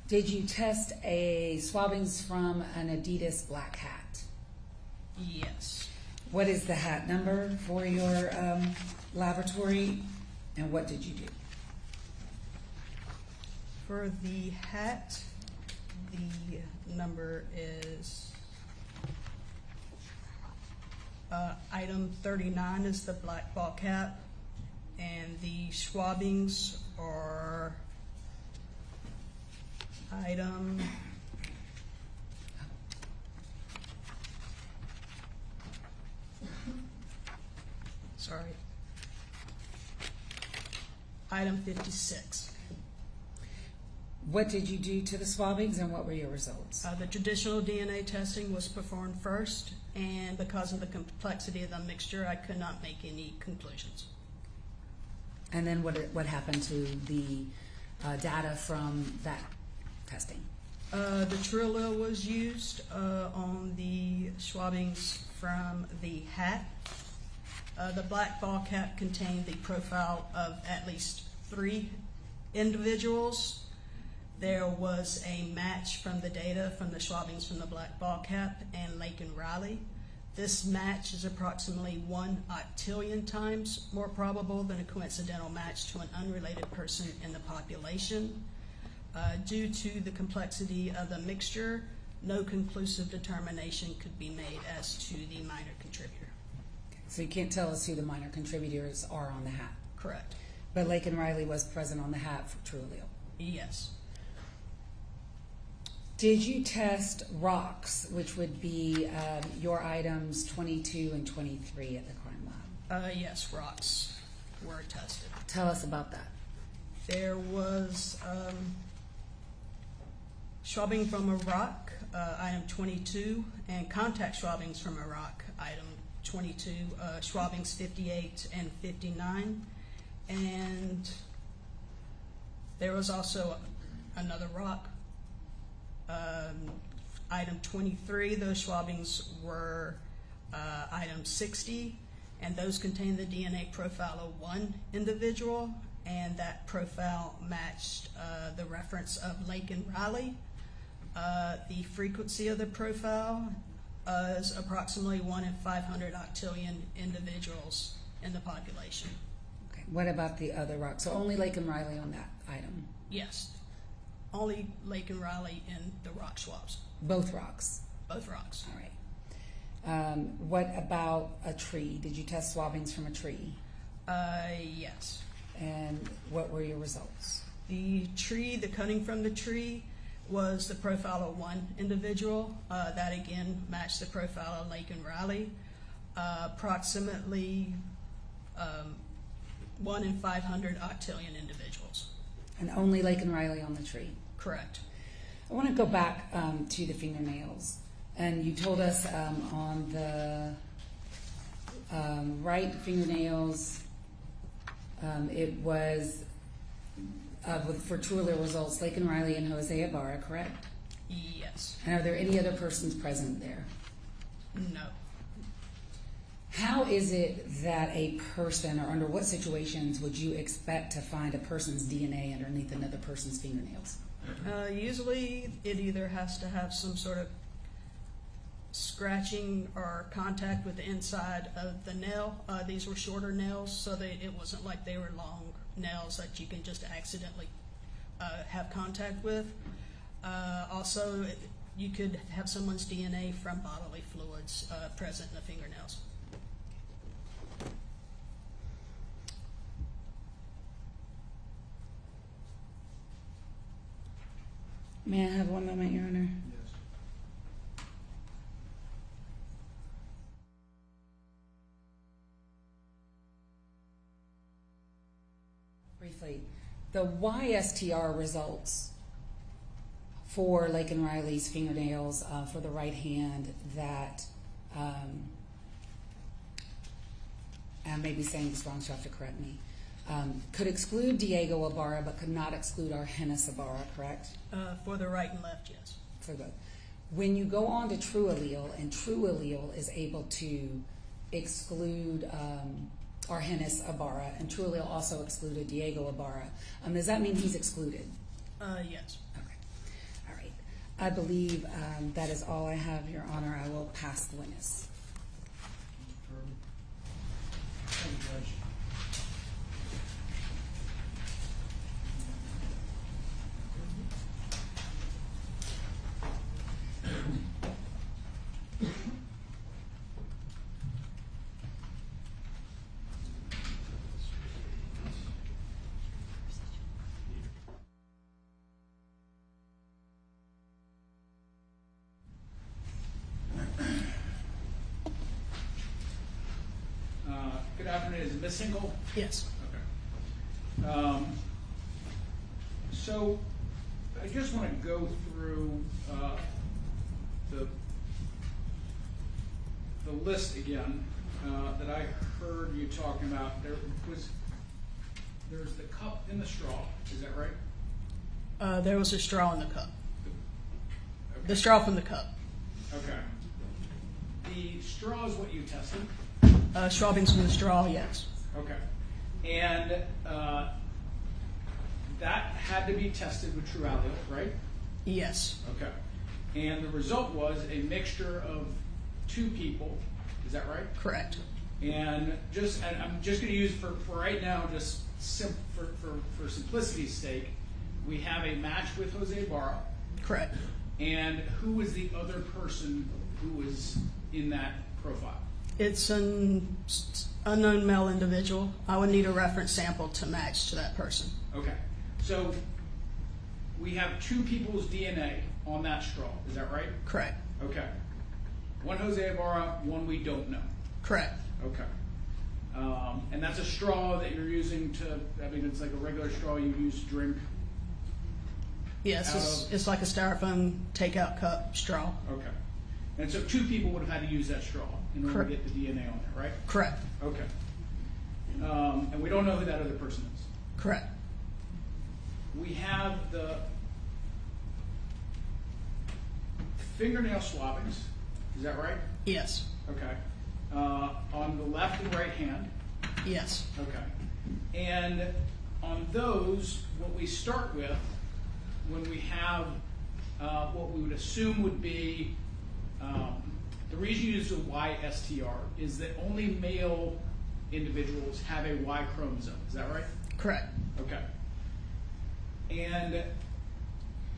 Did you test swabbings from an Adidas black hat? Yes. What is the hat number for your laboratory, and what did you do? For the hat, the number is item 39 is the black ball cap, and the swabbings are item item 56. What did you do to the swabbings, and what were your results? The traditional DNA testing was performed first, and because of the complexity of the mixture, I could not make any conclusions. And then what happened to the data from that testing? The TrueAllele was used on the swabbings from the hat. The black ball cap contained the profile of at least 3 individuals. There was a match from the data from the swabbings from the black ball cap and Laken Riley. This match is approximately 1 octillion times more probable than a coincidental match to an unrelated person in the population. Due to the complexity of the mixture, no conclusive determination could be made as to the minor contributor. So you can't tell us who the minor contributors are on the hat? Correct. But Laken Riley was present on the hat for TrueAllele? Yes. Did you test rocks, which would be your items 22 and 23 at the crime lab? Yes, rocks were tested. Tell us about that. There was swabbing from a rock, item 22, and contact swabbings from a rock, item 22, swabbings 58 and 59. And there was also another rock, item 23. Those swabbings were item 60, and those contained the DNA profile of one individual, and that profile matched the reference of Laken Riley. The frequency of the profile is approximately 1 in 500 octillion individuals in the population. Okay. What about the other rock? So only Laken Riley on that item? Yes. Only Laken Riley in the rock swabs. Both rocks? Both rocks. All right. What about a tree? Did you test swabbings from a tree? Yes. And what were your results? The tree, the cutting from the tree, was the profile of one individual. That again matched the profile of Laken Riley. Approximately 1 in 500 octillion individuals. And only Laken Riley on the tree? Correct. I want to go back to the fingernails. And you told us on the right fingernails, it was, for TrueAllele results, Laken Riley and Jose Ibarra, correct? Yes. And are there any other persons present there? No. How is it that a person, or under what situations would you expect to find a person's DNA underneath another person's fingernails? Usually it either has to have some sort of scratching or contact with the inside of the nail. These were shorter nails, so it wasn't like they were long nails that you can just accidentally have contact with. Also, you could have someone's DNA from bodily fluids present in the fingernails. May I have one moment, Your Honor? Yes. Briefly, the YSTR results for Laken Riley's fingernails for the right hand that, I may be saying this wrong, so you have to correct me, could exclude Diego Ibarra but could not exclude Argenis Ibarra, correct? For the right and left, yes. For both. When you go on to TrueAllele, and TrueAllele is able to exclude Argenis Ibarra, and TrueAllele also excluded Diego Ibarra, does that mean he's excluded? Yes. Okay. All right. I believe that is all I have, Your Honor. I will pass the witness. Thank you, Judge. Good afternoon. Is it Miss Hinkle? Yes. Okay. So I just want to go through the list again that I heard you talking about. There's the cup in the straw. Is that right? There was a straw in the cup. Okay. The straw from the cup. Okay. The straw is what you tested? Swabbings from the straw, yes. Okay. And that had to be tested with TrueAllele, right? Yes. Okay. And the result was a mixture of two people. Is that right? Correct. And I'm just going to use for right now, just for simplicity's sake, we have a match with Jose Ibarra. Correct. And who was the other person who was in that profile? It's an unknown male individual. I would need a reference sample to match to that person. Okay. So we have two people's DNA on that straw. Is that right? Correct. Okay. One Jose Ibarra, one we don't know. Correct. Okay. And that's a straw that you're using to, I mean, it's like a regular straw you use to drink? Yes, it's like a styrofoam takeout cup straw. Okay. And so two people would have had to use that straw in order to get the DNA on there, right? Correct. Okay. And we don't know who that other person is? Correct. We have the fingernail swabbings. Is that right? Yes. Okay. on the left and right hand. Yes. Okay. And on those, what we start with when we have what we would assume would be the reason you use a YSTR is that only male individuals have a Y chromosome. Is that right? Correct. Okay. And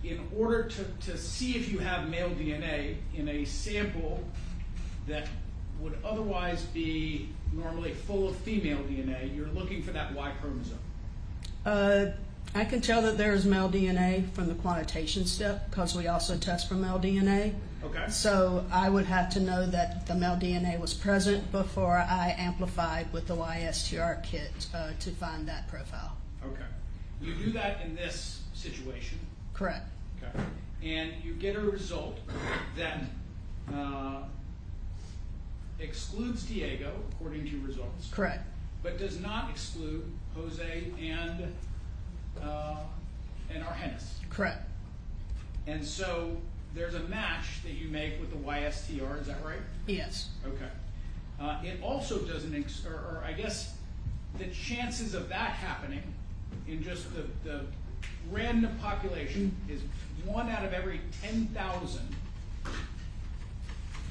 in order to see if you have male DNA in a sample that would otherwise be normally full of female DNA, you're looking for that Y chromosome. I can tell that there is male DNA from the quantitation step because we also test for male DNA. Okay. So I would have to know that the male DNA was present before I amplified with the YSTR kit to find that profile. Okay. You do that in this situation. Correct. Okay. And you get a result that excludes Diego, according to your results. Correct. But does not exclude Jose and Argenis. Correct. And so there's a match that you make with the YSTR, is that right? Yes. Okay. It also doesn't, or I guess the chances of that happening in just the random population is 1 out of every 10,000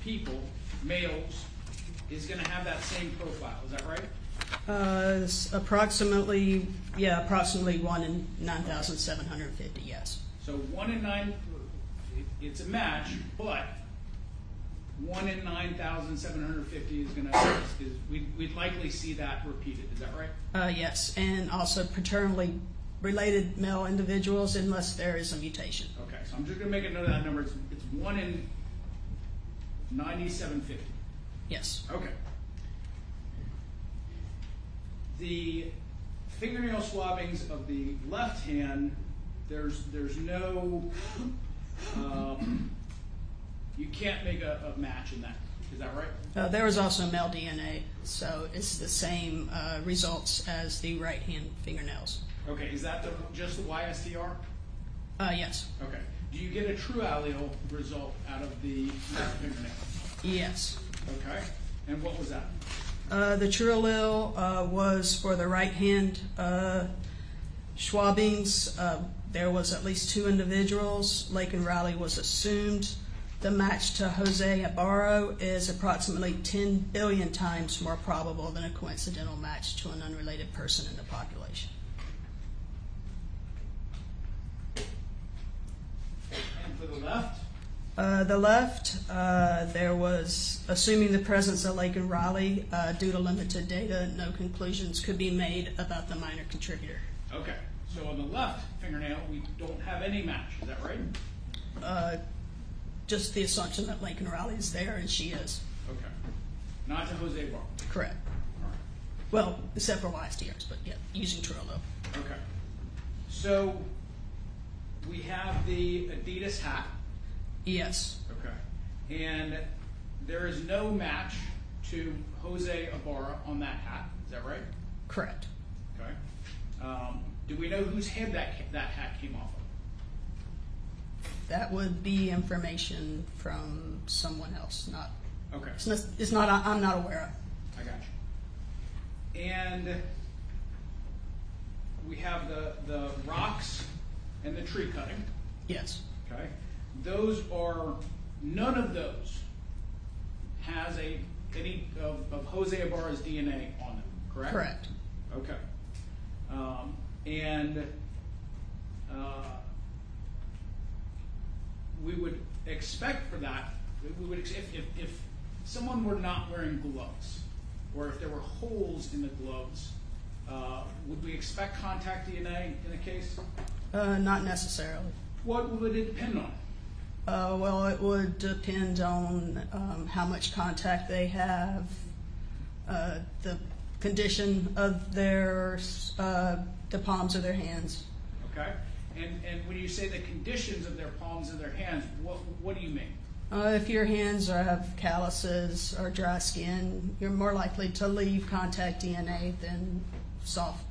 people, males, is going to have that same profile. Is that right? It's approximately 1 in 9,750, yes. So 1 in 9, it's a match, but 1 in 9,750 is going to, we'd likely see that repeated. Is that right? Yes, and also paternally related male individuals unless there is a mutation. Okay, so I'm just going to make a note of that number. It's 1 in 9,750. Yes. Okay. The fingernail swabbings of the left hand, there's no, you can't make a match in that. Is that right? There was also male DNA, so it's the same results as the right hand fingernails. Okay, is that just the YSTR? Yes. Okay. Do you get a TrueAllele result out of the left fingernail? Yes. Okay. And what was that? The TrueAllele was for the right hand swabbings. There was at least 2 individuals. Laken Riley was assumed. The match to Jose Ibarra is approximately 10 billion times more probable than a coincidental match to an unrelated person in the population. And for the left? The left, there was, assuming the presence of Laken Riley, due to limited data, no conclusions could be made about the minor contributor. Okay, so on the left fingernail, we don't have any match, is that right? Just the assumption that Laken Riley is there, and she is. Okay. Not to Jose Ibarra? Correct. All right. Well, except for YSTRs, but yeah, using TrueAllele. Okay. So we have the Adidas hat. Yes. Okay. And there is no match to Jose Ibarra on that hat. Is that right? Correct. Okay. Do we know whose head that hat came off of? That would be information from someone else. Not. Okay. It's not. I'm not aware of. I got you. And we have the rocks and the tree cutting. Yes. Okay. Those are, none of those has any of Jose Ibarra's DNA on them, correct? Correct. Okay. And we would expect for that, if someone were not wearing gloves, or if there were holes in the gloves, would we expect contact DNA in a case? Not necessarily. What would it depend on? Well, it would depend on how much contact they have, the condition of their the palms of their hands. Okay. And when you say the conditions of their palms of their hands, what do you mean? If your hands have calluses or dry skin, you're more likely to leave contact DNA than soft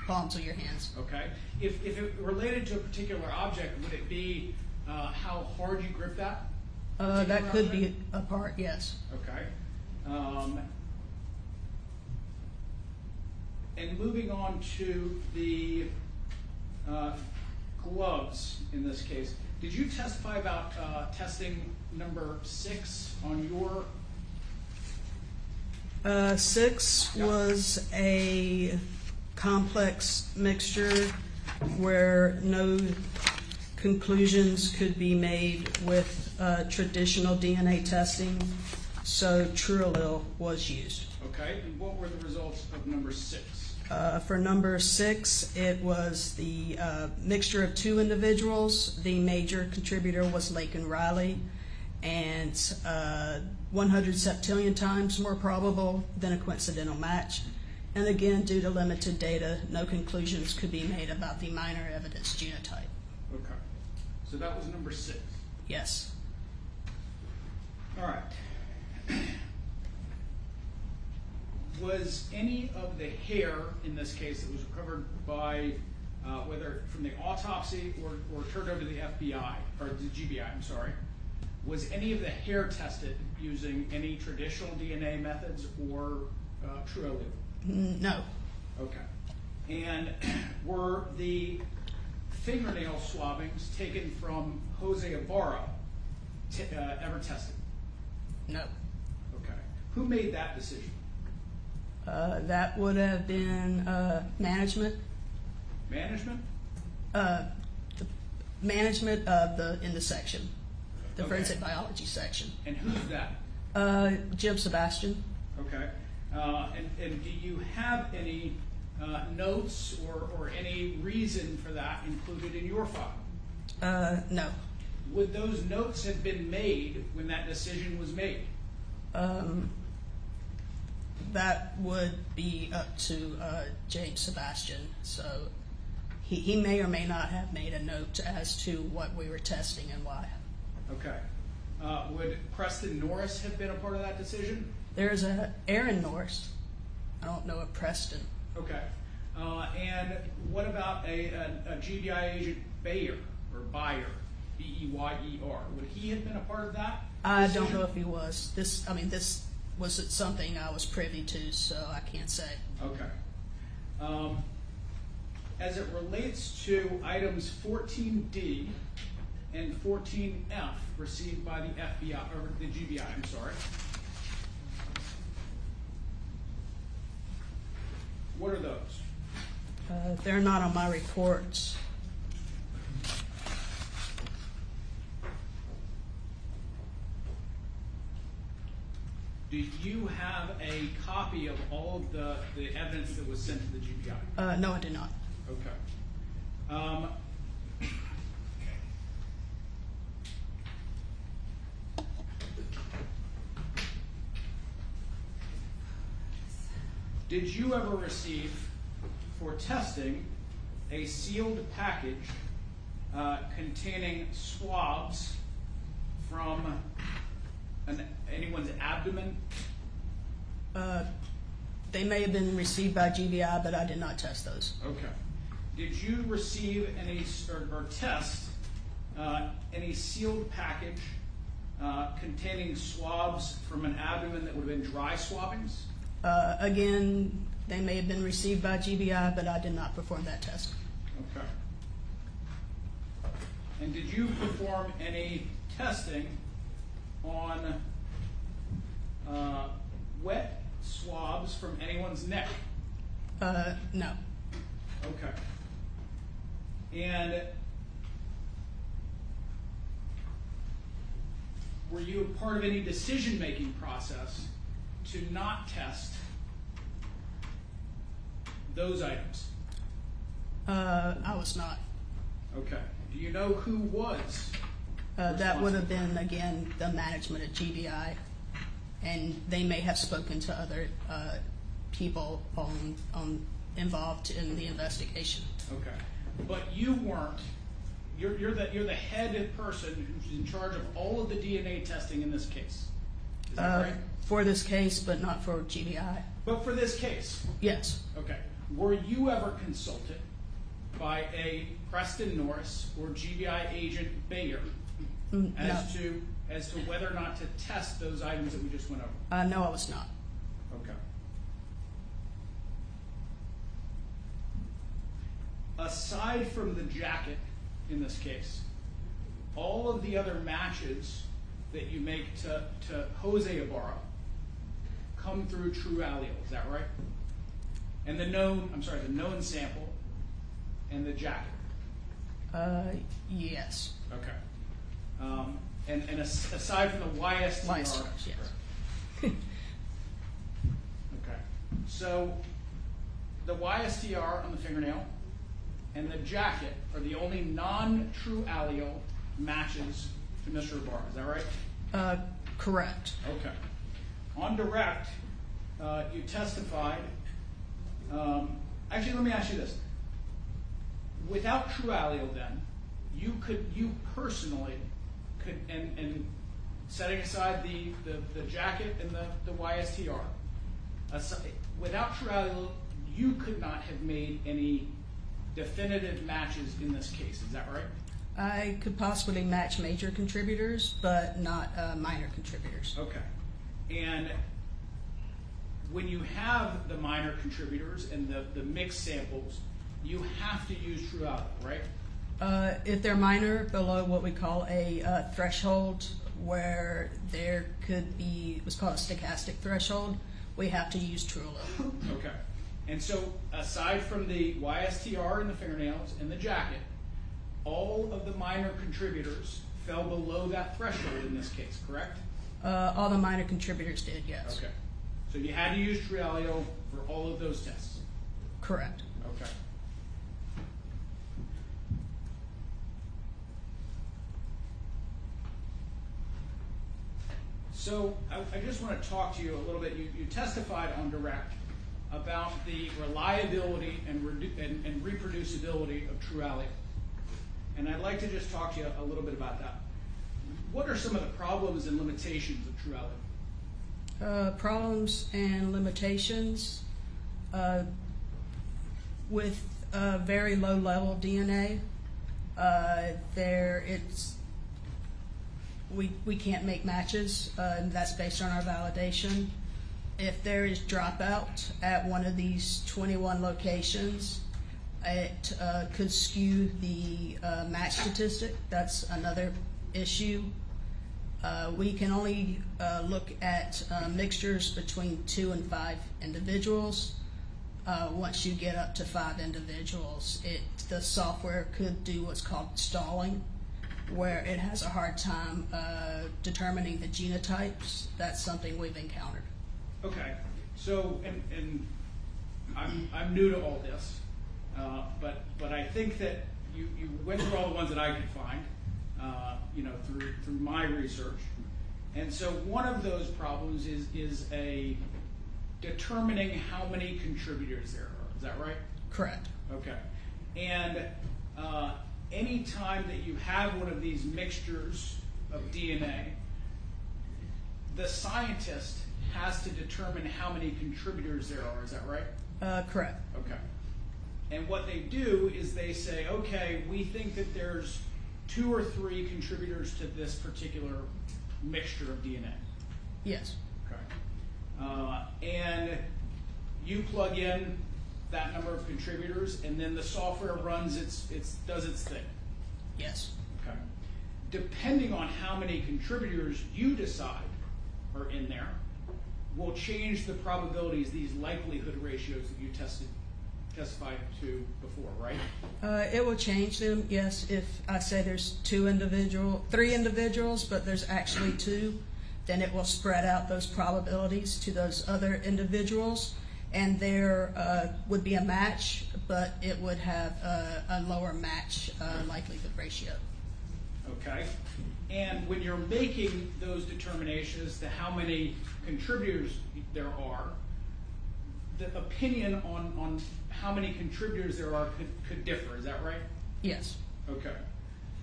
palms of your hands. Okay. If it related to a particular object, would it be how hard you grip that? That could be a part, yes. Okay. And moving on to the gloves in this case, did you testify about testing number 6 on your? 6 was a complex mixture where no conclusions could be made with traditional DNA testing, so TrueAllele was used. Okay, and what were the results of number 6? For number 6, it was the mixture of 2 individuals. The major contributor was Laken Riley, and 100 septillion times more probable than a coincidental match. And again, due to limited data, no conclusions could be made about the minor evidence genotype. Okay, so that was number 6. Yes. All right. Was any of the hair in this case that was recovered by, whether from the autopsy or turned over to the FBI, or the GBI, I'm sorry, was any of the hair tested using any traditional DNA methods or TrueAllele? No. Okay. And were the fingernail swabbings taken from Jose Ibarra ever tested? No. Okay. Who made that decision? That would have been management. Management? The management of in the section, the forensic biology section. And who's that? Jim Sebastian. Okay. And do you have any notes or any reason for that included in your file? No. Would those notes have been made when that decision was made? That would be up to James Sebastian. So he may or may not have made a note as to what we were testing and why. Okay. Would Preston Norris have been a part of that decision? There's Aaron Norris. I don't know a Preston. Okay. And what about a GBI agent Bayer or Bayer, B-E-Y-E-R? Would he have been a part of that I don't know if he was. This wasn't something I was privy to, so I can't say. Okay. As it relates to items 14D and 14F received by the FBI, or the GBI, I'm sorry. What are those? They're not on my reports. Do you have a copy of all of the evidence that was sent to the GBI? No, I do not. Okay. Did you ever receive, for testing, a sealed package containing swabs from anyone's abdomen? They may have been received by GBI, but I did not test those. Okay. Did you receive any or test any sealed package containing swabs from an abdomen that would have been dry swabbings? Again, they may have been received by GBI, but I did not perform that test. Okay. And did you perform any testing on wet swabs from anyone's neck? No. Okay. And were you a part of any decision-making process to not test those items? I was not. Okay. Do you know who was? That would have been, again, the management at GBI, and they may have spoken to other people involved in the investigation. Okay. But you weren't. You're the head person who's in charge of all of the DNA testing in this case. Is that right? For this case, but not for GBI. But for this case? Yes. Okay. Were you ever consulted by a Preston Norris or GBI agent Bayer as to as to whether or not to test those items that we just went over? No, I was not. Okay. Aside from the jacket, in this case, all of the other matches that you make to Jose Ibarra come through TrueAllele, is that right? And the known sample and the jacket. Yes. Okay. And aside from the YSTR. Yes. Okay. So the YSTR on the fingernail and the jacket are the only non-TrueAllele matches to Mr. Ibarra. Is that right? Correct. Okay. On direct, you testified. Actually, let me ask you this. Without TrueAllele, then, you personally could, and setting aside the jacket and the YSTR, without TrueAllele, you could not have made any definitive matches in this case. Is that right? I could possibly match major contributors, but not minor contributors. Okay. And when you have the minor contributors and the mixed samples, you have to use TrueAllele, right? If they're minor, below what we call a threshold, where there could be what's called a stochastic threshold, we have to use TrueAllele. Okay. And so, aside from the YSTR and the fingernails and the jacket, all of the minor contributors fell below that threshold in this case, correct? All the minor contributors did, yes. Okay. So you had to use TrueAllele for all of those tests? Correct. Okay. So I just want to talk to you a little bit. You testified on direct about the reliability and reproducibility of TrueAllele. And I'd like to just talk to you a little bit about that. What are some of the problems and limitations of TrueAllele? Problems and limitations with very low level DNA. We can't make matches, and that's based on our validation. If there is dropout at one of these 21 locations, it could skew the match statistic. That's another issue. We can only look at mixtures between 2 and 5 individuals. Once you get up to 5 individuals, the software could do what's called stalling, where it has a hard time determining the genotypes. That's something we've encountered. Okay, so and I'm new to all this, but I think that you went through all the ones that I could find, through my research, and so one of those problems is a determining how many contributors there are. Is that right? Correct. Okay, and any time that you have one of these mixtures of DNA, the scientist has to determine how many contributors there are. Is that right? Correct. Okay. And what they do is they say, okay, we think that there's 2 or 3 contributors to this particular mixture of DNA. Yes. Okay. And you plug in that number of contributors, and then the software runs does its thing. Yes. Okay. Depending on how many contributors you decide are in there, will change the probabilities, these likelihood ratios that you testified to before, right? It will change them, yes. If I say there's 3 individuals, but there's actually 2, then it will spread out those probabilities to those other individuals, and there would be a match, but it would have a lower match likelihood ratio. Okay. And when you're making those determinations as to how many contributors there are, the opinion on how many contributors there are could differ. Is that right? Yes. Okay.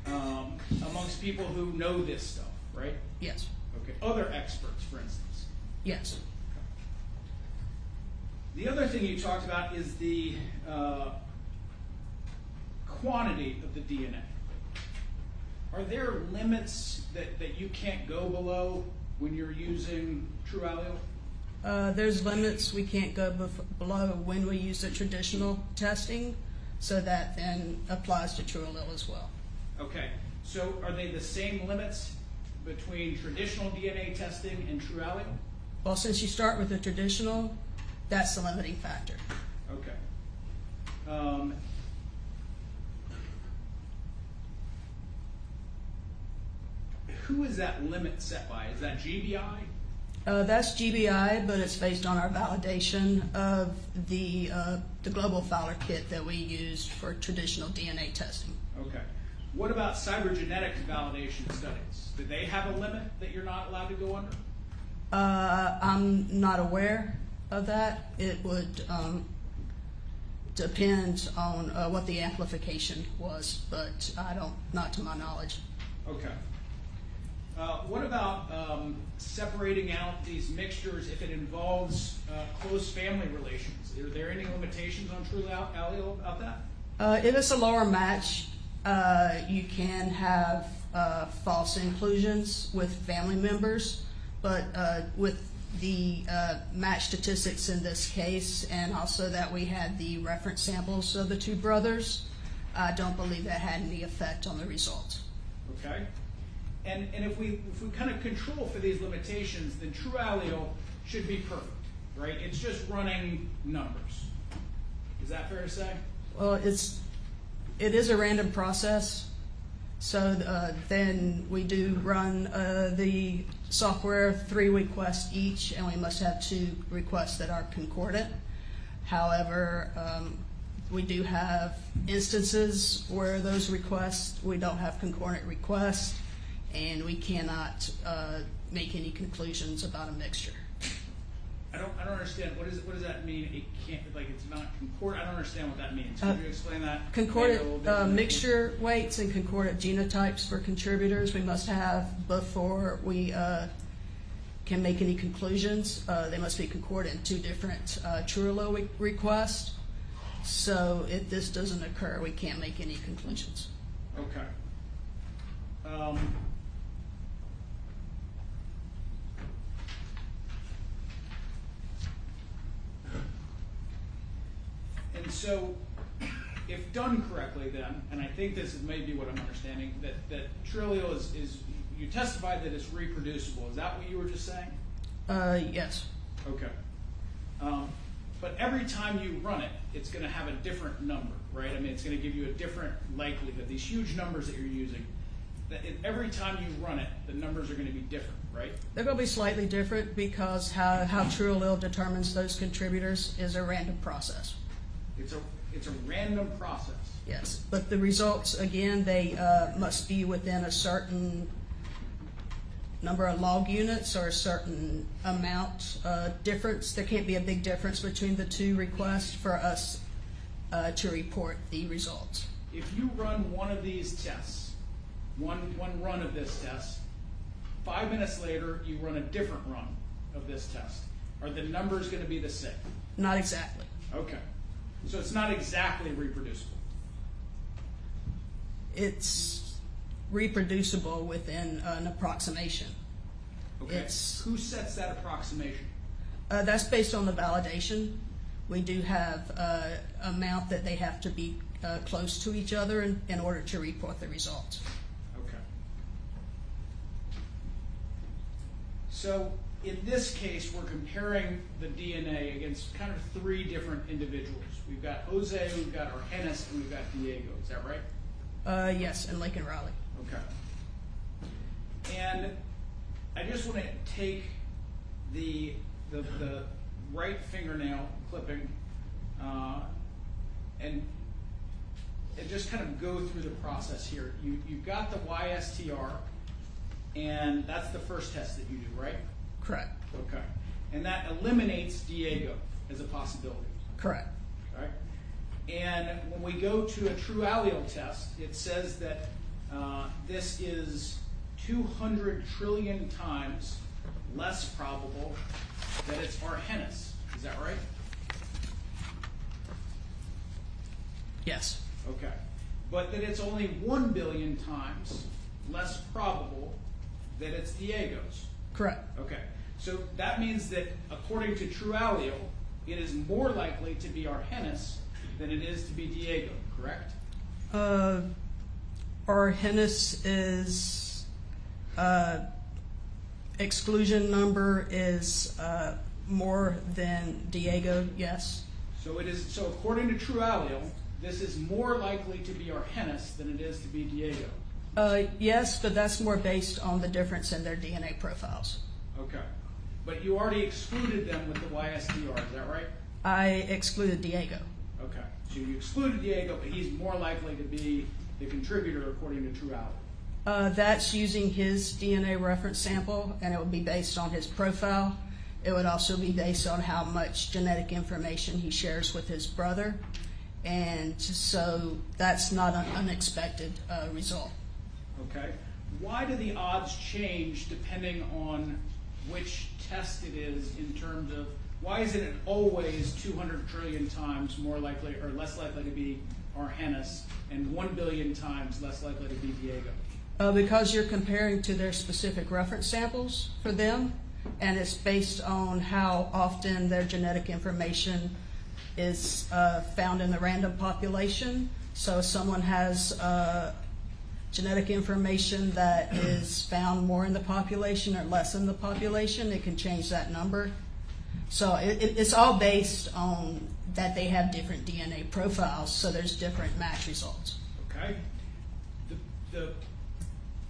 Amongst people who know this stuff, right? Yes. Okay. Other experts, for instance. Yes. The other thing you talked about is the quantity of the DNA. Are there limits that you can't go below when you're using TrueAllele? There's limits we can't go below when we use the traditional testing, so that then applies to TrueAllele as well. Okay, so are they the same limits between traditional DNA testing and TrueAllele? Well, since you start with the traditional, that's the limiting factor. Okay. Who is that limit set by? Is that GBI? That's GBI, but it's based on our validation of the global Fowler kit that we used for traditional DNA testing. Okay. What about cybergenetics validation studies? Do they have a limit that you're not allowed to go under? I'm not aware of that. It would depend on what the amplification was, but not to my knowledge. Okay. What about separating out these mixtures if it involves close family relations? Are there any limitations on TrueAllele about that? If it's a lower match, you can have false inclusions with family members, but with the match statistics in this case, and also that we had the reference samples of the two brothers, I don't believe that had any effect on the results. Okay. And if we kind of control for these limitations, then TrueAllele should be perfect, right? It's just running numbers. Is that fair to say? Well, it is a random process, so then we do run the software 3 requests each, and we must have 2 requests that are concordant. However, we do have instances where those requests, we don't have concordant requests, and we cannot make any conclusions about a mixture. I don't understand. What does that mean? It can't, like, it's not concordant. I don't understand what that means. Could you explain that? Concordant mixture weights and concordant genotypes for contributors we must have before we can make any conclusions. They must be concordant in 2 different TrueAllele requests. So if this doesn't occur, we can't make any conclusions. Okay. And so, if done correctly then, and I think this is maybe what I'm understanding, that TrueAllele is you testified that it's reproducible. Is that what you were just saying? Yes. Okay. But every time you run it, it's going to have a different number, right? I mean, it's going to give you a different likelihood. These huge numbers that you're using, every time you run it, the numbers are going to be different, right? They're going to be slightly different because how TrueAllele determines those contributors is a random process. It's a random process. Yes, but the results, again, they must be within a certain number of log units or a certain amount difference. There can't be a big difference between the 2 requests for us to report the results. If you run one of these tests, one run of this test, 5 minutes later you run a different run of this test, are the numbers going to be the same? Not exactly. Okay. So it's not exactly reproducible. It's reproducible within an approximation. Okay. Who sets that approximation? That's based on the validation. We do have an amount that they have to be close to each other in order to report the results. Okay. So in this case, we're comparing the DNA against kind of 3 different individuals. We've got Jose, we've got Argenis, and we've got Diego. Is that right? Yes, and Laken Riley. Okay. And I just want to take the right fingernail clipping and just kind of go through the process here. You've got the YSTR, and that's the first test that you do, right? Correct. Okay. And that eliminates Diego as a possibility. Correct. All right. And when we go to a TrueAllele test, it says that this is 200 trillion times less probable that it's Argenis. Is that right? Yes. Okay. But that it's only 1 billion times less probable that it's Diego's. Correct. Okay. So that means that according to TrueAllele, it is more likely to be Argenis than it is to be Diego, correct? Argenis is exclusion number is more than Diego, yes. So it is. So according to TrueAllele, this is more likely to be Argenis than it is to be Diego. Yes, but that's more based on the difference in their DNA profiles. Okay. But you already excluded them with the YSDR, is that right? I excluded Diego. Okay. So you excluded Diego, but he's more likely to be the contributor according to TrueAllele. That's using his DNA reference sample, and it would be based on his profile. It would also be based on how much genetic information he shares with his brother. And so that's not an unexpected result. Okay. Why do the odds change depending on which test it is in terms of, why isn't it always 200 trillion times more likely or less likely to be Argenis and 1 billion times less likely to be Diego? Because you're comparing to their specific reference samples for them, and it's based on how often their genetic information is found in the random population. So if someone has genetic information that is found more in the population or less in the population, it can change that number. So it's all based on that they have different DNA profiles, so there's different match results. Okay. The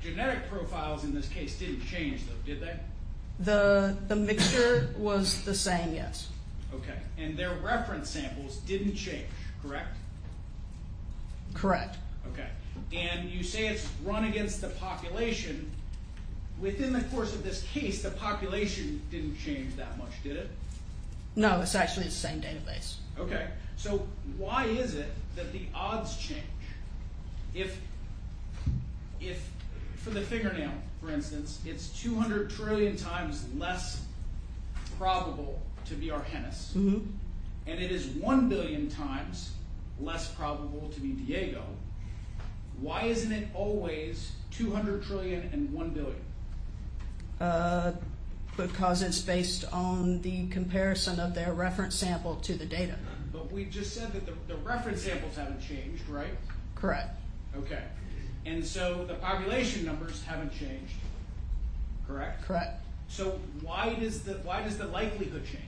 genetic profiles in this case didn't change, though, did they? The mixture was the same, yes. Okay. And their reference samples didn't change, correct? Correct. Okay. And you say it's run against the population. Within the course of this case, the population didn't change that much, did it? No, it's actually the same database. Okay. So why is it that the odds change? If for the fingernail, for instance, it's 200 trillion times less probable to be Argenis, and it is 1 billion times less probable to be Diego, why isn't it always 200 trillion and 1 billion? Because it's based on the comparison of their reference sample to the data. But we just said that the reference samples haven't changed, right? Correct. Okay. And so the population numbers haven't changed, correct? Correct. So why does the likelihood change?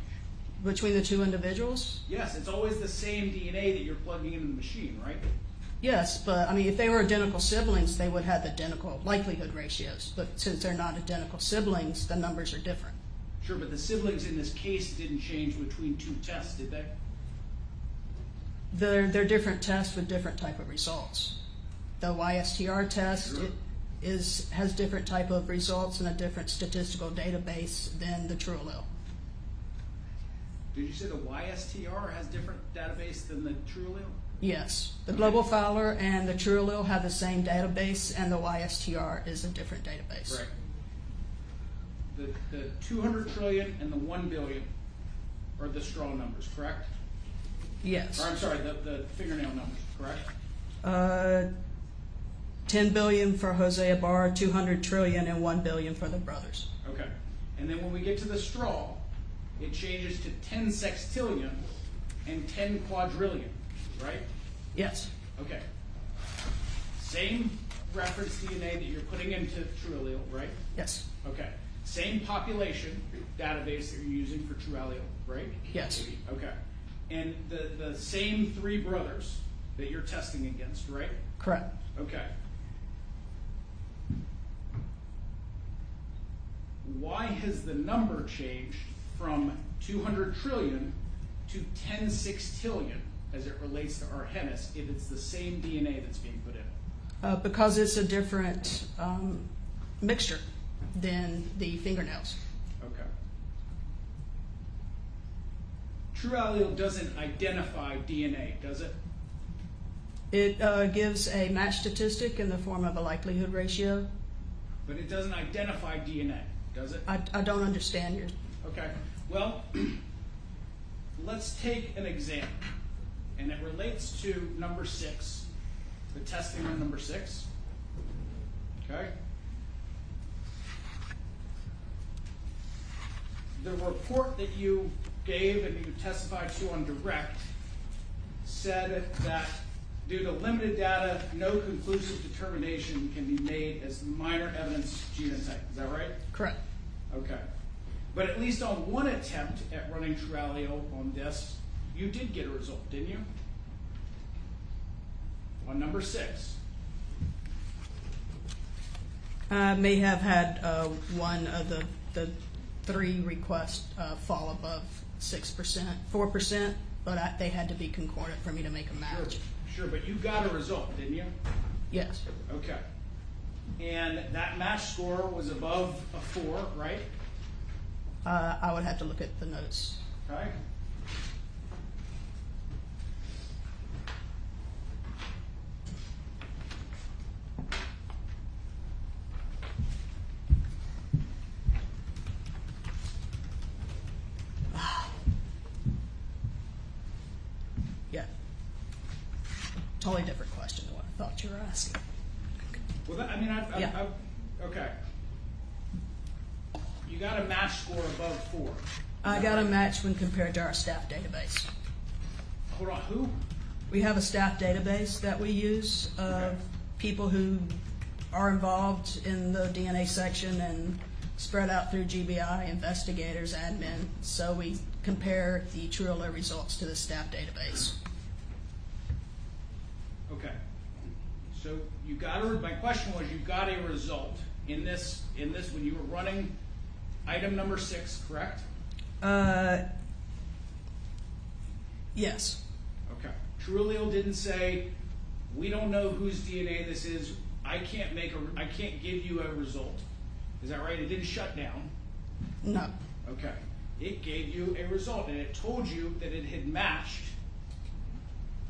Between the two individuals? Yes, it's always the same DNA that you're plugging into the machine, right? Yes, but I mean, if they were identical siblings, they would have identical likelihood ratios. But since they're not identical siblings, the numbers are different. Sure, but the siblings in this case didn't change between two tests, did they? They're different tests with different type of results. The YSTR test has different type of results and a different statistical database than the TrueAllele. Did you say the YSTR has different database than the TrueAllele? Yes. The Global Fowler and the TrueAllele have the same database, and the YSTR is a different database. Right. The 200 trillion and the 1 billion are the straw numbers, correct? Yes. Or I'm sorry, the fingernail numbers, correct? 10 billion for Jose Ibarra, 200 trillion, and 1 billion for the brothers. Okay. And then when we get to the straw, it changes to 10 sextillion and 10 quadrillion, right? Yes. Okay. Same reference DNA that you're putting into TrueAllele, right? Yes. Okay. Same population database that you're using for TrueAllele, right? Yes. Okay. And the same 3 brothers that you're testing against, right? Correct. Okay. Why has the number changed from 200 trillion to 10 sextillion as it relates to Argenis if it's the same DNA that's being put in? Because it's a different mixture than the fingernails. Okay. TrueAllele doesn't identify DNA, does it? It gives a match statistic in the form of a likelihood ratio. But it doesn't identify DNA, does it? I don't understand your... Okay. Well, let's take an example, and it relates to number 6, the testing on number 6. Okay? The report that you gave and you testified to on direct said that due to limited data, no conclusive determination can be made as minor evidence genotype. Is that right? Correct. Okay. But at least on one attempt at running TrueAllele on this, you did get a result, didn't you? On number 6. I may have had one of the 3 requests fall above 6%, 4%, but they had to be concordant for me to make a match. Sure, but you got a result, didn't you? Yes. Okay. And that match score was above a 4, right? I would have to look at the notes. Okay. Yeah. Totally different question than what I thought you were asking. Well, that, I mean, okay. You got a match score above 4. I got a match when compared to our staff database. Hold on, who? We have a staff database that we use of people who are involved in the DNA section and spread out through GBI, investigators, admin. So we compare the TrueAllele results to the staff database. Okay. So you got my question was you got a result in this when you were running item number 6, correct? Yes. Okay. TrueAllele didn't say, we don't know whose DNA this is. I can't give you a result. Is that right? It didn't shut down. No. Okay. It gave you a result, and it told you that it had matched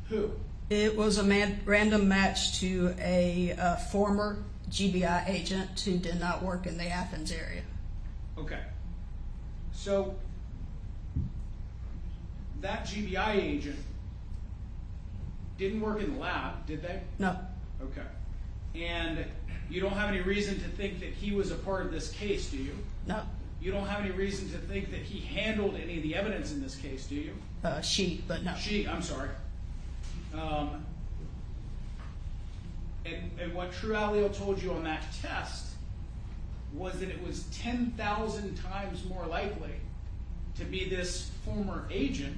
who? It was a random match to a former GBI agent who did not work in the Athens area. Okay. So that GBI agent didn't work in the lab, did they? No. Okay. And you don't have any reason to think that he was a part of this case, do you? No. You don't have any reason to think that he handled any of the evidence in this case, do you? She, but no. She, I'm sorry. And what TrueAllele told you on that test was that it was 10,000 times more likely to be this former agent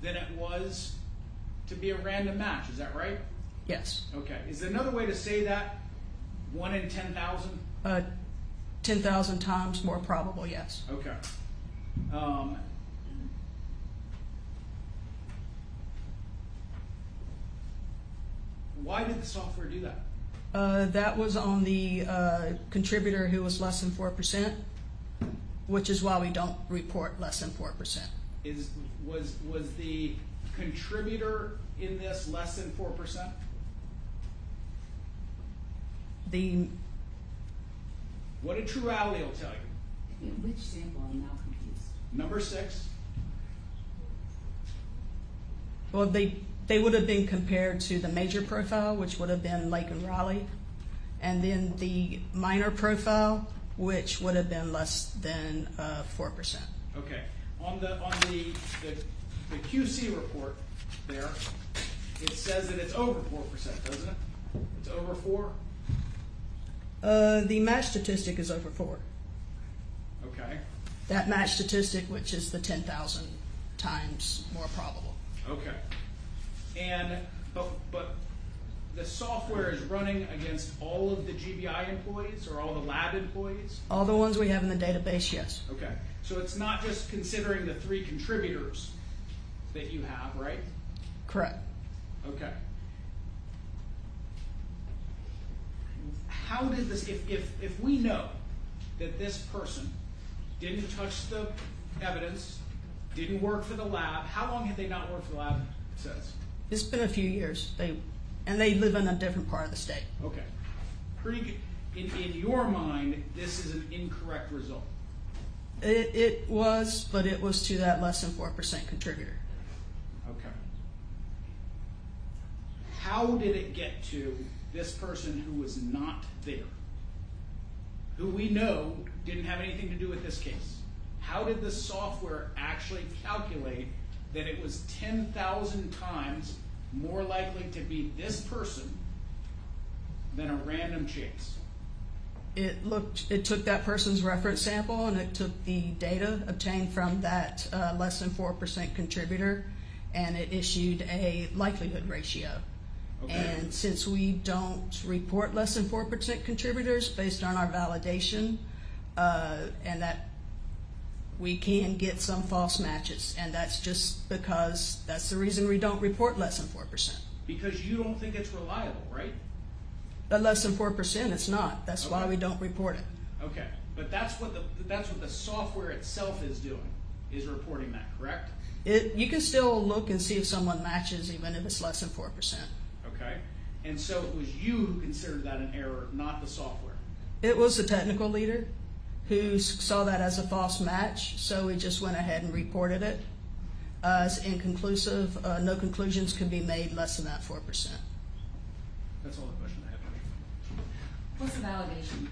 than it was to be a random match. Is that right? Yes. Okay. Is there another way to say that? 1 in 10,000? 10,000 times more probable, yes. Okay. Why did the software do that? That was on the contributor who was less than 4%, which is why we don't report less than 4%. Was the contributor in this less than 4%? What did TrueAllele tell you? Which sample? I'm now confused. Number 6. Well, they would have been compared to the major profile, which would have been Laken Riley, and then the minor profile, which would have been less than 4%. Okay. On the QC report there, it says that it's over 4%, doesn't it? It's over 4? The match statistic is over 4. Okay. That match statistic, which is the 10,000 times more probable. Okay. But the software is running against all of the GBI employees or all the lab employees? All the ones we have in the database, yes. Okay. So it's not just considering the 3 contributors that you have, right? Correct. Okay. How did this, if we know that this person didn't touch the evidence, didn't work for the lab, how long had they not worked for the lab, it says? It's been a few years. And they live in a different part of the state. Okay. Pretty good. In your mind, this is an incorrect result. It was, but it was to that less than 4% contributor. Okay. How did it get to this person who was not there, who we know didn't have anything to do with this case? How did the software actually calculate that it was 10,000 times more likely to be this person than a random chance? It took that person's reference sample and it took the data obtained from that less than 4% contributor, and it issued a likelihood ratio. Okay. And since we don't report less than 4% contributors based on our validation, and that we can get some false matches, and that's just because that's the reason we don't report less than 4%. Because you don't think it's reliable, right? But less than 4%, it's not. That's why we don't report it. Okay, but that's what the software itself is doing, is reporting that, correct? You can still look and see if someone matches, even if it's less than 4%. Okay, and so it was you who considered that an error, not the software. It was the technical leader who saw that as a false match, so we just went ahead and reported it as inconclusive. No conclusions could be made less than that 4%. That's all the question I have. What's the validation?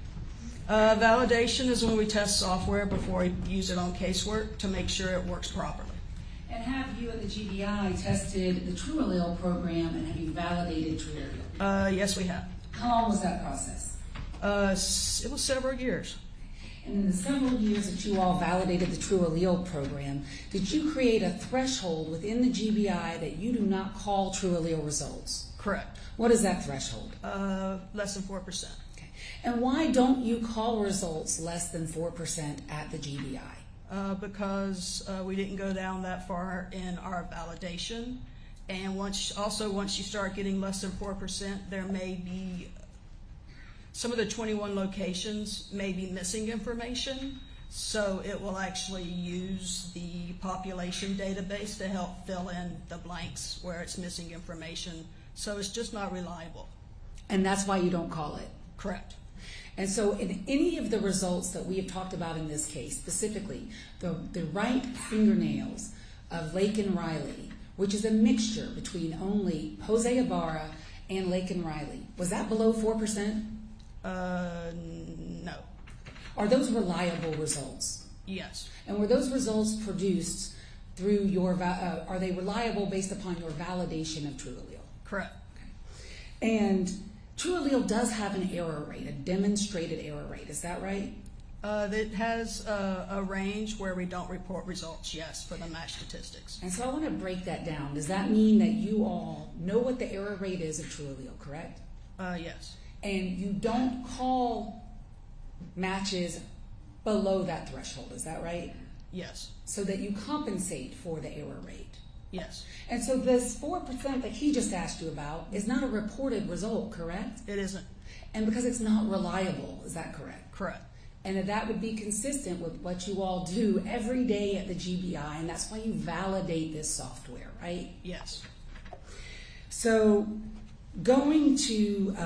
Validation is when we test software before we use it on casework to make sure it works properly. And have you at the GBI tested the TrueAllele program, and have you validated TrueAllele? Yes, we have. How long was that process? It was several years. And in the several years that you all validated the TrueAllele program, did you create a threshold within the GBI that you do not call TrueAllele results? Correct. What is that threshold? Less than 4%. Okay. And why don't you call results less than 4% at the GBI? Because we didn't go down that far in our validation. And once you start getting less than 4%, there may be some of the 21 locations may be missing information. So it will actually use the population database to help fill in the blanks where it's missing information. So it's just not reliable. And that's why you don't call it? Correct. And so in any of the results that we have talked about in this case, specifically the right fingernails of Laken Riley, which is a mixture between only Jose Ibarra and Laken Riley, was that below 4%? No. Are those reliable results? Yes. And were those results produced through your, are they reliable based upon your validation of TrueAllele? Correct. Okay. And TrueAllele does have an error rate, a demonstrated error rate. Is that right? It has a range where we don't report results, yes, for the match statistics. And so I want to break that down. Does that mean that you all know what the error rate is of TrueAllele, correct? Yes. And you don't call matches below that threshold, is that right? Yes. So that you compensate for the error rate. Yes. And so this 4% that he just asked you about is not a reported result, correct? It isn't. And because it's not reliable, is that correct? Correct. And that would be consistent with what you all do every day at the GBI, and that's why you validate this software, right? Yes. So going to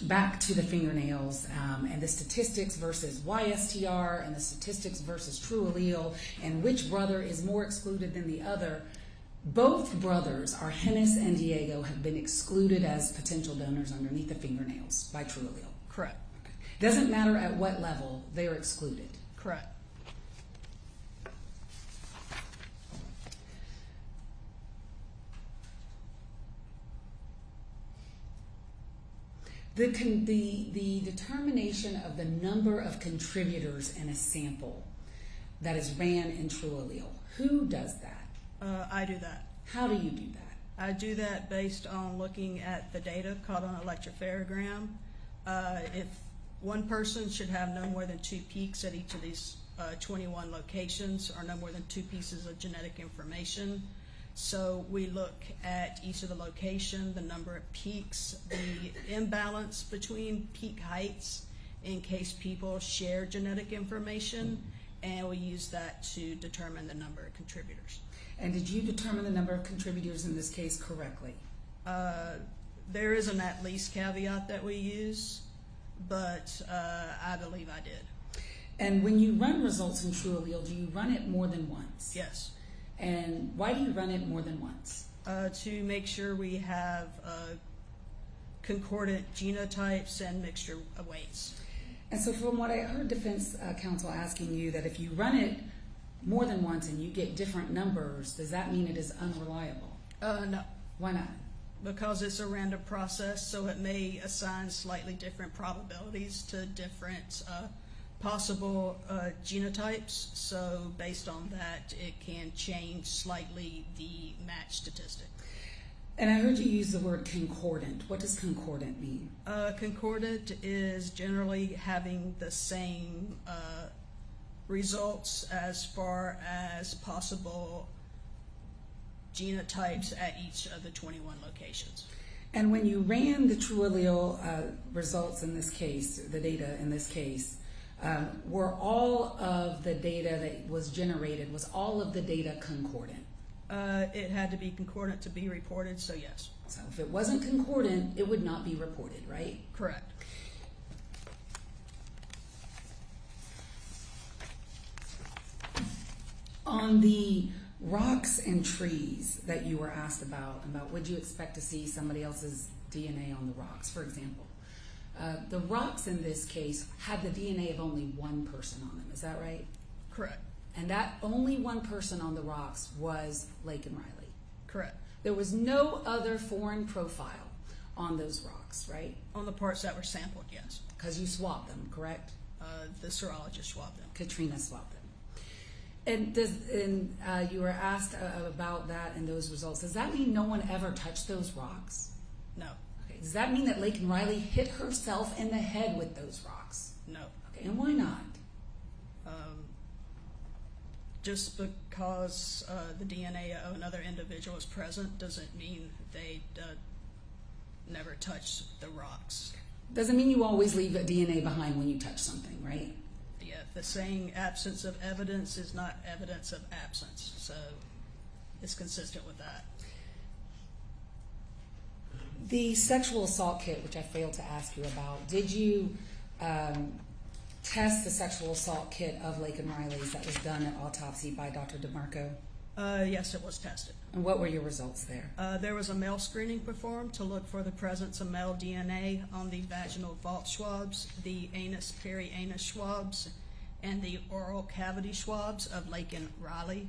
back to the fingernails and the statistics versus YSTR and the statistics versus TrueAllele and which brother is more excluded than the other, both brothers, Argenis and Diego, have been excluded as potential donors underneath the fingernails by TrueAllele. Correct. Okay. Doesn't matter at what level they are excluded. Correct. The determination of the number of contributors in a sample that is ran in TrueAllele, who does that? I do that. How do you do that? I do that based on looking at the data called an electropherogram. If one person should have no more than 2 peaks at each of these 21 locations, or no more than 2 pieces of genetic information. So we look at each of the location, the number of peaks, the imbalance between peak heights in case people share genetic information, and we use that to determine the number of contributors. And did you determine the number of contributors in this case correctly? There is an at least caveat that we use, but I believe I did. And when you run results in TrueAllele, do you run it more than once? Yes. And why do you run it more than once? To make sure we have concordant genotypes and mixture of weights. And so from what I heard defense counsel asking you, that if you run it more than once and you get different numbers, does that mean it is unreliable? No. Why not? Because it's a random process, so it may assign slightly different probabilities to different possible genotypes. So based on that, it can change slightly the match statistic. And I heard you use the word concordant. What does concordant mean? Concordant is generally having the same results as far as possible genotypes at each of the 21 locations. And when you ran the TrueAllele results in this case, the data in this case, were all of the data that was generated, was all of the data concordant? It had to be concordant to be reported, so yes. So if it wasn't concordant, it would not be reported, right? Correct. On the rocks and trees that you were asked about would you expect to see somebody else's DNA on the rocks, for example? The rocks in this case had the DNA of only one person on them, is that right? Correct. And that only one person on the rocks was Laken Riley. Correct. There was no other foreign profile on those rocks, right? On the parts that were sampled, yes. Because you swabbed them, correct? The serologist swabbed them. Katrina swabbed them. And you were asked about that and those results. Does that mean no one ever touched those rocks? No. Okay. Does that mean that Laken Riley hit herself in the head with those rocks? No. Okay. And why not? Just because the DNA of another individual is present doesn't mean they never touched the rocks. Doesn't mean you always leave a DNA behind when you touch something, right? Yeah, the saying absence of evidence is not evidence of absence, so it's consistent with that. The sexual assault kit, which I failed to ask you about, did you test the sexual assault kit of Laken Riley's that was done at Autopsy by Dr. DeMarco? Yes, it was tested. And what were your results there? There was a male screening performed to look for the presence of male DNA on the vaginal vault swabs, the anus peri-anus swabs, and the oral cavity swabs of Laken Riley.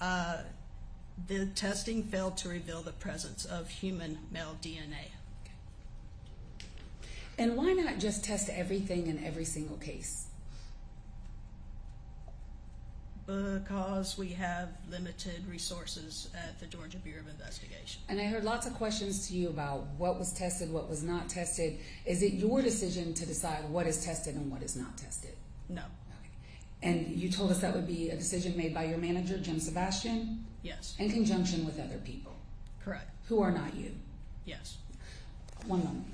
The testing failed to reveal the presence of human male DNA. And why not just test everything in every single case? Because we have limited resources at the Georgia Bureau of Investigation. And I heard lots of questions to you about what was tested, what was not tested. Is it your decision to decide what is tested and what is not tested? No. Okay. And you told us that would be a decision made by your manager, Jim Sebastian? Yes. In conjunction with other people? Correct. Who are not you? Yes. One moment.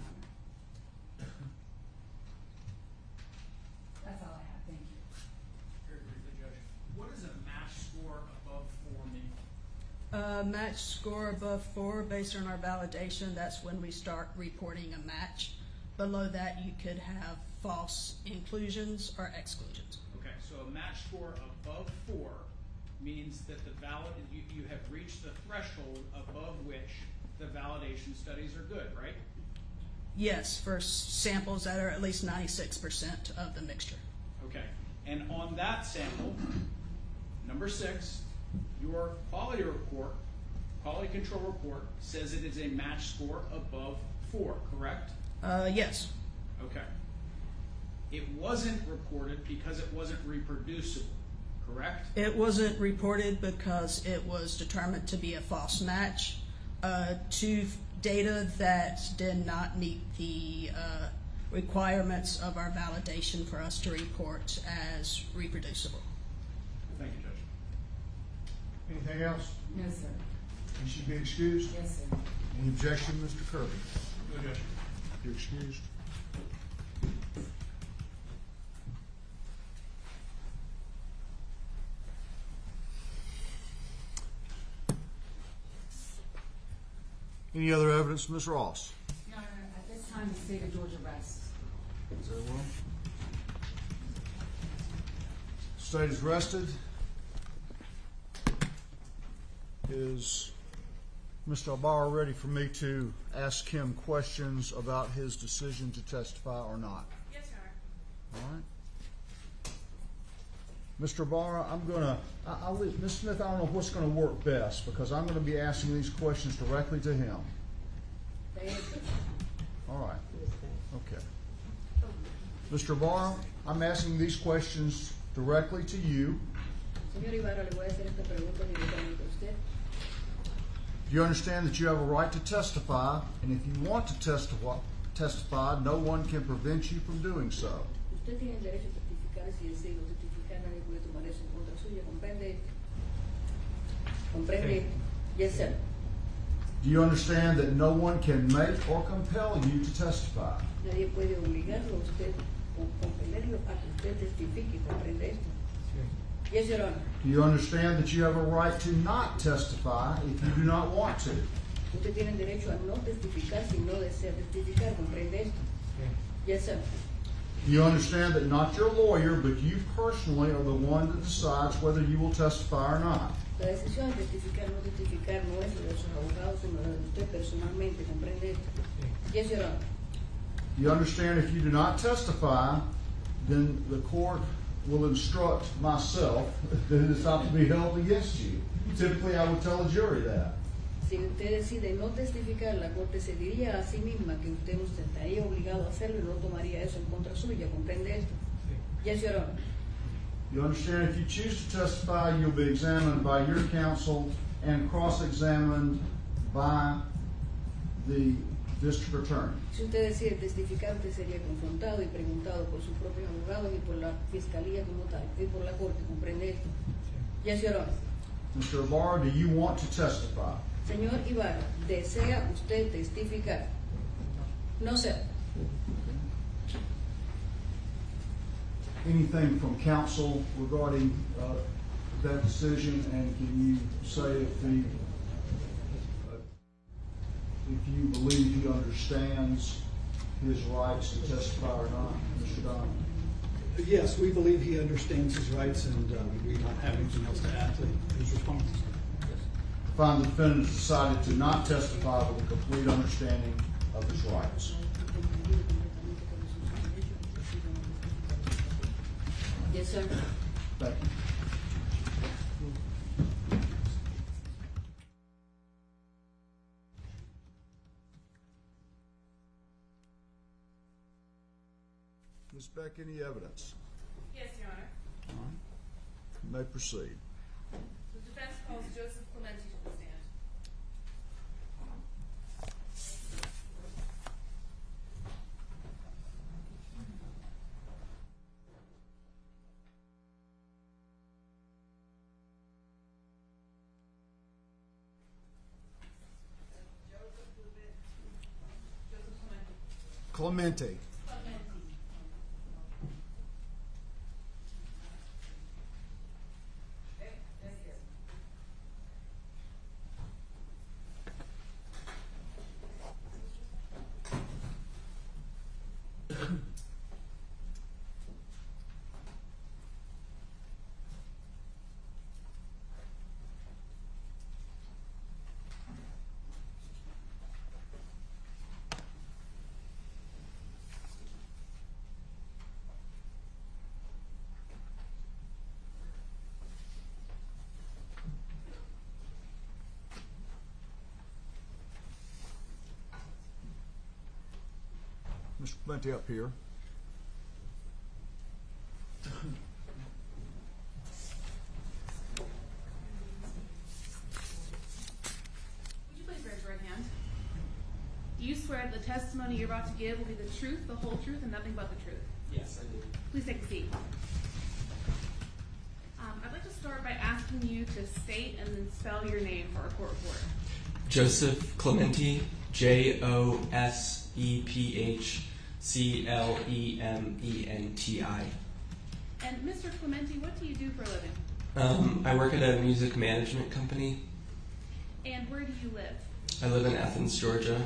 That's all I have. Thank you. Very briefly, Judge. What does a match score above 4 mean? Match score above 4, based on our validation, that's when we start reporting a match. Below that, you could have false inclusions or exclusions. Okay, so a match score above 4 means that you have reached the threshold above which the validation studies are good, right? Yes, for samples that are at least 96% of the mixture. Okay, and on that sample, number 6, your quality control report says it is a match score above 4, correct? Yes. Okay. It wasn't reported because it wasn't reproducible, correct? It wasn't reported because it was determined to be a false match to data that did not meet the requirements of our validation for us to report as reproducible. Thank you, Judge. Anything else? No, sir. You should be excused. Yes, sir. Any objection, Mr. Kirby? No, Judge. You're excused. Any other evidence, Ms. Ross? Your Honor, at this time, the state of Georgia rests. Very well. State is rested. Is Mr. Ibarra, ready for me to ask him questions about his decision to testify or not? Yes, Your Honor. All right. Mr. Ibarra, I'm going to, Ms. Smith, I don't know what's going to work best because I'm going to be asking these questions directly to him. All right. Okay. Mr. Ibarra, I'm asking these questions directly to you. Señor Ibarra, le voy a hacer esta pregunta directamente a usted. Do you understand that you have a right to testify, and if you want to testify, no one can prevent you from doing so? Usted tiene el derecho a testificar, si decide no testificar, nadie puede tomar eso en contra suya, ¿comprende? ¿Comprende? Yes, sir. Do you understand that no one can make or compel you to testify? Nadie puede obligarlo a usted o compelerlo a que usted testifique, ¿comprende esto? Yes, Your Honor. Do you understand that you have a right to not testify if you do not want to? Usted tiene el derecho a no testificar si no desea testificar, ¿comprende esto? Yes, sir. Do you understand that not your lawyer, but you personally are the one that decides whether you will testify or not? La decisión de testificar o no testificar no es de sus abogados, sino de usted personalmente, ¿comprende esto? Yes, Your Honor. Do you understand if you do not testify, then the court will instruct myself that it is not to be held against you? Typically, I would tell a jury that. Si usted decide no testificar, la corte se diría a sí misma que usted no estaría obligado a hacerlo y no tomaría eso en contra suya, ¿comprende esto? Yes, Your Honor. You understand if you choose to testify, you'll be examined by your counsel and cross-examined by the district attorney. Si usted decide testificar, usted sería confrontado y preguntado por sus propios abogados y por la fiscalía como tal, y por la corte, ¿comprende esto? Yes, Your Honor. Mr. Ibarra, do you want to testify? Señor Ibarra, ¿desea usted testificar? No, sir. Anything from counsel regarding that decision, and can you say if you believe he understands his rights to testify or not, Mr. Donovan? Yes, we believe he understands his rights, and we don't have anything else to add to his response. I find the defendant has decided to not testify with a complete understanding of his rights. Yes, sir. Thank you. Ms. Beck, any evidence? Yes, Your Honor. All right. You may proceed. The defense calls Joseph Clementi to the stand. Clementi. Mr. Clementi up here. Would you please raise your right hand? Do you swear that the testimony you're about to give will be the truth, the whole truth, and nothing but the truth? Yes, I do. Please take a seat. I'd like to start by asking you to state and then spell your name for our court reporter. Joseph Clementi, JOSEPHCLEMENTI. And Mr. Clementi, what do you do for a living? I work at a music management company. And where do you live? I live in Athens, Georgia.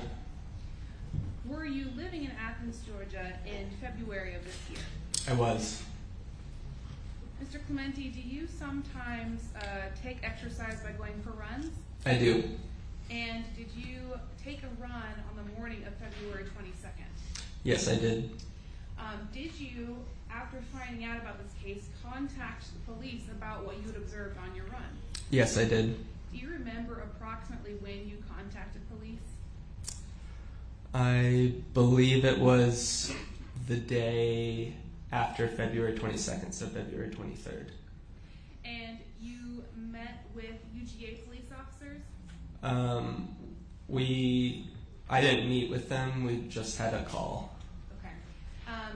Were you living in Athens, Georgia in February of this year? I was. Mr. Clementi, do you sometimes take exercise by going for runs? I do. And did you take a run on the morning of February 22nd? Yes, I did. Did you, after finding out about this case, contact the police about what you had observed on your run? Yes, I did. Do you remember approximately when you contacted police? I believe it was the day after February 22nd, so February 23rd. And you met with UGA police officers? I didn't meet with them, we just had a call. Okay.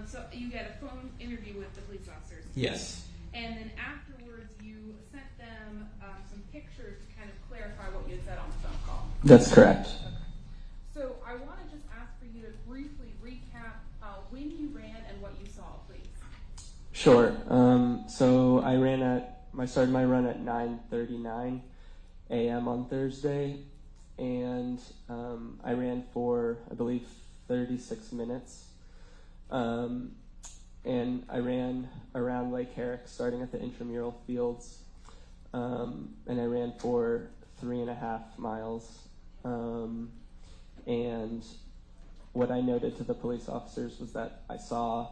So you had a phone interview with the police officers? Yes. And then afterwards you sent them some pictures to kind of clarify what you had said on the phone call? That's correct. Okay. So I want to just ask for you to briefly recap when you ran and what you saw, please. Sure. So I started my run at 9:39 a.m. on Thursday, and I ran for, I believe, 36 minutes. And I ran around Lake Herrick, starting at the intramural fields, and I ran for 3.5 miles. And what I noted to the police officers was that I saw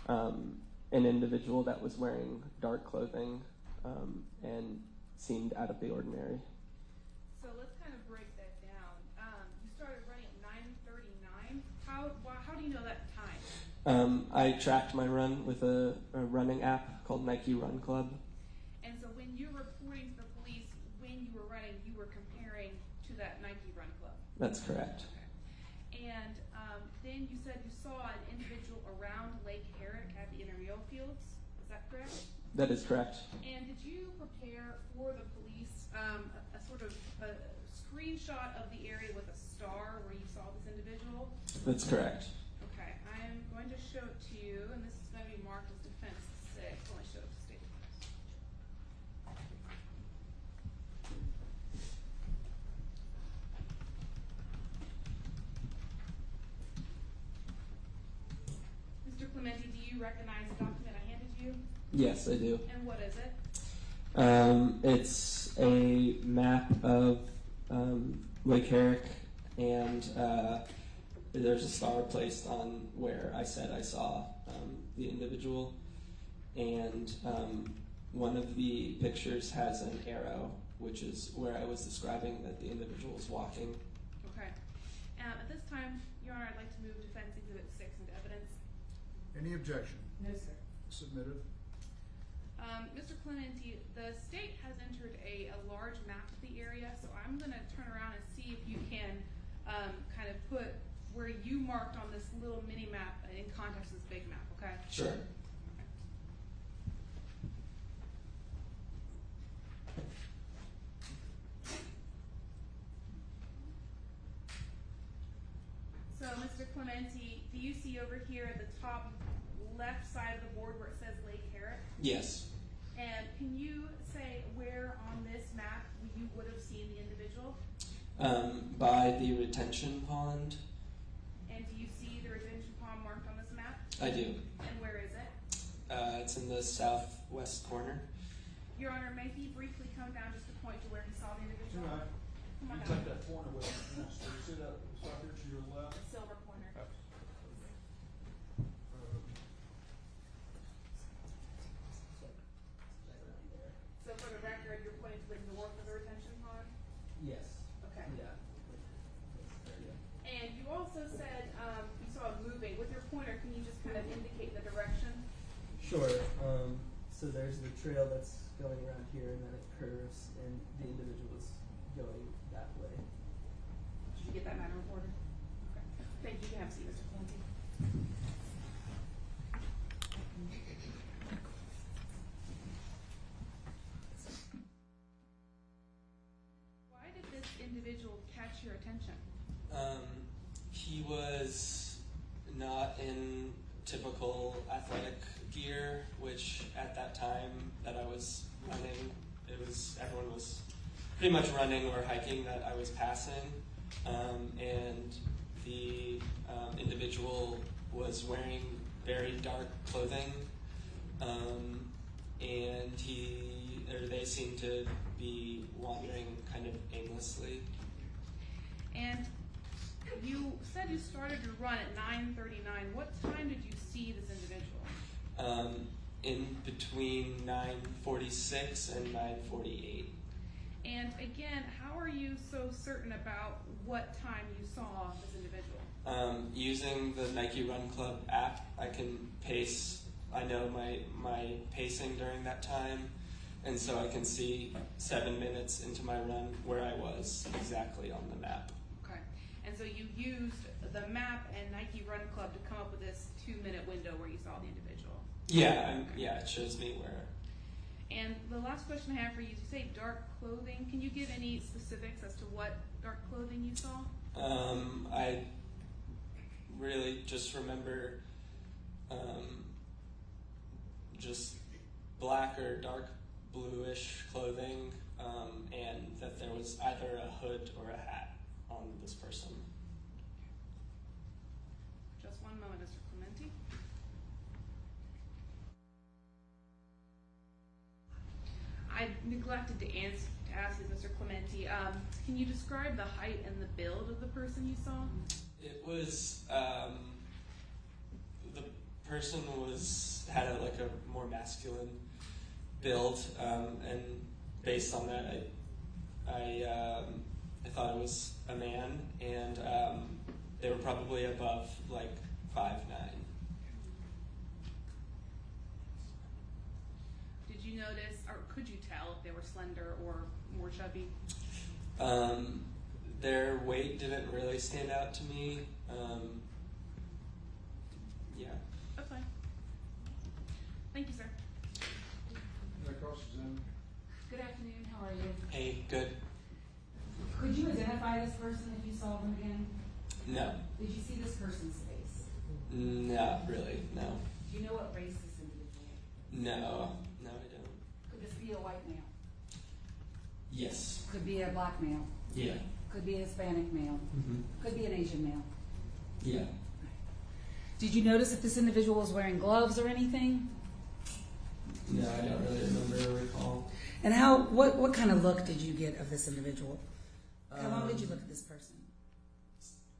an individual that was wearing dark clothing and seemed out of the ordinary. So let's kind of break that down. You started running at 9:39. How do you know that time? I tracked my run with a running app called Nike Run Club. And so when you're reporting to the police when you were running, you were comparing to that Nike Run Club? That's correct. Okay. And then you said you saw an individual around Lake Herrick at the intramural fields. Is that correct? That is correct. And did you prepare for the police a sort of a screenshot of the area with a star where you saw this individual? That's correct. Okay, I am going to show it to you, and this is going to be marked as Defense 6. Let me show it to State Defense. Mr. Clementi, do you recognize the document I handed you? Yes, I do. And what is it? It's a map of Lake Herrick, and there's a star placed on where I said I saw the individual, and one of the pictures has an arrow, which is where I was describing that the individual was walking. Okay. At this time, Your Honor, I'd like to move Defense Exhibit 6 into evidence. Any objection? No, sir. Submitted. Mr. Clementi, the state has entered a large map of the area, so I'm going to turn around and see if you can kind of put where you marked on this little mini map in context of this big map, okay? Sure. Okay. So, Mr. Clementi, do you see over here at the top left side of the board where it says Lake Herrick? Yes. And can you say where on this map you would have seen the individual? By the retention pond. And do you see the retention pond marked on this map? I do. And where is it? It's in the southwest corner. Your Honor, may he briefly come down just to point to where he saw the individual? All right. Come on You down. take that corner with you. So you sit up, start here to your left. The silver corner. So for the record, you're pointing to the north of the retention pond? Yes. Okay. Yeah. And you also said you saw it moving. With your pointer, can you just kind of indicate the direction? Sure. So there's the trail that's going around here, and then it curves, and the individual is going that way. Did you get that matter reported? Okay. Thank you. You can have a seat, Mr. Clancy. Why did this individual catch your attention? He was not in typical athletic gear, which at that time that I was running, everyone was pretty much running or hiking that I was passing, and the individual was wearing very dark clothing, and they seemed to be wandering kind of aimlessly. And you said you started your run at 9:39. What time did you see this individual? In between 9:46 and 9:48. And again, how are you so certain about what time you saw this individual? Using the Nike Run Club app, I can pace. I know my pacing during that time, and so I can see 7 minutes into my run where I was exactly on the map. Okay. And so you used the map and Nike Run Club to come up with this 2-minute window where you saw the individual? Yeah, it shows me where. And the last question I have for you is, you say dark clothing. Can you give any specifics as to what dark clothing you saw? I really just remember just black or dark bluish clothing, and that there was either a hood or a hat on this person. Just one moment, Mr. Clementi. I neglected to ask you, Mr. Clementi. Can you describe the height and the build of the person you saw? It was the person had a more masculine build, and based on that, I thought it was a man, and they were probably above 5'9". Did you notice, or could you tell if they were slender or more chubby? Their weight didn't really stand out to me. Yeah. That's fine. Thank you, sir. Good afternoon, how are you? Hey, good. Could you identify this person if you saw them again? No. Did you see this person's face? Not really, no. Do you know what race this individual is? No, I don't. Could this be a white male? Yes. Could be a black male? Yeah. Could be a Hispanic male? Mm-hmm. Could be an Asian male? Yeah. Did you notice if this individual was wearing gloves or anything? No, I don't really remember or recall. And what kind of look did you get of this individual? How long did you look at this person?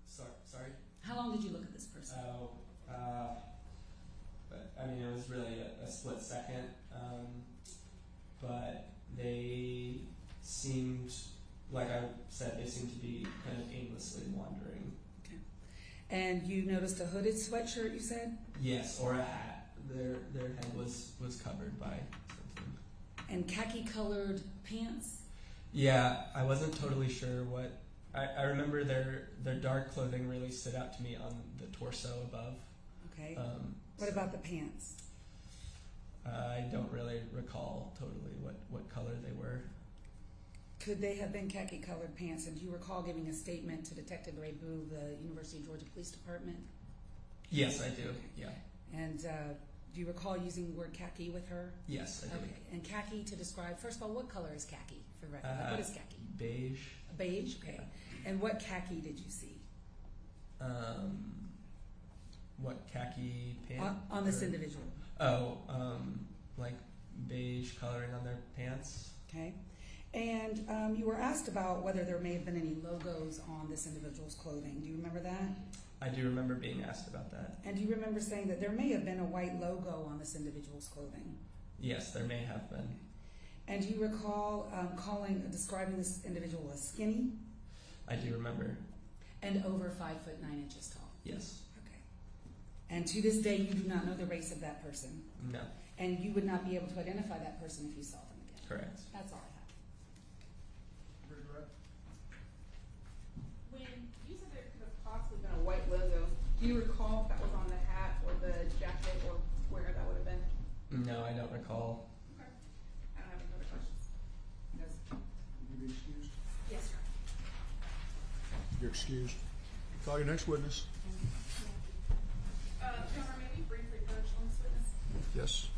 Sorry? How long did you look at this person? It was really a split second, but they seemed, like I said, they seemed to be kind of aimlessly wandering. Okay. And you noticed a hooded sweatshirt, you said? Yes, or a hat. Their head was covered by something. And khaki-colored pants? Yeah, I wasn't totally sure what. I remember their dark clothing really stood out to me on the torso above. Okay. What about the pants? I don't really recall totally what color they were. Could they have been khaki-colored pants? And do you recall giving a statement to Detective Raboud, the University of Georgia Police Department? Yes, I do, yeah. And do you recall using the word khaki with her? Yes, I do. Okay. And khaki to describe, first of all, what color is khaki? For record? What is khaki? Beige. Beige, okay. Yeah. And what khaki did you see? What khaki pants? On this individual. Oh, like beige coloring on their pants. Okay. And you were asked about whether there may have been any logos on this individual's clothing. Do you remember that? I do remember being asked about that. And do you remember saying that there may have been a white logo on this individual's clothing? Yes, there may have been. And do you recall describing this individual as skinny? I do remember. And over 5'9" tall? Yes. Okay. And to this day, you do not know the race of that person? No. And you would not be able to identify that person if you saw them again? Correct. That's all I have. When you said there could have possibly been a white logo, do you recall if that was on the hat or the jacket or where that would have been? No, I don't recall. Okay. I don't have any other questions. Yes. Will you be excused? Yes, sir. You're excused. Call your next witness. Your Honor, may we briefly finish on this witness? Yes.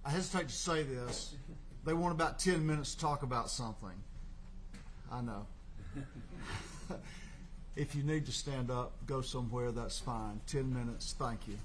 I hesitate to say this. They want about 10 minutes to talk about something. I know. If you need to stand up, go somewhere, that's fine. 10 minutes, thank you.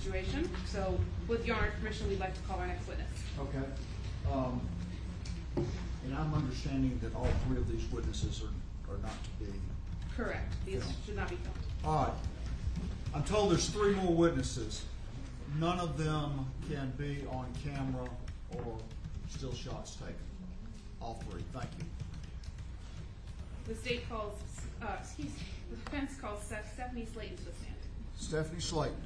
situation. So with your Honor's permission, we'd like to call our next witness. Okay. And I'm understanding that all three of these witnesses are not to be. Correct. These filmed. should not be filmed. All right. I'm told there's three more witnesses. None of them can be on camera or still shots taken. All three. Thank you. The state calls, the defense calls Stephanie Slayton to the stand. Stephanie Slayton.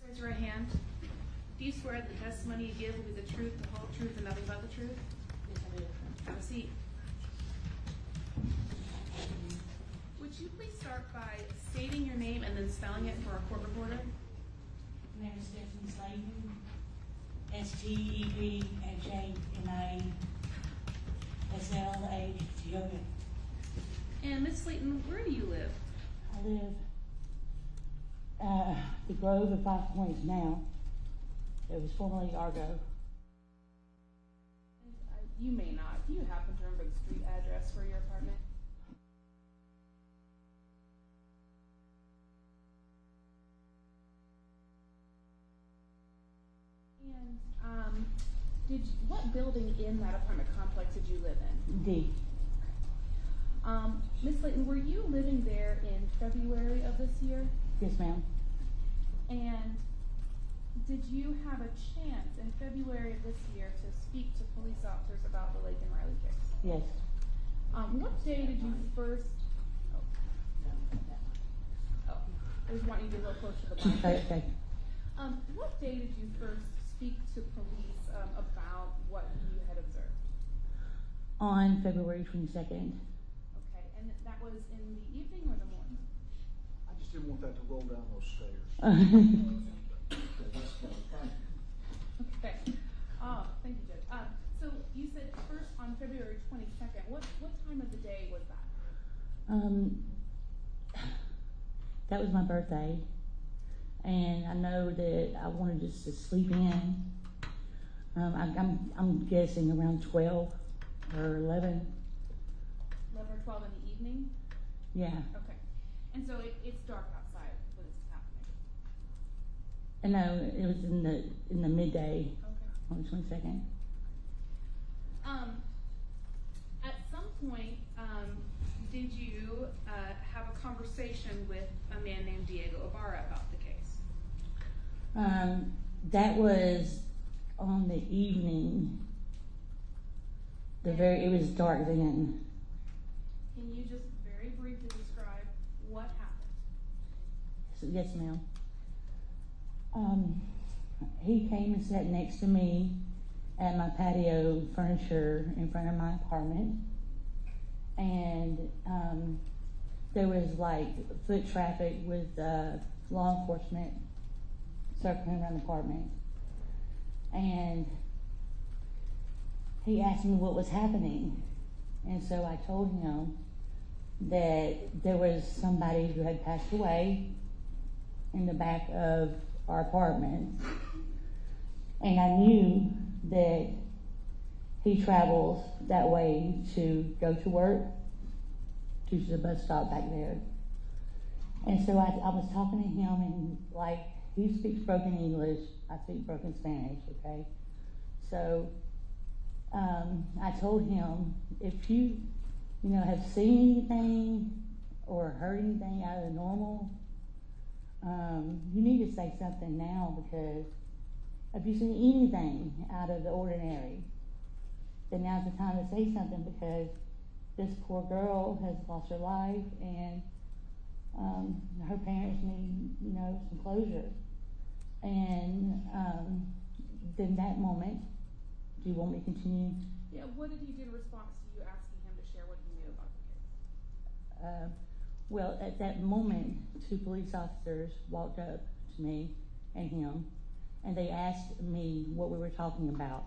Raise your right hand. Do you swear that the testimony you give will be the truth, the whole truth, and nothing but the truth? Yes, I do. Have a seat. Would you please start by stating your name and then spelling it for our court reporter? My name is Stephanie Slayton. S-T-E-P-H-A-N-A-S-L-A-T-O-N. And Miss Slayton, where do you live? I live the Grove of 5 Points now. It was formerly Argo. You may not. Do you happen to remember the street address for your apartment? And what building in that apartment complex did you live in? D. Miss Slayton, were you living there in February of this year? Yes, ma'am. And did you have a chance in February of this year to speak to police officers about the Laken Riley case? Yes. What day did you first? I just want you to be a little closer to the mic. Okay. What day did you first speak to police about what you had observed? On February 22nd. Okay, and that was in the evening or the morning? I just didn't want that to roll down those stairs. Okay. Thank you, Judge. So you said first on February 22nd. What time of the day was that? That was my birthday. and I know that I wanted just to sleep in. I'm guessing around 12 or 11. 11 or 12 in the evening? Yeah. Okay. And so it's dark outside when this is happening? And no, it was in the midday. Okay. On the 22nd. At some point, did you have a conversation with a man named Diego Ibarra about the case? That was on the evening. It was dark then. Can you just very briefly describe what happened? Yes, ma'am. He came and sat next to me at my patio furniture in front of my apartment, and there was like foot traffic with law enforcement circling around the apartment, and he asked me what was happening, and so I told him that there was somebody who had passed away in the back of our apartment, and I knew that he travels that way to go to work, to the bus stop back there. And so I was talking to him, and like, he speaks broken English, I speak broken Spanish, okay? So I told him, if you have seen anything or heard anything out of the normal, you need to say something now, because if you see anything out of the ordinary, then now's the time to say something, because this poor girl has lost her life, and her parents need, some closure. And then that moment, do you want me to continue? Yeah, what did he do in response to you asking him to share what he knew about the case? Well, at that moment, 2 police officers walked up to me and him, and they asked me what we were talking about.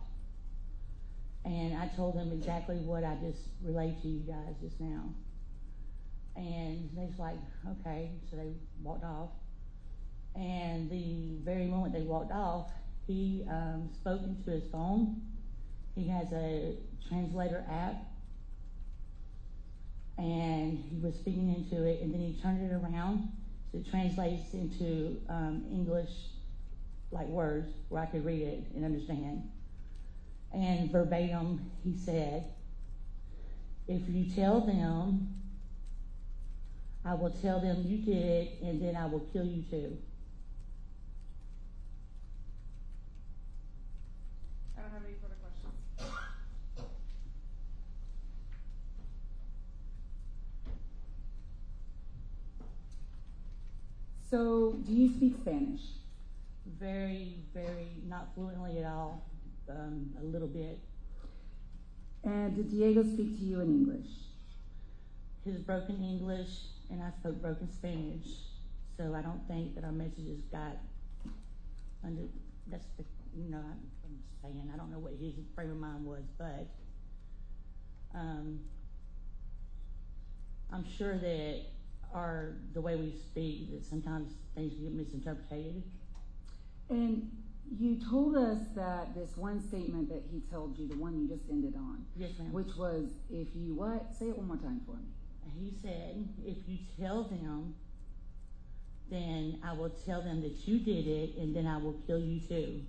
And I told them exactly what I just relayed to you guys just now. And they was like, okay, so they walked off. And the very moment they walked off, he spoke into his phone. He has a translator app, and he was speaking into it, and then he turned it around, so it translates into English, like words, where I could read it and understand. And verbatim, he said, if you tell them, I will tell them you did it, and then I will kill you too. I don't have any further questions. So, do you speak Spanish? Very, very, not fluently at all, a little bit. And did Diego speak to you in English? His broken English, and I spoke broken Spanish, so I don't think that our messages got under, that's the, I'm saying, I don't know what his frame of mind was, but I'm sure that the way we speak, that sometimes things get misinterpreted. And you told us that this one statement that he told you, the one you just ended on. Yes, ma'am. Which was, if you what? Say it one more time for me. He said, if you tell them, then I will tell them that you did it, and then I will kill you too.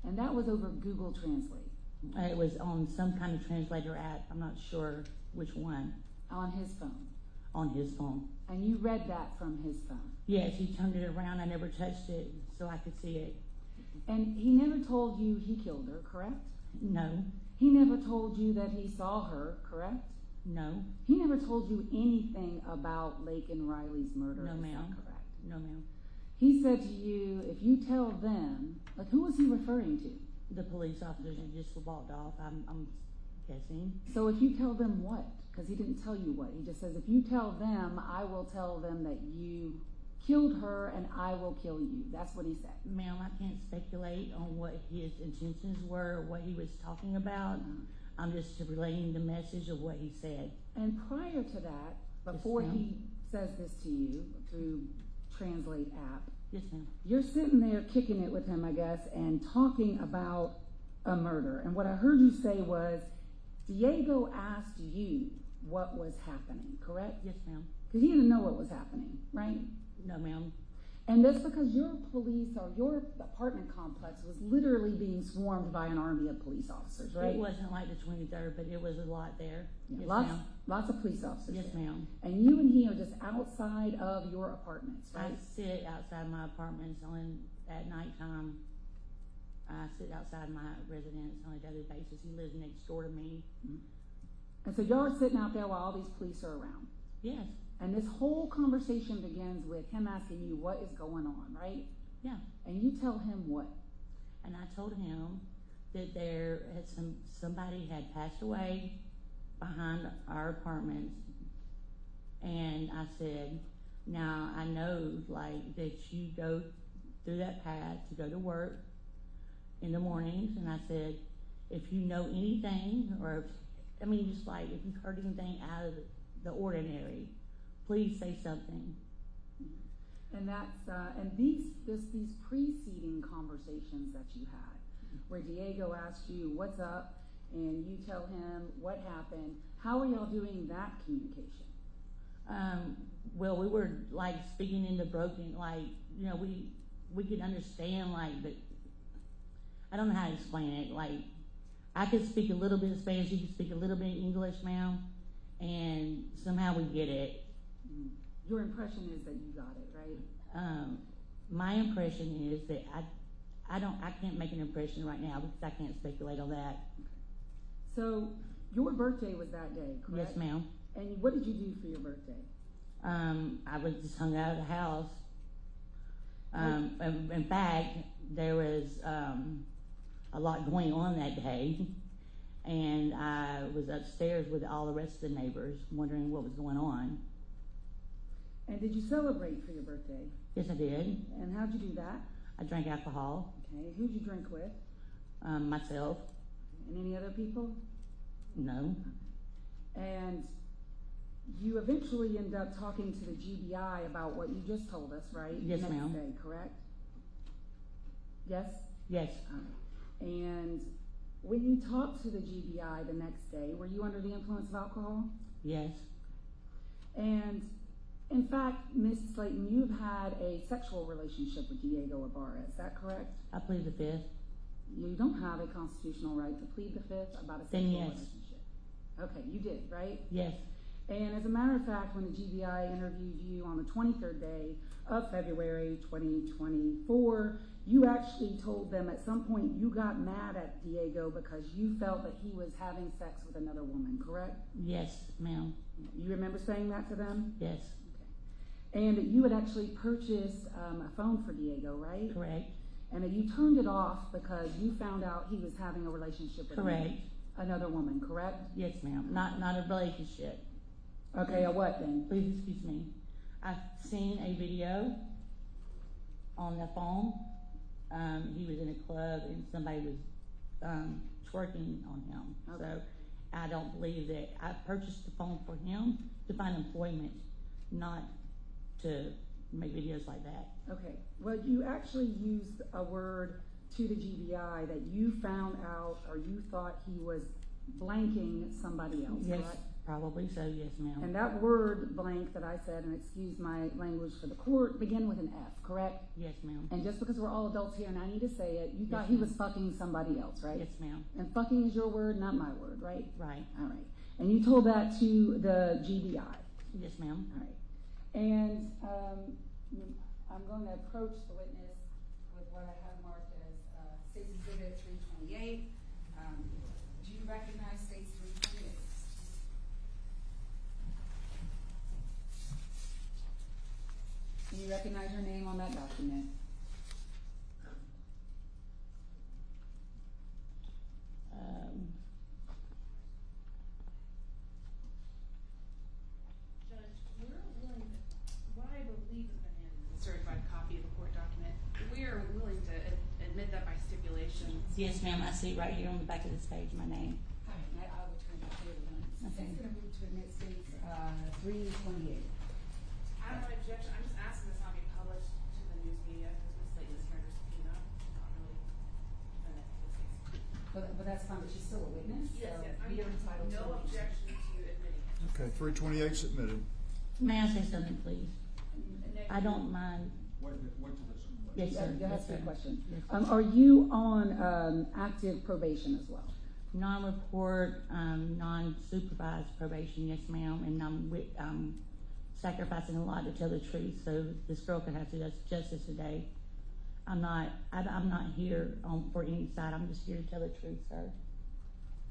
And that was over Google Translate? It was on some kind of translator app. I'm not sure which one. On his phone? On his phone. And you read that from his phone? Yes, he turned it around. I never touched it, so I could see it. And he never told you he killed her, correct? No. He never told you that he saw her, correct? No. He never told you anything about Laken Riley's murder, No, is ma'am. that correct? No, ma'am. He said to you, if you tell them, like, who was he referring to? The police officers that just walked off, I'm guessing. So if you tell them what? Because he didn't tell you what. He just says, if you tell them, I will tell them that you killed her and I will kill you. That's what he said. Ma'am, I can't speculate on what his intentions were or what he was talking about. I'm just relaying the message of what he said. And prior to that, before Yes, he says this to you through Translate app, Yes, ma'am. You're sitting there kicking it with him, I guess, and talking about a murder. And what I heard you say was, Diego asked you what was happening, correct? Yes, ma'am. Because he didn't know what was happening, right? No, ma'am. And that's because your police or your apartment complex was literally being swarmed by an army of police officers, right? It wasn't like the 23rd, but it was a lot there. Yeah, Yes, lots, ma'am. lots of police officers. Yes, there. ma'am. And you and he are just outside of your apartments, right? I sit outside my apartments at nighttime. I sit outside my residence on a daily basis. He lives next door to me. Mm-hmm. And so y'all are sitting out there while all these police are around. Yes. And this whole conversation begins with him asking you what is going on, right? Yeah. And you tell him what? And I told him that there had somebody had passed away behind our apartments. And I said, now I know like that you go through that path to go to work in the mornings. And I said, if you know anything, or just like if you've heard anything out of the ordinary, please say something. And that's and these preceding conversations that you had, where Diego asked you what's up, and you tell him what happened. How are y'all doing that communication? Well, we were like speaking in the broken, like we could understand but I don't know how to explain it. Like I could speak a little bit of Spanish, you could speak a little bit of English, ma'am, and somehow we get it. Your impression is that you got it, right? My impression is that I can't make an impression right now because I can't speculate on that. So your birthday was that day, correct? Yes, ma'am. And what did you do for your birthday? I was just hung out of the house. In fact, there was a lot going on that day, and I was upstairs with all the rest of the neighbors wondering what was going on. And did you celebrate for your birthday? Yes, I did. And how'd you do that? I drank alcohol. Okay. Who'd you drink with? Myself. And any other people? No. And you eventually end up talking to the GBI about what you just told us, right? Yes, Next ma'am. day, correct? Yes? Yes. And when you talked to the GBI the next day, were you under the influence of alcohol? Yes. And in fact, Ms. Slayton, you've had a sexual relationship with Diego Ibarra, is that correct? I plead the fifth. You don't have a constitutional right to plead the fifth about a sexual relationship. Okay, you did, right? Yes. And as a matter of fact, when the GBI interviewed you on the 23rd day of February 2024, you actually told them at some point you got mad at Diego because you felt that he was having sex with another woman, correct? Yes, ma'am. You remember saying that to them? Yes. Okay. And you had actually purchased a phone for Diego, right? Correct. And that you turned it off because you found out he was having a relationship with another woman, correct? Yes, ma'am. Not a relationship. Okay, a what then? Please excuse me. I've seen a video on the phone. He was in a club and somebody was twerking on him. Okay. So I don't believe that. I purchased the phone for him to find employment, not to make videos like that. Okay. Well, you actually used a word to the GBI that you found out or you thought he was blanking somebody else, yes, correct? Probably so, yes, ma'am. And that word blank that I said, and excuse my language for the court, began with an F, correct? Yes, ma'am. And just because we're all adults here and I need to say it, you thought he was fucking somebody else, right? Yes, ma'am. And fucking is your word, not my word, right? Right. All right. And you told that to the GBI? Yes, ma'am. All right. And I'm going to approach the witness with what I have marked as State's Exhibit 328. Do you recognize State's 328? Do you recognize your name on that document? Judge, we're willing to, what I believe has been in a certified copy of the court document, we are willing to admit that by stipulation. Yes, ma'am. I see right here on the back of this page my name. All right. I will turn that over. Okay. State's going to move to admit State's 328. I don't have an objection. I'm just asking this not be published to the news media. But that's fine, but she's still a witness, Yes, so yes. you're entitled to. No objection to admitting it. Okay, 328 submitted. May I say something, please? I don't mind. Wait till this. Yes, sir. Go ahead, Yes, good sir. question. Yes. Are you on active probation as well? Non-report, non-supervised probation, yes, ma'am, and I'm sacrificing a lot to tell the truth, so this girl could have justice today. I'm not here for any side. I'm just here to tell the truth, sir.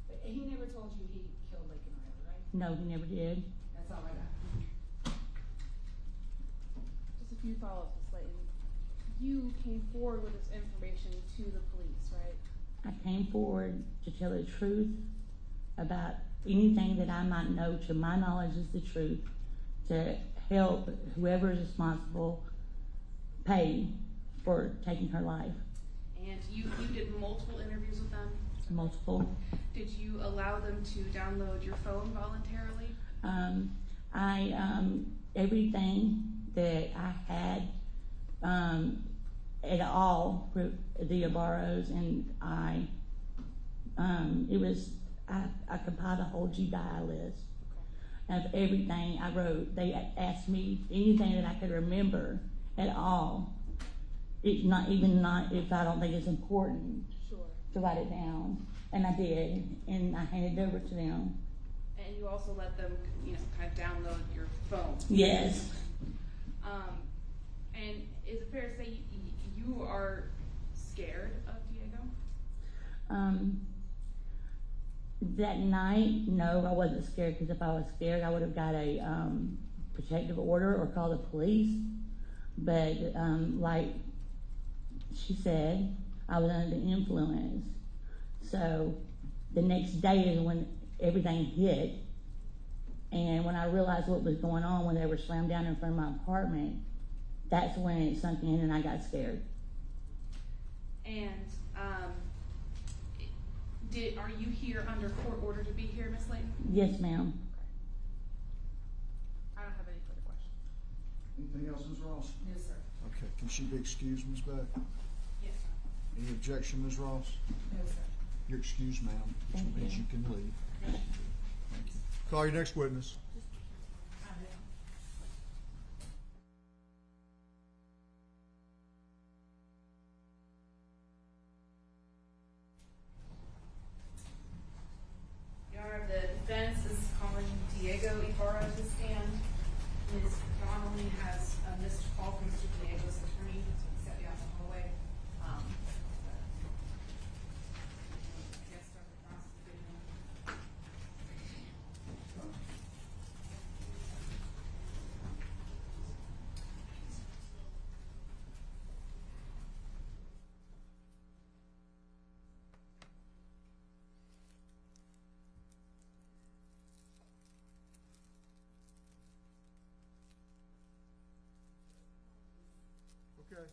But he never told you he killed Laken Riley, right? No, he never did. That's all I got. Just a few follow-ups, Ms. Slayton. You came forward with this information to the police, right? I came forward to tell the truth about anything that I might know to my knowledge is the truth, to help whoever is responsible pay for taking her life. And you did multiple interviews with them? Multiple. Did you allow them to download your phone voluntarily? Everything that I had at all, the Ibarros and I compiled a whole GDI list of everything I wrote. They asked me anything that I could remember at all. It's not if I don't think it's important to write it down, and I did, and I handed it over to them. And you also let them, kind of download your phone? Yes. And is it fair to say you are scared of Diego? That night, no, I wasn't scared, because if I was scared, I would have got a protective order or called the police. But like she said, I was under the influence. So the next day is when everything hit. And when I realized what was going on, when they were slammed down in front of my apartment, that's when it sunk in and I got scared. And are you here under court order to be here, Ms. Layton? Yes, ma'am. I don't have any further questions. Anything else, Ms. Ross? No, sir. Okay, can she be excused, Ms. Beck? Yes, sir. Any objection, Ms. Ross? No, sir. You're excused, ma'am, which Thank means you. you can leave. Thank you. Call your next witness. Your Honor, the defense is calling Diego Ibarra to stand. Ms. Donnelly has a missed call from Mr. Diego's attorney, so he set you out the hallway. Okay.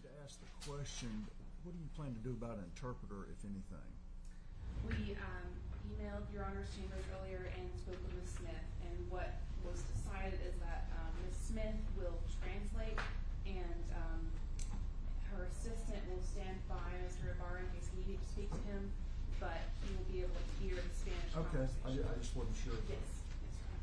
To ask the question, what do you plan to do about an interpreter, if anything? We emailed Your Honor's chambers earlier and spoke with Ms. Smith, and what was decided is that Ms. Smith will translate, and her assistant will stand by Mr. Ibarra in case he needed to speak to him, but he will be able to hear the Spanish Okay, conversation. I just wasn't sure. Yes. Yes, Your Honor.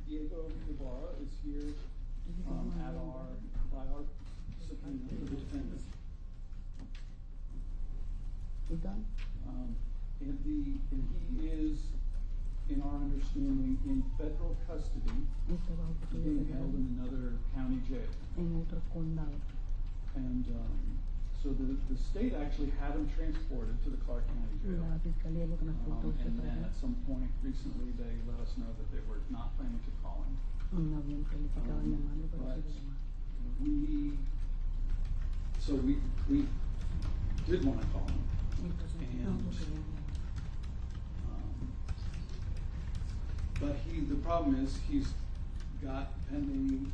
Diego Ibarra is here by our subpoena for the defendant. We done? And he is, in our understanding, in federal custody, being held in another county jail. And so the state actually had him transported to the Clark County Jail. And then at some point recently they let us know that they were not planning to call him. But we did want to call him. And but the problem is he's got pending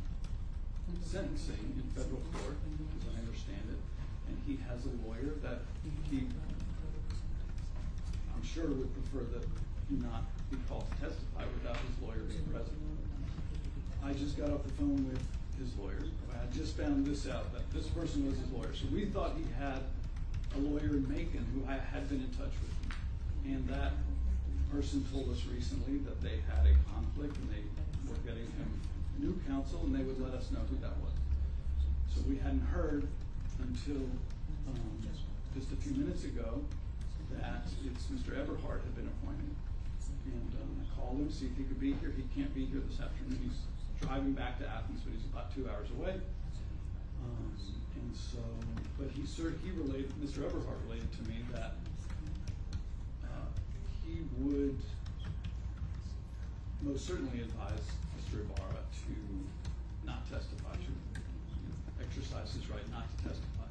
sentencing in federal court, as I understand it, and he has a lawyer that I'm sure would prefer that he not be called to testify without his lawyer being present. I just got off the phone with his lawyer. I had just found this out, that this person was his lawyer. So we thought he had a lawyer in Macon who I had been in touch with him. And that person told us recently that they had a conflict and they were getting him new counsel and they would let us know who that was. So we hadn't heard until just a few minutes ago that it's Mr. Eberhardt had been appointed. And I called him, see if he could be here. He can't be here this afternoon. He's driving back to Athens, but he's about 2 hours away. And so, but Mr. Eberhardt related to me that he would most certainly advise Mr. Ibarra to not testify, to exercise his right not to testify,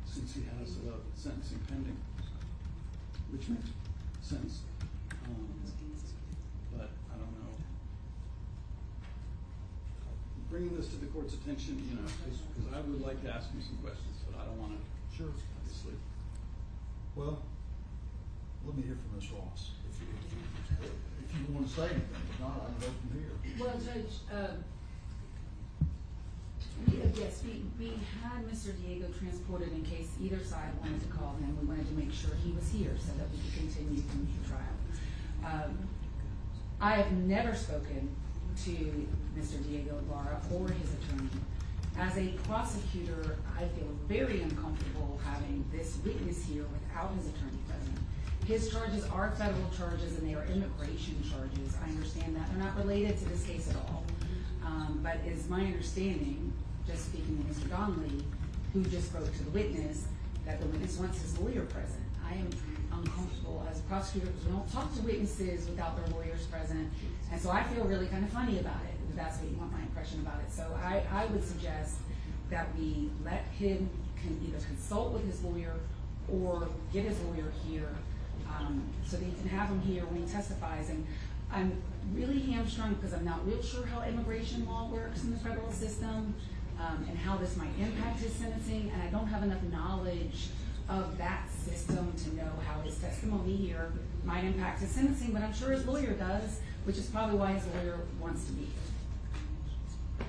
since he has a sentencing pending, which makes sense. But I don't know. Bringing this to the court's attention, because I would like to ask you some questions, but I don't want to. Sure. Obviously. Well, let me hear from Ms. Ross. If you want to say anything, if not, I can go from here. Well, Judge, we had Mr. Diego transported in case either side wanted to call him. We wanted to make sure he was here so that we could continue the trial. I have never spoken to Mr. Diego Ibarra or his attorney. As a prosecutor, I feel very uncomfortable having this witness here without his attorney present. His charges are federal charges and they are immigration charges. I understand that. They're not related to this case at all. But it's my understanding, just speaking to Mr. Donnelly, who just spoke to the witness, that the witness wants his lawyer present. I am uncomfortable as a prosecutor because we don't talk to witnesses without their lawyers present. And so I feel really kind of funny about it, if that's what you want my impression about it. So I would suggest that we let him either consult with his lawyer or get his lawyer here so that you can have him here when he testifies. And I'm really hamstrung because I'm not real sure how immigration law works in the federal system and how this might impact his sentencing. And I don't have enough knowledge of that system to know how his testimony here might impact his sentencing, but I'm sure his lawyer does, which is probably why his lawyer wants to be here.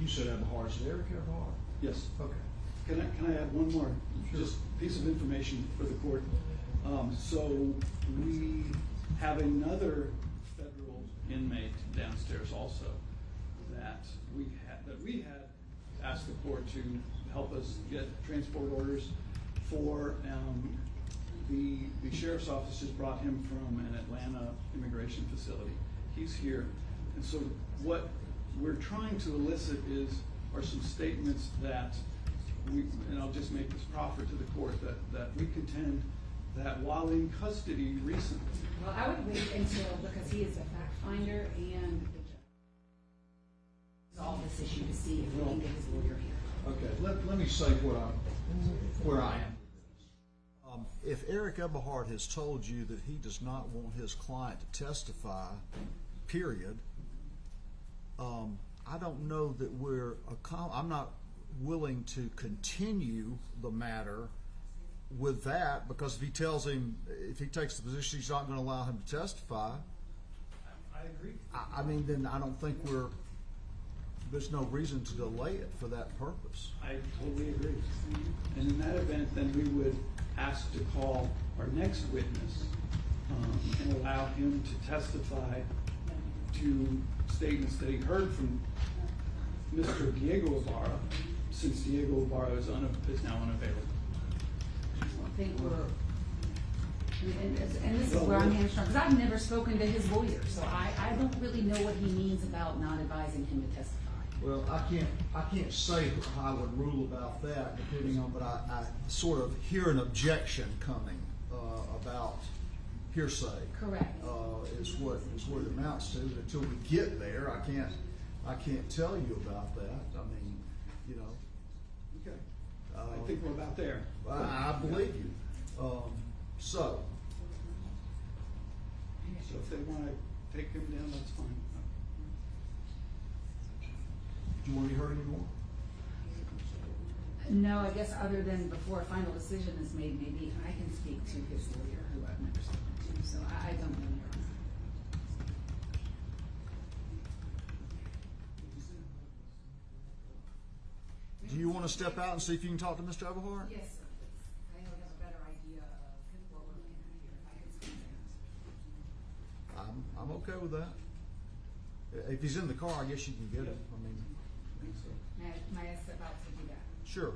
You said Eberhardt. Is Eric Eberhardt? Yes. Okay. Can I add one more just piece of information for the court? So we have another federal inmate downstairs also that we had asked the court to help us get transport orders for. The sheriff's office just brought him from an Atlanta immigration facility. He's here, and so what we're trying to elicit are some statements that and I'll just make this proffer to the court that we contend that while in custody recently. Well, I would wait until, because he is a fact finder and the judge resolve this issue to see if we can get his lawyer here. Okay, let me say where I am. If Eric Eberhardt has told you that he does not want his client to testify, period, I don't know that I'm not willing to continue the matter with that, because if he tells him, if he takes the position he's not going to allow him to testify, I agree. I mean, then I don't think there's no reason to delay it for that purpose. I totally agree. And in that event, then we would ask to call our next witness and allow him to testify to statements that he heard from Mr. Diego Ibarra, since Diego Ibarra is now unavailable. I think and this is where I'm hamstrung, because I've never spoken to his lawyer, so I don't really know what he means about not advising him to testify. Well, I can't say how I would rule about that, depending on, but I sort of hear an objection coming about hearsay. Correct. Is what it amounts to. Until we get there, I can't tell you about that. I mean, you know. Okay. I think we're about there. I believe you. So if they want to take him down, that's fine. Do you want to be heard anymore? No, I guess other than before a final decision is made, maybe I can speak to his lawyer, who I've never spoken to. So I don't know. Do you want to step out and see if you can talk to Mr. Everhart? Yes, sir. I have a better idea of what we're looking at here. If I can speak to him. I'm okay with that. If he's in the car, I guess you can get him. I mean, May I step out to do that? sure.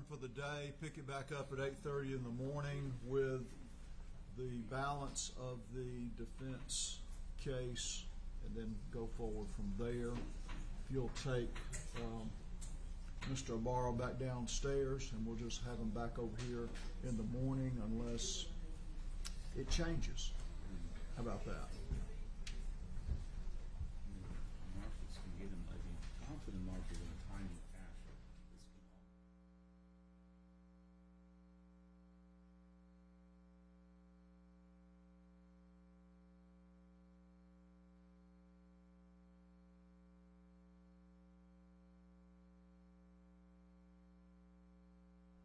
adjourn for the day, pick it back up at 8:30 in the morning with the balance of the defense case, and then go forward from there. If you'll take Mr. Ibarra back downstairs, and we'll just have him back over here in the morning unless it changes. How about that? Markets can get them, confident market in a timely fashion.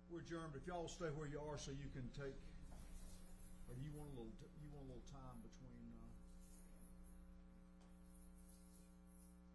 We're adjourned. If y'all will stay where you are, so you can take. Or do you want a little? You want a little time between?